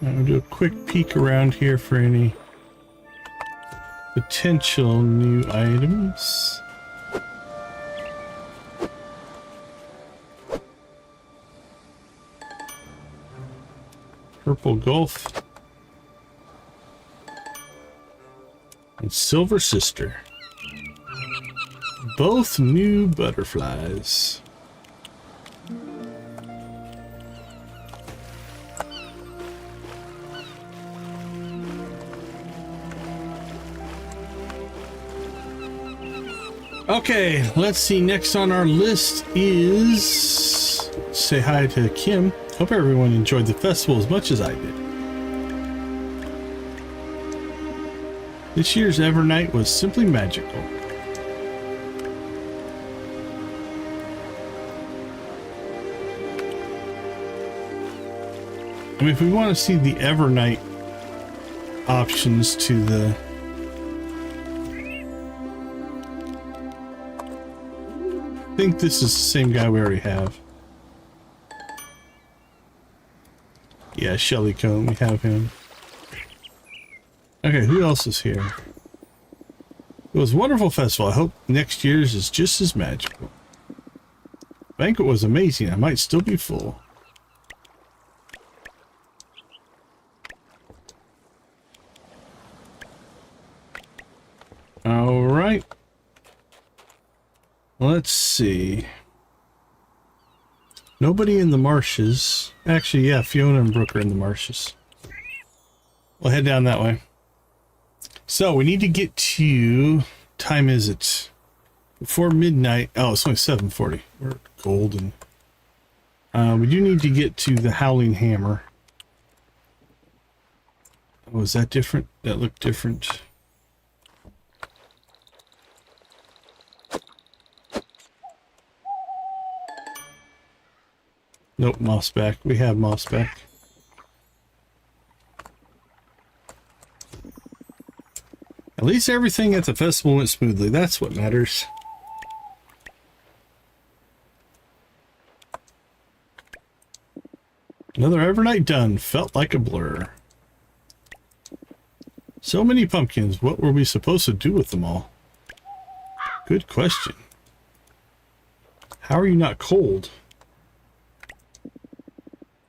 I'll do a quick peek around here for any potential new items. Purple Gulf. And Silver Sister. Both new butterflies. Okay, let's see. Next on our list is say hi to Kim. Hope everyone enjoyed the festival as much as I did. This year's Evernight was simply magical. I mean, if we want to see the Evernight options to the... I think this is the same guy we already have. Yeah, Shelly Cone, we have him. Okay, who else is here? It was a wonderful festival. I hope next year's is just as magical. Banquet was amazing. I might still be full. All right. Let's see. Nobody in the marshes. Actually, yeah, Fiona and Brooke are in the marshes. We'll head down that way. So we need to get to... Time is it? Before midnight. Oh, it's only 7:40. We're golden. We do need to get to the Howling Hammer. Oh, is that different? That looked different. Nope, mossback. We have mossback. At least everything at the festival went smoothly. That's what matters. Another Evernight done. Felt like a blur. So many pumpkins. What were we supposed to do with them all? Good question. How are you not cold?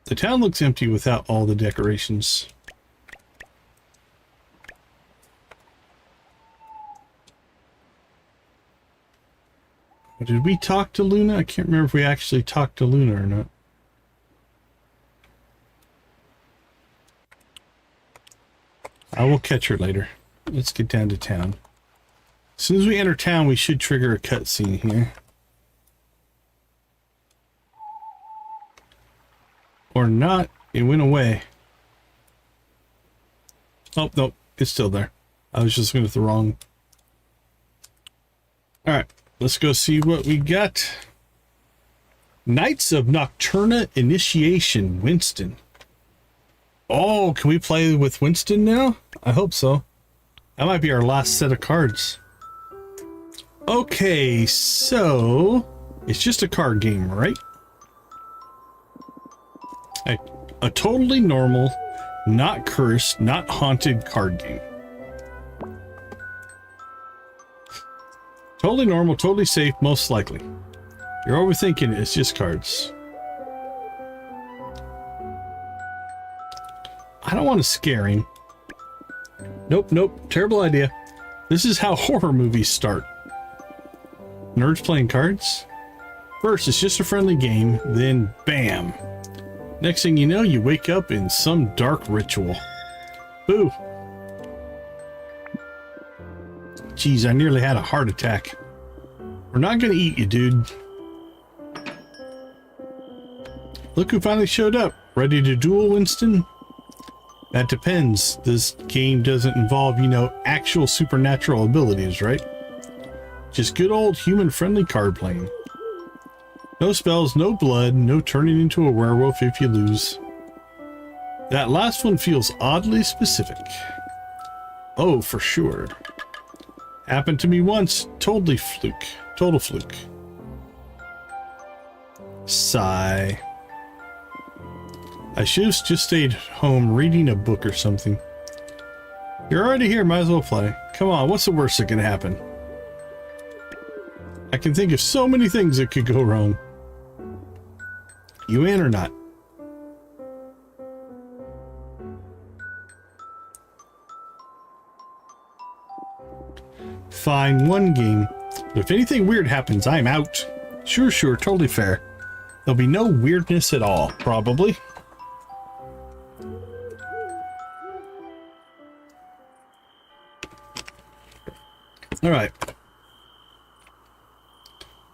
The town looks empty without all the decorations. Did we talk to Luna? I can't remember if we actually talked to Luna or not. I will catch her later. Let's get down to town. As soon as we enter town, we should trigger a cutscene here. Or not. It went away. Oh, no. It's still there. I was just looking at the wrong... Alright. Let's go see what we got. Knights of Nocturna Initiation, Winston. Oh, can we play with Winston now? I hope so. That might be our last set of cards. Okay, so... It's just a card game, right? A totally normal, not cursed, not haunted card game. Totally normal, totally safe, most likely. You're overthinking it, it's just cards. I don't want to scare him. Nope, nope, terrible idea. This is how horror movies start. Nerds playing cards? First, it's just a friendly game, then bam. Next thing you know, you wake up in some dark ritual. Boo. Jeez, I nearly had a heart attack. We're not gonna eat you, dude. Look who finally showed up. Ready to duel, Winston? That depends. This game doesn't involve, you know, actual supernatural abilities, right? Just good old human-friendly card playing. No spells, no blood, no turning into a werewolf if you lose. That last one feels oddly specific. Oh, for sure. Happened to me once. Totally fluke. Total fluke. Sigh. I should have just stayed home reading a book or something. You're already here, might as well play. Come on, what's the worst that can happen? I can think of so many things that could go wrong. You in or not? Fine, one game. But if anything weird happens, I'm out. Sure, sure, totally fair. There'll be no weirdness at all, probably. Alright.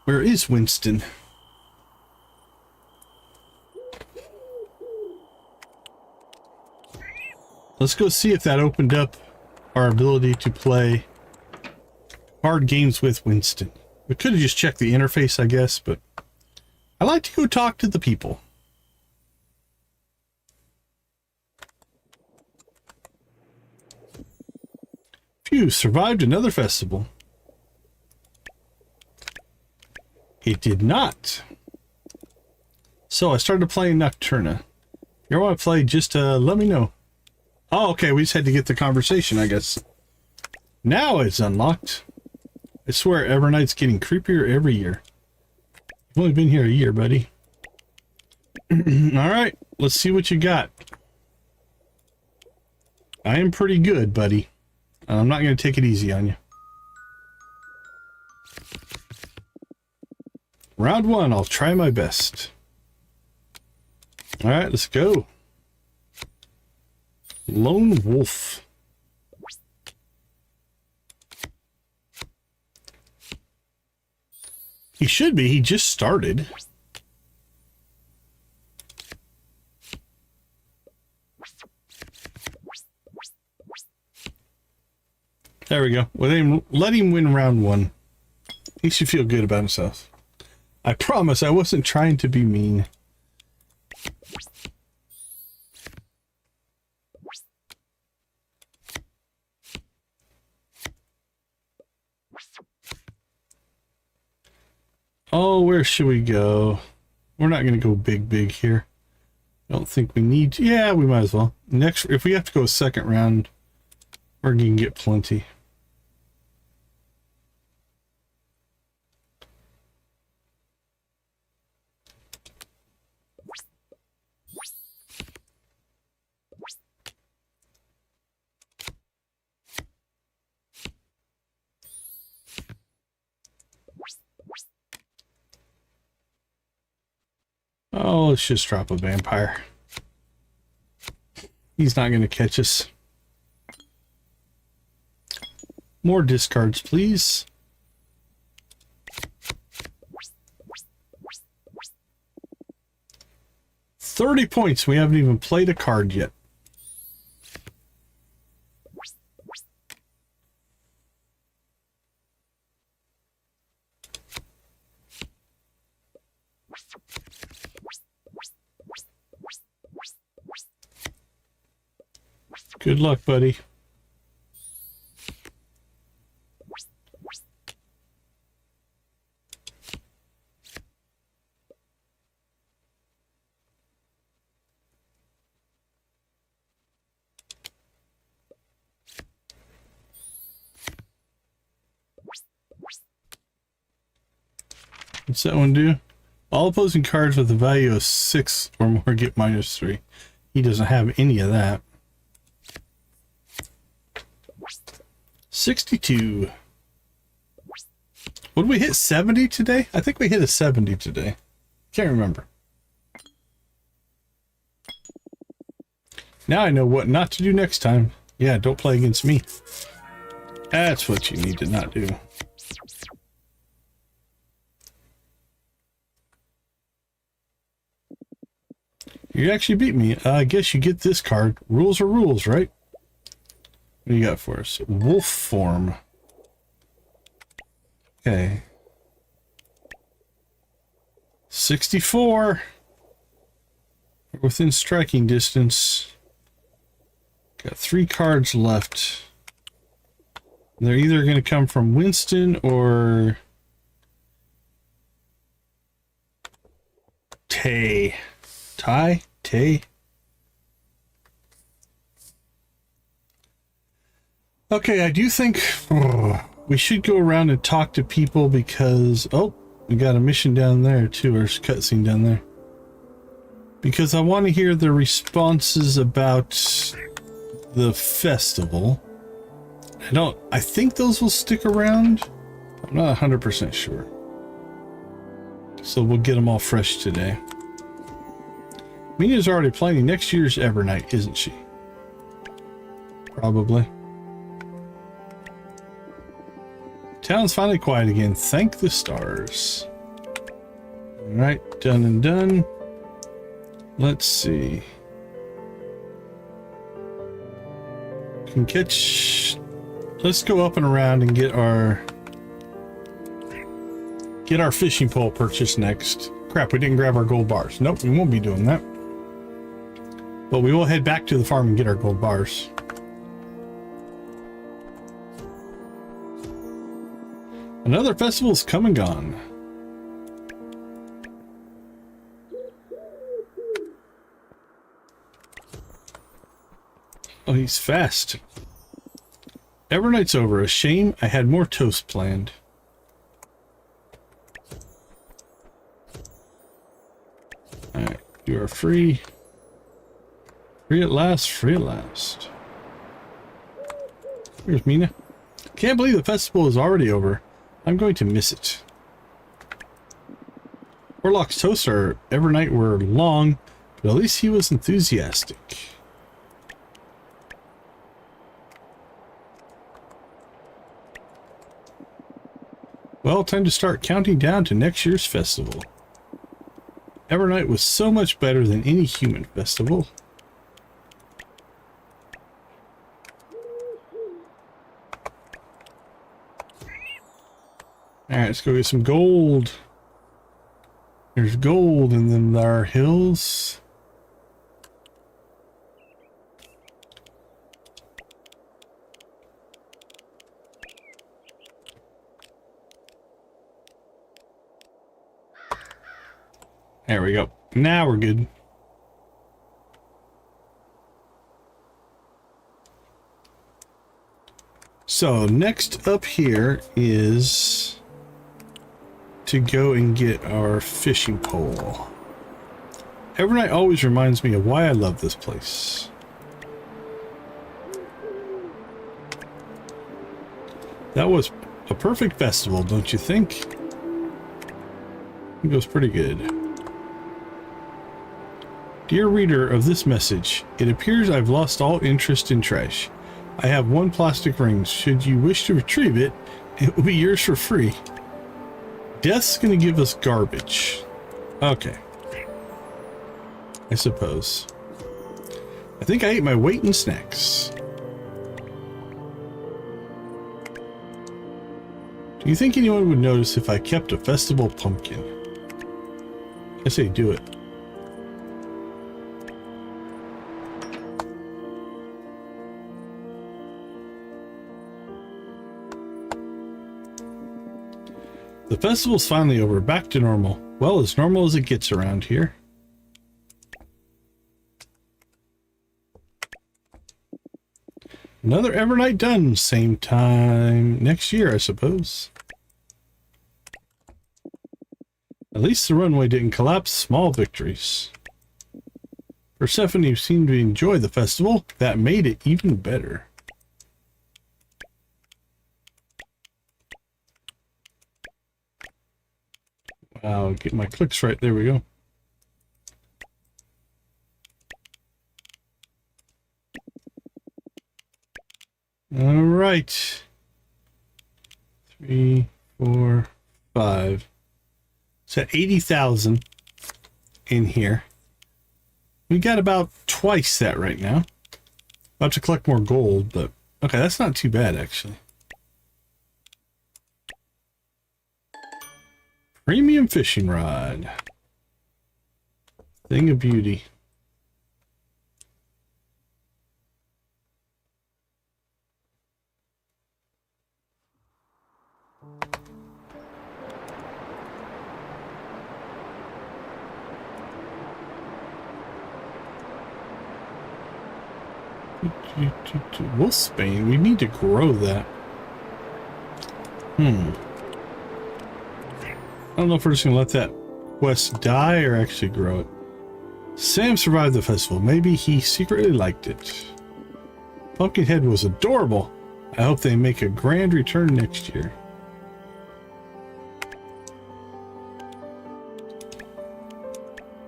Where is Winston? Let's go see if that opened up our ability to play hard games with Winston. We could have just checked the interface, I guess, but I like to go talk to the people. Phew, survived another festival. It did not. So I started playing Nocturna. You want to play, just let me know. Oh, okay, we just had to get the conversation, I guess. Now it's unlocked. I swear, Evernight's getting creepier every year. You've only been here a year, buddy. Alright, let's see what you got. I am pretty good, buddy. I'm not going to take it easy on you. Round 1, I'll try my best. Alright, let's go. Lone Wolf. He should be. He just started. There we go. Let him win round 1. He should feel good about himself. I promise I wasn't trying to be mean. Oh, where should we go? We're not going to go big here. I don't think we need to. Yeah, we might as well. Next, if we have to go a second round, we're going to get plenty. Oh, let's just drop a vampire. He's not going to catch us. More discards, please. $30 points. We haven't even played a card yet. Good luck, buddy. What's that one do? All opposing cards with a value of 6 or more get -3. He doesn't have any of that. 62. What did we hit? 70 today? I think we hit a 70 today. Can't remember. Now I know what not to do next time. Yeah, don't play against me. That's what you need to not do. You actually beat me. I guess you get this card. Rules are rules, right? What do you got for us? Wolf form. Okay. 64. We're within striking distance. Got 3 cards left. They're either going to come from Winston or Tay. Tay? Okay, I do think we should go around and talk to people because... Oh, we got a mission down there too, or a cutscene down there. Because I want to hear the responses about the festival. I think those will stick around. I'm not 100% sure. So we'll get them all fresh today. Mina's already planning next year's Evernight, isn't she? Probably. Town's finally quiet again. Thank the stars. Alright, done and done. Let's see. Can catch let's go up and around and get our fishing pole purchased next. Crap, we didn't grab our gold bars. Nope, we won't be doing that. But we will head back to the farm and get our gold bars. Another festival's come and gone. Oh, he's fast. Evernight's over. A shame. I had more toast planned. Alright, you are free. Free at last, free at last. Here's Mina. Can't believe the festival is already over. I'm going to miss it. Warlock's toasts are Evernight were long, but at least he was enthusiastic. Well, time to start counting down to next year's festival. Evernight was so much better than any human festival. Alright, let's go get some gold. There's gold in them there hills. There we go. Now we're good. So next up here is to go and get our fishing pole. Evernight always reminds me of why I love this place. That was a perfect festival, don't you think? It goes pretty good. Dear reader of this message, it appears I've lost all interest in trash. I have one plastic ring. Should you wish to retrieve it, it will be yours for free. Death's gonna give us garbage. Okay. I suppose. I think I ate my weight in snacks. Do you think anyone would notice if I kept a festival pumpkin? I say do it. The festival's finally over, back to normal. Well, as normal as it gets around here. Another Evernight done, same time next year, I suppose. At least the runway didn't collapse, small victories. Persephone seemed to enjoy the festival, that made it even better. Wow, get my clicks right. There we go. All right. 3, 4, 5. So 80,000 in here. We got about twice that right now. I'll have to collect more gold, but okay, that's not too bad actually. Premium fishing rod. Thing of beauty. Wolfsbane, we need to grow that. I don't know if we're just gonna let that quest die or actually grow it. Sam survived the festival. Maybe he secretly liked it. Pumpkinhead was adorable. I hope they make a grand return next year.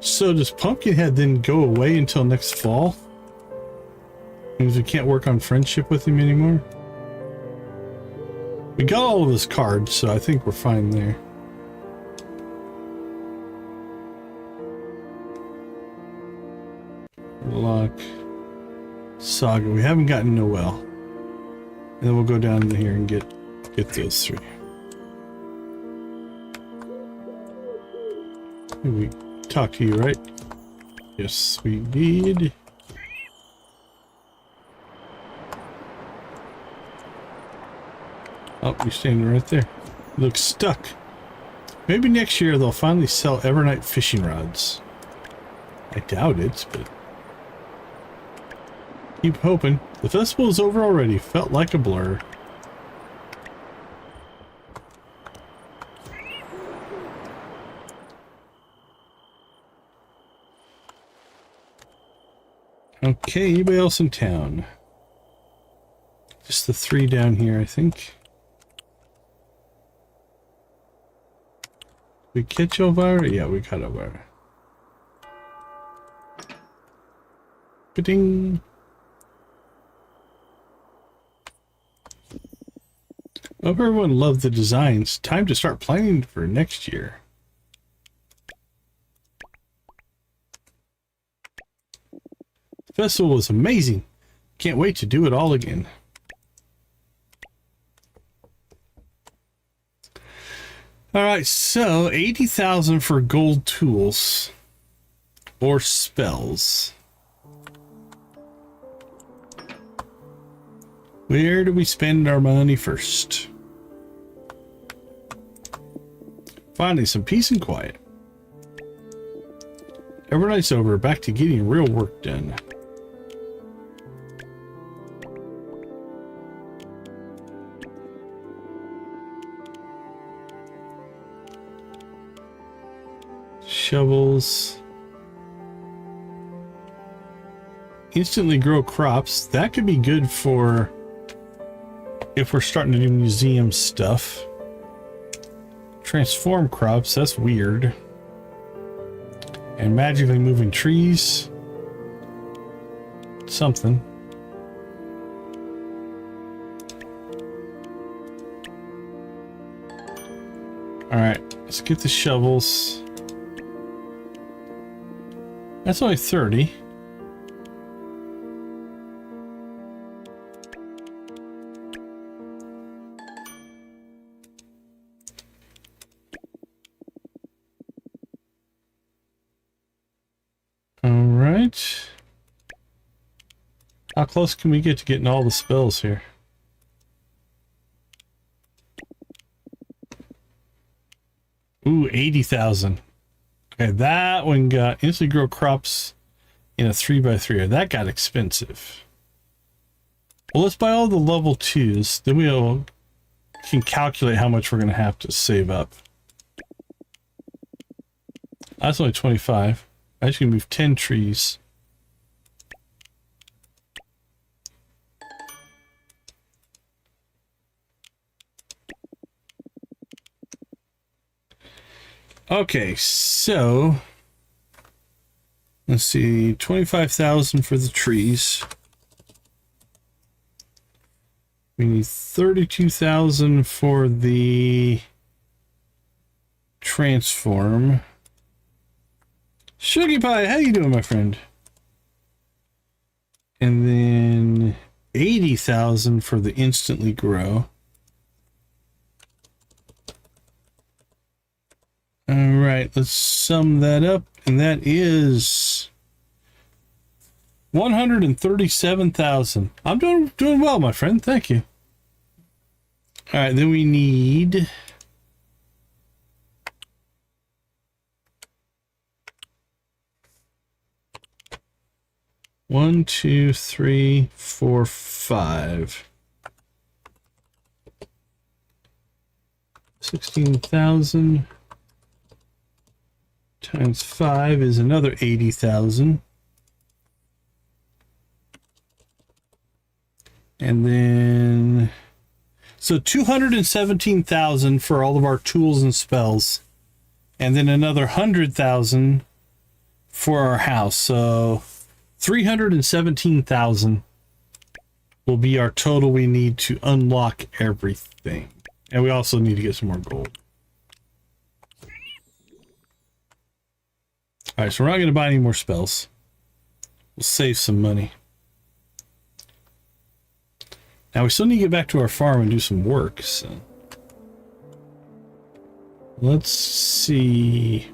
So does Pumpkinhead then go away until next fall? Means we can't work on friendship with him anymore? We got all of his cards, so I think we're fine there. Lock. Saga. We haven't gotten Noel. And then we'll go down here and get those three. We talked to you, right? Yes, we did. Oh, you're standing right there. You look stuck. Maybe next year they'll finally sell Evernight fishing rods. I doubt it, but keep hoping. The festival is over already. Felt like a blur. Okay, anybody else in town? Just the three down here, I think. We catch Elvira? Yeah, we got Elvira. Ba-ding! Hope everyone loved the designs. Time to start planning for next year. The festival was amazing. Can't wait to do it all again. Alright, so 80,000 for gold tools or spells. Where do we spend our money first? Finally, some peace and quiet. Evernight's over, back to getting real work done. Shovels. Instantly grow crops. That could be good for if we're starting to do museum stuff. Transform crops. That's weird. And magically moving trees. Something. Alright, let's get the shovels. That's only 30. All right. How close can we get to getting all the spells here? Ooh, 80,000. Okay, that one got instantly grow crops in a 3x3. That got expensive. Well, let's buy all the level 2s. Then we can calculate how much we're going to have to save up. That's only 25. I just can move 10 trees. Okay, so let's see, 25,000 for the trees. We need 32,000 for the transform. Sugar Pie, how you doing, my friend? And then 80,000 for the instantly grow. All right, let's sum that up, and that is 137,000. I'm doing well, my friend. Thank you. All right, then we need 1, 2, 3, 4, 5. 16,000. Times 5 is another 80,000. And then, so 217,000 for all of our tools and spells. And then another 100,000 for our house. So 317,000 will be our total we need to unlock everything. And we also need to get some more gold. All right, so we're not going to buy any more spells. We'll save some money. Now we still need to get back to our farm and do some work, so let's see.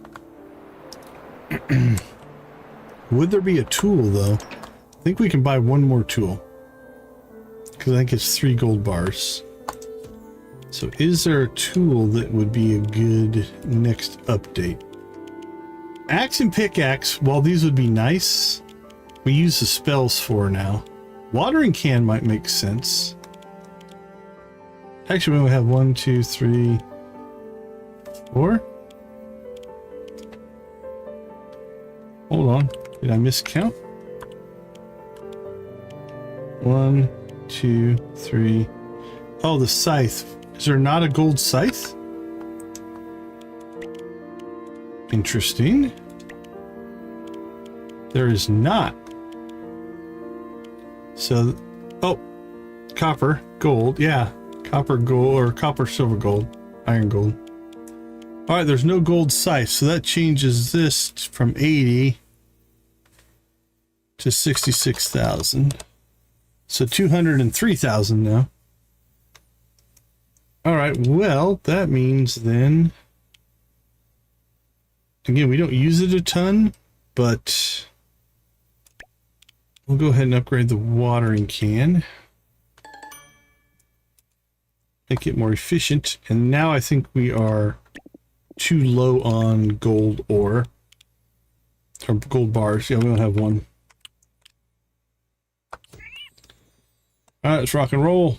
Would there be a tool though? I think we can buy one more tool because I think it's 3 gold bars. So is there a tool that would be a good next update? Axe and pickaxe, while these would be nice, we use the spells for now. Watering can might make sense. Actually, we only have 1, 2, 3, 4. Hold on. Did I miscount? 1, 2, 3. Oh, the scythe. Is there not a gold scythe? Interesting. There is not. So, oh, copper, gold, yeah. Copper, gold, or copper, silver, gold, iron, gold. All right, there's no gold scythe, so that changes this from 80 to 66,000. So 203,000 now. All right, well, that means then, again, we don't use it a ton, but we'll go ahead and upgrade the watering can. Make it more efficient. And now I think we are too low on gold ore. Or gold bars. Yeah, we don't have one. Alright, let's rock and roll.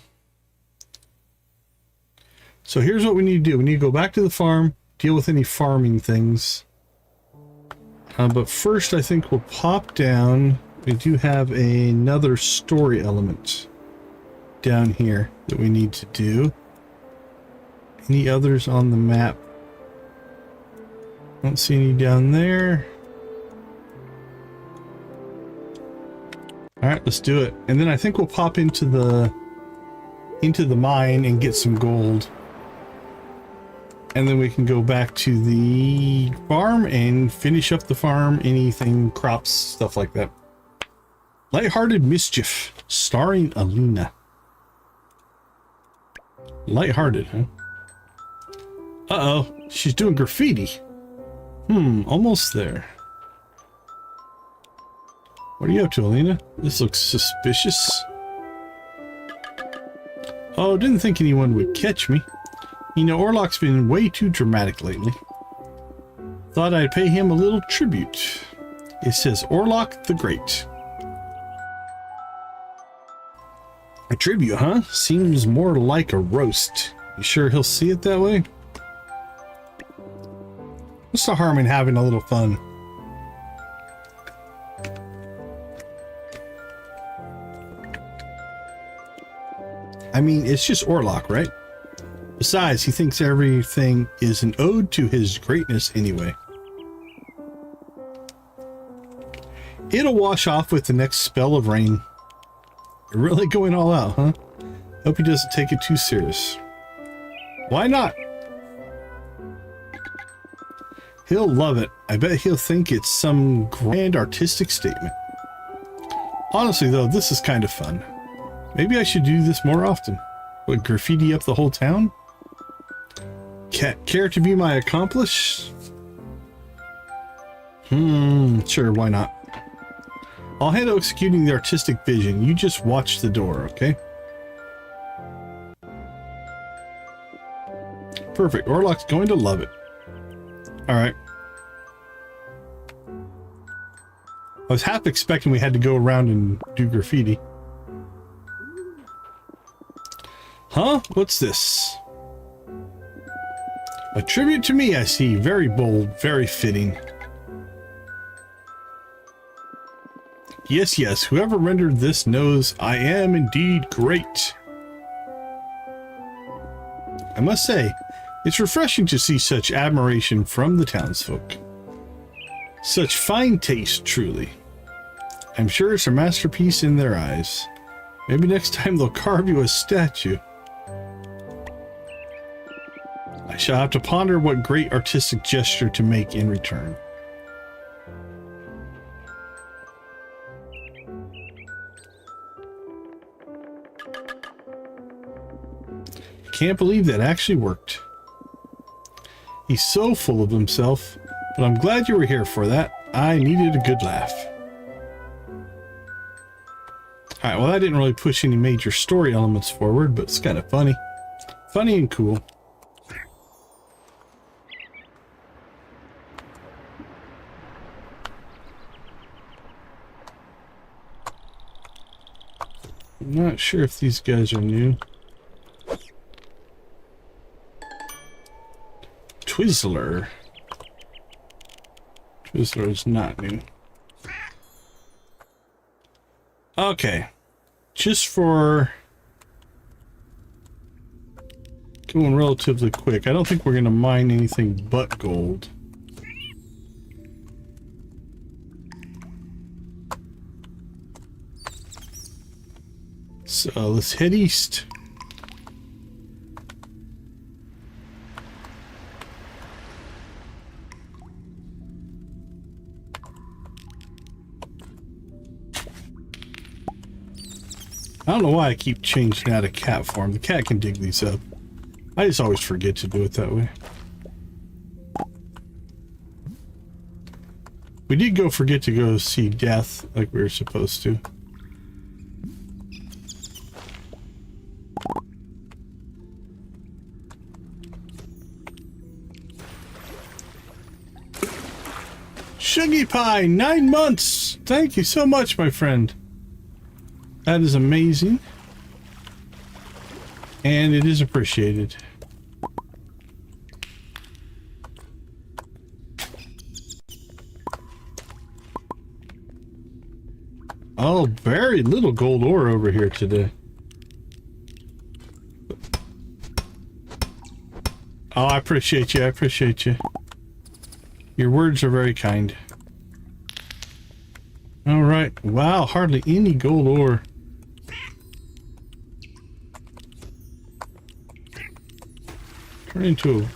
So here's what we need to do. We need to go back to the farm, deal with any farming things. But first I think we'll pop down. We do have another story element down here that we need to do. Any others on the map? Don't see any down there. All right, let's do it. And then I think we'll pop into the mine and get some gold. And then we can go back to the farm and finish up the farm, anything, crops, stuff like that. Lighthearted Mischief, starring Alina. Lighthearted, huh? Uh-oh, she's doing graffiti. Almost there. What are you up to, Alina? This looks suspicious. Oh, didn't think anyone would catch me. You know, Orlok's been way too dramatic lately. Thought I'd pay him a little tribute. It says Orlok the Great. A tribute, huh? Seems more like a roast. You sure he'll see it that way? What's the harm in having a little fun? I mean, it's just Orlok, right? Besides, he thinks everything is an ode to his greatness anyway. It'll wash off with the next spell of rain. You're really going all out, huh? Hope he doesn't take it too serious. Why not? He'll love it. I bet he'll think it's some grand artistic statement. Honestly, though, this is kind of fun. Maybe I should do this more often. What, graffiti up the whole town? Care to be my accomplice? Sure, why not? I'll handle executing the artistic vision. You just watch the door, okay? Perfect. Orlok's going to love it. Alright. I was half expecting we had to go around and do graffiti. Huh? What's this? A tribute to me, I see. Very bold, very fitting. Yes, yes, whoever rendered this knows I am indeed great. I must say, it's refreshing to see such admiration from the townsfolk. Such fine taste, truly. I'm sure it's a masterpiece in their eyes. Maybe next time they'll carve you a statue. I shall have to ponder what great artistic gesture to make in return. can't believe that actually worked. He's so full of himself, but I'm glad you were here for that. I needed a good laugh. Alright, well, that didn't really push any major story elements forward, but it's kind of funny. Funny and cool. I'm not sure if these guys are new. Twizzler. Twizzler is not new. Okay. Just for going relatively quick. I don't think we're going to mine anything but gold. So let's head east. I don't know why I keep changing out of cat form. The cat can dig these up. I just always forget to do it that way. We did forget to go see Death like we were supposed to. Shuggy Pie, 9 months! Thank you so much, my friend. That is amazing. And it is appreciated. Oh, very little gold ore over here today. Oh, I appreciate you. I appreciate you. Your words are very kind. All right. Wow, hardly any gold ore. Turn into a...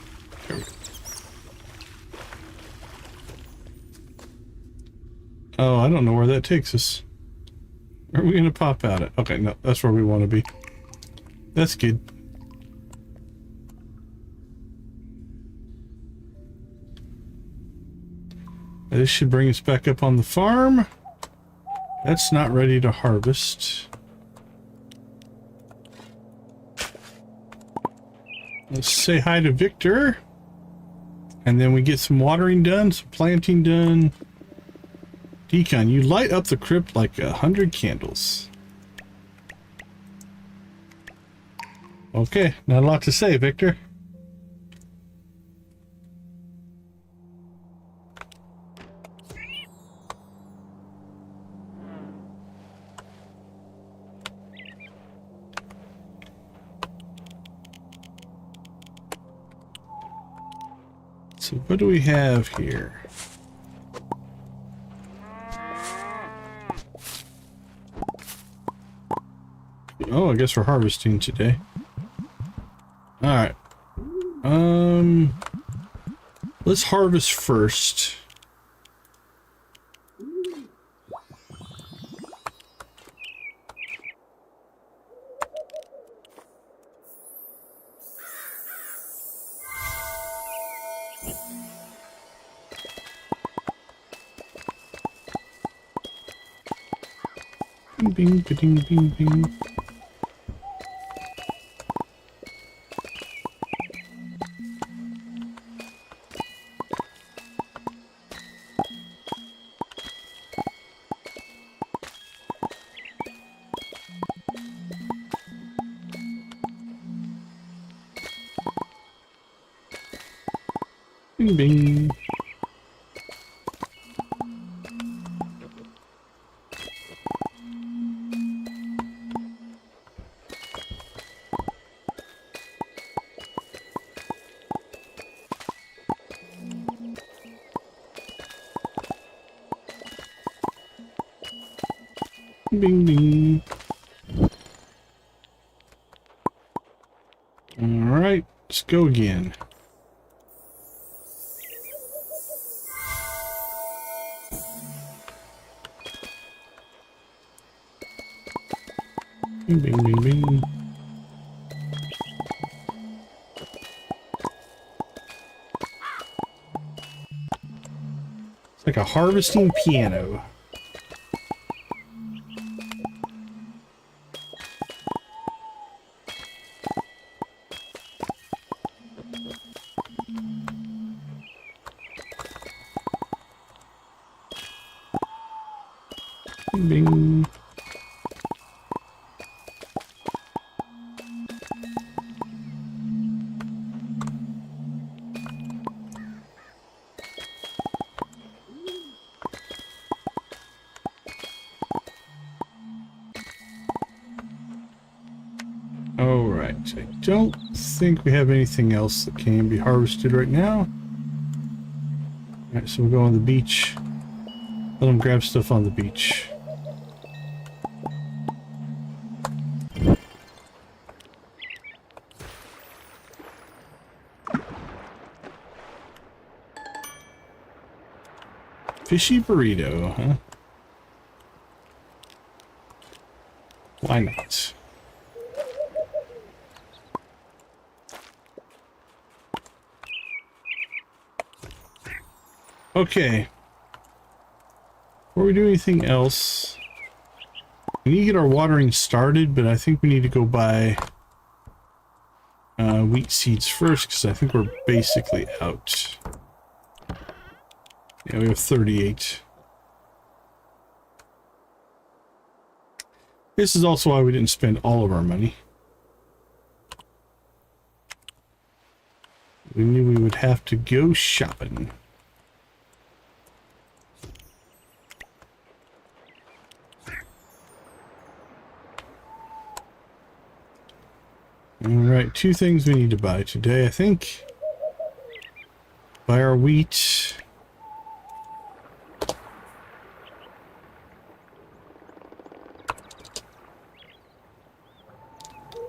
Oh, I don't know where that takes us. Are we gonna pop out it? Okay, no, that's where we want to be. That's good. This should bring us back up on the farm. That's not ready to harvest. Let's say hi to Victor. And then we get some watering done, some planting done. Decon, you light up the crypt like 100 candles. Okay, not a lot to say, Victor. So what do we have here? Oh, I guess we're harvesting today. All right. Let's harvest first. Bing, bing, bing, bing. Bing, bing. Bing, bing. All right, let's go again. Bing, bing, bing, bing. Like a harvesting piano. Bing. All right, I don't think we have anything else that can be harvested right now. All right, so we'll go on the beach. Let them grab stuff on the beach. Fishy burrito, huh? Why not? Okay. Before we do anything else, we need to get our watering started, but I think we need to go buy wheat seeds first, because I think we're basically out. Yeah, we have 38. This is also why we didn't spend all of our money. We knew we would have to go shopping. Alright, two things we need to buy today, I think. Buy our wheat.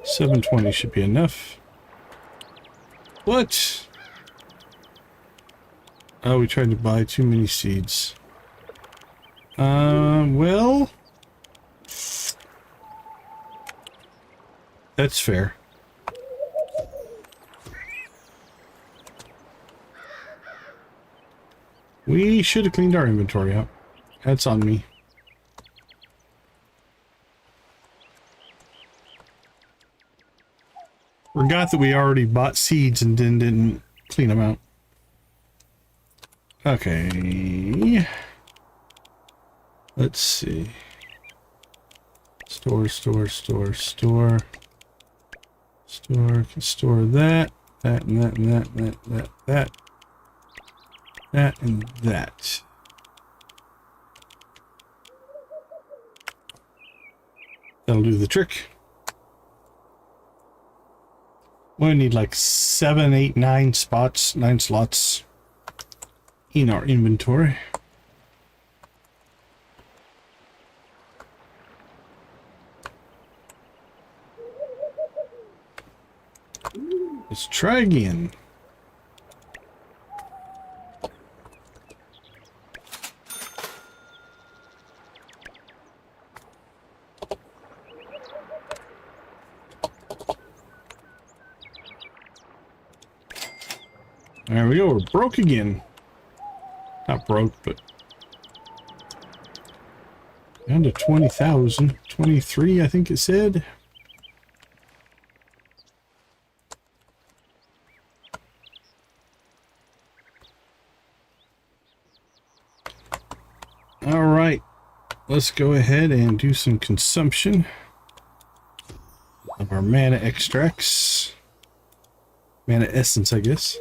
$720 should be enough. What? Oh, we tried to buy too many seeds. Well, that's fair. We should have cleaned our inventory up. That's on me. Forgot that we already bought seeds and didn't clean them out. Okay. Let's see. Store. Can store that, that, and that, and that, and that, that, and that. That'll do the trick. We need like 7, 8, 9 spots, 9 slots in our inventory. Let's try again. There we go, we're broke again. Not broke, but down to 20,000. 23, I think it said. All right, let's go ahead and do some consumption of our mana extracts. Mana essence, I guess.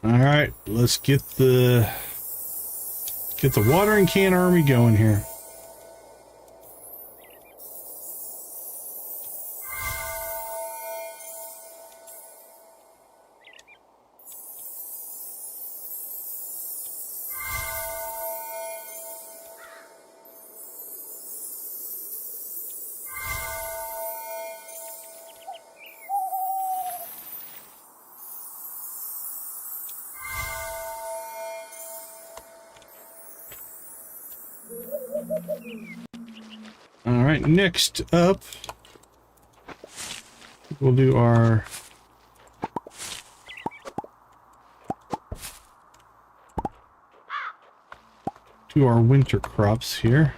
All right, let's get the watering can army going here. All right, next up, we'll do our to our winter crops here.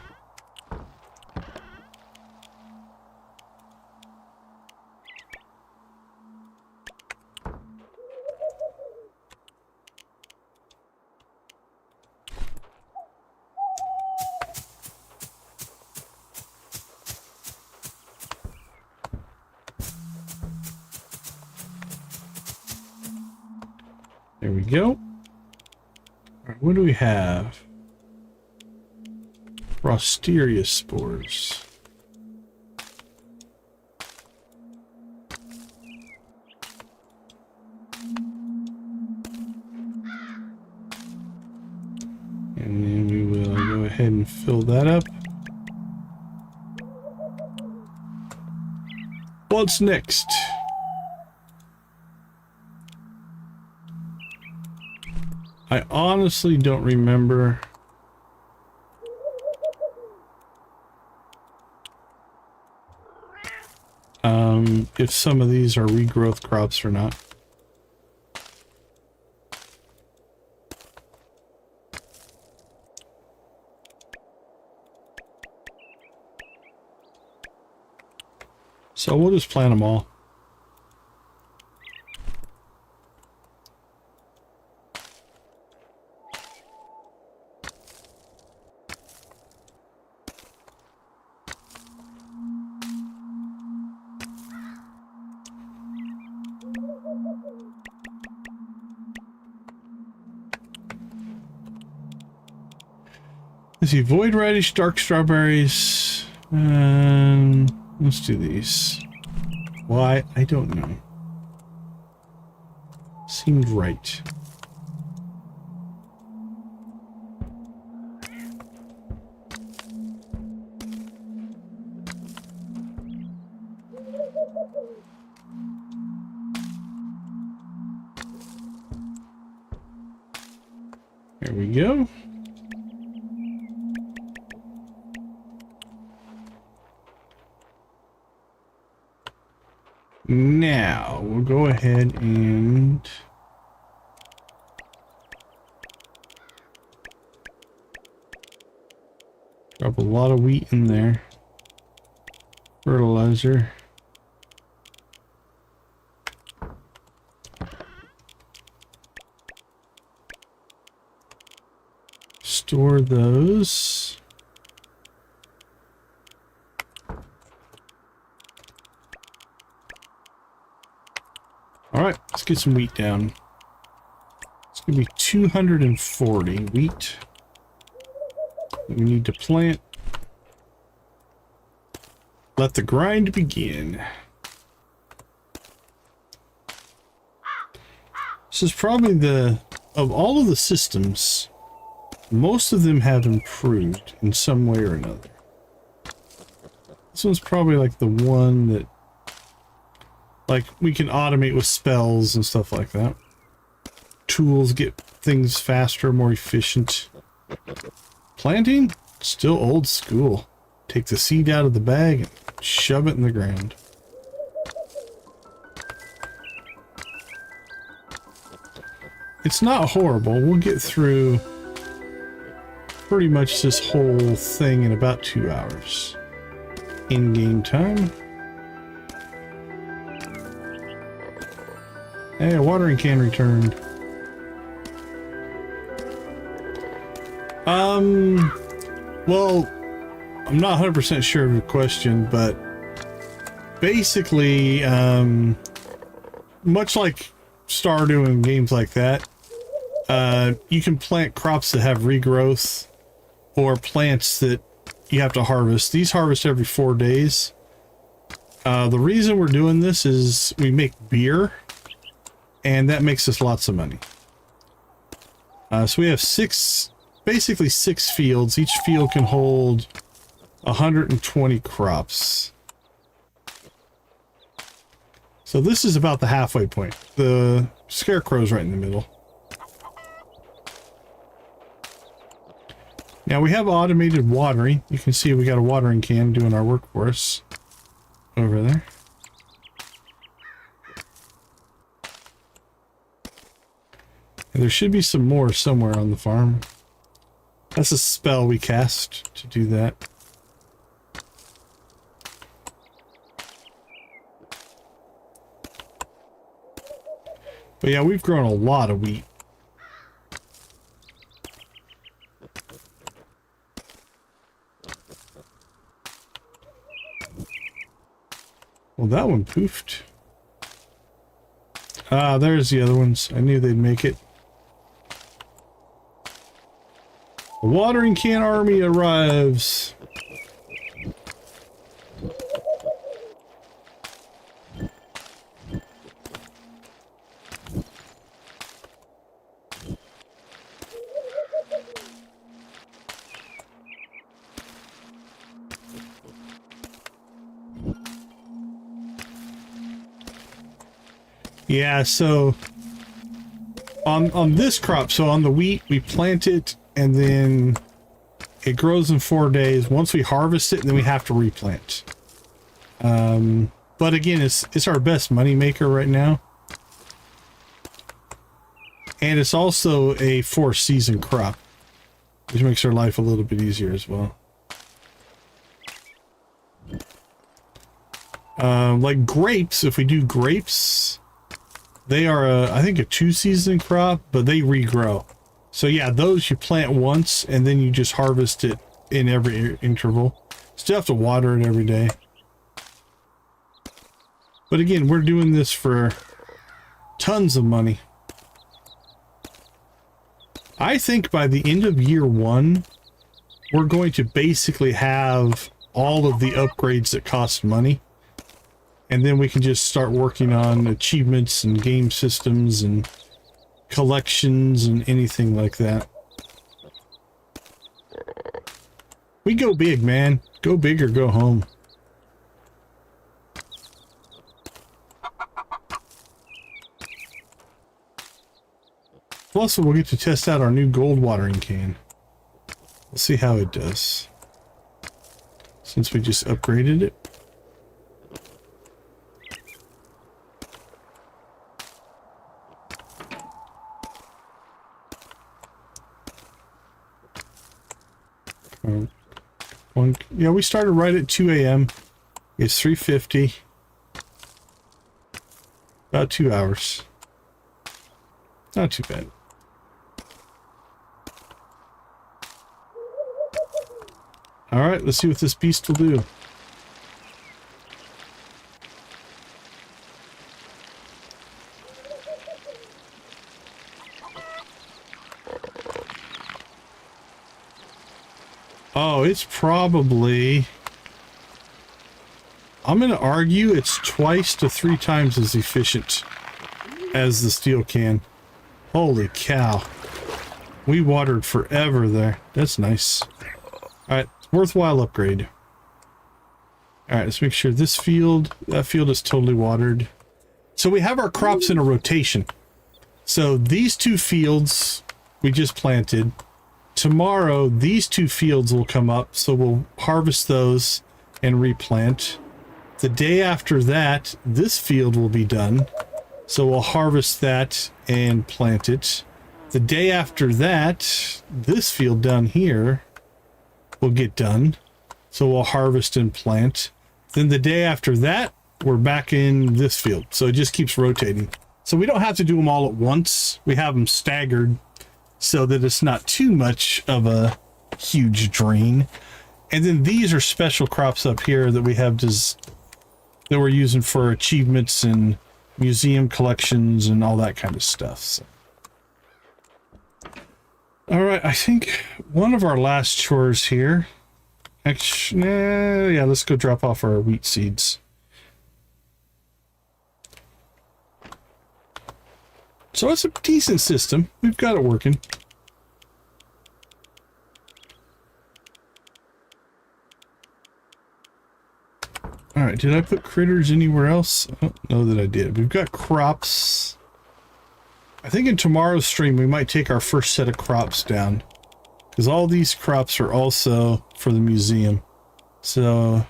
There we go. All right, what do we have? Rosteria spores. And then we will go ahead and fill that up. What's next? I honestly don't remember. If some of these are regrowth crops or not. So we'll just plant them all. Let's see, void radish, dark strawberries, and let's do these. Why? I don't know. Seemed right. There we go. Now, we'll go ahead and drop a lot of wheat in there. Fertilizer. Store those. All right, let's get some wheat down. It's gonna be 240 wheat that we need to plant. Let the grind begin. This is probably of all of the systems, most of them have improved in some way or another. This one's probably like the one that, like, we can automate with spells and stuff like that. Tools get things faster, more efficient. Planting? Still old school. Take the seed out of the bag and shove it in the ground. It's not horrible. We'll get through pretty much this whole thing in about 2 hours. In-game time. Hey, a watering can returned. Well, I'm not 100% sure of your question, but basically, much like Stardew and games like that, you can plant crops that have regrowth or plants that you have to harvest. These harvest every 4 days. The reason we're doing this is we make beer, and that makes us lots of money. So we have basically six fields. Each field can hold 120 crops. So this is about the halfway point. The scarecrow's right in the middle. Now we have automated watering. You can see we got a watering can doing our work for us over there. And there should be some more somewhere on the farm. That's a spell we cast to do that. But yeah, we've grown a lot of wheat. Well, that one poofed. Ah, there's the other ones. I knew they'd make it. The watering can army arrives. Yeah, so on this crop, so on the wheat, we plant it and then it grows in 4 days. Once we harvest it, then we have to replant. But again, it's our best money maker right now. And it's also a 4-season crop, which makes our life a little bit easier as well. Like grapes, if we do grapes, they are, I think, a 2-season crop, but they regrow. So yeah, those you plant once, and then you just harvest it in every interval. Still have to water it every day. But again, we're doing this for tons of money. I think by the end of year 1, we're going to basically have all of the upgrades that cost money. And then we can just start working on achievements and game systems and collections and anything like that. We go big, man. Go big or go home. Also, we'll get to test out our new gold watering can. We'll see how it does. Since we just upgraded it. Yeah, we started right at 2 a.m. It's 3:50. About 2 hours. Not too bad. Alright, let's see what this beast will do. Oh, it's probably... I'm going to argue it's twice to 3 times as efficient as the steel can. Holy cow. We watered forever there. That's nice. Alright, worthwhile upgrade. Alright, let's make sure this field, that field is totally watered. So we have our crops in a rotation. So these 2 fields we just planted. Tomorrow, these 2 fields will come up, so we'll harvest those and replant. The day after that, this field will be done, so we'll harvest that and plant it. The day after that, this field down here will get done, so we'll harvest and plant. Then the day after that, we're back in this field, so it just keeps rotating. So we don't have to do them all at once. We have them staggered, so that it's not too much of a huge drain. And then these are special crops up here that we have that we're using for achievements and museum collections and all that kind of stuff. So. All right, I think one of our last chores here. Actually, yeah, let's go drop off our wheat seeds. So it's a decent system. We've got it working. All right, did I put critters anywhere else? I don't know that I did. We've got crops. I think in tomorrow's stream, we might take our first set of crops down. Because all these crops are also for the museum. So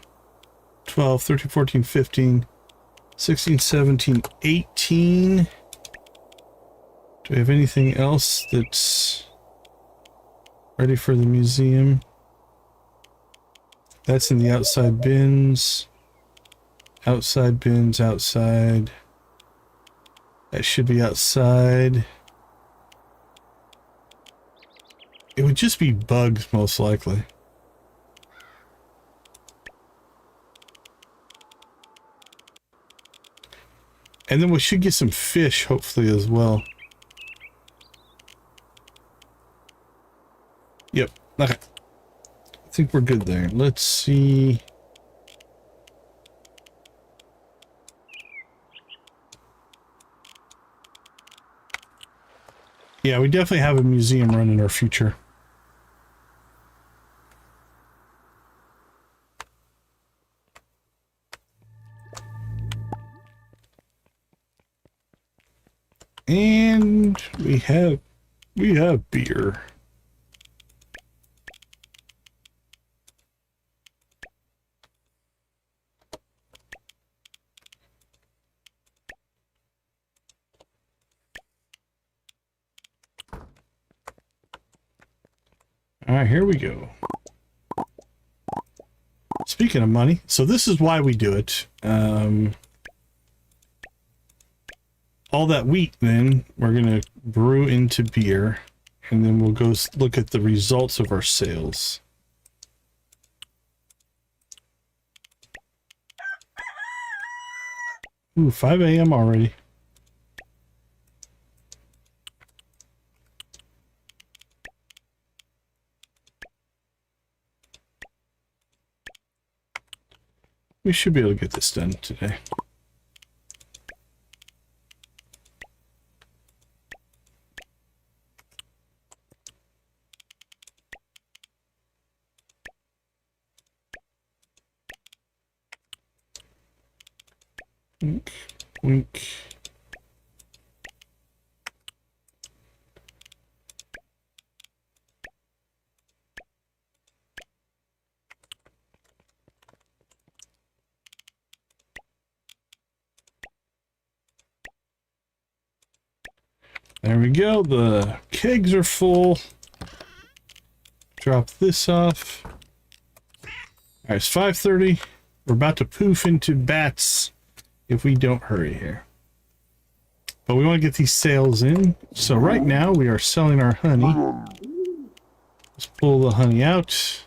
12, 13, 14, 15, 16, 17, 18. Do we have anything else that's... Ready for the museum. That's in the outside bins. Outside bins, outside. That should be outside. It would just be bugs, most likely. And then we should get some fish, hopefully, as well. Yep. Okay. I think we're good there. Let's see. Yeah, we definitely have a museum run in our future. And we have beer. All right, here we go. Speaking of money, so this is why we do it. All that wheat, then, we're going to brew into beer, and then we'll go look at the results of our sales. Ooh, 5 a.m. already. We should be able to get this done today. Wink, wink. There we go. The kegs are full. Drop this off. All right, it's 5:30. We're about to poof into bats if we don't hurry here. But we want to get these sales in. So right now we are selling our honey. Let's pull the honey out.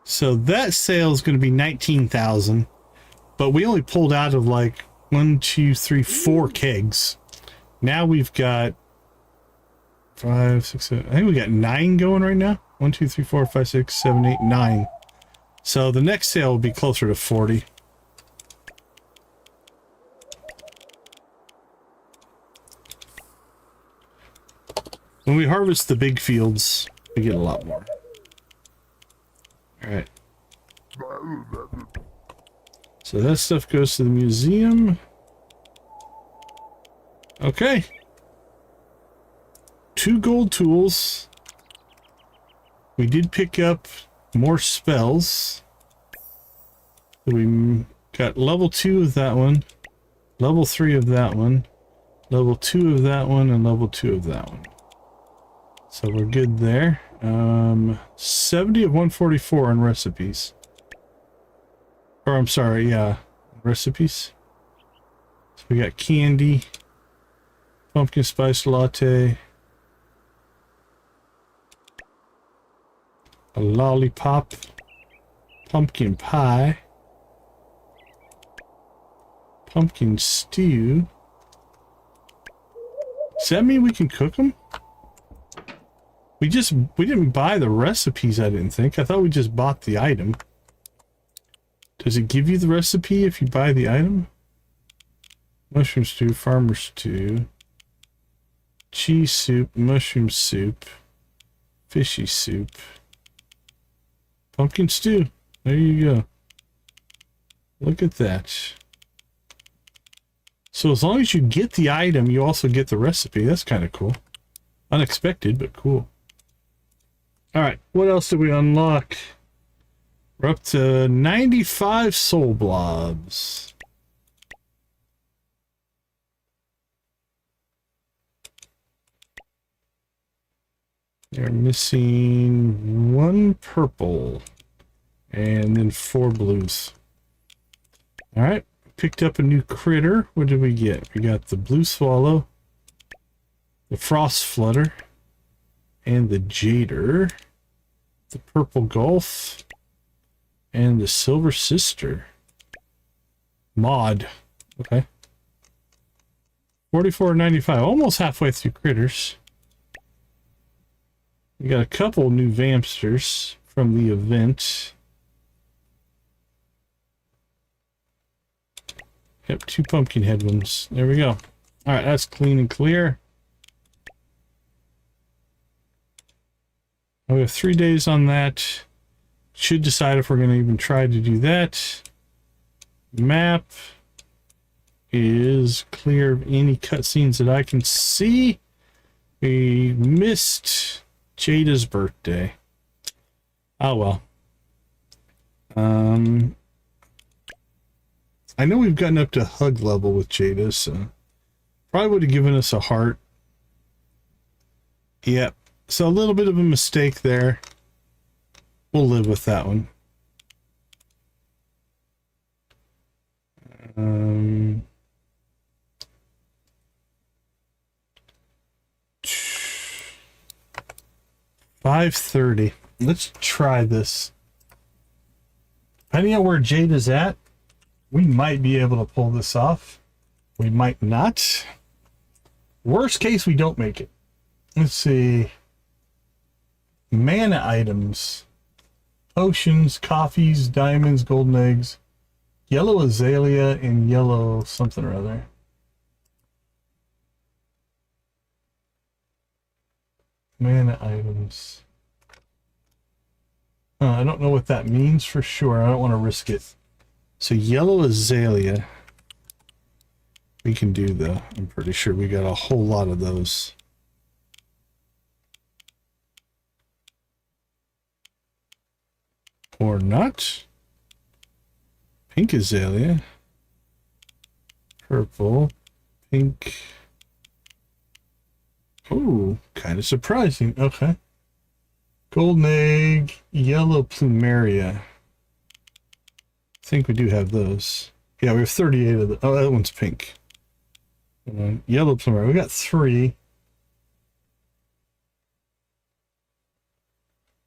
So that sale is going to be 19,000, but we only pulled out of like 1, 2, 3, 4 kegs. Now we've got 5, 6, 7. I think we got 9 going right now. 1, 2, 3, 4, 5, 6, 7, 8, 9. So the next sale will be closer to 40. When we harvest the big fields, we get a lot more. All right. So that stuff goes to the museum. Okay. 2 gold tools. We did pick up more spells. We got level 2 of that one, level 3 of that one, level 2 of that one, and level 2 of that one. So we're good there. 70 of 144 on recipes. Or I'm sorry, yeah, recipes. So we got candy, pumpkin spice latte, a lollipop, pumpkin pie, pumpkin stew. Does that mean we can cook them? We didn't buy the recipes, I didn't think. I thought we just bought the item. Does it give you the recipe if you buy the item? Mushroom stew, farmer stew, cheese soup, mushroom soup, fishy soup, pumpkin stew. There you go. Look at that. So as long as you get the item, you also get the recipe. That's kind of cool. Unexpected, but cool. All right, what else did we unlock? We're up to 95 soul blobs. They're missing 1 purple and then 4 blues. All right, picked up a new critter. What did we get? We got the blue swallow, the frost flutter, and the jader, the purple gulf, and the silver sister. Mod. Okay. 44.95, almost halfway through critters. We got a couple new vampsters from the event. Yep, 2 pumpkin head ones. There we go. All right, that's clean and clear. We have 3 days on that. Should decide if we're going to even try to do that. Map is clear of any cutscenes that I can see. We missed Jada's birthday. Oh well. I know we've gotten up to hug level with Jada, so probably would have given us a heart. Yep. So a little bit of a mistake there. We'll live with that one. 5:30. Let's try this. Depending on where Jada's at, we might be able to pull this off. We might not. Worst case, we don't make it. Let's see. Mana items. Potions, coffees, diamonds, golden eggs, yellow azalea, and yellow something or other. Mana items. I don't know what that means for sure. I don't want to risk it. So yellow azalea. We can do though. I'm pretty sure we got a whole lot of those. Or not. Pink azalea. Purple. Pink. Oh, kind of surprising. Okay. Golden egg. Yellow plumeria. I think we do have those. Yeah, we have 38 of them. Oh, that one's pink. Yellow plumeria. We got 3.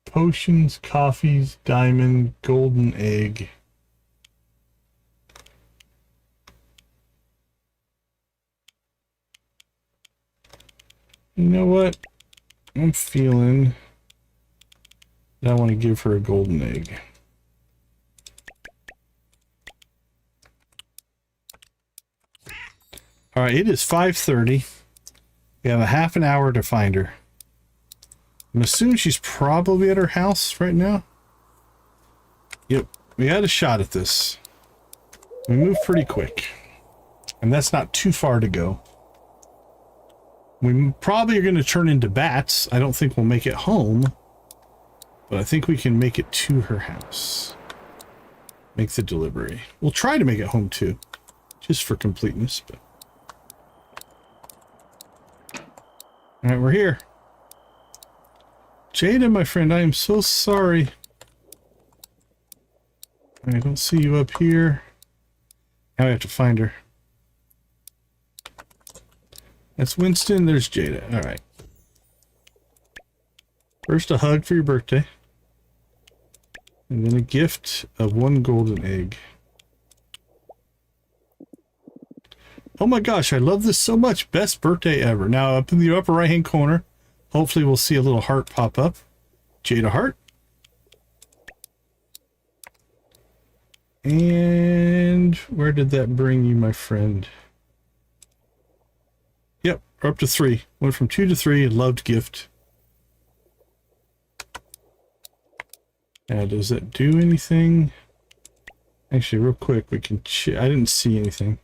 Potions, coffees, diamond, golden egg. You know what? I'm feeling that I want to give her a golden egg. All right, it is 5:30. We have a half an hour to find her. I'm assuming she's probably at her house right now. Yep, we had a shot at this. We moved pretty quick. And that's not too far to go. We probably are going to turn into bats. I don't think we'll make it home. But I think we can make it to her house. Make the delivery. We'll try to make it home too. Just for completeness. But... Alright, we're here. Jada, my friend, I am so sorry. I don't see you up here. Now I have to find her. That's Winston, there's Jada. Alright. First a hug for your birthday. And then a gift of 1 golden egg. Oh my gosh, I love this so much. Best birthday ever. Now up in the upper right hand corner, hopefully we'll see a little heart pop up. Jada heart. And where did that bring you, my friend? Yep, we're up to 3. Went from 2 to 3. Loved gift. Now, does that do anything? Actually, real quick, we can I didn't see anything.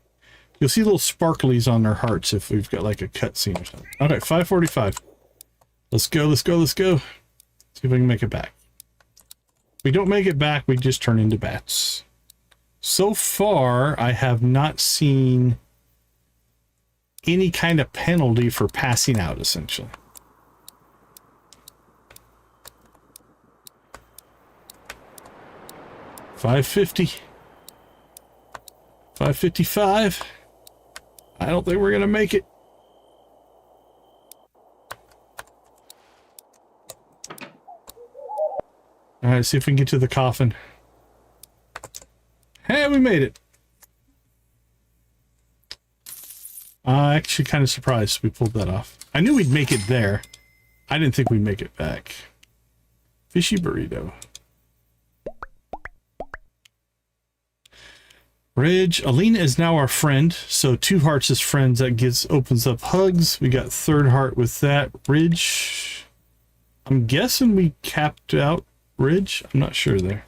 You'll see little sparklies on their hearts if we've got like a cutscene or something. Okay, 5:45. Let's go, let's go, let's go. See if I can make it back. If we don't make it back, we just turn into bats. So far, I have not seen any kind of penalty for passing out, essentially. 550. 555. I don't think we're gonna make it. All right, see if we can get to the coffin. Hey, we made it. Actually kind of surprised we pulled that off. I knew we'd make it there. I didn't think we'd make it back. Fishy burrito. Ridge. Alina is now our friend, so 2 hearts is friends. That opens up hugs. We got 3rd heart with that. Ridge. I'm guessing we capped out Ridge. I'm not sure there.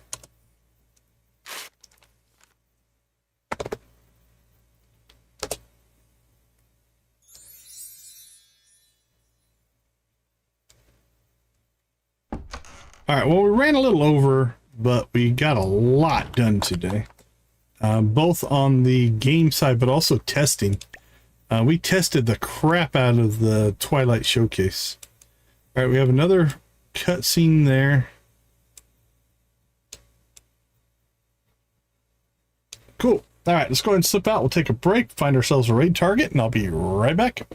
All right, well, we ran a little over, but we got a lot done today. Both on the game side, but also testing. We tested the crap out of the Twilight showcase. All right, we have another cutscene there. Cool. All right, let's go ahead and slip out. We'll take a break, find ourselves a raid target, and I'll be right back.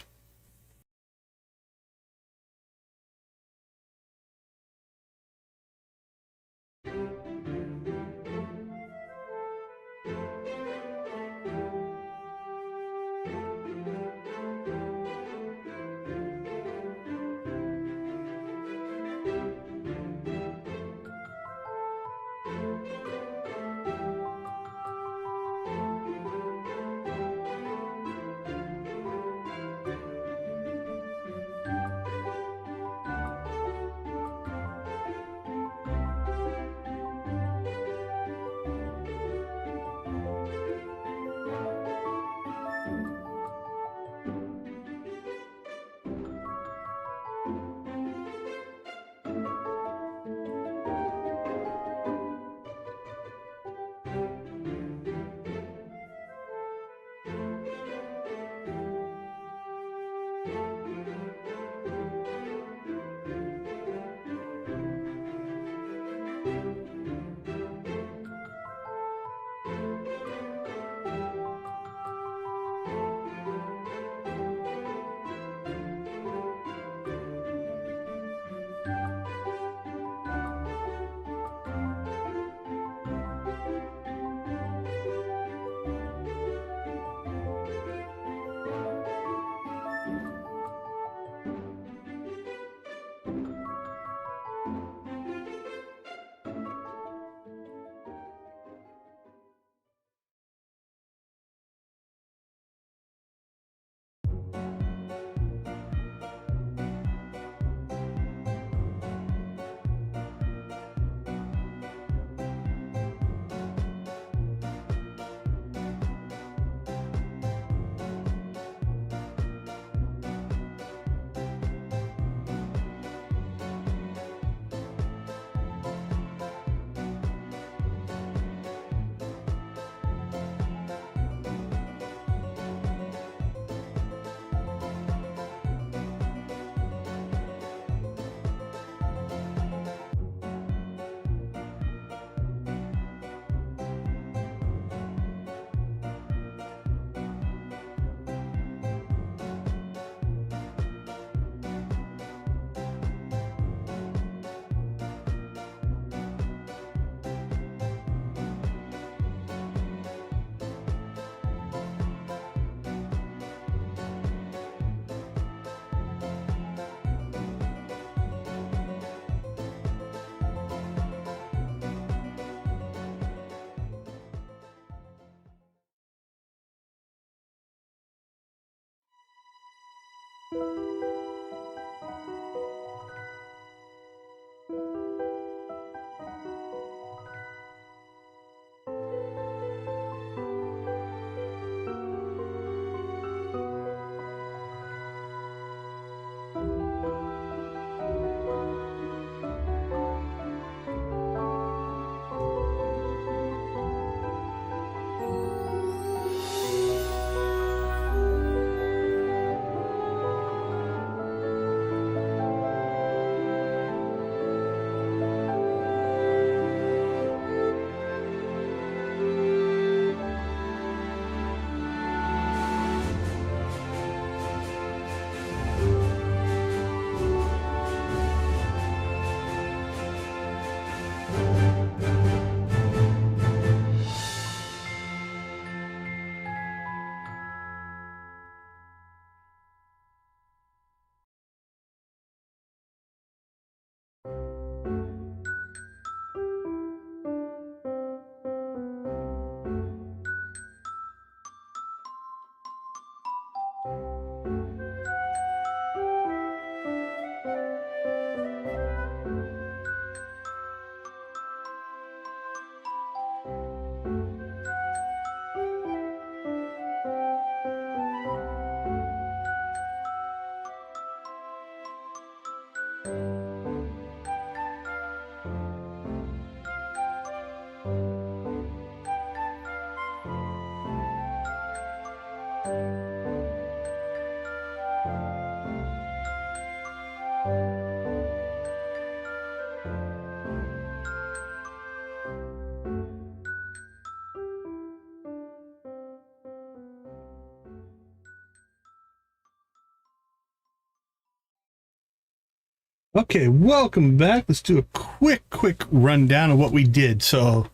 Okay, welcome back. Let's do a quick rundown of what we did. So,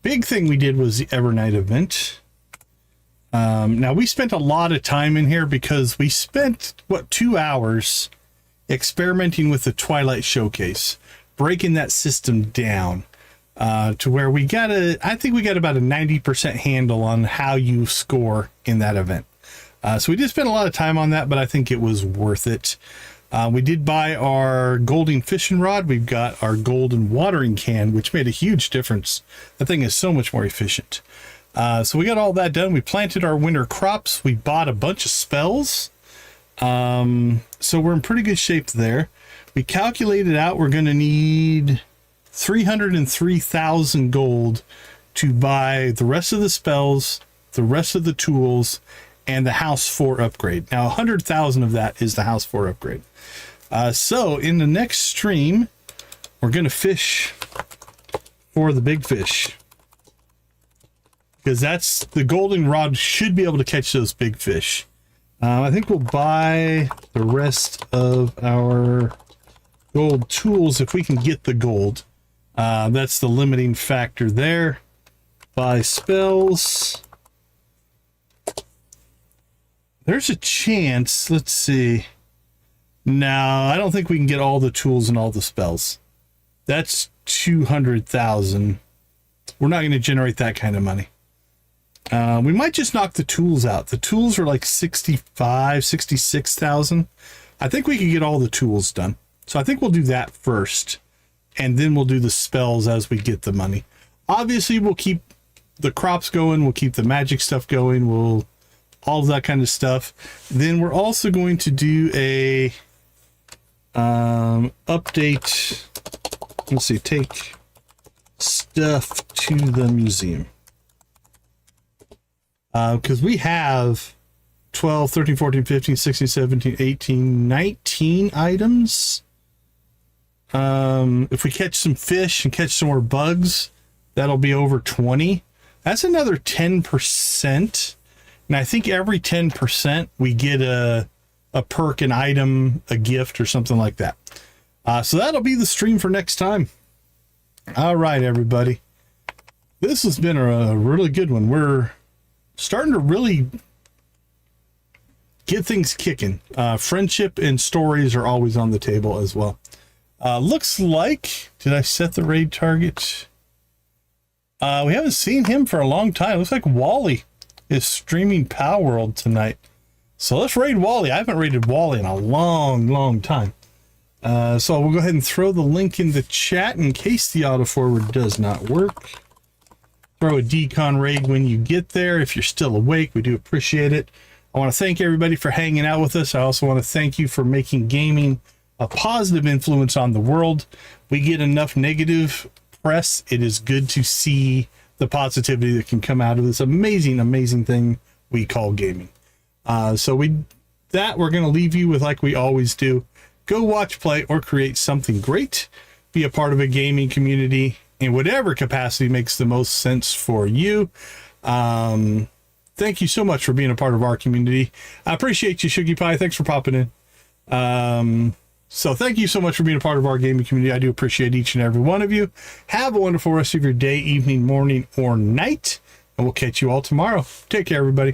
big thing we did was the Evernight Event. Now, we spent a lot of time in here because we spent, 2 hours experimenting with the Twilight Showcase, breaking that system down to where I think we got about a 90% handle on how you score in that event. So we did spend a lot of time on that, but I think it was worth it. We did buy our golden fishing rod. We've got our golden watering can, which made a huge difference. That thing is so much more efficient. So we got all that done. We planted our winter crops. We bought a bunch of spells. So we're in pretty good shape there. We calculated out we're going to need 303,000 gold to buy the rest of the spells, the rest of the tools, and the house 4 upgrade. Now 100,000 of that is the house 4 upgrade. So in the next stream, we're going to fish for the big fish, because that's the golden rod should be able to catch those big fish. I think we'll buy the rest of our gold tools if we can get the gold. That's the limiting factor there. Buy spells. There's a chance. Let's see. No, I don't think we can get all the tools and all the spells. That's 200,000. We're not going to generate that kind of money. We might just knock the tools out. The tools are like 66,000. I think we can get all the tools done. So I think we'll do that first, and then we'll do the spells as we get the money. Obviously, we'll keep the crops going. We'll keep the magic stuff going. We'll all of that kind of stuff. Then we're also going to do a update. Let's see, take stuff to the museum. Because we have 12, 13, 14, 15, 16, 17, 18, 19 items. If we catch some fish and catch some more bugs, that'll be over 20. That's another 10%. And I think every 10% we get a perk, an item, a gift, or something like that. So that'll be the stream for next time. All right, everybody. This has been a really good one. We're starting to really get things kicking. Friendship and stories are always on the table as well. Looks like, did I set the raid target? We haven't seen him for a long time. Looks like Wally is streaming Pow World tonight. So let's raid Wally. I haven't raided Wally in a long time. So we'll go ahead and throw the link in the chat in case the auto forward does not work. Throw a decon raid when you get there. If you're still awake, we do appreciate it. I want to thank everybody for hanging out with us. I also want to thank you for making gaming a positive influence on the world. We get enough negative press. It is good to see the positivity that can come out of this amazing thing we call gaming. So we're going to leave you with, like we always do, go watch, play, or create something great. Be a part of a gaming community in whatever capacity makes the most sense for you. Thank you so much for being a part of our community. I appreciate you, Sugar Pie. Thanks for popping in. So thank you so much for being a part of our gaming community. I do appreciate each and every one of you. Have a wonderful rest of your day, evening, morning, or night, and we'll catch you all tomorrow. Take care, everybody.